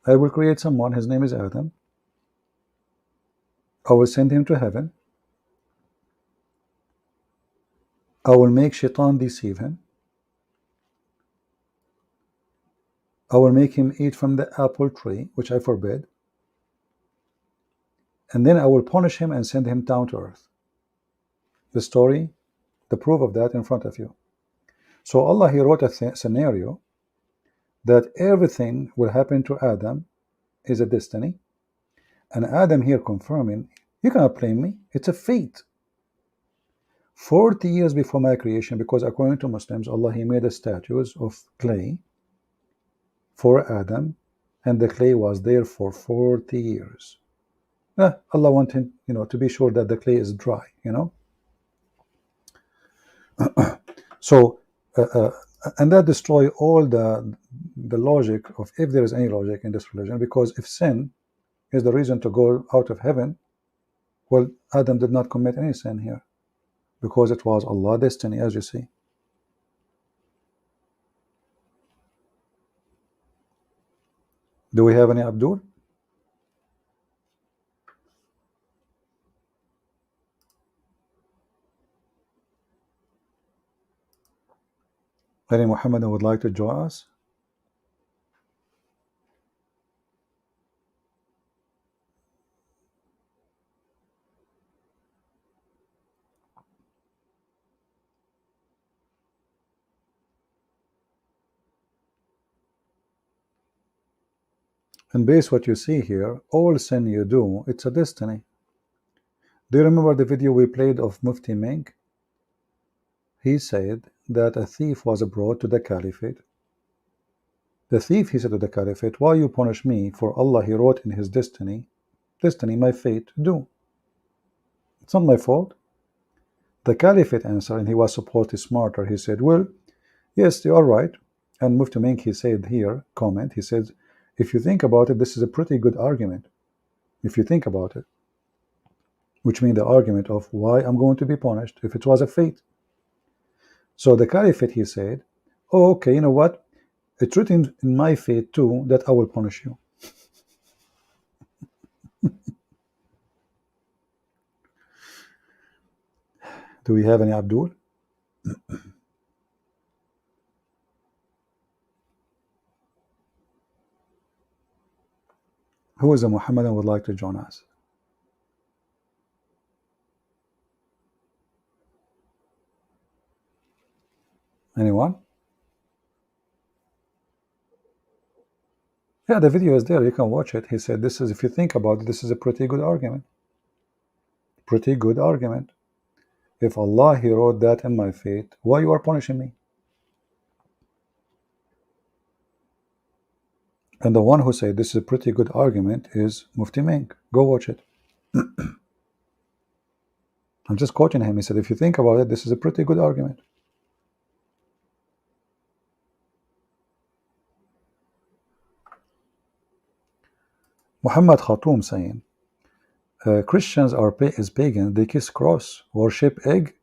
I will create someone, his name is Adam. I will send him to heaven. I will make Shaitan deceive him. I will make him eat from the apple tree, which I forbid. And then I will punish him and send him down to earth. The story, the proof of that in front of you. So Allah, he wrote a scenario that everything will happen to Adam is a destiny. And Adam here confirming, you cannot blame me, it's a fate. 40 years before my creation, because according to Muslims, Allah, he made a statues of clay for Adam, and the clay was there for 40 years. Allah wanted, to be sure that the clay is dry, So, and that destroy all the logic of, if there is any logic in this religion, because if sin is the reason to go out of heaven, well, Adam did not commit any sin here, because it was Allah's destiny, as you see. Do we have any Abdul? Any Muhammad would like to join us? And base what you see here, all sin you do, it's a destiny. Do you remember the video we played of Mufti Menk? He said that a thief was brought to the caliphate. The thief, he said to the caliphate, why you punish me? For Allah, he wrote in his destiny, my fate, do. It's not my fault. The caliphate answered, and he was supposedly smarter. He said, well, yes, you are right. And Mufti Menk, he said here, comment, he said, if you think about it, this is a pretty good argument. If you think about it, which means the argument of why I'm going to be punished if it was a fate. So the caliphate, he said, oh, okay, you know what? It's written in my fate too that I will punish you. Do we have any Abdul? Who is a Muhammadan would like to join us? Anyone? Yeah, the video is there. You can watch it. He said, this is, if you think about it, this is a pretty good argument. Pretty good argument. If Allah, he wrote that in my fate, why you are punishing me? And the one who said this is a pretty good argument is Mufti Menk. Go watch it. I'm just quoting him. He said, if you think about it, this is a pretty good argument. Muhammad Khatum saying, Christians are is pagan. They kiss cross, worship egg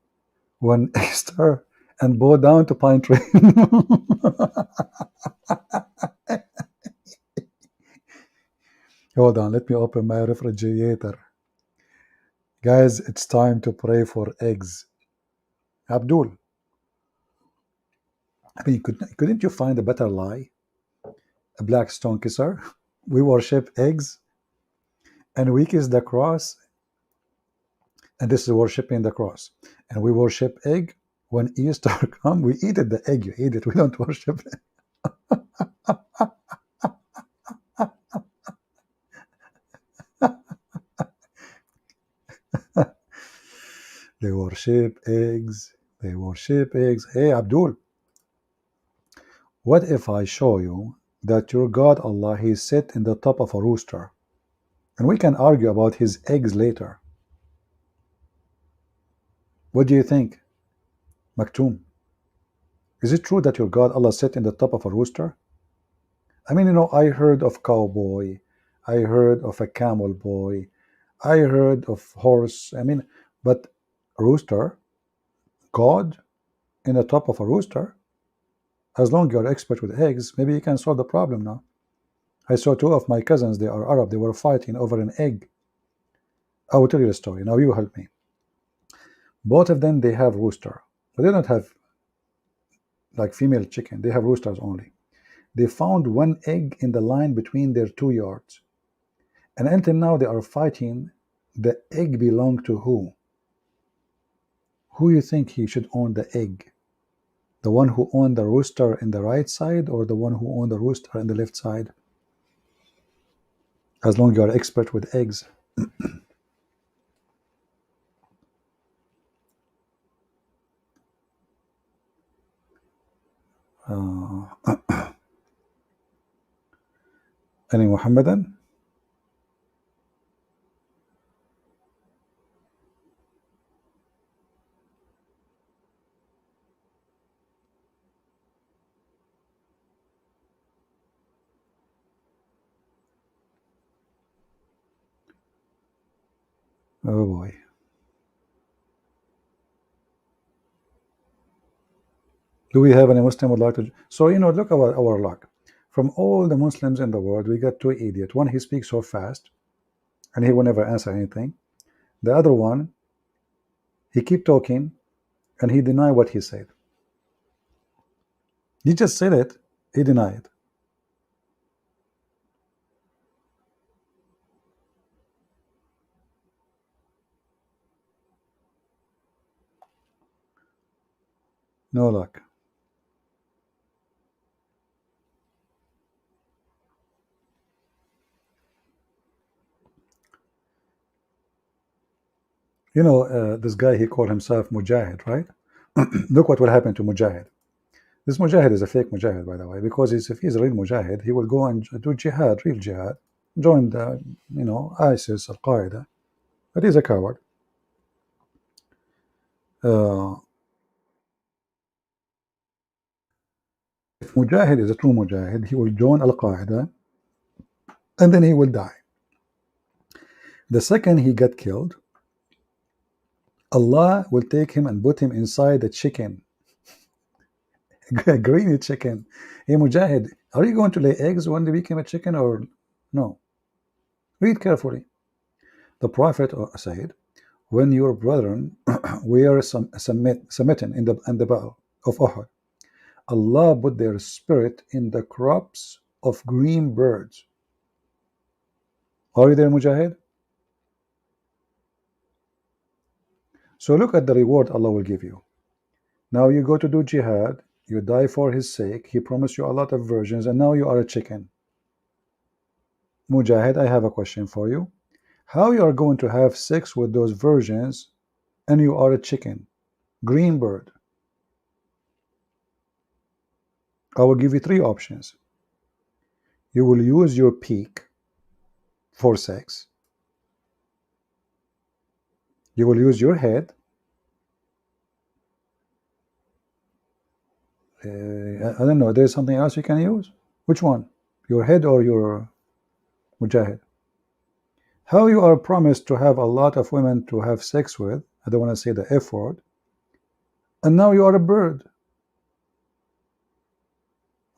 when Easter, and bow down to pine tree. Hold on, let me open my refrigerator. Guys, it's time to pray for eggs. Abdul. I mean, couldn't you find a better lie? A black stone kisser? We worship eggs and we kiss the cross, and this is worshiping the cross. And we worship egg. When Easter come, we eat it. The egg, you eat it. We don't worship it. They worship eggs. They worship eggs. Hey, Abdul, what if I show you that your God Allah, He sit in the top of a rooster, and we can argue about his eggs later? What do you think, Maktoum? Is it true that your God Allah sit in the top of a rooster? I mean, I heard of cowboy, I heard of a camel boy, I heard of horse. I mean, but rooster, God in the top of a rooster, as long as you're expert with eggs, maybe you can solve the problem now. I saw two of my cousins, they are Arab, they were fighting over an egg. I will tell you the story. Now you help me. Both of them, they have rooster, but they don't have like female chicken. They have roosters only. They found one egg in the line between their 2 yards. And until now, they are fighting. The egg belonged to who? Who you think he should own the egg? The one who owned the rooster in the right side, or the one who owned the rooster in the left side? As long as you are expert with eggs. Any Muhammadan? Oh boy. Do we have any Muslim would like to? So, look at our luck. From all the Muslims in the world, we got two idiots. One, he speaks so fast, and he will never answer anything. The other one, he keep talking, and he deny what he said. He just said it, he denied it. No luck. This guy, he called himself Mujahid, right? Look what will happen to Mujahid. This Mujahid is a fake Mujahid, by the way, because if he's a real Mujahid, he will go and do jihad, real jihad, join the, ISIS, Al Qaeda. But he's a coward. If Mujahid is a true Mujahid, he will join Al Qaeda, and then he will die. The second he got killed, Allah will take him and put him inside a chicken, a greeny chicken. Hey Mujahid, are you going to lay eggs when they become a chicken or no? Read carefully. The Prophet said, when your brethren were submitting in the battle of Uhud, Allah put their spirit in the crops of green birds. Are you there, Mujahid? So look at the reward Allah will give you. Now you go to do jihad, you die for his sake, he promised you a lot of virgins, and now you are a chicken. Mujahid, I have a question for you. How you are going to have sex with those virgins and you are a chicken, green bird? I will give you three options. You will use your peak for sex. You will use your head. I don't know, there's something else you can use? Which one? Your head or your Mujahid? How you are promised to have a lot of women to have sex with, I don't want to say the F word, and now you are a bird.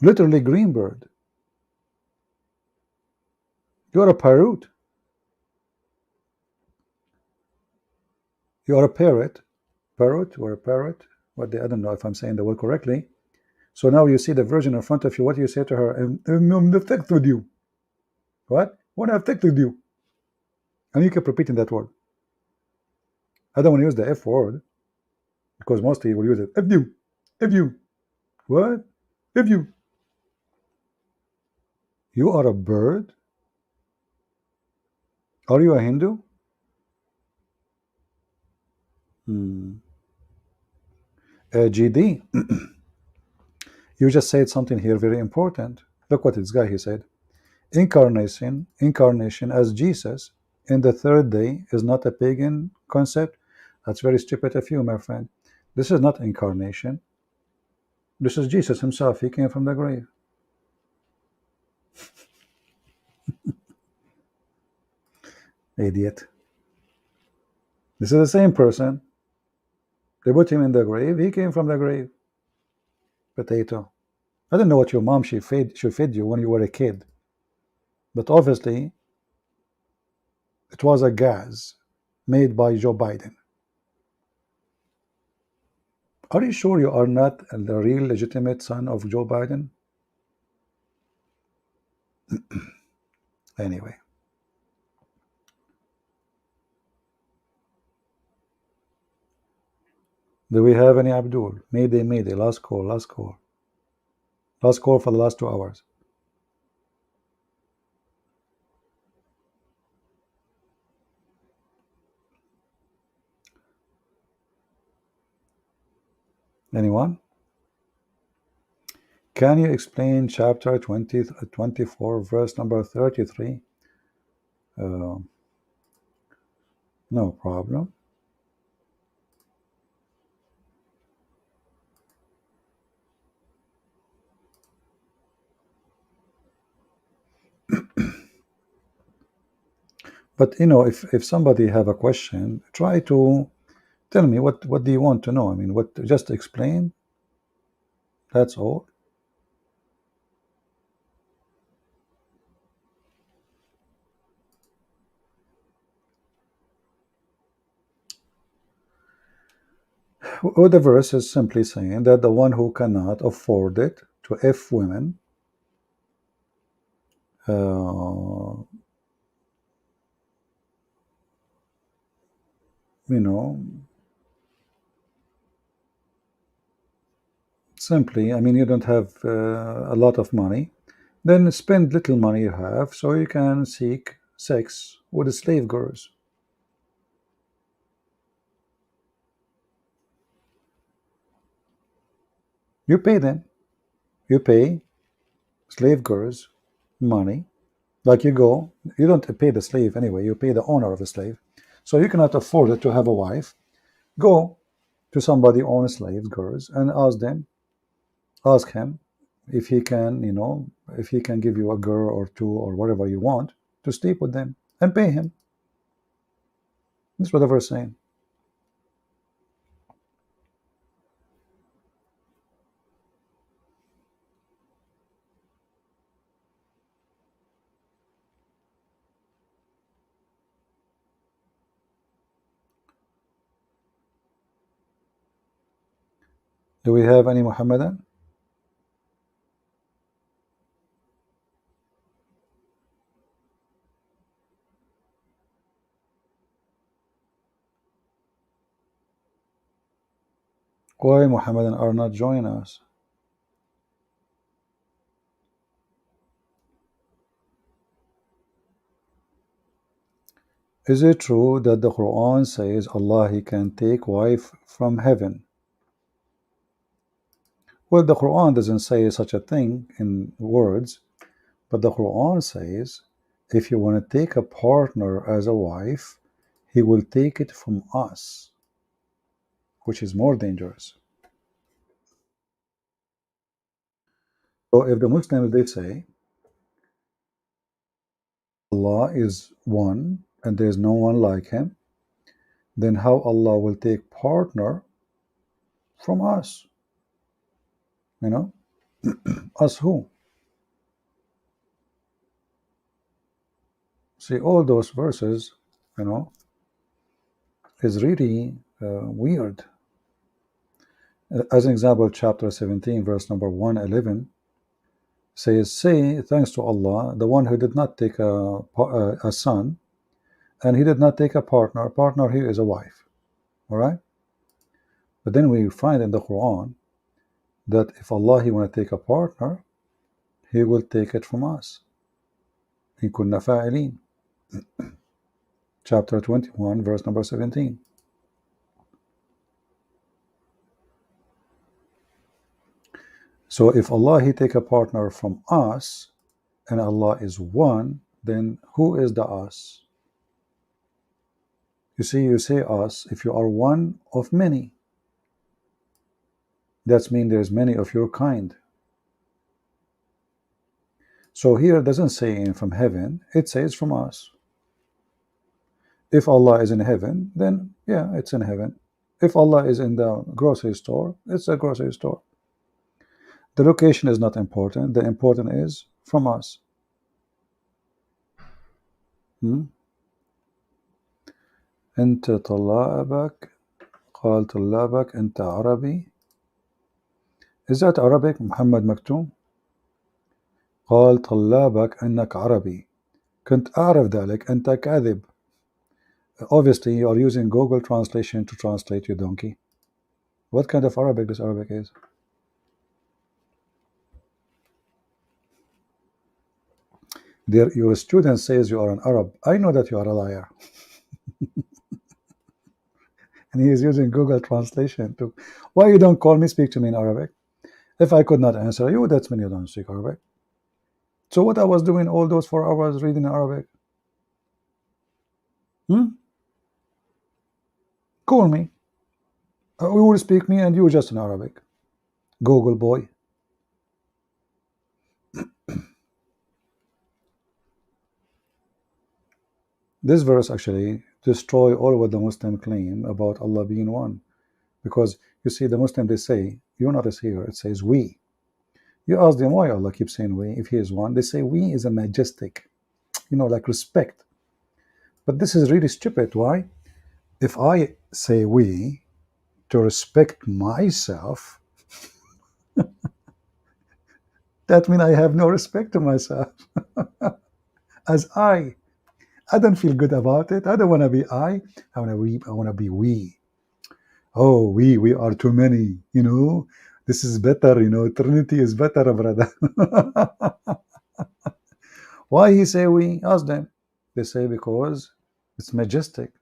Literally green bird. You are a parrot. You are a parrot. Parrot or a parrot. I don't know if I'm saying the word correctly. So now you see the virgin in front of you. What do you say to her? I'm affected with you. What? What affected with you? And you keep repeating that word. I don't want to use the F word because mostly you will use it. If you. If you. What? If you. You are a bird? Are you a Hindu? GD, you just said something here very important. Look what this guy he said. Incarnation as Jesus in the third day is not a pagan concept. That's very stupid of you, my friend. This is not incarnation. This is Jesus himself. He came from the grave. Idiot. This is the same person. They put him in the grave. He came from the grave. Potato. I don't know what your mom she fed you when you were a kid, but obviously it was a gas made by Joe Biden. Are you sure you are not the real legitimate son of Joe Biden? Anyway. Do we have any Abdul? Mayday, mayday. Last call, last call. Last call for the last 2 hours. Anyone? Can you explain chapter 24, verse number 33? No problem. But you know, if somebody have a question, try to tell me what do you want to know. I mean, what, just explain. That's all. Well, the verse is simply saying that the one who cannot afford it to F women, you know, simply, I mean, you don't have a lot of money, then spend little money you have so you can seek sex with the slave girls. You pay them. You pay slave girls money. Like you go, you don't pay the slave anyway, you pay the owner of the slave. So you cannot afford it to have a wife. Go to somebody who owns slave girls and ask him if he can, you know, if he can give you a girl or two or whatever you want to sleep with them and pay him. That's what the verse is saying. Do we have any Muhammadan? Why Muhammadan are not joining us? Is it true that the Quran says Allah He can take wife from heaven? Well, the Quran doesn't say such a thing in words, but the Quran says if you want to take a partner as a wife, He will take it from us, which is more dangerous. So if the Muslims they say Allah is one and there is no one like Him, then how Allah will take partner from us? You know, us who? See, all those verses, you know, is really weird. As an example, chapter 17, verse number 111 says, say thanks to Allah, the one who did not take a son, and he did not take a partner. Partner here is a wife. All right? But then we find in the Quran that if Allah he want to take a partner, he will take it from us. In kunna fa'ilin. Chapter 21, verse number 17. So if Allah he take a partner from us, and Allah is one, then who is the us? You see, you say us if you are one of many. That means there's many of your kind. So here it doesn't say from heaven, it says from us. If Allah is in heaven, then yeah, it's in heaven. If Allah is in the grocery store, it's a grocery store. The location is not important. The important is from us. أنت طلابك قال طلابك أنت عربي. Is that Arabic, Muhammad Maktoum? قال طلابك أنك عربي. كنت أعرف ذلك أنت كاذب. Obviously, you are using Google Translation to translate, you donkey. What kind of Arabic this Arabic is? Your student says you are an Arab. I know that you are a liar. And he is using Google Translation to. Why you don't call me, speak to me in Arabic? If I could not answer you, that's when you don't speak Arabic. So what I was doing all those 4 hours reading Arabic? Call me. We will speak me and you just in Arabic. Google boy. This verse actually destroy all what the Muslim claim about Allah being one. Because you see, the Muslim, they say, you notice here, it says we. You ask them why Allah keeps saying we if he is one. They say we is a majestic, like respect. But this is really stupid. Why? If I say we to respect myself, that means I have no respect to myself. As I don't feel good about it. I don't want to be I want to be we. Oh, we are too many, This is better, Trinity is better, brother. Why he say we? Ask them. They say because it's majestic.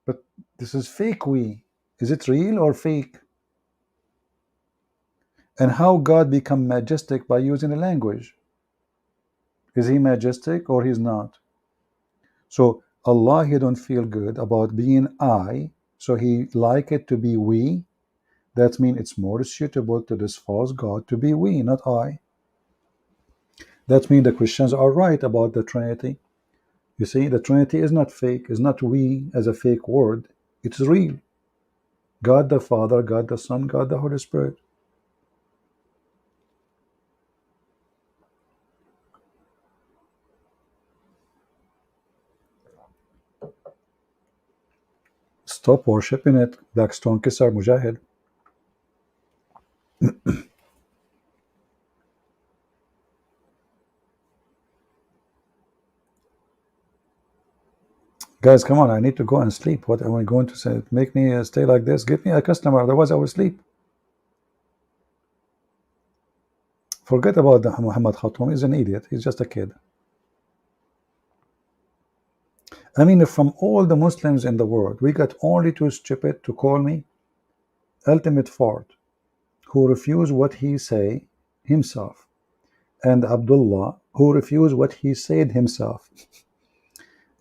But this is fake we. Is it real or fake? And how God become majestic by using a language? Is he majestic or he's not? So Allah, he don't feel good about being I, so he like it to be we. That means it's more suitable to this false God to be we, not I. That means the Christians are right about the Trinity. You see, the Trinity is not fake, is not we as a fake word. It's real. God the Father, God the Son, God the Holy Spirit. Stop worshiping it. Blackstone Kisar Mujahid. Guys, come on, I need to go and sleep. What am I going to say? Make me stay like this? Give me a customer, otherwise I will sleep. Forget about the Muhammad Khattam. He's an idiot. He's just a kid. I mean, from all the Muslims in the world, we got only too stupid to call me ultimate fart, who refuse what he say himself, and Abdullah, who refuse what he said himself.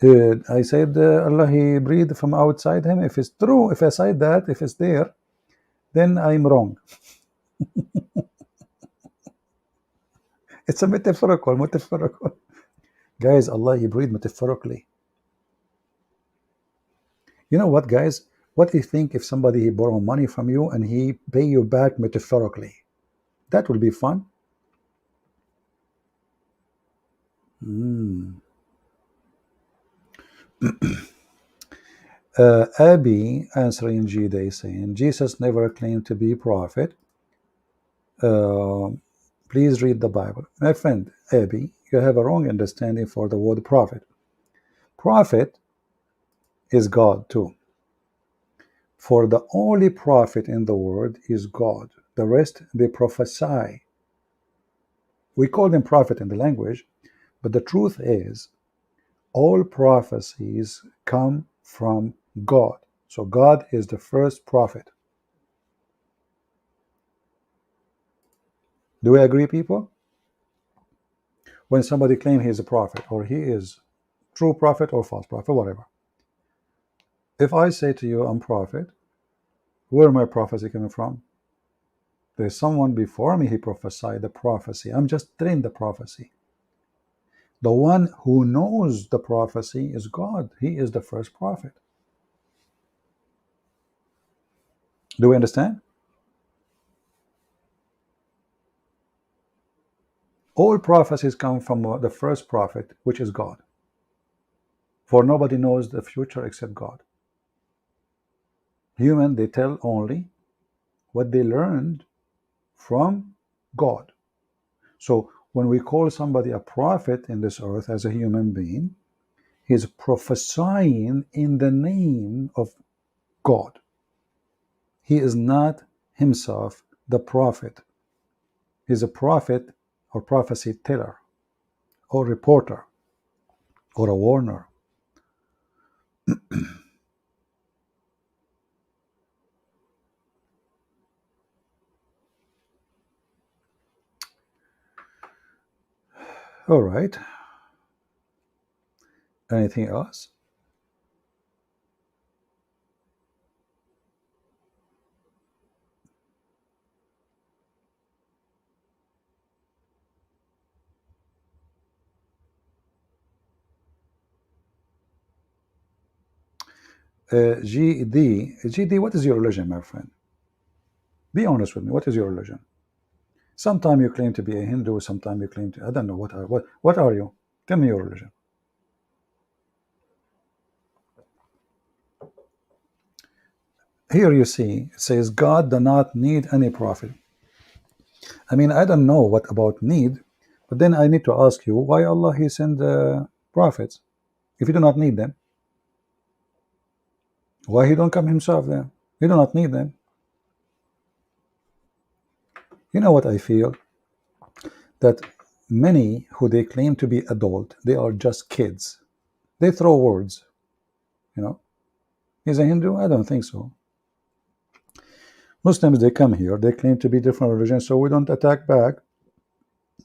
I said Allah he breathed from outside him. If it's true, if I said that, if it's there, then I'm wrong. It's a metaphorical. Guys, Allah he breathed metaphorically. You know what, guys? What do you think if somebody he borrow money from you and he pay you back metaphorically? That will be fun. Abby answering G Day saying Jesus never claimed to be prophet. Please read the Bible. My friend Abby, you have a wrong understanding for the word prophet. Prophet is God too. For the only prophet in the world is God. The rest, they prophesy. We call them prophet in the language, but the truth is all prophecies come from God. So God is the first prophet. Do we agree, people? When somebody claims he is a prophet, or he is true prophet or false prophet, whatever. If I say to you, I'm prophet, where my prophecy coming from? There's someone before me, he prophesied the prophecy. I'm just telling the prophecy. The one who knows the prophecy is God. He is the first prophet. Do we understand? All prophecies come from the first prophet, which is God. For nobody knows the future except God. Human, they tell only what they learned from God. So when we call somebody a prophet in this earth as a human being, he's prophesying in the name of God. He is not himself the prophet. He's a prophet or prophecy teller or reporter or a warner. All right. Anything else? GD, what is your religion, my friend? Be honest with me. What is your religion? Sometimes you claim to be a Hindu. Sometimes you claim to, I don't know, what are you? Tell me your religion. Here you see, it says God does not need any prophet. I mean, I don't know what about need, but then I need to ask you, why Allah He send the prophets if He do not need them? Why He don't come Himself then? He do not need them. You know what I feel? That many who they claim to be adult, they are just kids. They throw words, you know. He's a Hindu? I don't think so. Muslims, they come here, they claim to be different religions, so we don't attack back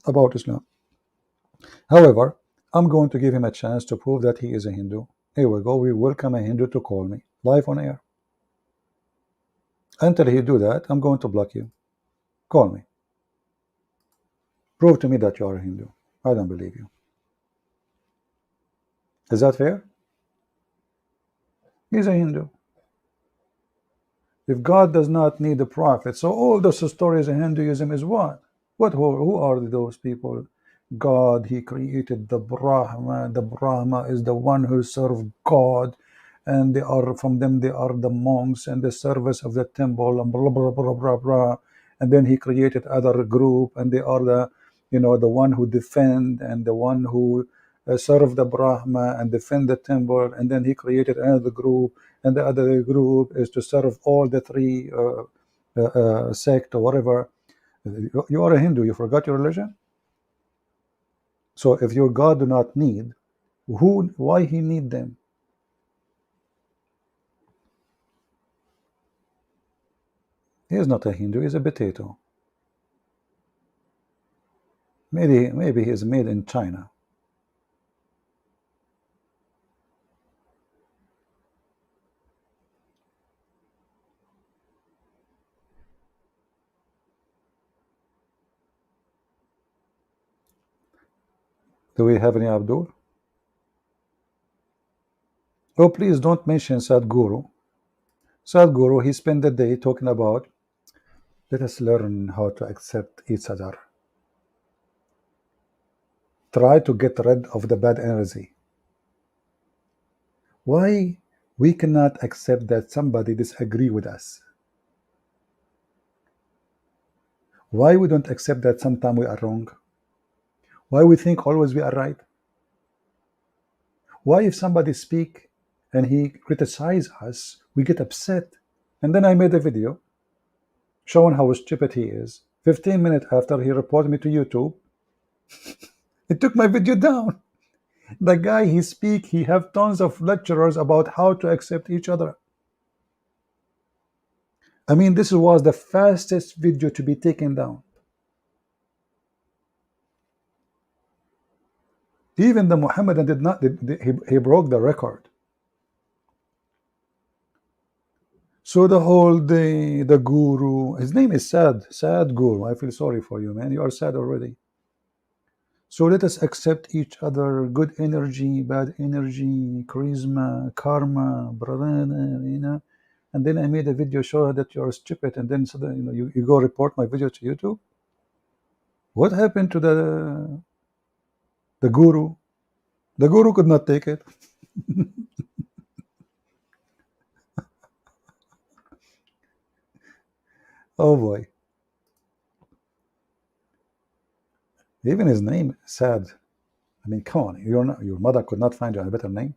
about Islam. However, I'm going to give him a chance to prove that he is a Hindu. Here we go. We welcome a Hindu to call me live on air. Until he do that, I'm going to block you. Call me. Prove to me that you are a Hindu. I don't believe you. Is that fair? He's a Hindu. If God does not need a prophet, so all those stories in Hinduism is what? Who are those people? God, He created the Brahma. The Brahma is the one who served God, and they are from them. They are the monks and the service of the temple and blah blah blah blah blah. And then He created other group, and they are the, the one who defend and the one who serve the Brahma and defend the temple. And then He created another group, and the other group is to serve all the three sect or whatever. You are a Hindu. You forgot your religion. So if your God do not need, why He need them? He is not a Hindu. He's a potato. Maybe he is made in China. Do we have any Abdul? Oh, please don't mention Sadhguru. Sadhguru, he spent the day talking about, let us learn how to accept each other. Try to get rid of the bad energy. Why We cannot accept that somebody disagree with us. Why we don't accept that sometimes we are wrong? Why we think always we are right? Why if somebody speak and he criticize us, we get upset? And then I made a video showing how stupid he is. 15 minutes after he reported me to YouTube, he took my video down. The guy he speak, he have tons of lecturers about how to accept each other. I mean, this was the fastest video to be taken down. Even the Muhammadan did not, he broke the record. So the whole day, the guru, his name is Sad Guru. I feel sorry for you, man. You are sad already. So let us accept each other, good energy, bad energy, charisma, karma, brother, you know. And then I made a video show that you're stupid, and then suddenly, you go report my video to YouTube. What happened to the guru? The guru could not take it. Oh boy. Even his name, Sad. I mean, come on, your mother could not find you a better name.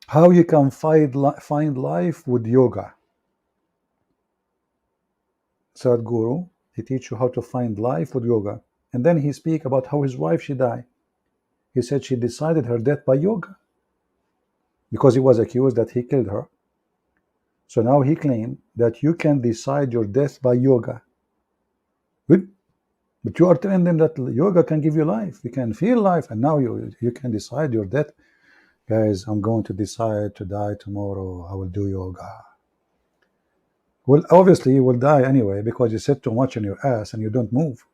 How you can find life with yoga. Sadhguru, he teach you how to find life with yoga. And then he speak about how his wife, she died. He said she decided her death by yoga because he was accused that he killed her. So now he claimed that you can decide your death by yoga. Good. But you are telling them that yoga can give you life. You can feel life, and now you can decide your death. Guys, I'm going to decide to die tomorrow. I will do yoga. Well, obviously you will die anyway because you sit too much on your ass and you don't move.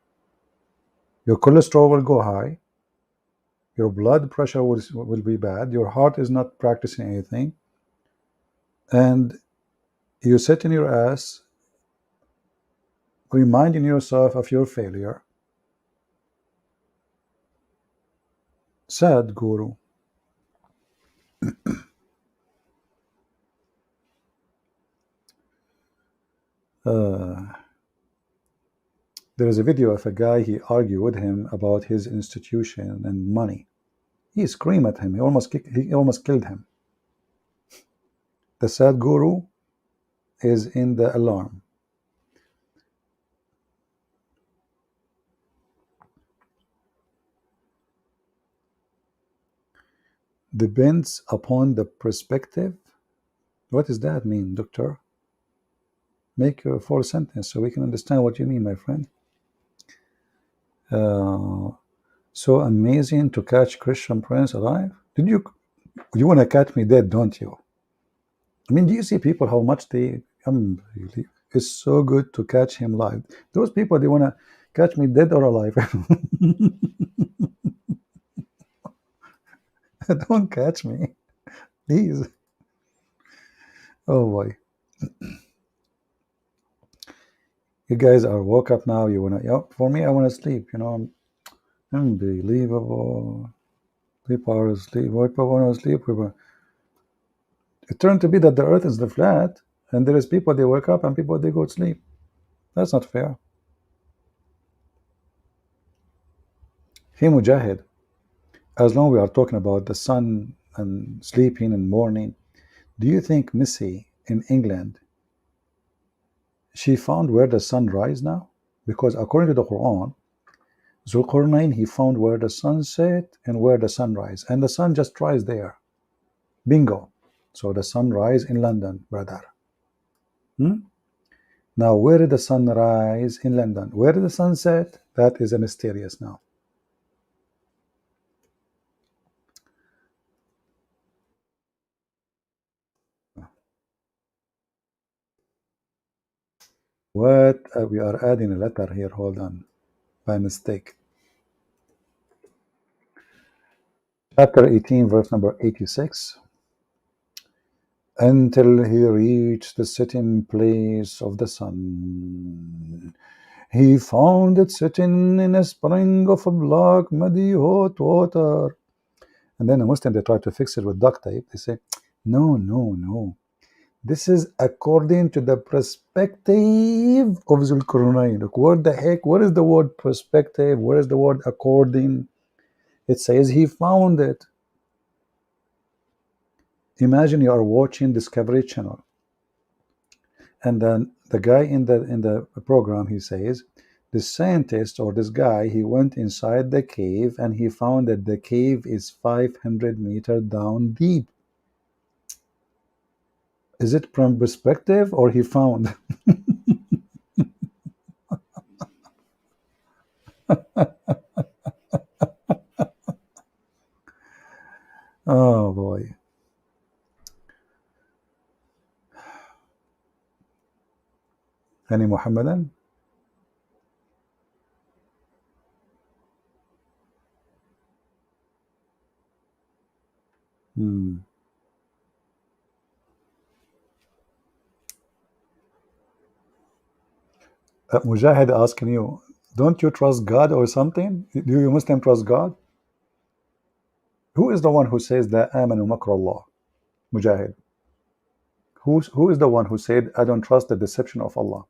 Your cholesterol will go high. Your blood pressure will be bad. Your heart is not practicing anything. And you sit in your ass reminding yourself of your failure. Sad guru. There is a video of a guy, he argued with him about his institution and money. He screamed at him. He almost killed him. The sad guru is in the alarm. Depends upon the perspective. What does that mean, doctor? Make your full sentence so we can understand what you mean, my friend. So amazing to catch Christian Prince alive. You want to catch me dead, don't you? I mean, do you see people how much they it's so good to catch him live. Those people, they want to catch me dead or alive. Don't catch me, please. Oh boy. You guys are woke up now. You want to, for me, I want to sleep, unbelievable. People are asleep. People want to sleep. It turned to be that the earth is the flat, and there is people, they wake up, and people, they go to sleep. That's not fair. Hey, Mujahid, as long as we are talking about the sun and sleeping and morning, do you think Missy in England, she found where the sun rise now? Because according to the Quran, Zulqarnain, he found where the sun set and where the sun rise, and the sun just rise there. Bingo. So the sun rise in London, brother. Now, where did the sun rise in London? Where did the sun set? That is a mysterious now. What? We are adding a letter here. Hold on. By mistake. Chapter 18, verse number 86. Until he reached the setting place of the sun, He found it sitting in a spring of black, muddy, hot water. And then the Muslim, they try to fix it with duct tape. They say, no, no, no. This is according to the perspective of Zulkarnain. Look, what the heck? What is the word perspective? What is the word according? It says he found it. Imagine you are watching Discovery Channel, and then the guy in the program, he says, the scientist or this guy, he went inside the cave and he found that the cave is 500 meters down deep. Is it from perspective or he found? Oh boy. Any Muhammadan? Mujahid asking you, don't you trust God or something? Do you Muslim trust God? Who is the one who says that amanu makr Allah? Mujahid. Who is the one who said, I don't trust the deception of Allah?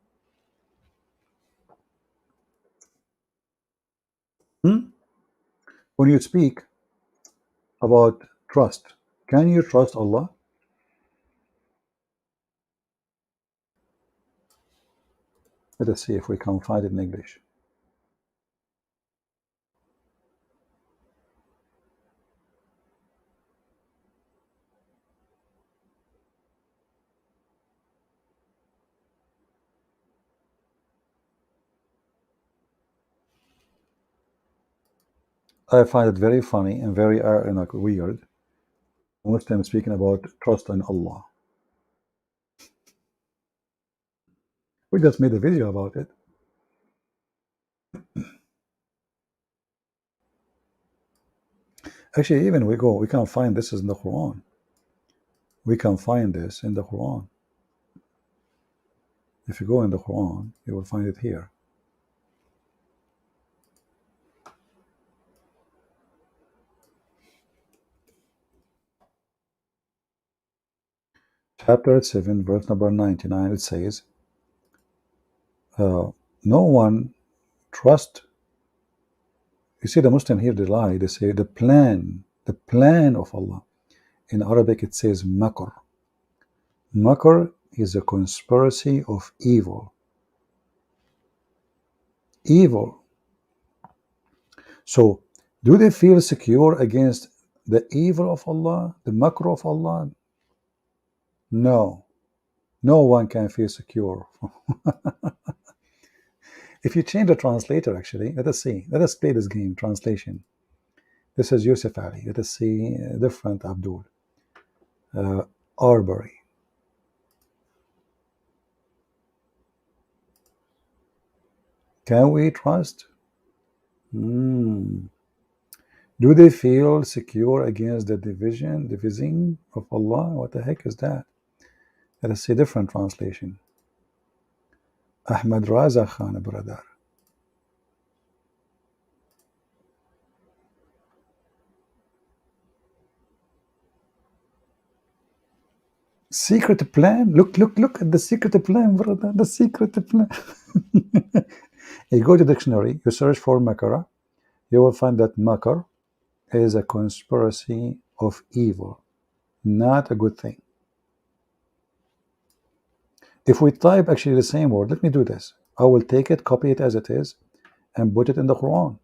When you speak about trust, can you trust Allah? Let us see if we can find it in English. I find it very funny and very weird. Muslims speaking about trust in Allah. We just made a video about it. Actually, even we can find this in the Quran. We can find this in the Quran. If you go in the Quran, you will find it here. Chapter 7, verse number 99, it says, no one trust. You see, the Muslim here, they lie. They say the plan of Allah. In Arabic, it says makr. Makr is a conspiracy of evil. Evil. So, do they feel secure against the evil of Allah, the makr of Allah? No. No one can feel secure. If you change the translator, actually, let us see. Let us play this game, translation. This is Yusuf Ali. Let us see different Abdul. Arbery. Can we trust? Do they feel secure against the divising of Allah? What the heck is that? Let us see different translation. Ahmad Raza Khan, brother. Secret plan? Look at the secret plan, brother. The secret plan. You go to dictionary, you search for makara, you will find that makar is a conspiracy of evil, not a good thing. If we type actually the same word, let me do this. I will take it, copy it as it is, and put it in the Quran.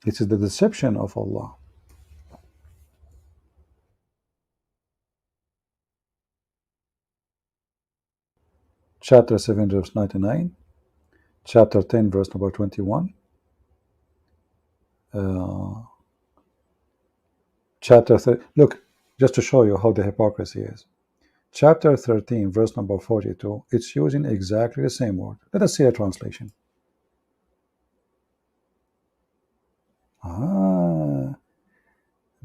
This is the deception of Allah. Chapter 7, verse 99. Chapter 10, verse number 21. Chapter 3. Look, just to show you how the hypocrisy is. Chapter 13, verse number 42. It's using exactly the same word. Let us see a translation.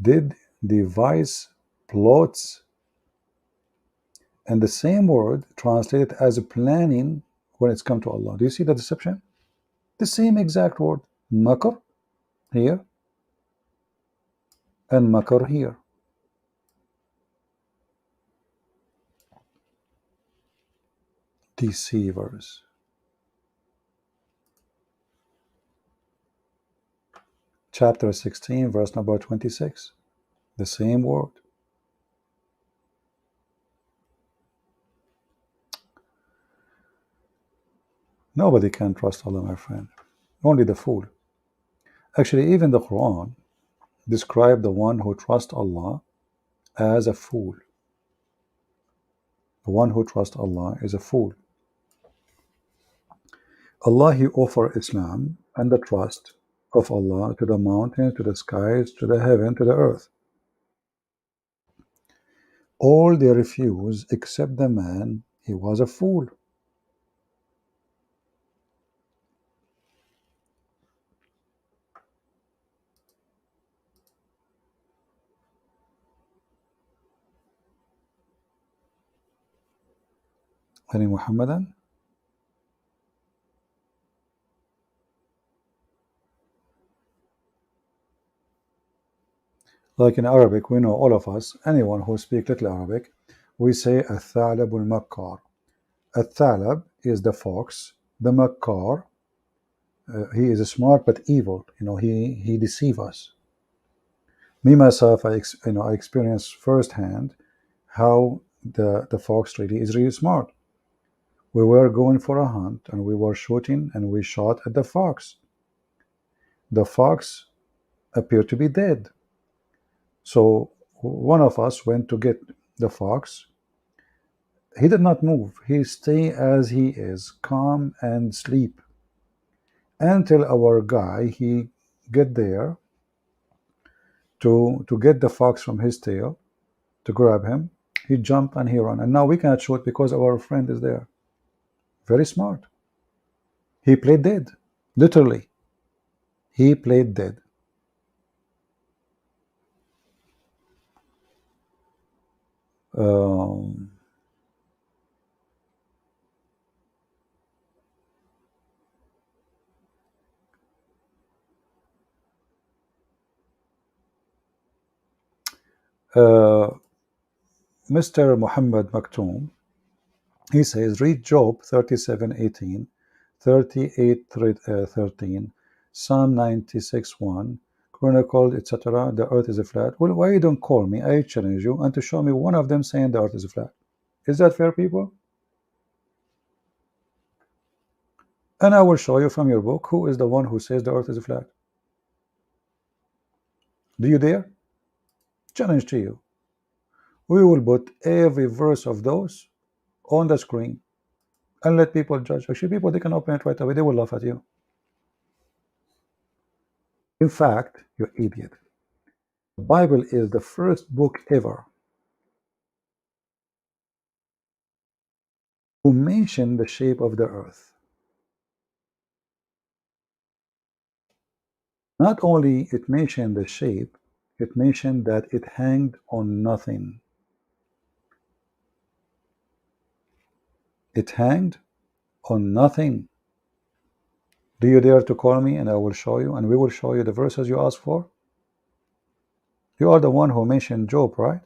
Did devise plots, and the same word translated as planning when it's come to Allah. Do you see the deception? The same exact word, makr here and makr here. Deceivers. Chapter 16, verse number 26. The same word. Nobody can trust Allah, my friend. Only the fool. Actually, even the Quran described the one who trusts Allah as a fool. The one who trusts Allah is a fool. Allah, He offered Islam and the trust of Allah to the mountains, to the skies, to the heaven, to the earth. All they refuse except the man, he was a fool. Any Muhammadan? Like in Arabic, we know, all of us, anyone who speaks little Arabic, we say الثعلب المكار. الثعلب is the fox, the makkar, he is smart but evil. He deceives us. Me myself, I experienced firsthand how the fox really is really smart. We were going for a hunt and we were shooting and we shot at the fox. The fox appeared to be dead. So one of us went to get the fox. He did not move. He stayed as he is, calm and sleep, until our guy, he get there to get the fox from his tail, to grab him. He jumped and he ran. And now we cannot shoot because our friend is there. Very smart. He played dead. Literally. He played dead. Mr. Muhammad Maktoum, he says, read Job 37:18, 38:13, Psalm 96:1, Chronicle, etc. The earth is a flat. Well, why you don't call me? I challenge you and to show me one of them saying the earth is flat. Is that fair, people? And I will show you from your book who is the one who says the earth is flat. Do you dare? Challenge to you. We will put every verse of those on the screen and let people judge. Actually, people, they can open it right away. They will laugh at you. In fact, you idiot. The Bible is the first book ever to mention the shape of the earth. Not only it mentioned the shape, it mentioned that it hanged on nothing. It hanged on nothing. Do you dare to call me and I will show you, and we will show you the verses you asked for? You are the one who mentioned Job, right?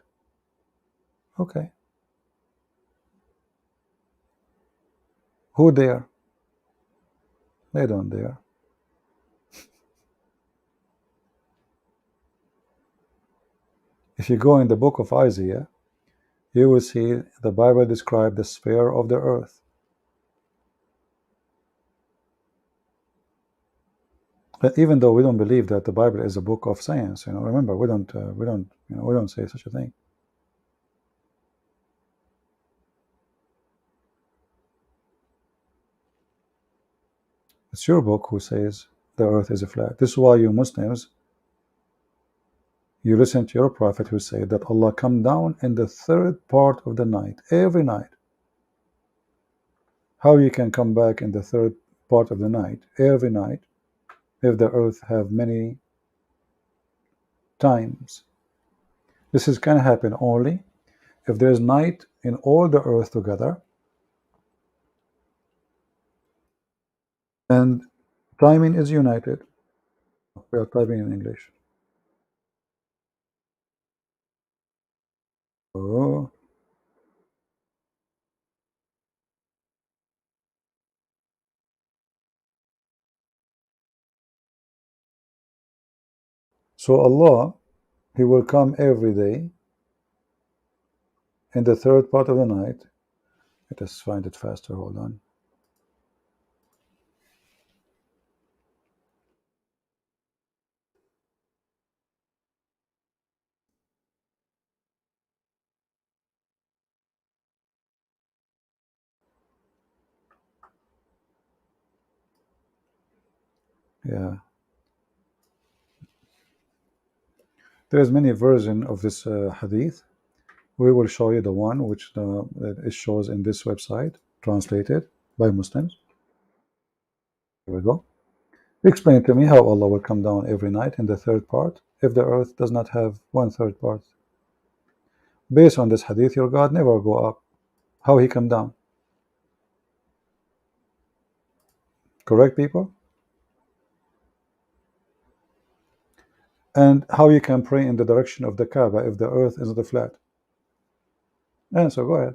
Okay. Who dare? They don't dare. If you go in the book of Isaiah, you will see the Bible describe the sphere of the earth. But even though we don't believe that the Bible is a book of science, remember, we don't say such a thing. It's your book who says the earth is a flat. This is why you Muslims, you listen to your prophet who said that Allah come down in the third part of the night, every night. How you can come back in the third part of the night, every night, if the earth have many times? This can happen only if there's night in all the earth together, And timing is united. We are typing in English. Oh. So Allah, He will come every day in the third part of the night. Let us find it faster. Hold on. Yeah. There is many versions of this hadith. We will show you the one which it shows in this website, translated by Muslims. Here we go. Explain to me how Allah will come down every night in the third part if the earth does not have one third part. Based on this hadith, your God never go up. How He come down? Correct, people? And how you can pray in the direction of the Kaaba if the earth isn't flat? Answer, go ahead.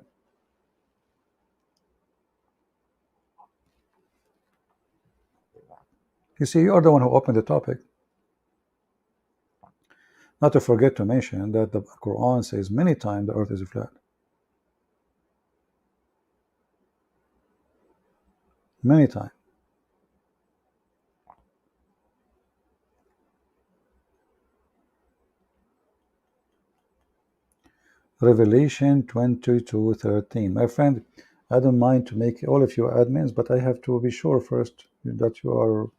You see, you are the one who opened the topic. Not to forget to mention that the Quran says many times the earth is flat. Many times. Revelation 22:13. My friend, I don't mind to make all of you admins, but I have to be sure first that you are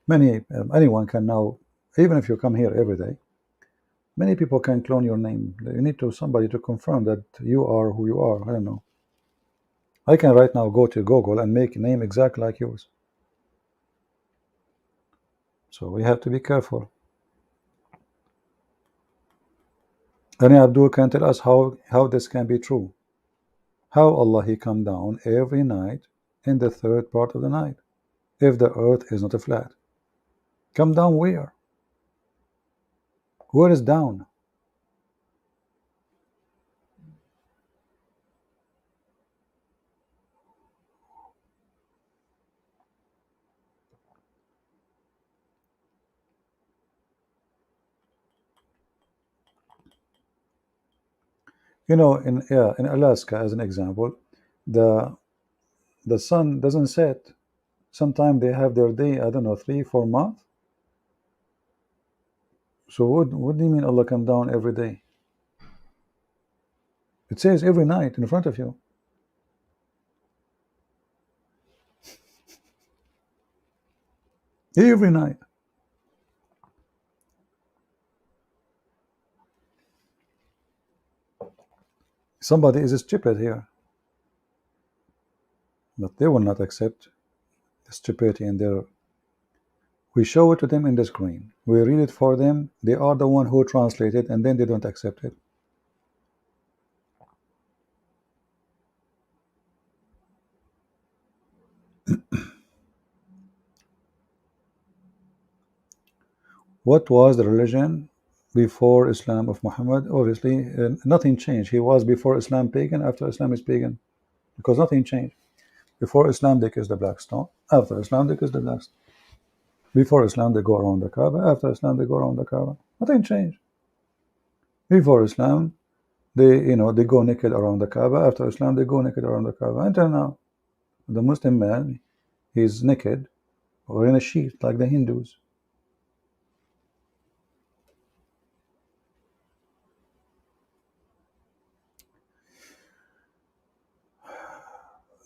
anyone can now, even if you come here every day, many people can clone your name. You need somebody to confirm that you are who you are. I don't know. I can right now go to Google and make a name exactly like yours. So we have to be careful. Any Abdul can tell us how this can be true. How Allah He come down every night in the third part of the night if the earth is not flat. Come down where? Where is down? You know, in Alaska, as an example, the sun doesn't set. Sometimes they have their day, I don't know, 3-4 months. So what do you mean Allah come down every day? It says every night in front of you. Every night. Somebody is stupid here. But they will not accept the stupidity in their. We show it to them in the screen. We read it for them. They are the one who translate it, and then they don't accept it. What was the religion before Islam of Muhammad? Obviously, nothing changed. He was before Islam pagan, after Islam is pagan, because nothing changed. Before Islam, they kiss the black stone. After Islam, they kiss the black stone. Before Islam, they go around the Kaaba. After Islam, they go around the Kaaba. Nothing changed. Before Islam, they go naked around the Kaaba. After Islam, they go naked around the Kaaba. Until now, the Muslim man, he's naked or in a sheet like the Hindus.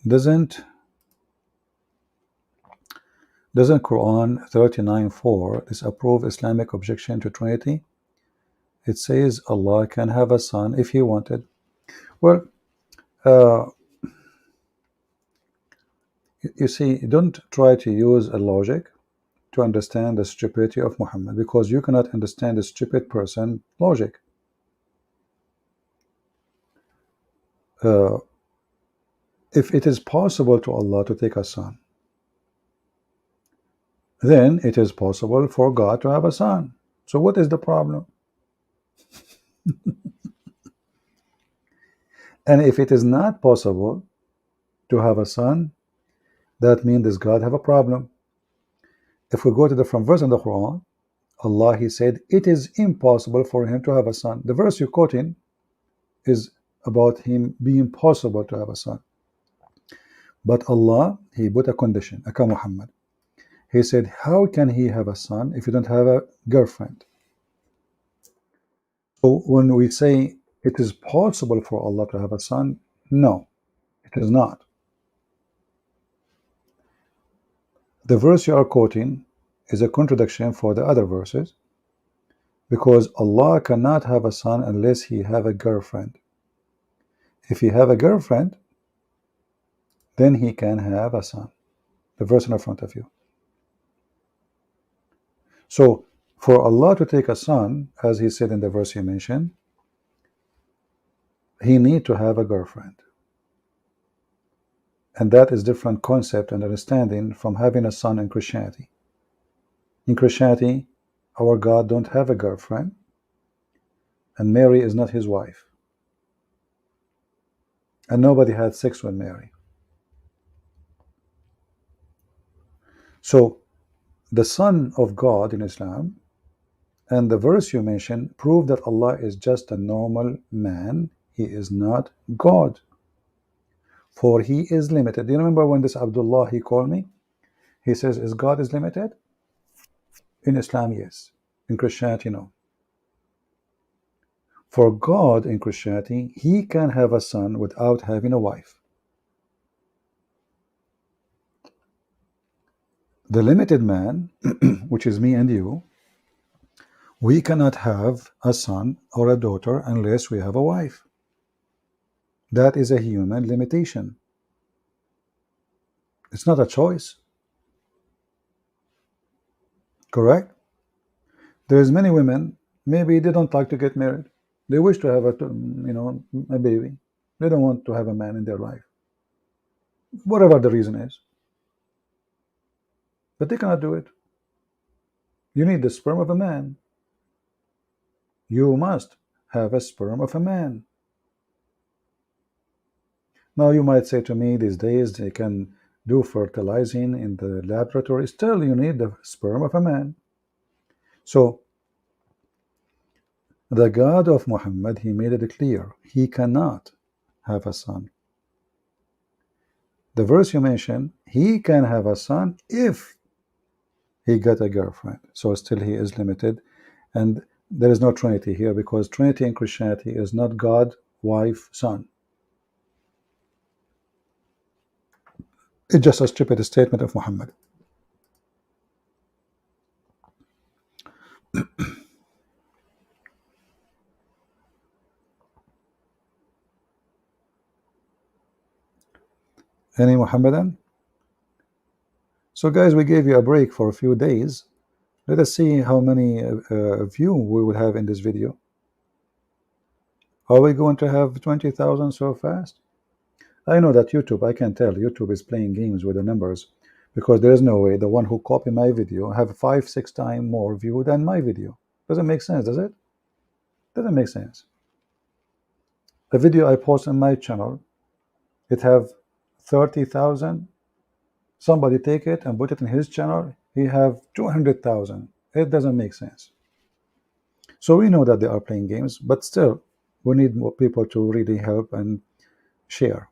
Doesn't Quran 39:4 disapprove Islamic objection to Trinity? It says Allah can have a son if He wanted. Well, uh, you see, don't try to use a logic to understand the stupidity of Muhammad, because you cannot understand a stupid person logic. If it is possible to Allah to take a son, then it is possible for God to have a son. So what is the problem? And if it is not possible to have a son, that means does God have a problem? If we go to the from verse in the Quran, Allah, He said, it is impossible for him to have a son. The verse you're quoting is about him being possible to have a son. But Allah, He put a condition, Aka Muhammad. He said, how can he have a son if you don't have a girlfriend? So when we say it is possible for Allah to have a son, no, it is not. The verse you are quoting is a contradiction for the other verses, because Allah cannot have a son unless he have a girlfriend. If he have a girlfriend, then he can have a son. The verse in front of you. So for Allah to take a son, as he said in the verse you mentioned, he need to have a girlfriend. And that is different concept and understanding from having a son in Christianity. In Christianity, our God don't have a girlfriend, and Mary is not his wife. And nobody had sex with Mary. So the Son of God in Islam and the verse you mentioned prove that Allah is just a normal man. He is not God. For he is limited. Do you remember when this Abdullah, he called me? He says, is God is limited? In Islam, yes. In Christianity, no. For God in Christianity, he can have a son without having a wife. The limited man, which is me and you, we cannot have a son or a daughter unless we have a wife. That is a human limitation. It's not a choice. Correct? There's many women, maybe they don't like to get married. They wish to have a baby. They don't want to have a man in their life. Whatever the reason is. But they cannot do it. You need the sperm of a man. You must have a sperm of a man. Now you might say to me, these days they can do fertilizing in the laboratory. Still, you need the sperm of a man. So the God of Muhammad, he made it clear he cannot have a son. The verse you mentioned, he can have a son if he got a girlfriend. So still he is limited, and there is no Trinity here, because Trinity in Christianity is not God, wife, son. It's just a stupid statement of Muhammad. Any Muhammadan? So guys, we gave you a break for a few days. Let us see how many view we will have in this video. Are we going to have 20,000 so fast? I know that YouTube, I can tell YouTube is playing games with the numbers, because there is no way the one who copied my video have 5-6 times more view than my video. Doesn't make sense, does it? Doesn't make sense. The video I post on my channel, it have 30,000. Somebody take it and put it in his channel, he have 200,000. It doesn't make sense. So we know that they are playing games, but still we need more people to really help and share.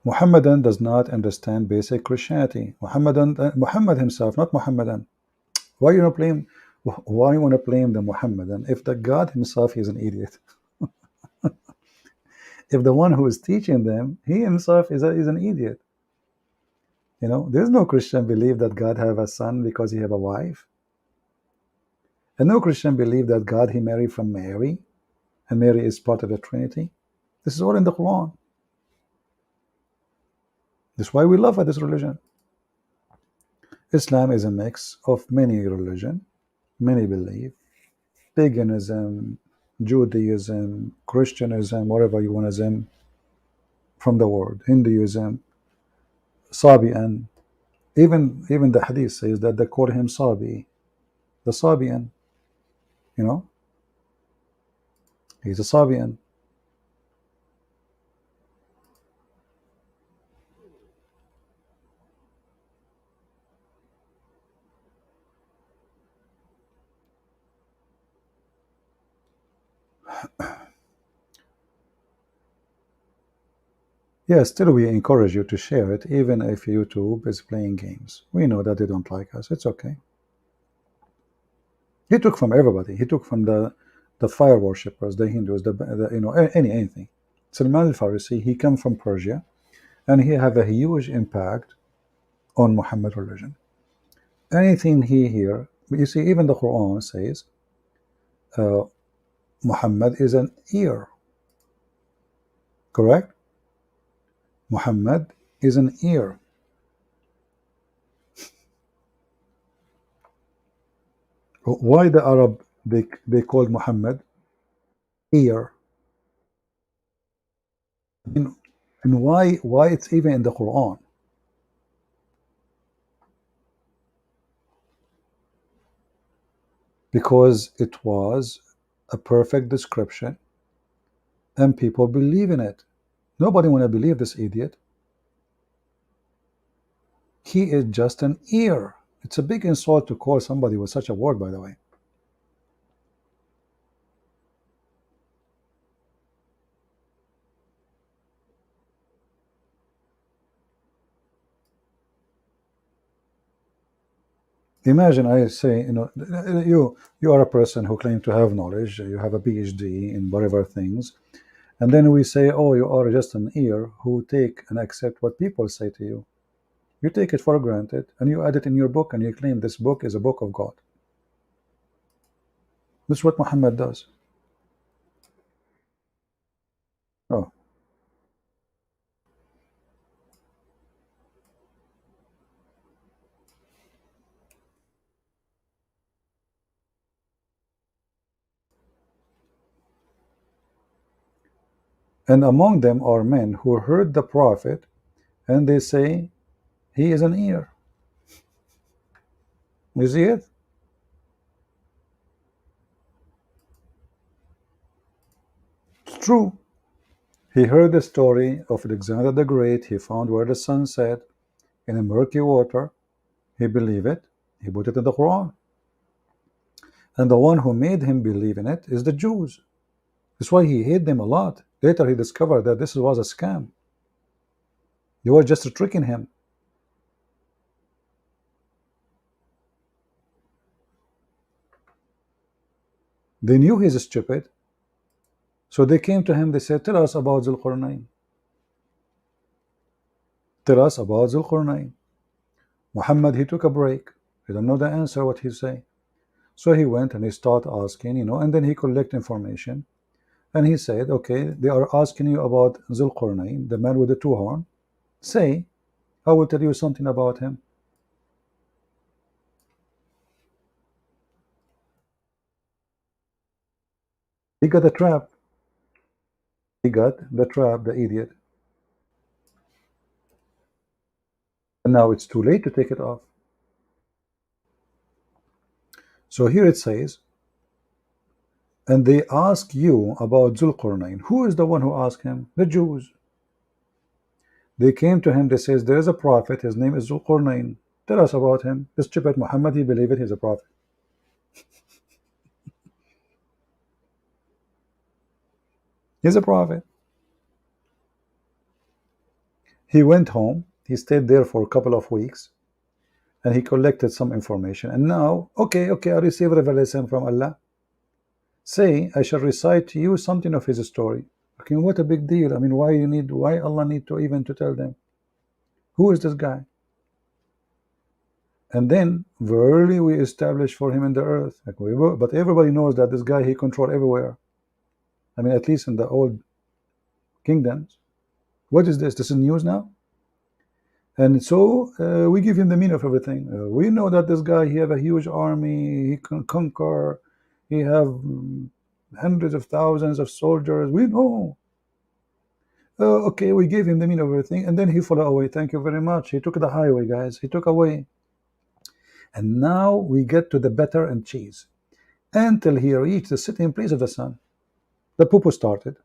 Muhammadan does not understand basic Christianity. Muhammad himself, not Muhammadan. Why you want to blame? Why you want to blame the Muhammadan if the God himself is an idiot? If the one who is teaching them, he himself is an idiot. You know, there's no Christian believe that God have a son because he have a wife. And no Christian believe that God he married from Mary, and Mary is part of the Trinity. This is all in the Quran. That's why we love this religion. Islam is a mix of many religion, many belief, paganism, Judaism, Christianism, whatever you want to from the word, Hinduism, Sabian. Even the hadith says that they call him Sabi, the Sabian, you know, he's a Sabian. Yes, still we encourage you to share it, even if YouTube is playing games. We know that they don't like us. It's okay. He took from everybody. He took from the fire worshippers, the Hindus, anything. Salman al-Farisi, he came from Persia, and he have a huge impact on Muhammad religion. Anything he hear, you see, even the Quran says Muhammad is an ear. Correct? Muhammad is an ear. Why the Arab they called Muhammad ear? And why it's even in the Quran? Because it was a perfect description and people believe in it. Nobody want to believe this idiot. He is just an ear. It's a big insult to call somebody with such a word, by the way. Imagine I say, you are a person who claim to have knowledge, you have a PhD in whatever things, and then we say, oh, you are just an ear who take and accept what people say to you. You take it for granted and you add it in your book and you claim this book is a book of God. This is what Muhammad does. Oh. And among them are men who heard the prophet and they say he is an ear. You see it? It's true. He heard the story of Alexander the Great. He found where the sun set in a murky water. He believed it. He put it in the Quran. And the one who made him believe in it is the Jews. That's why he hated them a lot. Later he discovered that this was a scam. They were just tricking him. They knew he's stupid. So they came to him, they said, tell us about Zulqarnain. Tell us about Zulqarnain. Muhammad, he took a break. He didn't know the answer, what he say. So he went and he started asking, and then he collect information. And he said, okay, they are asking you about Zulqarnain, the man with the two horns. Say, I will tell you something about him. He got a trap. He got the trap, the idiot. And now it's too late to take it off. So here it says, and they ask you about Zulqarnain. Who is the one who asked him? The Jews. They came to him, they says, there is a prophet, his name is Zulqarnain. Tell us about him. The stupid Muhammad, he believed it, he's a prophet. He's a prophet. He went home, he stayed there for a couple of weeks, and he collected some information. And now, okay, I received revelation from Allah. Say, I shall recite to you something of his story. Okay, what a big deal. I mean, why Allah need to even to tell them? Who is this guy? And then, verily we establish for him in the earth. But everybody knows that this guy, he controlled everywhere. I mean, at least in the old kingdoms. What is this? This is news now? And so we give him the meaning of everything. We know that this guy, he have a huge army, he can conquer, he have hundreds of thousands of soldiers. We know. Okay, we gave him the meaning of everything, and then he flew away. Thank you very much. He took the highway, guys. He took away. And now we get to the butter and cheese. Until he reached the sitting place of the sun, the poo-poo started.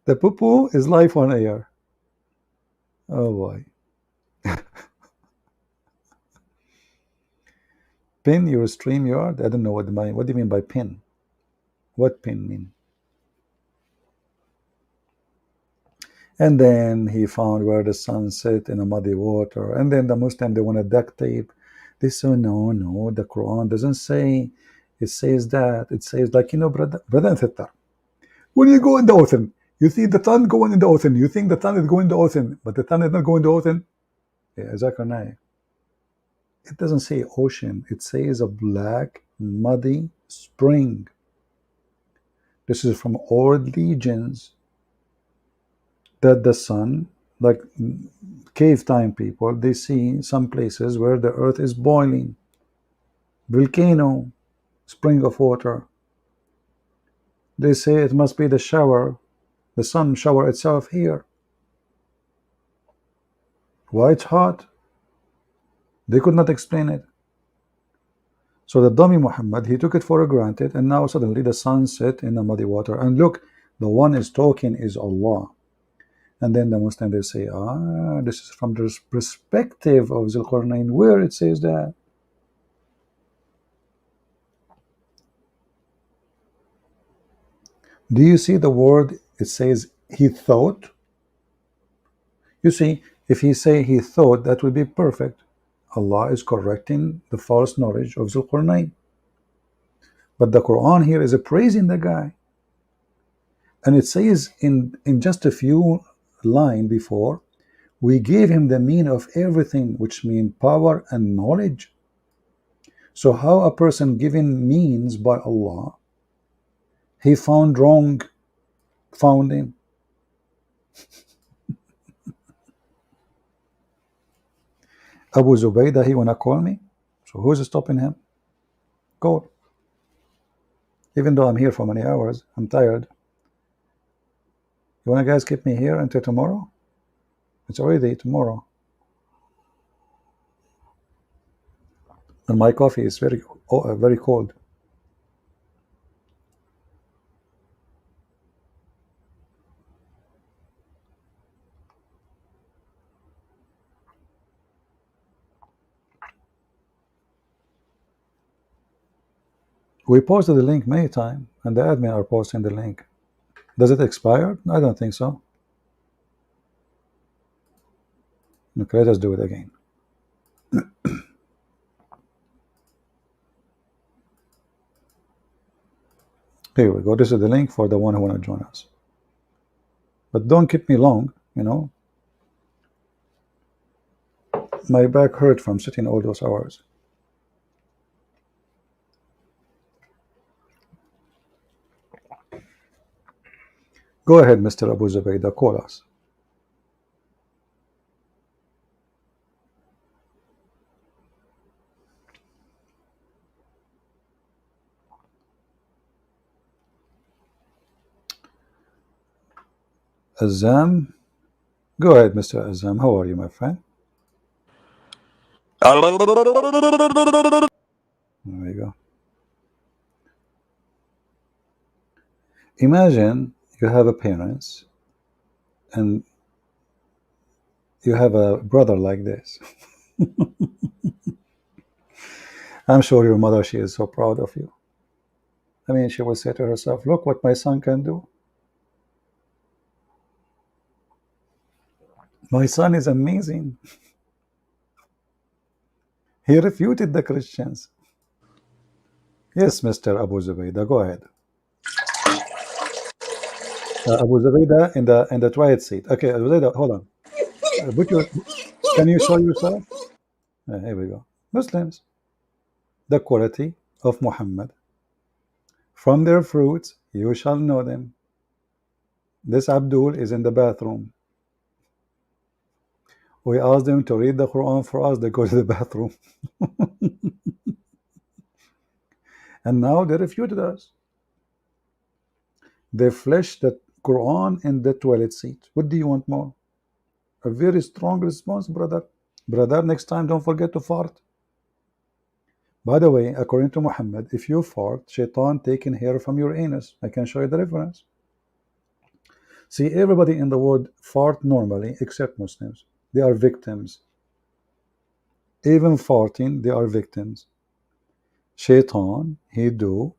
The poo-poo is life on air. Oh boy. Pin your StreamYard? I don't know what do you mean by pin? What pin mean? And then he found where the sun set in a muddy water. And then the Muslim, they want to duct tape. They say, no, the Quran doesn't say. It says that. It says, like, brother and sister, when you go in the ocean, you see the sun going in the ocean. You think the sun is going in the ocean, but the sun is not going in the ocean. Yeah, Zachariah. It doesn't say ocean. It says a black, muddy spring. This is from old legends that the sun, like cave time people, they see some places where the earth is boiling. Volcano, spring of water. They say it must be the shower, the sun shower itself here. Why it's hot? They could not explain it. So the dummy Muhammad, he took it for granted, and now suddenly the sun set in the muddy water. And look, the one is talking is Allah. And then the Muslim, they say, this is from the perspective of Zulqarnain, where it says that. Do you see the word? It says he thought. You see, if he say he thought, that would be perfect. Allah is correcting the false knowledge of Zulqarnain. But the Quran here is praising the guy. And it says in just a few lines before, we gave him the meaning of everything, which means power and knowledge. So how a person given means by Allah, he found wrong founding. Abu Zubaydah, he wanna call me. So who's stopping him? Go. Even though I'm here for many hours, I'm tired. You wanna guys keep me here until tomorrow? It's already tomorrow. And my coffee is very cold. We posted the link many times, and the admin are posting the link. Does it expire? I don't think so. Okay, let us do it again. Here we go. This is the link for the one who want to join us. But don't keep me long, My back hurt from sitting all those hours. Go ahead, Mr. Abu Zubaydah, call us. Azam, go ahead, Mr. Azam. How are you, my friend? There we go. Imagine you have a parents and you have a brother like this. I'm sure your mother, she is so proud of you. I mean, she will say to herself, look what my son can do. My son is amazing. He refuted the Christians. Yes, Mr. Abu Zubaydah, go ahead. Abu Zubaydah in the toilet seat. Okay, Abu Zubaydah, hold on. Can you show yourself? Here we go. Muslims. the quality of Muhammad. From their fruits you shall know them. This Abdul is in the bathroom. We asked them to read the Quran for us. They go to the bathroom. And now they refuted us. They flushed the Quran in the toilet seat. What do you want more? A very strong response, brother. Brother, next time don't forget to fart. By the way, according to Muhammad, if you fart, shaitan taking hair from your anus. I can show you the reference. See, everybody in the world fart normally except Muslims. They are victims. Even farting, they are victims. Shaitan, he do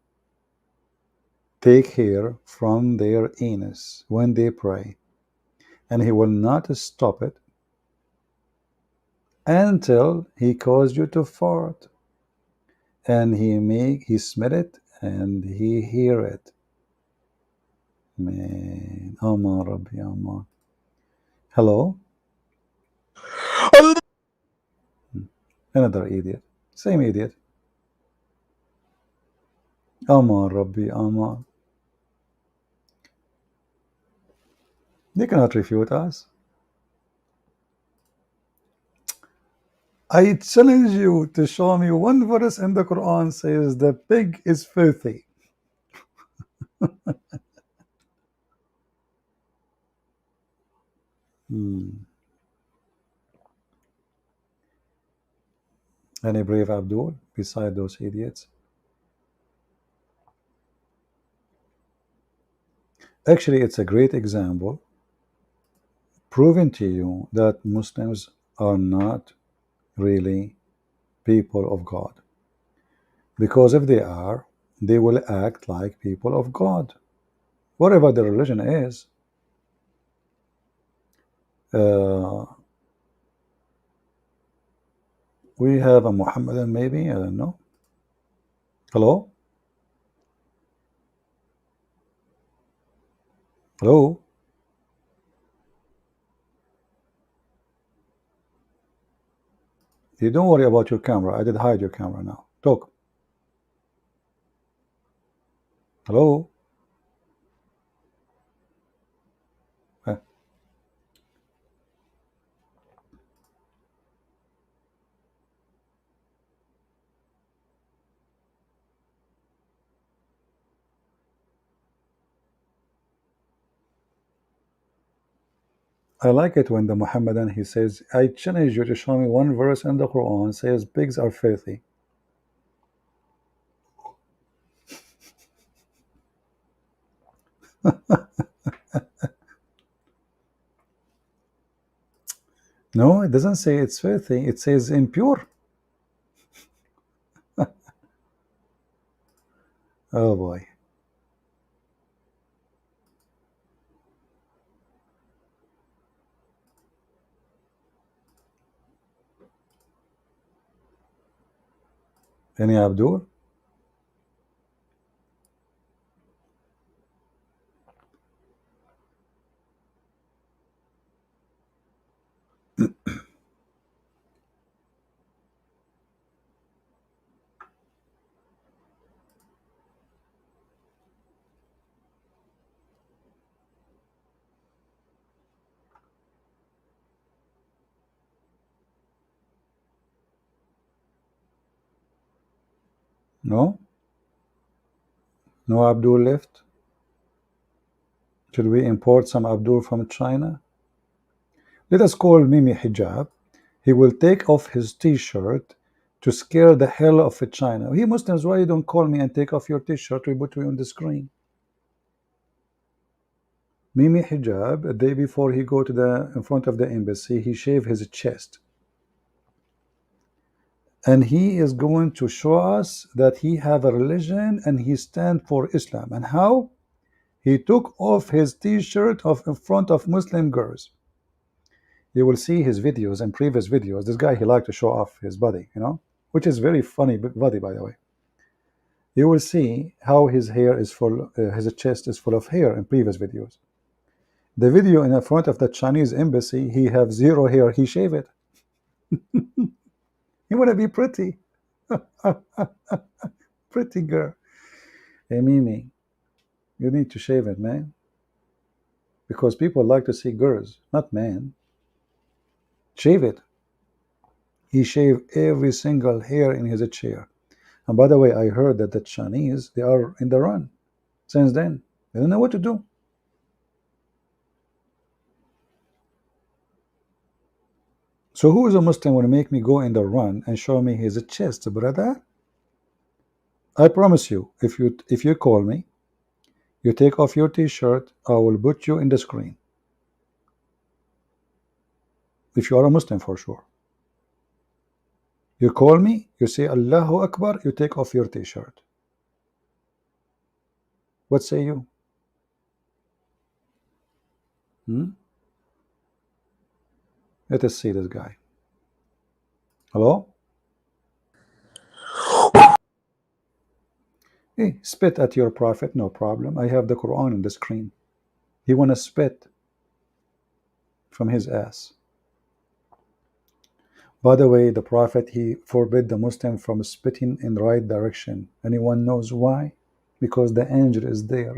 take hair from their anus when they pray, and he will not stop it until he cause you to fart, and he smell it and he hear it. Man, Aman Rabbi Aman. Hello? Another idiot. Same idiot. Aman Rabbi Aman. They cannot refute us. I challenge you to show me one verse in the Quran says the pig is filthy. Any brave Abdul beside those idiots? Actually, it's a great example proving to you that Muslims are not really people of God. Because if they are, they will act like people of God. Whatever the religion is, we have a Muhammadan maybe, I don't know. Hello? Hello? You don't worry about your camera. I did hide your camera now. Talk. Hello? Eh. I like it when the Muhammadan, he says, I challenge you to show me one verse in the Quran says pigs are filthy. No, it doesn't say it's filthy. It says impure. Oh boy. Any Abdul? No? No Abdul left? Should we import some Abdul from China? Let us call Mimi Hijab. He will take off his t-shirt to scare the hell of China. He Muslims, why you don't call me and take off your t-shirt? We put you on the screen. Mimi Hijab, a day before he go to the in front of the embassy, he shaved his chest. And he is going to show us that he have a religion and he stand for Islam. And how? He took off his t-shirt in front of Muslim girls. You will see his videos and previous videos. This guy, he liked to show off his body, you know, which is very funny body, by the way. You will see how his hair is full, his chest is full of hair in previous videos. The video in the front of the Chinese embassy, he have zero hair. He shave it. He want to be pretty. Pretty girl. Hey, Mimi, you need to shave it, man. Because people like to see girls, not men. Shave it. He shaved every single hair in his chair. And by the way, I heard that the Chinese, they are in the run since then. They don't know what to do. So who is a Muslim will make me go in the run and show me his chest, brother? I promise you, if you call me, you take off your t-shirt, I will put you in the screen. If you are a Muslim for sure. You call me, you say Allahu Akbar, you take off your t-shirt. What say you? Let us see this guy. Hello? Hey, spit at your prophet, no problem. I have the Quran on the screen. He wanna spit from his ass. By the way, the prophet, he forbid the Muslim from spitting in the right direction. Anyone knows why? Because the angel is there.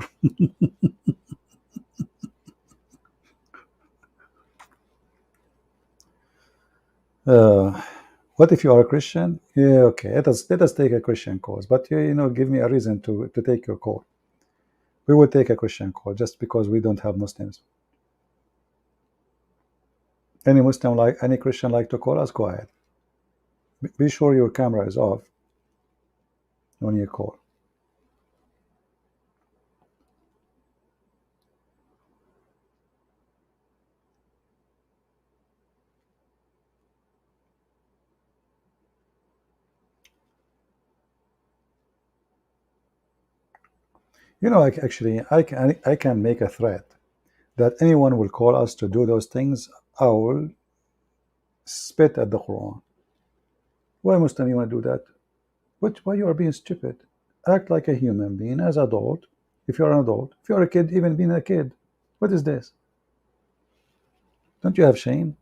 What if you are a Christian? Yeah, okay. Let us take a Christian cause, but give me a reason to take your call. We will take a Christian call just because we don't have Muslims. Any Christian like to call us? Go ahead. Be sure your camera is off when you call. I can make a threat that anyone will call us to do those things, I will spit at the Quran. Why Muslim you want to do that? Why you are being stupid? Act like a human being as adult. If you're an adult, if you're a kid, even being a kid. What is this? Don't you have shame?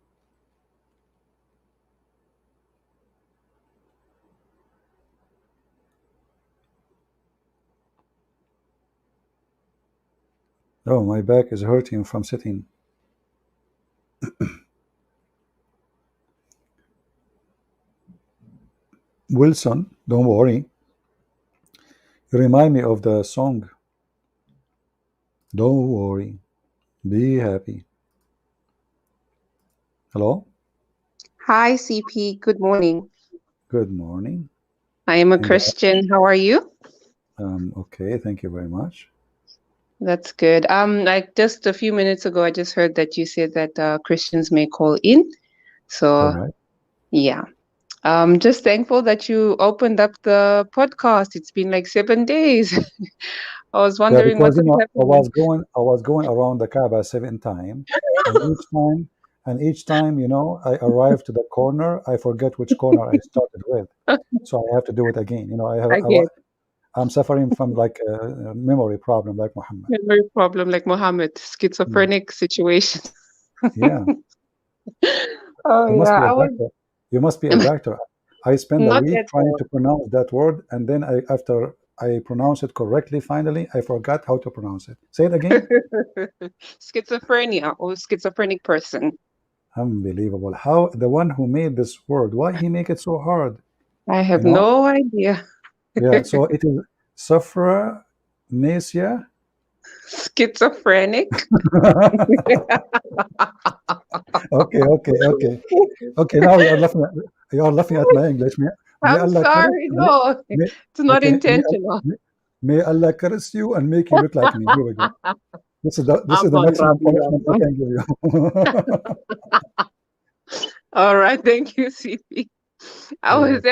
Oh, my back is hurting from sitting. Wilson, don't worry. You remind me of the song. Don't worry. Be happy. Hello? Hi, CP. Good morning. Good morning. I am a And Christian. How are you? okay, thank you very much. That's good. Like just a few minutes ago, I just heard that you said that Christians may call in. So, Correct. yeah. Just thankful that you opened up the podcast. It's been like 7 days. I was Yeah, wondering because what was happening. I was going around the Kaaba 7 times, and each time, I arrived to the corner, I forget which corner I started with, so I have to do it again. I get I'm suffering from like a memory problem, like Muhammad. memory problem like Mohammed, Mm. schizophrenic situation. Yeah, Oh, you must yeah. be a I was doctor. You must be a doctor. I spend a not week yet. trying to pronounce that word, and then after I pronounce it correctly, finally, I forgot how to pronounce it. Say it again. Schizophrenia or schizophrenic person. Unbelievable. How the one who made this word, why he make it so hard? I You have know? no idea. Yeah. So it is Sophronesia. Schizophrenic. Okay. Okay. Now you are laughing. You are laughing at my English. May I'm Allah curse. sorry. No, May, it's not okay. intentional. May Allah curse you and make you look like me. Here we go. This is the Aman maximum Rabbi punishment I Aman. can give you. All right, thank you, CP. I You're was welcome.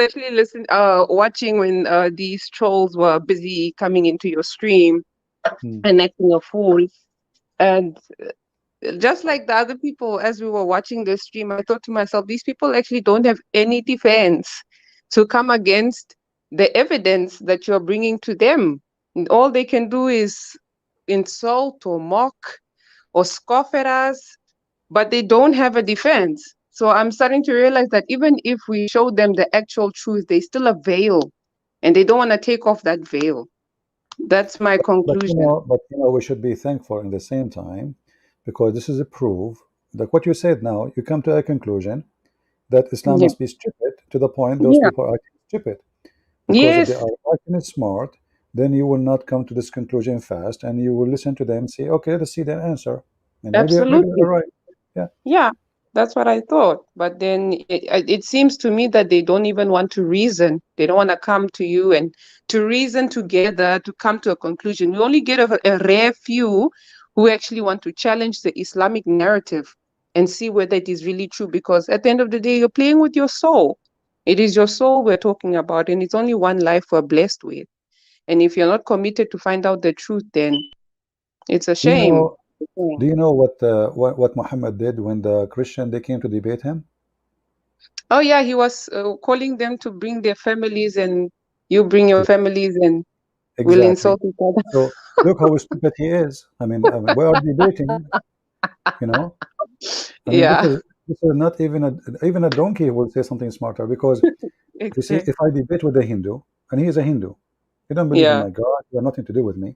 actually listening, watching when these trolls were busy coming into your stream Hmm. and acting a fool. And just like the other people, as we were watching the stream, I thought to myself, these people actually don't have any defense to come against the evidence that you're bringing to them. And all they can do is insult or mock or scoff at us, but they don't have a defense. So I'm starting to realize that even if we show them the actual truth, they still a veil, and they don't want to take off that veil. That's my conclusion. But we should be thankful in the same time, because this is a proof that what you said now, you come to a conclusion that Islam Yeah. must be stupid, to the point those Yeah. people are acting stupid. Because if they Yes. are acting smart, then you will not come to this conclusion fast, and you will listen to them and say, okay, let's see their answer. And maybe they're Absolutely. right. Yeah. Yeah, that's what I thought. But then it seems to me that they don't even want to reason. They don't want to come to you and to reason together to come to a conclusion. We only get a rare few who actually want to challenge the Islamic narrative and see whether it is really true. Because at the end of the day, you're playing with your soul. It is your soul we're talking about, and it's only one life we're blessed with. And if you're not committed to find out the truth, then it's a Do you shame. know? Do you know what Muhammad did when the Christian they came to debate him? Oh yeah, he was calling them to bring their families, and you bring your families, and we'll Exactly. insult each other. So look how stupid he is. I mean, we are debating. You know, I mean, Yeah, this is not even a donkey will say something smarter, because you see, if exactly. I debate with a Hindu, and he is a Hindu, he don't believe in Yeah, my God, he has nothing to do with me.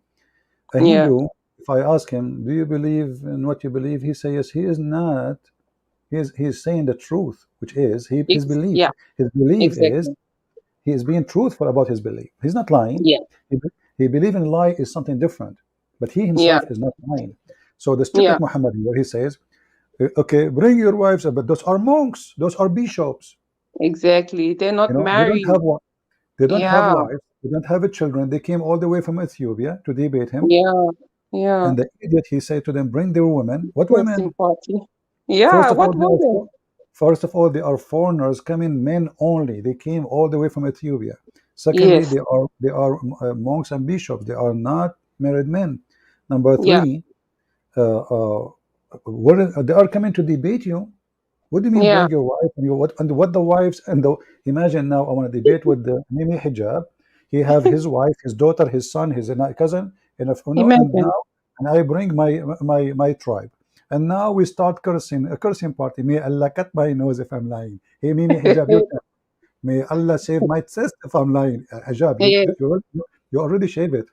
A yeah, Hindu, if I ask him, do you believe in what you believe? He says yes. He is not. He is saying the truth, which is his belief. yeah, His belief is exactly. he is being truthful about his belief. He's not lying. Yeah, He, he believe in lie is something different, but he yeah, himself is not lying. So the yeah, stupid Muhammad here, he says, okay, bring your wives, but those are monks, those are bishops. exactly. They're not They don't married. have one. They don't have Yeah, wives. They don't have children. They came all the way from Ethiopia to debate him. yeah, yeah. And the idiot, he said to them, bring their women. What Interesting women? party. Yeah, First of all, what woman? they are foreigners coming, men only. They came all the way from Ethiopia. Secondly, Yes, they are monks and bishops. They are not married men. Number yeah, three, they are coming to debate you. What do you mean yeah. bring your wife and what the wives and the imagine now I want to debate with the Mimi Hijab. He have his wife, his daughter, his son, his cousin, and Imagine. now and I bring my tribe. And now we start cursing, a cursing party. May Allah cut my nose if I'm lying. Hey Mimi Hijab, you tell. May Allah shave my chest if I'm lying. Hijab, Yeah. you already shave it.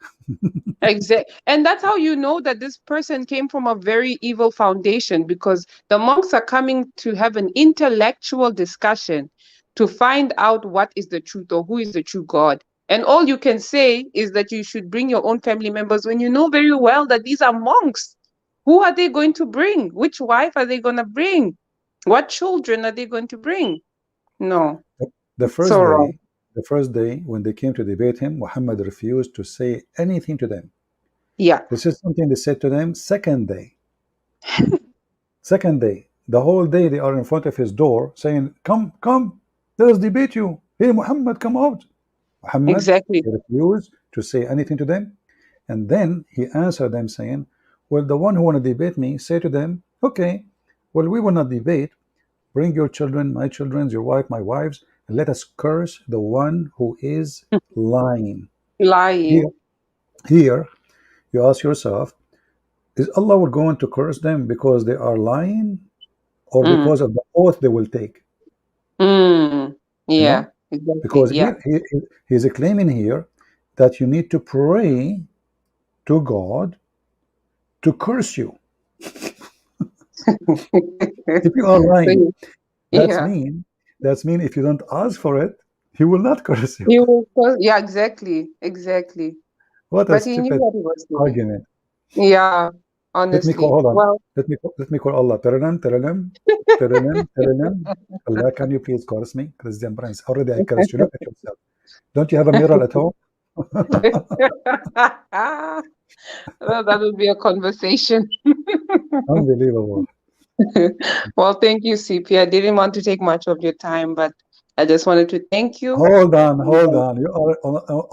Exactly. And that's how you know that this person came from a very evil foundation, because the monks are coming to have an intellectual discussion to find out what is the truth or who is the true God. And all you can say is that you should bring your own family members when you know very well that these are monks. Who are they going to bring? Which wife are they going to bring? What children are they going to bring? No, The it's so first wrong. day, the first day when they came to debate him, Muhammad refused to say anything to them. Yeah, This is something they said to them second day. The whole day they are in front of his door saying, come, come, let us debate you. Hey, Muhammad, come out. Muhammad, exactly. he refused to say anything to them. And then he answered them saying, well, the one who want to debate me, say to them, okay, well, we will not debate. Bring your children, my children, your wife, my wives, and let us curse the one who is lying. Here, Lying. here you ask yourself, is Allah going to curse them because they are lying or Mm. because of the oath they will take? Mm. You Yeah, know, exactly. because Yeah. he's claiming here that you need to pray to God to curse you. If you are So lying, that's yeah, mean that's mean if you don't ask for it, he will not curse you. he was yeah, exactly, exactly. What a But he knew stupid what he was doing. argument. Yeah, Let me call, honestly. hold on. Well, Let me call Allah. Taranem, taranem, taranem, taranem. Allah, can you please curse me? Christian Prince. Already I cursed you. Look at yourself. Don't you have a mirror at home? well, that would be a conversation. Unbelievable. Well, thank you, CP. I didn't want to take much of your time, but I just wanted to thank you. Hold on, hold on. You are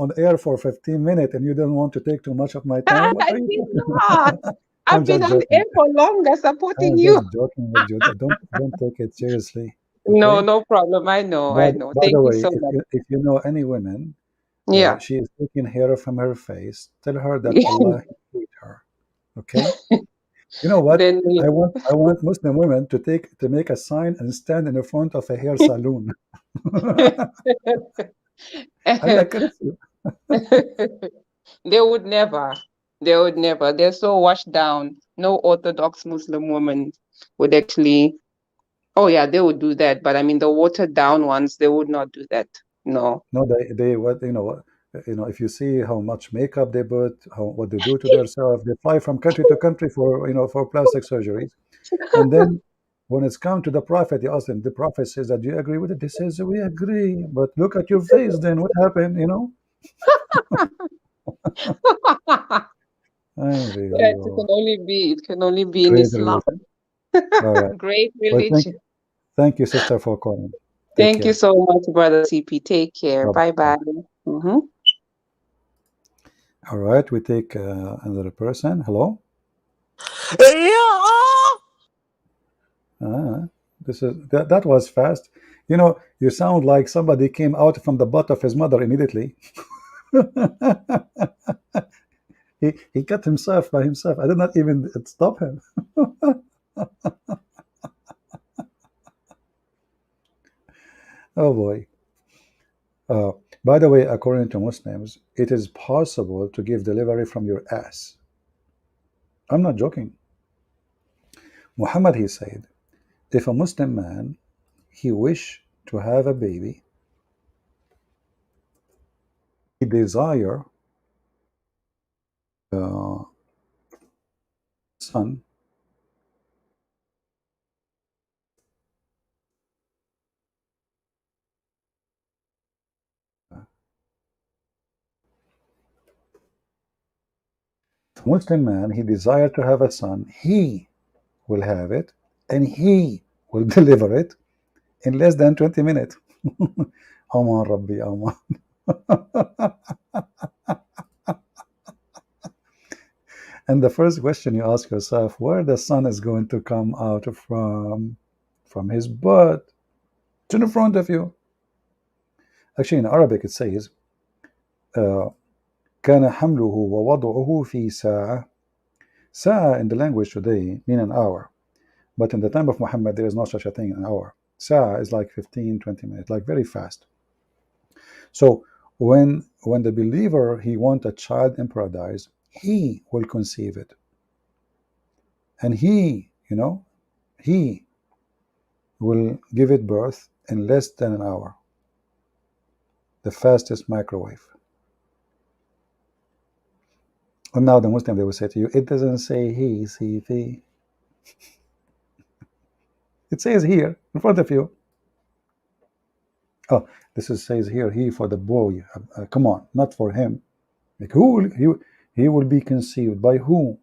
on air for 15 minutes and you don't want to take too much of my time? What I are you did talking not. about? I'm I've been just on air joking. for longer supporting I'm you. just joking with you. Don't take it seriously. No, Okay? no problem. I know, By, I know. by the Thank you way, so much. if you know any women, Yeah. she is taking hair from her face, tell her that Allah hates her. Okay? You know what? Then I want Muslim women to make a sign and stand in the front of a hair salon. I curse you. they would never. They would never. They're so washed down. No Orthodox Muslim woman would actually. Oh yeah, they would do that. But I mean, the watered down ones, they would not do that. No. No, they what if you see how much makeup they put, what they do to themselves, they fly from country to country for for plastic surgeries, and then when it's come to the prophet, you ask them. The prophet says that, "Do you agree with it?" They says, "We agree, but look at your face. Then what happened?" It can Unbelievable. only be. It can only be in Great Islam. religion. All right. Great Well, religion. thank you, sister, for calling. Take Thank you care. so much, brother CP. Take care. Bye Bye bye. bye. Mm-hmm. All right, we take another person. Hello. That was fast. You sound like somebody came out from the butt of his mother immediately. he cut himself by himself. I did not even stop him. Oh boy. Uh, by the way, according to Muslims, it is possible to give delivery from your ass. I'm not joking. Muhammad, he said, if a Muslim man, he wish to have a baby, he desire son, Muslim man, he desire to have a son, he will have it, and he will deliver it in less than 20 minutes. Aman Rabbi, Aman. And the first question you ask yourself, where the son is going to come out from his butt to the front of you. Actually, in Arabic it says, كان حمله ووضعه في ساعة. Sa'a in the language today mean an hour. But in the time of Muhammad, there is no such a thing, an hour. Sa'a is like 15, 20 minutes, like very fast. So when the believer, he want a child in paradise, he will conceive it. And he will give it birth in less than an hour. The fastest microwave. And now the Muslim, they will say to you, it doesn't say he, see, he. It says here, in front of you. Oh, says here, he for the boy. Come on, not for him. Like who will he will be conceived by who?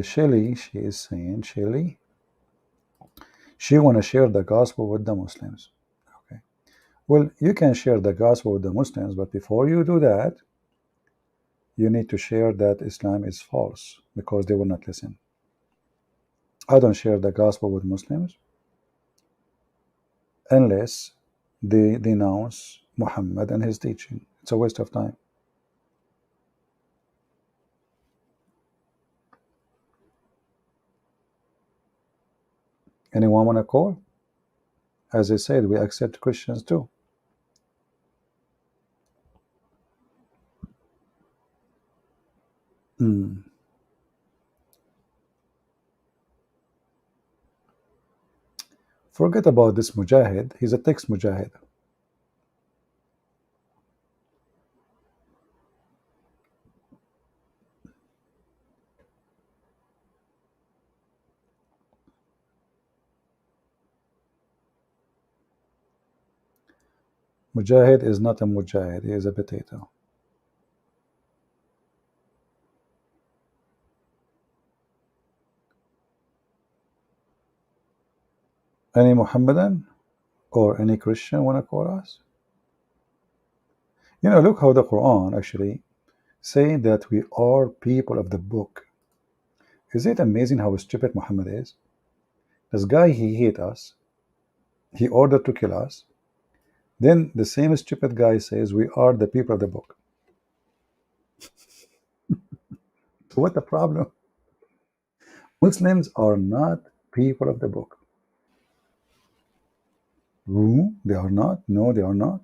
Shelly, she is saying, Shelly, she want to share the gospel with the Muslims. Okay. Well, you can share the gospel with the Muslims, but before you do that, you need to share that Islam is false, because they will not listen. I don't share the gospel with Muslims unless they denounce Muhammad and his teaching. It's a waste of time. Anyone want to call? As I said, we accept Christians too. Forget about this Mujahid. He's a text Mujahid. Mujahid is not a Mujahid. He is a potato. Any Muhammadan or any Christian want to call us? Look how the Quran actually say that we are people of the book. Is it amazing how stupid Muhammad is? This guy, he hate us. He ordered to kill us. Then the same stupid guy says we are the people of the book. So what the problem? Muslims are not people of the book. Who? They are not? No, they are not.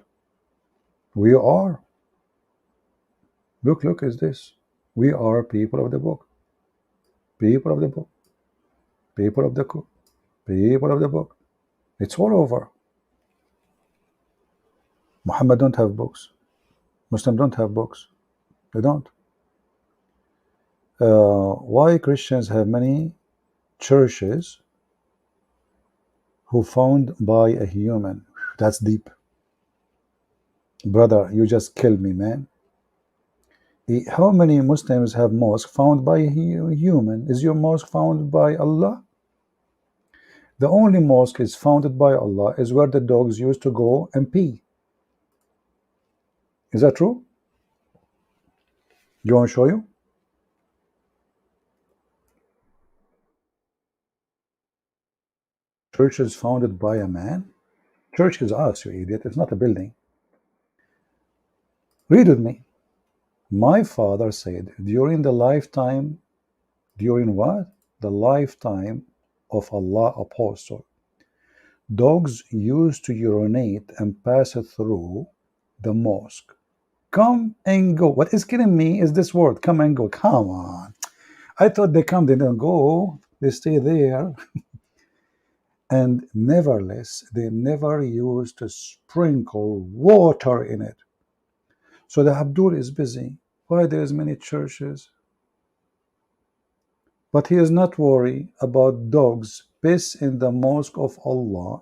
We are. Look, is this? We are people of the book. People of the book. People of the book. People of the book. It's all over. Muhammad don't have books. Muslims don't have books. They don't. Why Christians have many churches who found by a human? That's deep. Brother, you just killed me, man. How many Muslims have mosque found by a human? Is your mosque found by Allah? The only mosque is founded by Allah is where the dogs used to go and pee. Is that true? You want to show you? Church is founded by a man. Church is us, you idiot. It's not a building. Read with me. My father said during the lifetime, during what? The lifetime of Allah apostle, dogs used to urinate and pass it through the mosque. Come and go. What is killing me is this word, come and go. Come on. I thought they come, they don't go. They stay there. And nevertheless, they never used to sprinkle water in it. So the Abdul is busy. Why there's many churches? But he is not worried about dogs piss in the mosque of Allah,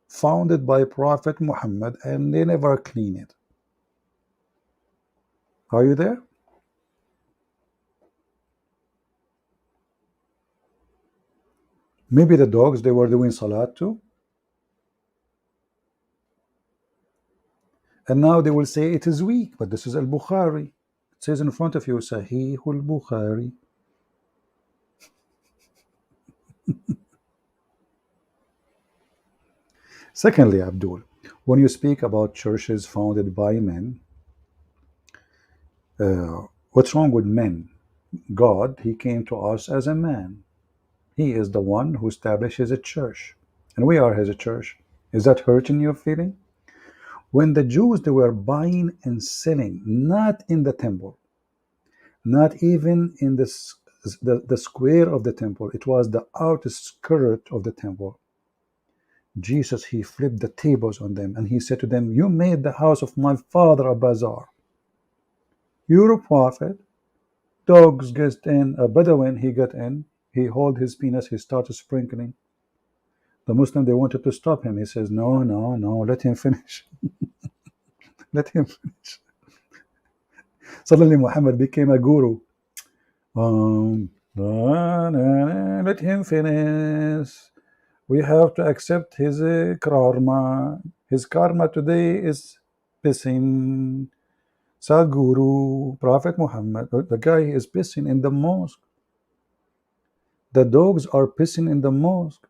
founded by Prophet Muhammad, and they never clean it. Are you there? Maybe the dogs, they were doing salat too. And now they will say it is weak, but this is al-Bukhari. It says in front of you, Sahih al-Bukhari. Secondly, Abdul, when you speak about churches founded by men, what's wrong with men? God, he came to us as a man. He is the one who establishes a church, and we are his church. Is that hurting your feeling? When the Jews, they were buying and selling, not in the temple, not even in the square of the temple, it was the outer skirt of the temple. Jesus, he flipped the tables on them and he said to them, you made the house of my father a bazaar. You're a prophet. Dogs get in, a Bedouin, he got in, he hold his penis, he started sprinkling. The Muslim, they wanted to stop him. He says, no, let him finish. Let him finish. Suddenly Muhammad became a guru. Let him finish. We have to accept his karma. His karma today is pissing. Sadguru, Prophet Muhammad, the guy is pissing in the mosque. The dogs are pissing in the mosque.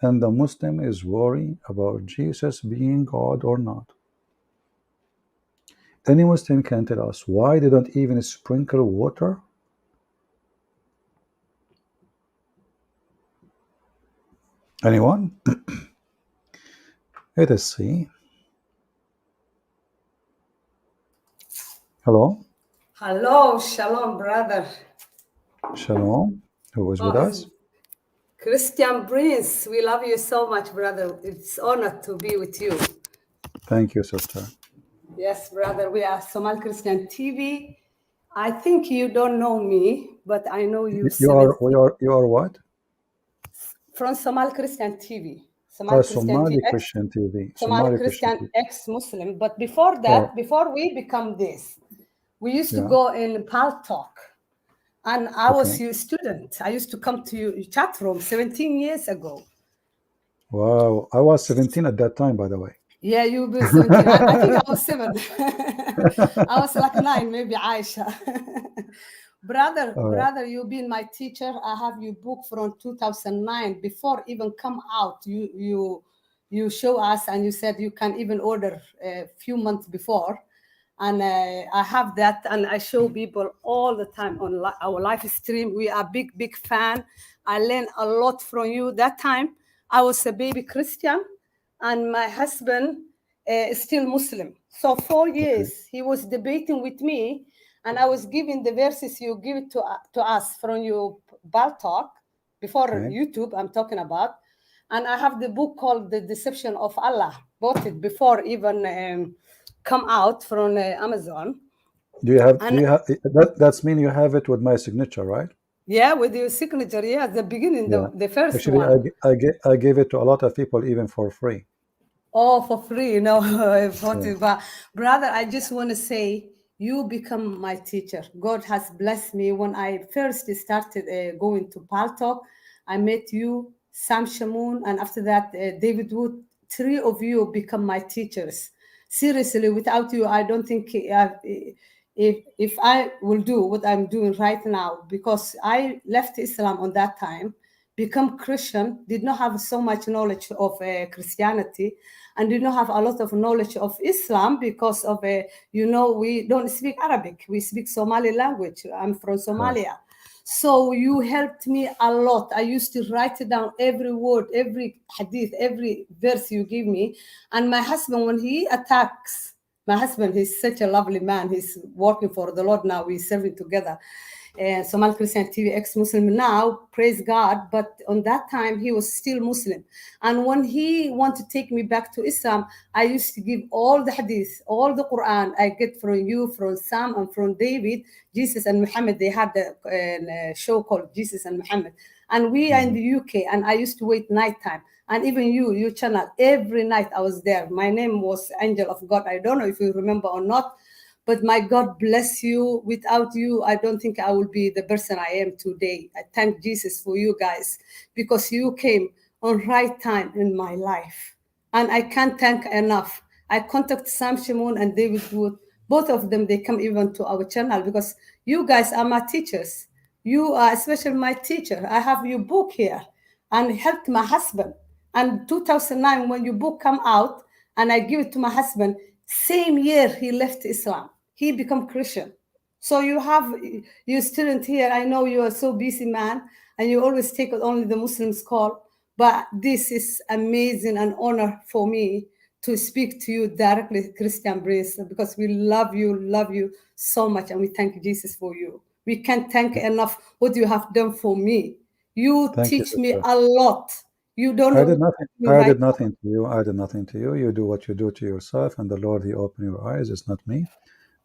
And the Muslim is worried about Jesus being God or not. Any Muslim can tell us why they don't even sprinkle water? Anyone? Let us see. Hello? Hello, shalom, brother. Shalom. Who is with us? Christian Prince, we love you so much, brother. It's honor to be with you. Thank you, sister. Yes, brother, we are Somal Christian TV. I think you don't know me, but I know you. You are what? From Somal Christian TV. Somali Christian TV. Somali Christian ex-Muslim. But before that, before we become this, we used to go in Pal Talk. And I was your student. I used to come to your chat room 17 years ago. Wow. I was 17 at that time, by the way. Yeah, you were 17. I think I was 7. I was like 9, maybe Aisha. Brother, you've been my teacher. I have your book from 2009. Before even come out, you You show us, and you said you can even order a few months before. And I have that, and I show people all the time on our live stream. We are big fan. I learned a lot from you. That time I was a baby Christian, and my husband is still Muslim. So 4 years he was debating with me, and I was giving the verses you give it to us from your Bal Talk before YouTube. I'm talking about. And I have the book called The Deception of Allah. Bought it before even come out from Amazon. Do you have that's mean you have it with my signature, right? Yeah, with your signature. Yeah, the beginning, the first Actually, one. I gave it to a lot of people even for free. Oh, for free, but brother, I just want to say you become my teacher. God has blessed me. When I first started going to Paltalk, I met you, Sam Shamoon, and after that, David Wood. 3 of you become my teachers. Seriously, without you, I don't think if I will do what I'm doing right now, because I left Islam on that time, become Christian, did not have so much knowledge of Christianity, and did not have a lot of knowledge of Islam because of, we don't speak Arabic. We speak Somali language. I'm from Somalia. So you helped me a lot. I used to write down every word, every hadith, every verse you give me. And my husband, when he attacks, my husband, he's such a lovely man. He's working for the Lord now. We're serving together. Somali Christian TV, ex-Muslim now, praise God. But on that time, he was still Muslim. And when he wanted to take me back to Islam, I used to give all the hadith, all the Quran I get from you, from Sam, and from David, Jesus and Muhammad. They had a show called Jesus and Muhammad. And we are in the UK, and I used to wait nighttime. And even your channel, every night I was there. My name was Angel of God. I don't know if you remember or not. But my God bless you. Without you, I don't think I will be the person I am today. I thank Jesus for you guys, because you came on right time in my life. And I can't thank enough. I contact Sam Shimon and David Wood. Both of them, they come even to our channel, because you guys are my teachers. You are especially my teacher. I have your book here and helped my husband. And 2009, when your book come out, and I give it to my husband, same year he left Islam. He become Christian. So you have your student here. I know you are so busy, man, and you always take only the Muslims call. But this is amazing and honor for me to speak to you directly, Christian Brace, because we love you so much, and we thank Jesus for you. We can't thank enough what you have done for me. You teach me a lot. You don't know. I did nothing to you. I did nothing to you. You do what you do to yourself, and the Lord, He opened your eyes. It's not me.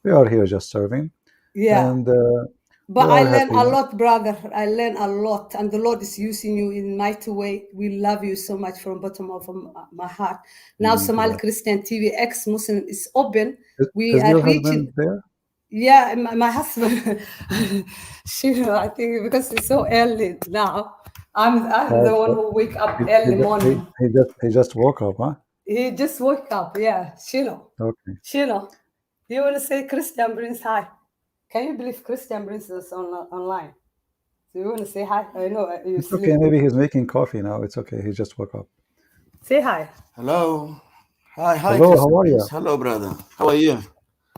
We are here just serving. Yeah. And, but I learned a lot, brother. I learned a lot, and the Lord is using you in a mighty way. We love you so much from the bottom of my heart. Now, Somali Christian TV, ex-Muslim, is open. We are reaching there. Yeah, my husband. I think because it's so early now. I'm the one who wake up early morning. He just woke up, huh? He just woke up, yeah. Shino. Okay. Shino, you want to say Christian Prince hi? Can you believe Christian Prince is online? So you want to say hi? I know it's okay. Maybe he's making coffee now. It's okay. He just woke up. Say hi. Hello. Hi. Hello. How are you? Hello, brother. How are you?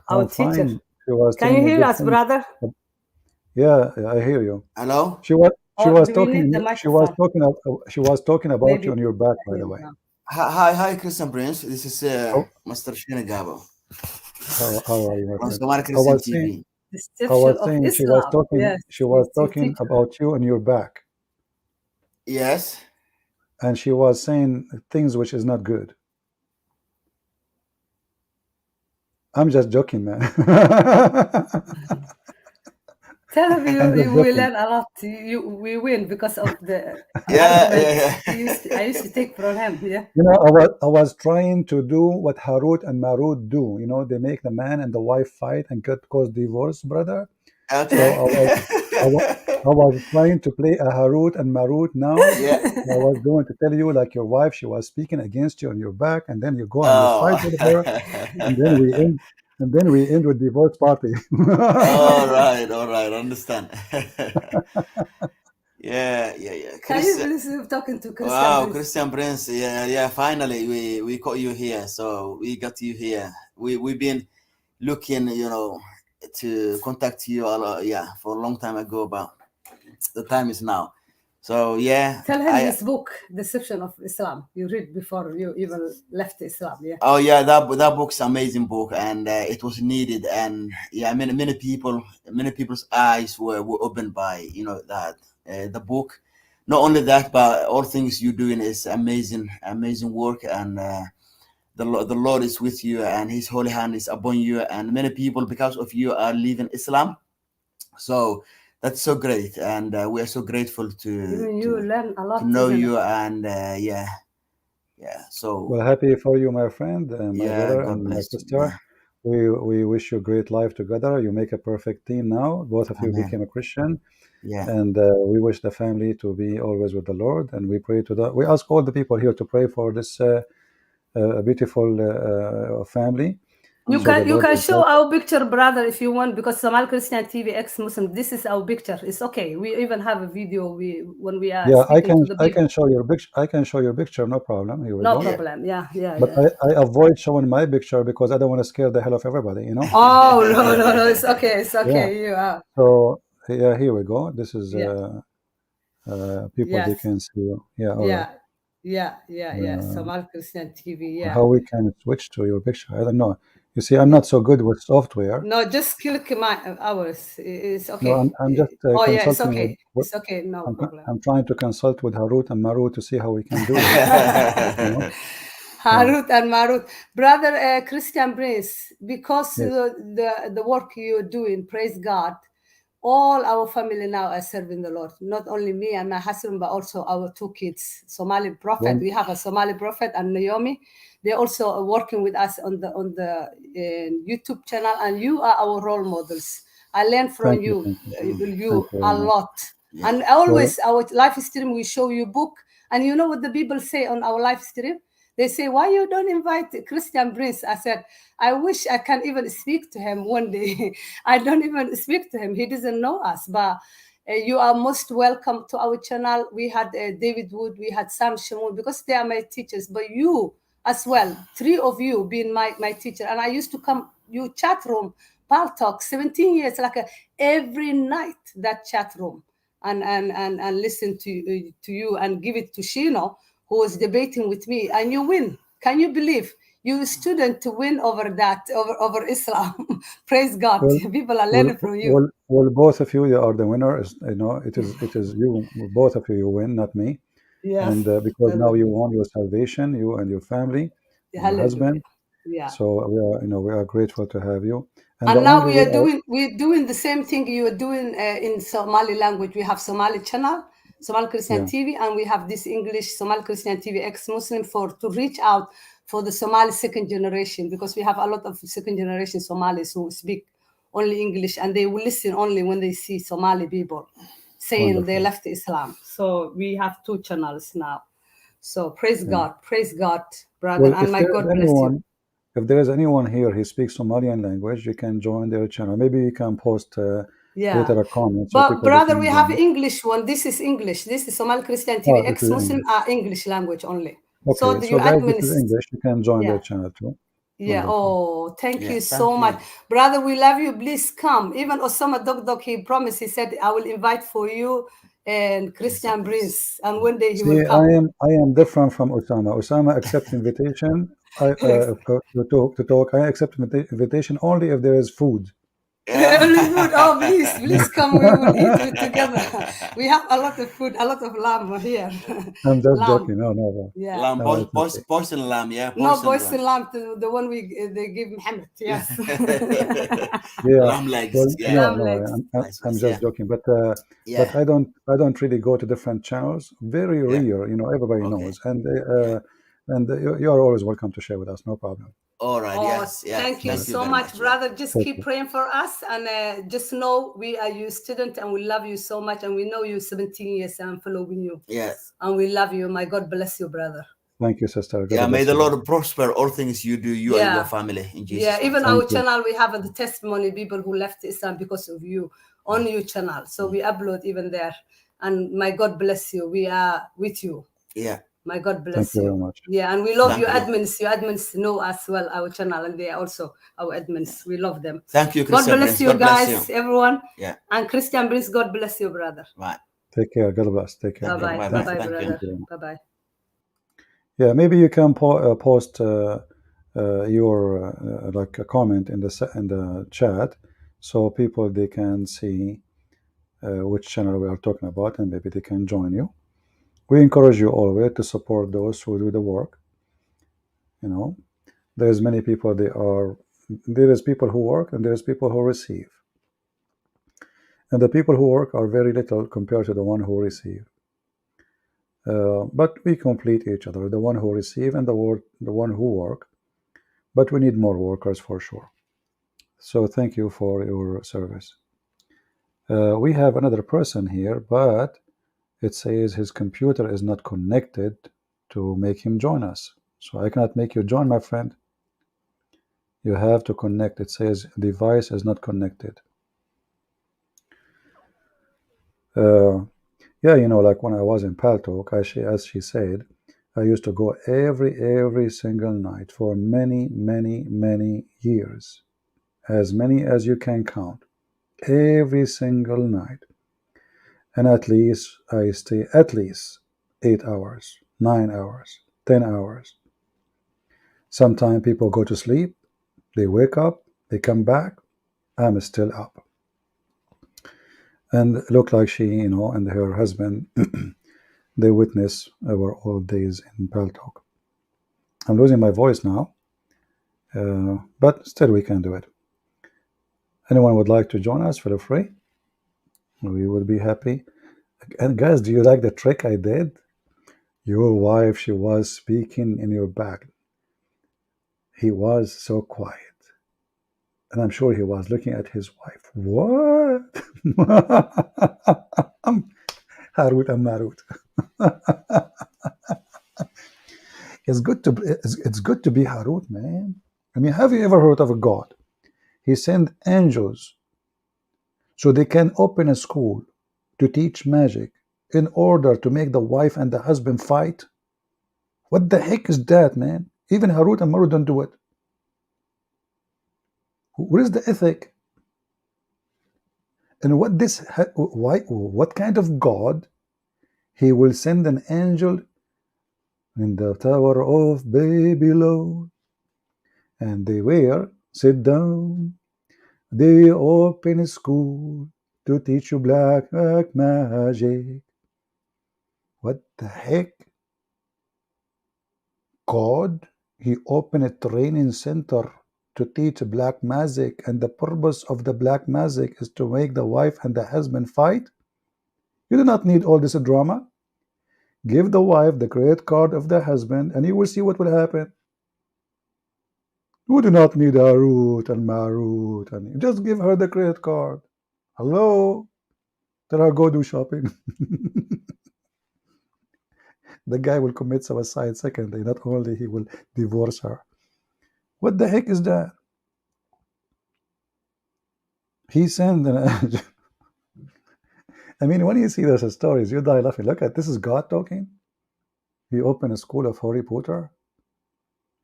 Our teacher. Can you hear us, brother? Yeah, I hear you. Hello. She was talking about you on your back, by the way. Hi, Christian Prince. This is Master Shina Gabo. How are you? From Somali Christian TV. I was saying she was talking about you on your back. Yes. And she was saying things which is not good. I'm just joking, man. Tell him you will learn a lot. We win because of the I used to take from him. Yeah. You know, I was trying to do what Harut and Marut do. You know, they make the man and the wife fight and cause divorce, brother. Okay. So I was trying to play a Harut and Marut now. Yeah. I was going to tell you, like your wife, she was speaking against you on your back, and then you go and you fight with her, and then we end with divorce party. all right, understand. Yeah. Can you please talking to Christian Wow, Prince? Christian Prince. Yeah. Finally, we caught you here. So we got you here. We've been looking, to contact you for a long time ago, but the time is now. So yeah. Tell him his book, Deception of Islam. You read before you even left Islam. Yeah. Oh yeah, that book's amazing book, and it was needed, and yeah, many people's eyes were opened by that the book. Not only that, but all things you're doing is amazing work, and the Lord is with you, and His holy hand is upon you, and many people because of you are leaving Islam. So that's so great, and we are so grateful to learn a lot to know you, and yeah. So well, happy for you, my friend, my brother, God and my bless sister. We wish you great life together. You make a perfect team now. Both of you Amen. became a Christian. Yeah. And we wish the family to be always with the Lord. And we pray we ask all the people here to pray for this beautiful family. You can show our picture, brother, if you want, because Somal Christian TV ex-Muslim. This is our picture. It's okay. We even have a video. When we are speaking to the people. I can show your picture. I can show your picture. No problem. Here we go. No problem. Yeah. But I avoid showing my picture because I don't want to scare the hell of everybody. Oh no! It's okay. It's okay. Yeah. You are. So yeah, here we go. This is people Yes. they can see you. Yeah. All right. Yeah. Somal Christian TV. Yeah. How we can switch to your picture? I don't know. You see, I'm not so good with software. No, just click ours. It's okay. No, I'm just consulting. Yeah, it's okay. It's okay. No problem. I'm trying to consult with Harut and Marut to see how we can do it. Harut and Marut, brother Christian Prince, because the work you're doing, praise God. All our family now are serving the Lord. Not only me and my husband, but also our two kids. Somali prophet. We have a Somali prophet and Naomi. They're also working with us on the YouTube channel, and you are our role models. I learned from you a lot. Yeah. And always our live stream, we show you book. And you know what the people say on our live stream? They say, why you don't invite Christian Prince? I said, I wish I can even speak to him one day. I don't even speak to him. He doesn't know us, but you are most welcome to our channel. We had David Wood, we had Sam Shamoun, because they are my teachers, but you as well, 3 of you being my teacher. And I used to come, you chat room, Pal Talk, 17 years, like every night, that chat room, and listen to you and give it to Shino, who was debating with me, and you win. Can you believe? You student to win over that, over Islam. Praise God. People are learning from you. Well, both of you are the winners. It is you, both of you win, not me. Yes. And because now you won your salvation, you and your family, and your husband. Yeah. So we are grateful to have you. And now we're doing the same thing you are doing in Somali language. We have Somali channel, Somali Christian TV, and we have this English Somali Christian TV ex-Muslim to reach out for the Somali second generation, because we have a lot of second generation Somalis who speak only English, and they will listen only when they see Somali people saying they left Islam. So we have 2 channels now. So praise God, brother, well, and my God bless you. If there is anyone here who speaks Somalian language, you can join their channel. Maybe you can post later a comment. But brother, we have English one. This is English. This is Somali Christian TV ex-Muslim are English language only. Okay, so guys, this is English. You can join their channel too. Yeah. Wonderful. Thank you so much, brother. We love you. Please come. Even Osama Dogdog, he promised. He said, "I will invite for you and Christian Prince, and one day he will come." I am different from Osama. Osama accepts invitation to talk. I accept invitation only if there is food. Only food. Oh, please come. We will eat it together. We have a lot of food, a lot of lamb here. I'm just joking. No. Yeah. Lamb, poison lamb. Yeah. Poison lamb. The one they give Muhammad. Yes. Lamb legs. I'm just joking. But I don't really go to different channels. Very rare. Everybody knows, and you are always welcome to share with us. No problem. All right. Thank you so much, brother. Just keep praying for us, and just know we are your student, and we love you so much, and we know you 17 years and following you. Yes. And we love you. My God bless you, brother. Thank you, sister. God may the Lord prosper all things you do, you and your family. In Jesus. Yeah, even our channel, we have the testimony people who left Islam because of you on your channel. So we upload even there. And my God bless you. We are with you. Yeah. My God bless Thank you very much. Yeah, and we love Thank you you. admins. You admins know as well our channel, and they are also our admins. We love them. Thank you, God Christian bless Prince. you God bless guys, you. everyone. Yeah. And Christian Prince, God bless you, brother. Right. Take care. God bless. Take care. Bye-bye. Bye-bye. Bye-bye, Thank you. brother. Bye-bye. Yeah, maybe you can post your like a comment in the chat, so people they can see which channel we are talking about, and maybe they can join you. We encourage you always to support those who do the work. You know, there's many people. There is people who work and there's people who receive, and the people who work are very little compared to the one who receive. But we complete each other, the one who receive and the one who work. But we need more workers for sure. So thank you for your service. We have another person here, but it says his computer is not connected to make him join us. So I cannot make you join, my friend. You have to connect. It says device is not connected. Yeah, you know, like when I was in Paltalk, as she said, I used to go every single night for many years, as many as you can count, every single night. And at least I stay at least 8 hours, 9 hours, 10 hours. Sometimes people go to sleep, they wake up, they come back, I'm still up. And look like she, you know, and her husband, they witness our old days in Paltalk. I'm losing my voice now, but still we can do it. Anyone would like to join us, feel free. We would be happy. And guys, do you like the trick I did? Your wife, she was speaking in your back. He was so quiet. And I'm sure he was looking at his wife. What? Harut and Marut. It's good to be Harut, man. I mean, have you ever heard of a God? He sent angels so they can open a school to teach magic in order to make the wife and the husband fight. What the heck is that, man? Even Harut and Marut don't do it. What is the ethic? And what kind of God? He will send an angel in the Tower of Babylon, and they will sit down. They open a school to teach you black magic. What the heck? God, he opened a training center to teach black magic, and the purpose of the black magic is to make the wife and the husband fight? You do not need all this drama. Give the wife the credit card of the husband, and you will see what will happen. You do not need Harut and Marut, and just give her the credit card. Hello? Tell her go do shopping. The guy will commit suicide secondly. Not only he will divorce her. What the heck is that? He sent an angel. I mean, when you see those stories, you die laughing. Look at this is God talking. He opened a school of Harry Potter.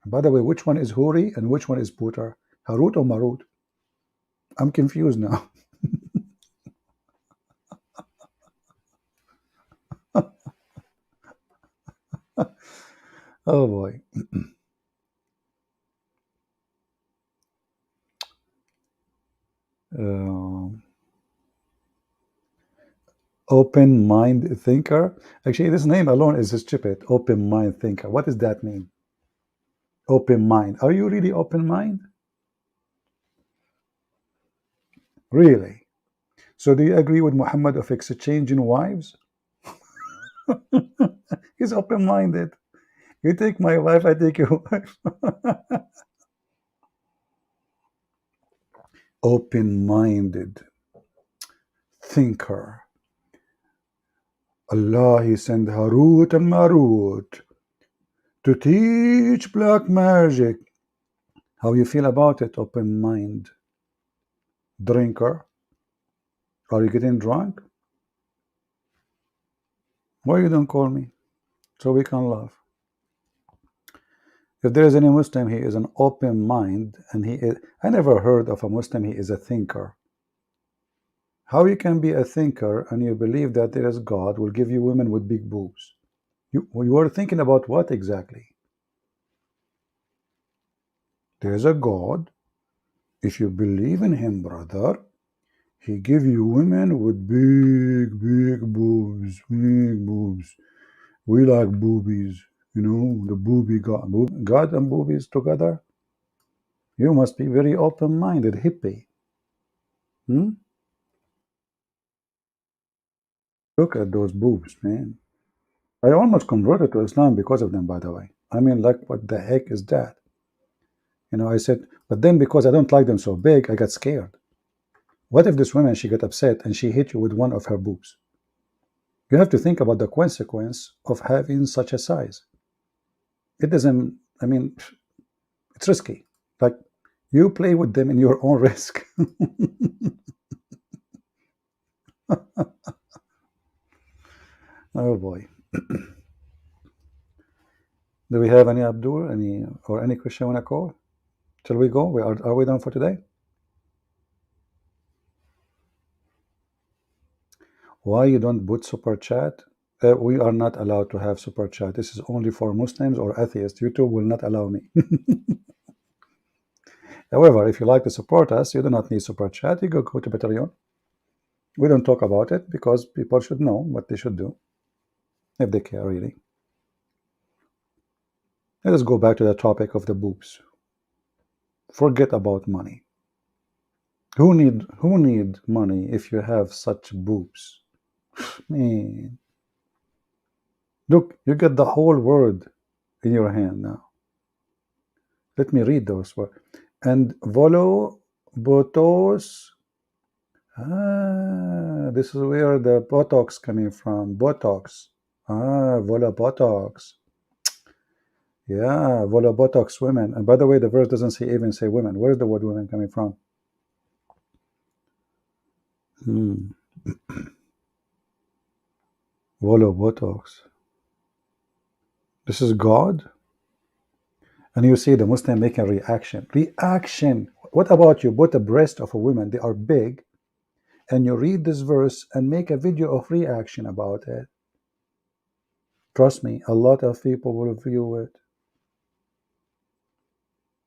And by the way, which one is Huri and which one is Potter? Harut or Marut? I'm confused now. Oh boy. Open mind thinker. Actually, this name alone is stupid. Open mind thinker. What does that mean? Open mind. Are you really open mind? Really? So do you agree with Muhammad of exchanging wives? He's open minded. You take my wife, I take your wife. Open minded thinker. Allah, he sent Harut and Marut to teach black magic. How you feel about it, open mind? Drinker? Are you getting drunk? Why you don't call me? So we can laugh. If there is any Muslim, he is an open mind, and he is. I never heard of a Muslim. He is a thinker. How you can be a thinker and you believe that there is God will give you women with big boobs? You are thinking about what exactly? There is a God. If you believe in him, brother, he give you women with big boobs, big boobs. We like boobies, you know, the booby God, God and boobies together. You must be very open-minded, hippie. Look at those boobs, man. I almost converted to Islam because of them, by the way. I mean, like, what the heck is that? You know, I said, but then because I don't like them so big, I got scared. What if this woman, she got upset and she hit you with one of her boobs? You have to think about the consequence of having such a size. It doesn't, I mean, it's risky. Like, you play with them in your own risk. Oh boy. Do we have any Abdul, any question want to call? Shall we go? Are we done for today? Why you don't put super chat? We are not allowed to have super chat. This is only for Muslims or atheists. YouTube will not allow me. However, if you like to support us, you do not need super chat. You go to Patreon. We don't talk about it because people should know what they should do if they care really. Let us go back to the topic of the boobs. Forget about money. Who need money if you have such boobs? Man. Look, you get the whole world in your hand now. Let me read those words. And volo botos. This is where the Botox coming from. Botox. Volo Botox. Yeah, Volo Botox women. And by the way, the verse doesn't even say women. Where's the word women coming from? Volo Botox. This is God. And you see the Muslim making reaction. Reaction. What about you? Put the breast of a woman. They are big. And you read this verse and make a video of reaction about it. Trust me, a lot of people will view it.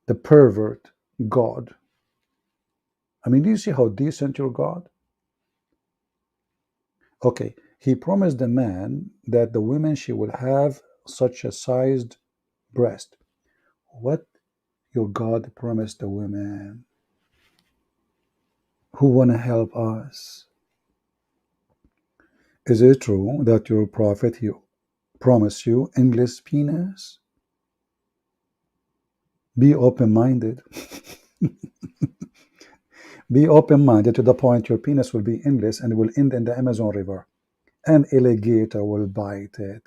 The pervert God. I mean, do you see how decent your God? Okay, he promised the man that the woman, she will have such a sized breast. What your God promised the women who want to help us? Is it true that your prophet, he promised you endless penis? Be open-minded. Be open-minded to the point your penis will be endless and will end in the Amazon River. An alligator will bite it.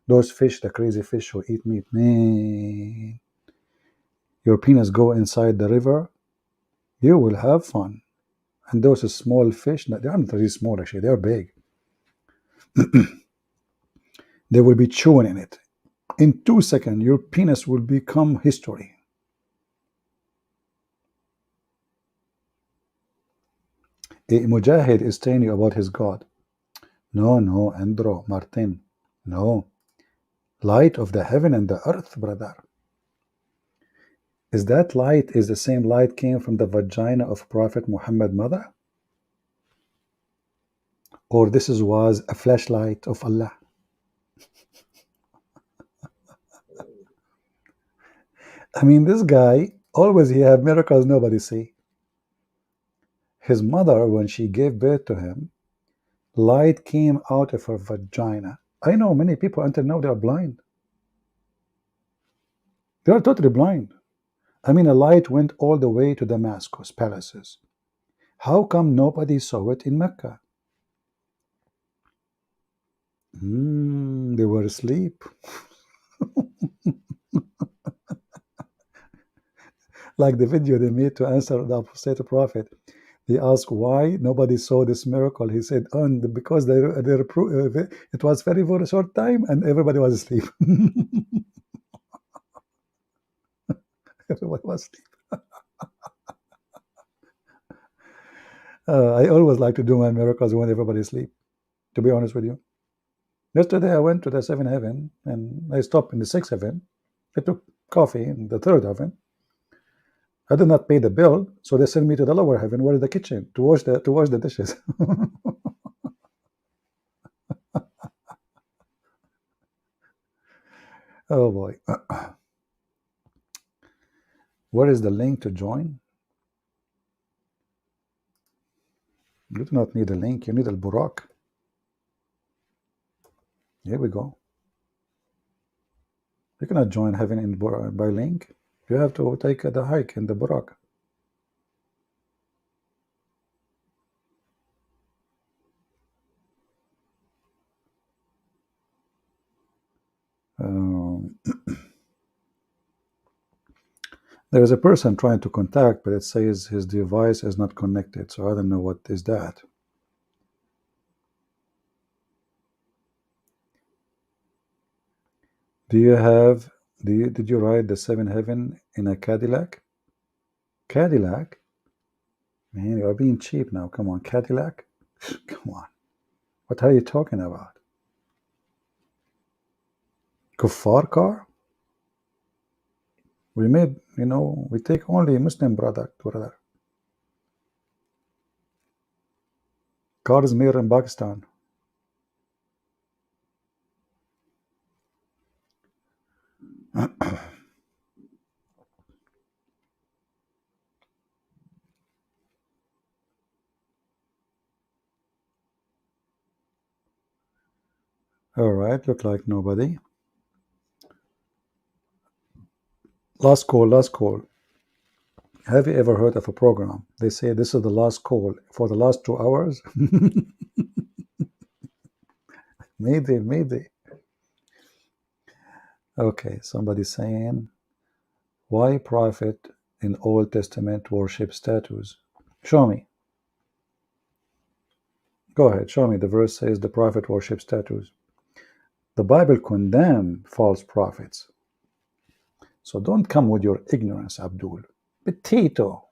Those fish, the crazy fish who eat meat, man. Your penis go inside the river, you will have fun. And those small fish, they are not really small actually, they are big. They will be chewing in it. In 2 seconds, your penis will become history. A mujahid is telling you about his God. No, Andro, Martin. No. Light of the heaven and the earth, brother. Is that light is the same light came from the vagina of Prophet Muhammad mother? Or this was a flashlight of Allah? I mean, this guy, always he have miracles nobody see. His mother, when she gave birth to him, light came out of her vagina. I know many people until now they are blind. They are totally blind. I mean, a light went all the way to Damascus palaces. How come nobody saw it in Mecca? They were asleep. Like the video they made to answer the apostate prophet. He asked why nobody saw this miracle. He said, because it was very, very short time and everybody was asleep. Everybody was asleep. I always like to do my miracles when everybody's asleep, to be honest with you. Yesterday I went to the seventh heaven and I stopped in the sixth heaven. I took coffee in the third heaven. I did not pay the bill, so they sent me to the lower heaven, where is the kitchen, to wash the dishes. Oh boy. Where is the link to join? You do not need a link, you need al Burak. Here we go. You cannot join heaven in by link. You have to take the hike in the Burak. There is a person trying to contact, but it says his device is not connected, so I don't know what is that. Did you ride the seventh heaven in a Cadillac? Cadillac? Man, you are being cheap now. Come on, Cadillac? Come on. What are you talking about? Kuffar car? We made, we take only Muslim product, brother. Car is made in Pakistan. All right, look like nobody. Last call. Have you ever heard of a program? They say this is the last call for the last 2 hours. Maybe. Okay, somebody saying, why prophet in Old Testament worship statues? Show me. Go ahead, show me. The verse says the prophet worship statues. The Bible condemns false prophets. So don't come with your ignorance, Abdul. Potato.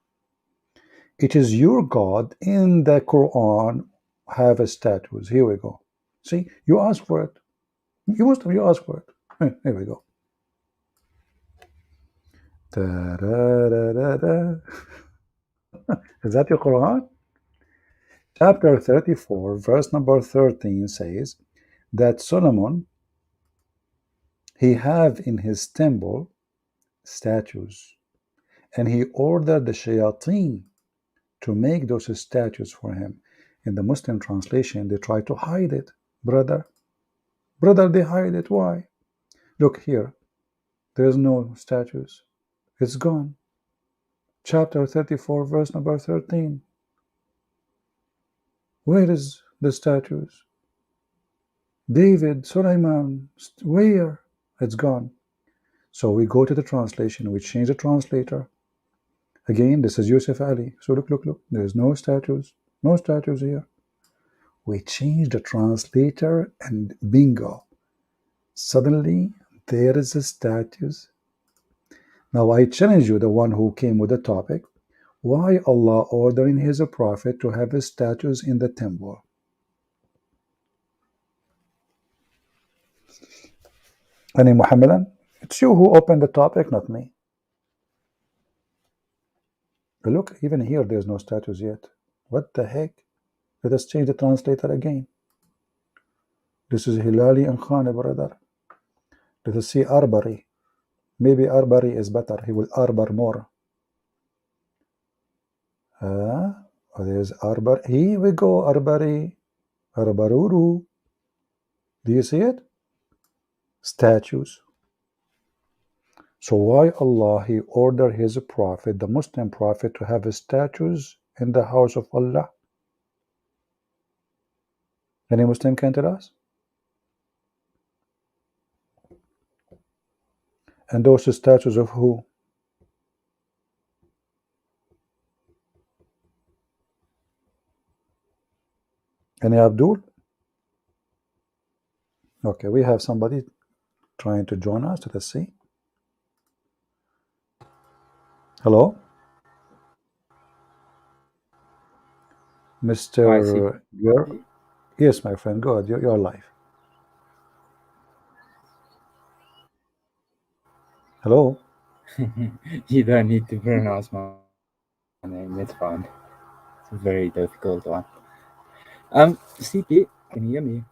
It is your God in the Quran have a statues. Here we go. See, you asked for it. You asked for it. Here we go. Da-da-da-da-da. Is that your Quran? Chapter 34, verse number 13 says that Solomon, he have in his temple statues, and he ordered the shayateen to make those statues for him. In the Muslim translation, they try to hide it. Brother, they hide it. Why? Look here. There's no statues. It's gone. Chapter 34, verse number 13. Where is the statues? David, Sulaiman, where? It's gone. So we go to the translation, we change the translator. Again, this is Yusuf Ali. So look. There's no statues here. We change the translator and bingo. Suddenly, there is a statues. Now I challenge you, the one who came with the topic, why Allah ordering his prophet to have his statues in the temple? Any Muhammadan? It's you who opened the topic, not me. But look, even here there's no statues yet. What the heck? Let us change the translator again. This is Hilali and Khan, brother. Let us see Arbari. Maybe Arbari is better. He will arbor more. There's Arbar. Here we go, Arbari. Arbaruru. Do you see it? Statues. So why Allah he ordered his prophet, the Muslim prophet, to have statues in the house of Allah? Any Muslim can tell us? And those statues of who? Any Abdul? Okay, we have somebody trying to join us. Let us see. Hello, Mr. Ger. Yes, my friend. Go ahead. You're live. Hello. You don't need to pronounce my name. It's fine. It's a very difficult one. CP, can you hear me?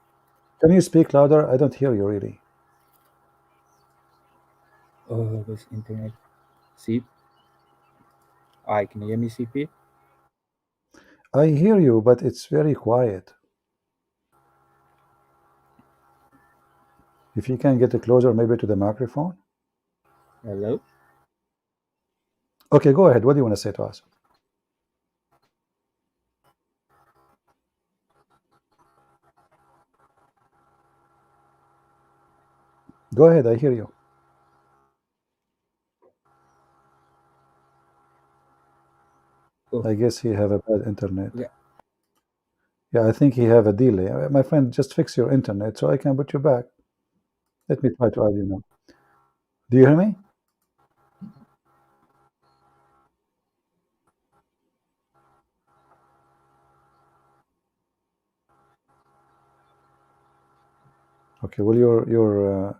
Can you speak louder? I don't hear you really. Oh, this internet. CP. Hi, can you hear me, CP? I hear you, but it's very quiet. If you can get it closer, maybe to the microphone. Hello? Okay, go ahead. What do you want to say to us? Go ahead. I hear you. Oh, I guess he have a bad internet. yeah. Yeah, I think he have a delay. My friend, just fix your internet so I can put you back. Let me try to add you now. Do you hear me? Okay. Well,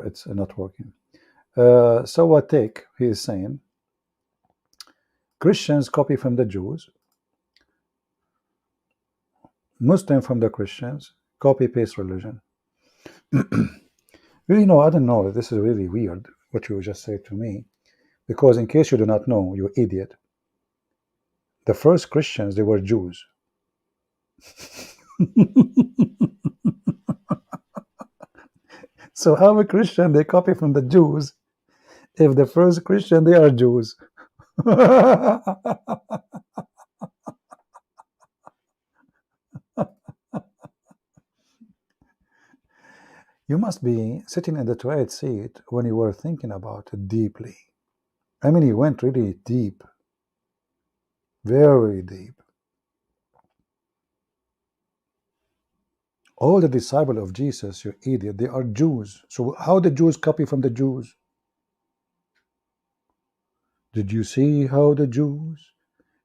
it's not working. So what take he is saying? Christians copy from the Jews. Muslim from the Christians. Copy paste religion. Really, no, I don't know. This is really weird what you just said to me. Because in case you do not know, you idiot, the first Christians, they were Jews. So how a Christian, they copy from the Jews if the first Christian, they are Jews? You must be sitting in the toilet seat when you were thinking about it deeply. I mean, he went really deep, very deep. All the disciples of Jesus, you idiot, they are Jews. So how the Jews copy from the Jews? Did you see how the Jews,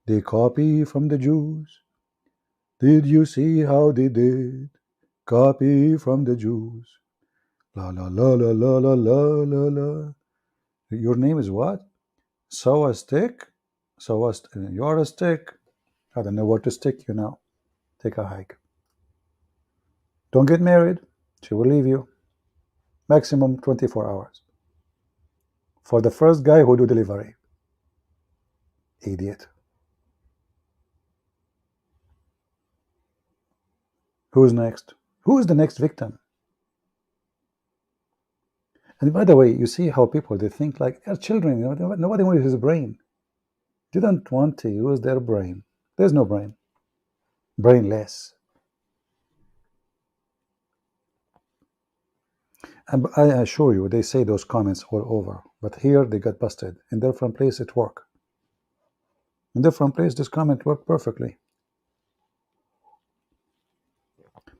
they copy from the Jews? Did you see how they did copy from the Jews? La la la la la la la la la. Your name is what? So a stick? You're a stick. I don't know where to stick you now. Take a hike. Don't get married. She will leave you. Maximum 24 hours. For the first guy who do delivery. Idiot. Who's next? Who is the next victim? And by the way, you see how people, they think like they're children. You know, nobody wants his brain. They don't want to use their brain. There's no brain. Brainless. And I assure you, they say those comments all over. But here they got busted. In different place it worked. In different place this comment worked perfectly.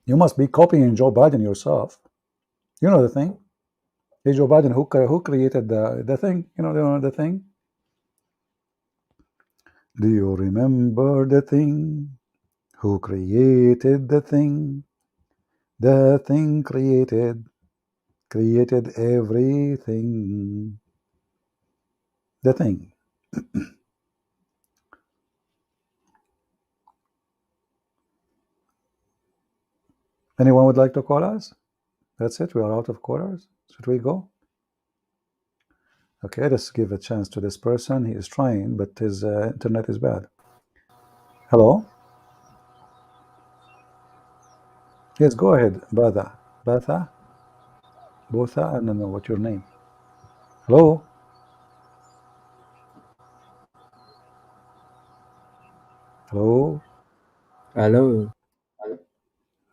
You must be copying Joe Biden yourself. You know the thing. Hey, Joe Biden, who created the thing? You know the thing? Do you remember the thing? Who created the thing? The thing created everything. The thing. Anyone would like to call us? That's it. We are out of callers. Should we go? Okay, let's give a chance to this person. He is trying, but his internet is bad. Hello? Yes, go ahead. Batha. Batha? Botha? I don't know what your name. Hello? Hello? Hello?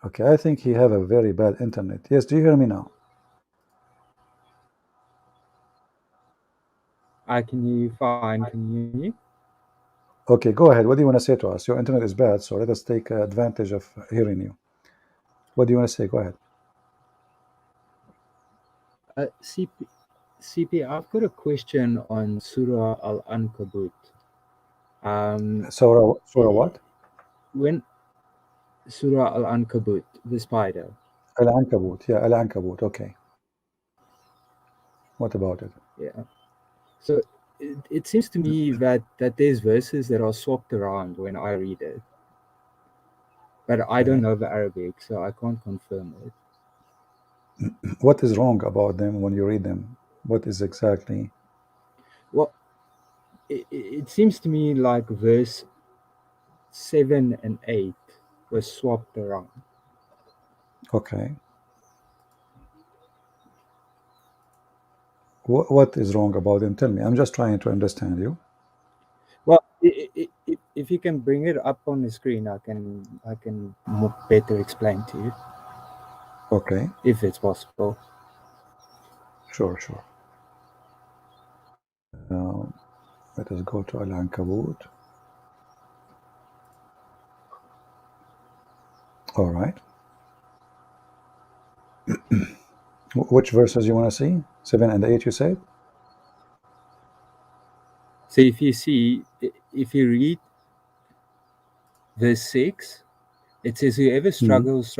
Okay, I think he have a very bad internet. Yes, do you hear me now? I can hear you fine. Can you hear me? Okay, go ahead. What do you want to say to us? Your internet is bad, so let us take advantage of hearing you. What do you want to say? Go ahead. CP, I've got a question on Surah Al-Ankabut. Surah what? When Surah Al-Ankabut, the spider. Al-Ankabut. Yeah, Al-Ankabut. Okay. What about it? Yeah. So it seems to me that there's verses that are swapped around when I read it. But I don't know the Arabic, so I can't confirm it. What is wrong about them when you read them? What is exactly? Well, it seems to me like verse 7 and 8 was swapped around. Okay. What is wrong about them? Tell me. I'm just trying to understand you. Well, if you can bring it up on the screen, I can better explain to you. Okay. If it's possible. Sure. Let us go to Al-Ankabut. All right. Which verses you want to see? 7 and 8, you said? So if you read verse 6, it says, whoever struggles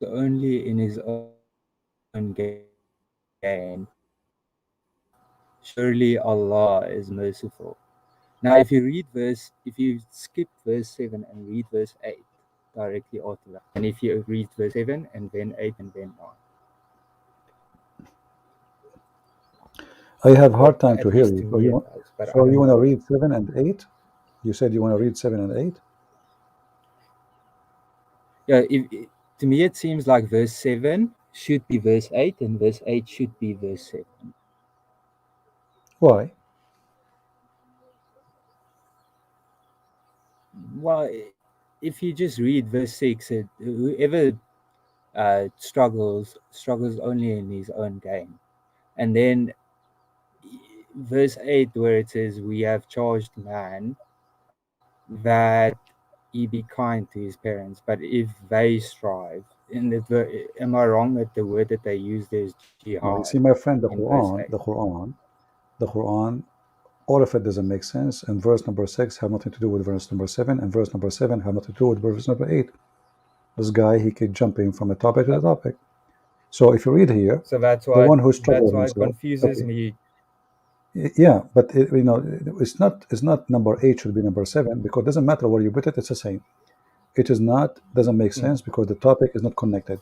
only in his own gain. Surely Allah is merciful. Now, if you skip verse 7 and read verse 8 directly after that, and if you read verse 7 and then 8 and then 9. I have hard time to hear you. So you want to read 7 and 8? You said you want to read 7 and 8? Yeah, to me it seems like verse 7 should be verse 8 and verse 8 should be verse 7. Why? Well, if you just read verse 6, whoever struggles only in his own gain. And then verse 8 where it says, we have charged man that he be kind to his parents, but if they strive, am I wrong that the word that they use there is jihad? Well, you see, my friend, the Quran, all of it doesn't make sense, and verse number 6 have nothing to do with verse number 7, and verse number 7 have nothing to do with verse number 8. This guy, he keeps jumping from a topic to the topic. So if you read here, so that's the one who struggled that's why it confuses me. Yeah, but it's not number 8 should be number 7, because it doesn't matter where you put it, it's the same. It is not, doesn't make sense because the topic is not connected.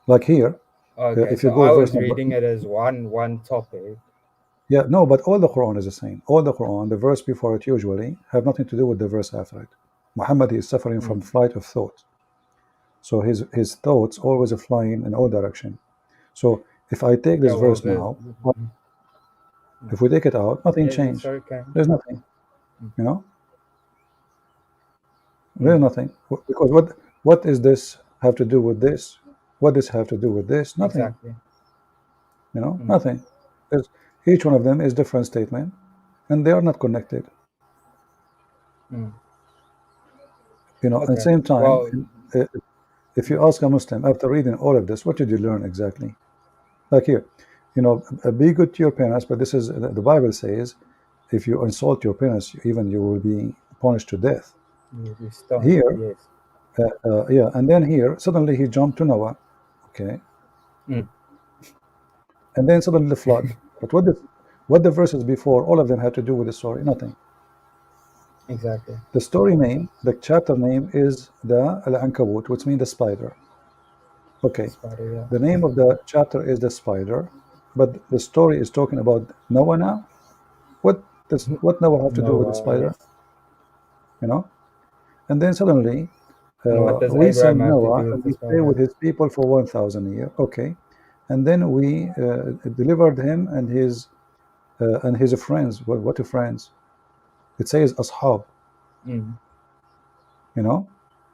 Like here, Okay, if you so go I verse was reading it as one topic. Yeah, no, but all the Quran is the same. All the Quran, the verse before it usually have nothing to do with the verse after it. Muhammad is suffering from flight of thought. So his thoughts always are flying in all direction. So if I take this verse now, if we take it out, nothing changed. There's nothing. There's nothing. Because what is this have to do with this? What does have to do with this? Nothing. Exactly. Nothing. Each one of them is different statement, and they are not connected. At the same time, if you ask a Muslim after reading all of this, what did you learn exactly? Like here, be good to your parents, but this is the Bible says, if you insult your parents, even you will be punished to death. Here, yeah, and then here suddenly he jumped to Noah, okay, and then suddenly the flood. But what the verses before, all of them had to do with the story? Nothing. Exactly. The story name, the chapter name is the Al-Ankabut, which means the spider. Okay. Spider, yeah. The name of the chapter is the spider, but the story is talking about Noah now. What Noah have to do with the spider? And then suddenly we send Noah and he stay with his people for 1,000 years. Okay. And then we delivered him and his friends. What are friends? It says ashab.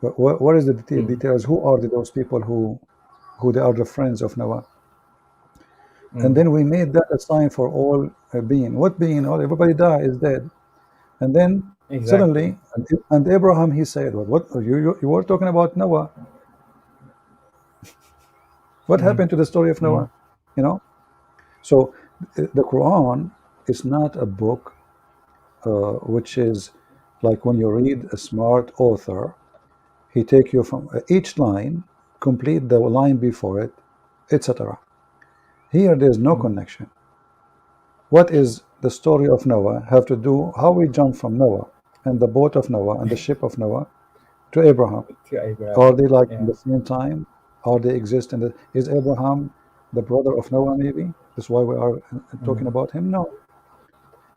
What is the details? Who are those people who they are the friends of Noah? And then we made that a sign for all being. What being? Well, everybody died, is dead. And then Exactly. suddenly, and Abraham, he said, well, what you were talking about Noah? What happened to the story of Noah? You know. So the Quran is not a book which is like when you read a smart author, he take you from each line, complete the line before it, etc. Here, there's no connection. What is the story of Noah have to do? How we jump from Noah and the boat of Noah and the ship of Noah to Abraham? To Abraham. Are they like in Yeah. the same time? Are they exist in the? Is Abraham the brother of Noah? Maybe that's why we are talking about him. No.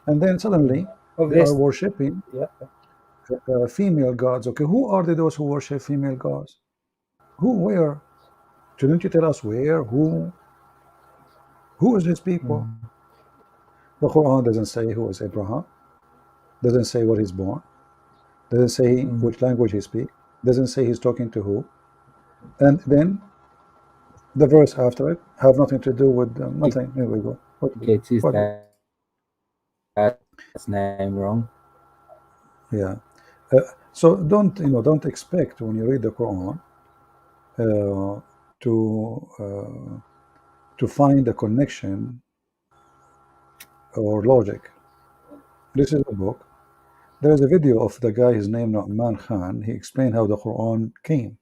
And then suddenly Of they are this, worshiping yeah. female gods. Okay, who are they? Those who worship female gods? Who? Where? Shouldn't you tell us where? Who? Who is these people? The Quran doesn't say who is Abraham. Doesn't say where he's born. Doesn't say which language he speaks. Doesn't say he's talking to who. And then the verse after it have nothing to do with nothing. Here we go. Gets his What? dad's name wrong. Yeah. So don't expect when you read the Quran uh, to find a connection or logic. This is a book. There is a video of the guy, his name Nu'man Khan. He explained how the Quran came.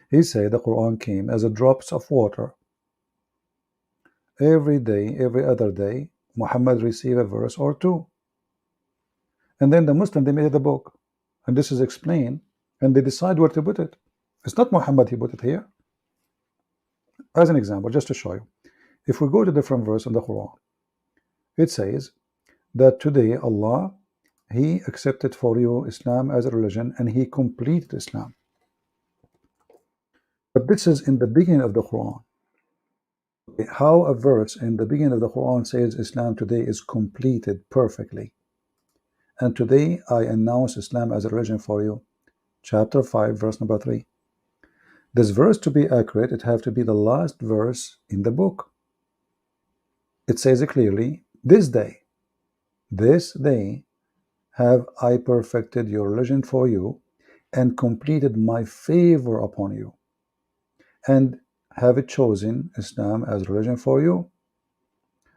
He said the Quran came as a drops of water. Every day, every other day, Muhammad received a verse or two. And then the Muslim, they made the book. And this is explained, and they decide where to put it. It's not Muhammad, he put it here. As an example, just to show you. If we go to different verse in the Quran, it says that today Allah, He accepted for you Islam as a religion, and He completed Islam. But this is in the beginning of the Quran. How a verse in the beginning of the Quran says Islam today is completed perfectly. And today I announce Islam as a religion for you. Chapter 5, verse number 3. This verse, to be accurate, it have to be the last verse in the book. It says it clearly, this day have I perfected your religion for you and completed my favor upon you, and have it chosen Islam as religion for you.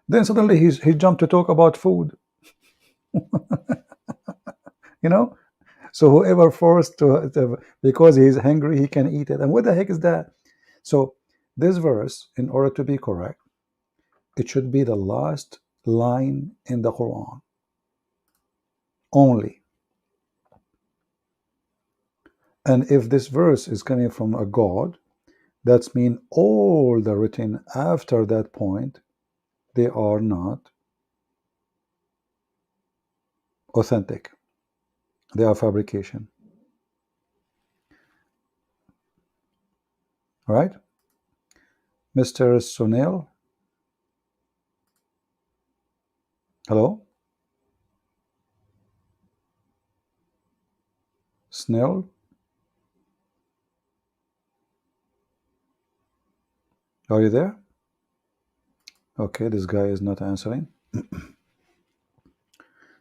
Then suddenly he jumped to talk about food. You know, so whoever forced to because he's hungry, he can eat it. And what the heck is that? So this verse, in order to be correct, it should be the last line in the Quran only. And if this verse is coming from a God, that's mean all the written after that point, they are not authentic. They are fabrication. All right? Mr. Sunil? Hello? Snell? Are you there? Okay, this guy is not answering.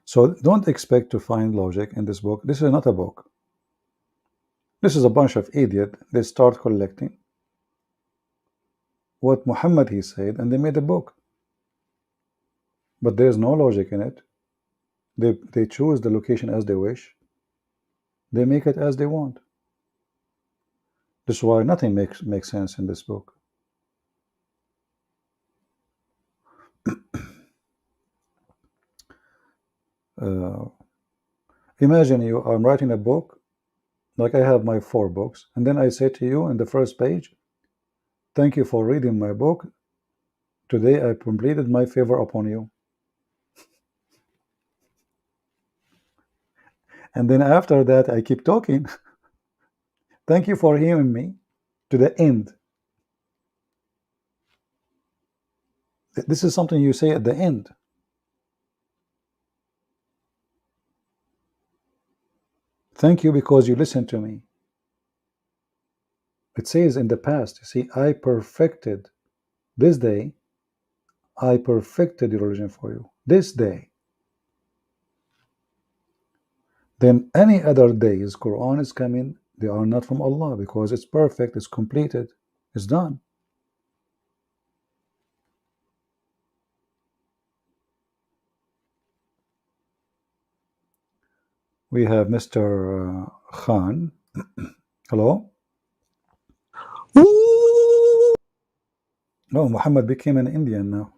So don't expect to find logic in this book. This is not a book. This is a bunch of idiots. They start collecting what Muhammad he said, and they made a book. But there's no logic in it. They choose the location as they wish. They make it as they want. This is why nothing makes sense in this book. Imagine I'm writing a book, like I have my 4 books, and then I say to you in the first page, thank you for reading my book. Today I completed my favor upon you. And then after that, I keep talking. Thank you for hearing me to the end. This is something you say at the end. Thank you because you listened to me. It says in the past, see, I perfected this day, I perfected your religion for you. this day, then any other days Quran is coming, they are not from Allah, because it's perfect, it's completed, it's done. We have Mr. Khan. Hello? Oh, Muhammad became an Indian now.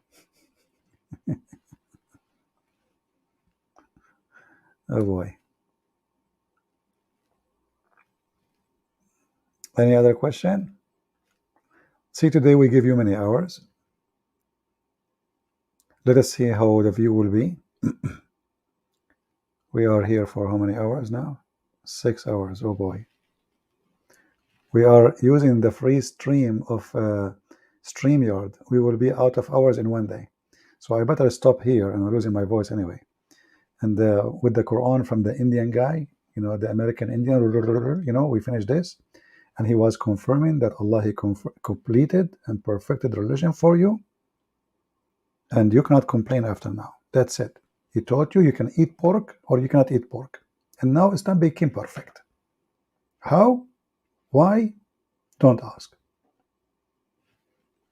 Oh boy. Any other question? See, today we give you many hours. Let us see how the view will be. We are here for how many hours now? 6 hours. Oh boy. We are using the free stream of StreamYard. We will be out of hours in one day. So I better stop here, and I'm losing my voice anyway. And with the Quran from the Indian guy, you know, the American Indian, you know, we finished this. And he was confirming that Allah, he completed and perfected the religion for you. And you cannot complain after now. That's it. He taught you you can eat pork or you cannot eat pork. And now Islam became perfect. How? Why? Don't ask.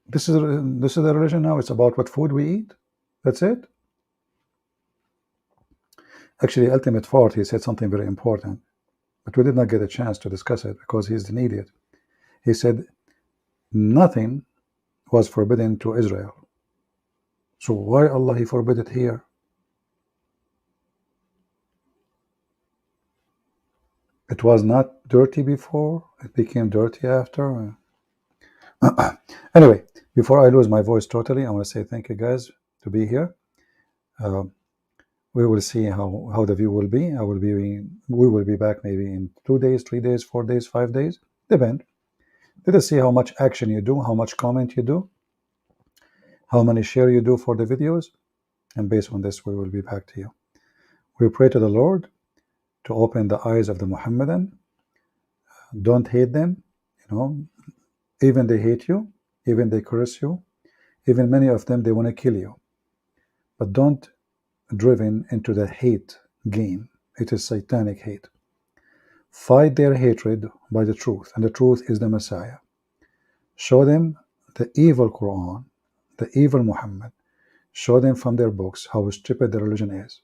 This is the religion now. It's about what food we eat. That's it. Actually, Ultimate Fort, he said something very important, but we did not get a chance to discuss it because he's an idiot. He said nothing was forbidden to Israel. So why Allah he forbid it here? It was not dirty before, it became dirty after. Anyway, before I lose my voice totally, I want to say thank you guys to be here. We will see how the view will be. We will be back maybe in 2 days, 3 days, 4 days, 5 days, depend. Let us see how much action you do, how much comment you do, how many share you do for the videos, and based on this we will be back to you. We pray to the Lord to open the eyes of the Muhammadan. Don't hate them, you know, even they hate you, even they curse you, even many of them they want to kill you, but don't driven into the hate game. It is satanic hate. Fight their hatred by the truth, and the truth is the Messiah. Show them the evil Quran, the evil Muhammad. Show them from their books how stupid the religion is,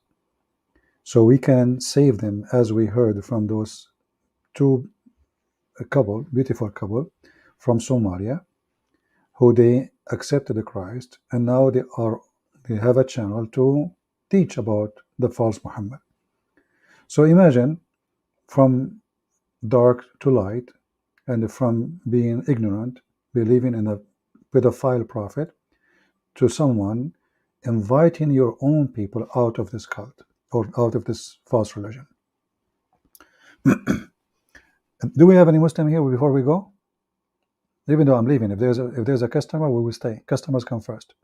so we can save them, as we heard from those beautiful couple from Somalia, who they accepted Christ, and now they have a channel to teach about the false Muhammad. So imagine from dark to light, and from being ignorant, believing in a pedophile prophet, to someone inviting your own people out of this cult or out of this false religion. Do we have any Muslim here before we go? Even though I'm leaving, if there's a customer, we will stay. Customers come first.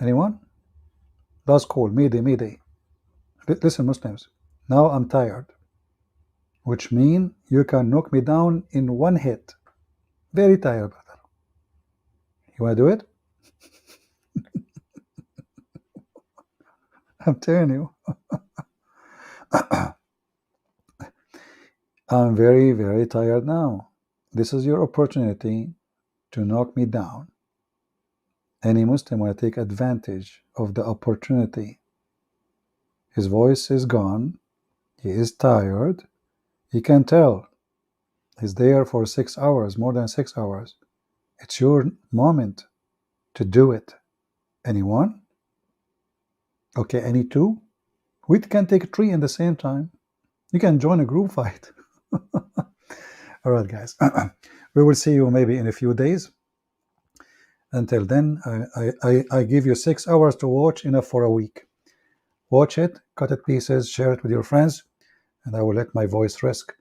Anyone? Last call. Mayday. Listen, Muslims. Now I'm tired, which means you can knock me down in one hit. Very tired, brother. You want to do it? I'm telling you. I'm very, very tired now. This is your opportunity to knock me down. Any Muslim want to take advantage of the opportunity. His voice is gone. He is tired. He can tell. He's there for 6 hours, more than 6 hours. It's your moment to do it. Anyone? Okay, any two? We can take 3 in the same time. You can join a group fight. All right, guys. We will see you maybe in a few days. Until then, I give you 6 hours to watch, enough for a week. Watch it, cut it pieces, share it with your friends, and I will let my voice rest.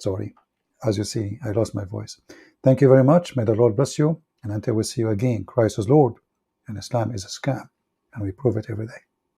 Sorry. As you see, I lost my voice. Thank you very much. May the Lord bless you. And until we see you again, Christ is Lord, and Islam is a scam, and we prove it every day.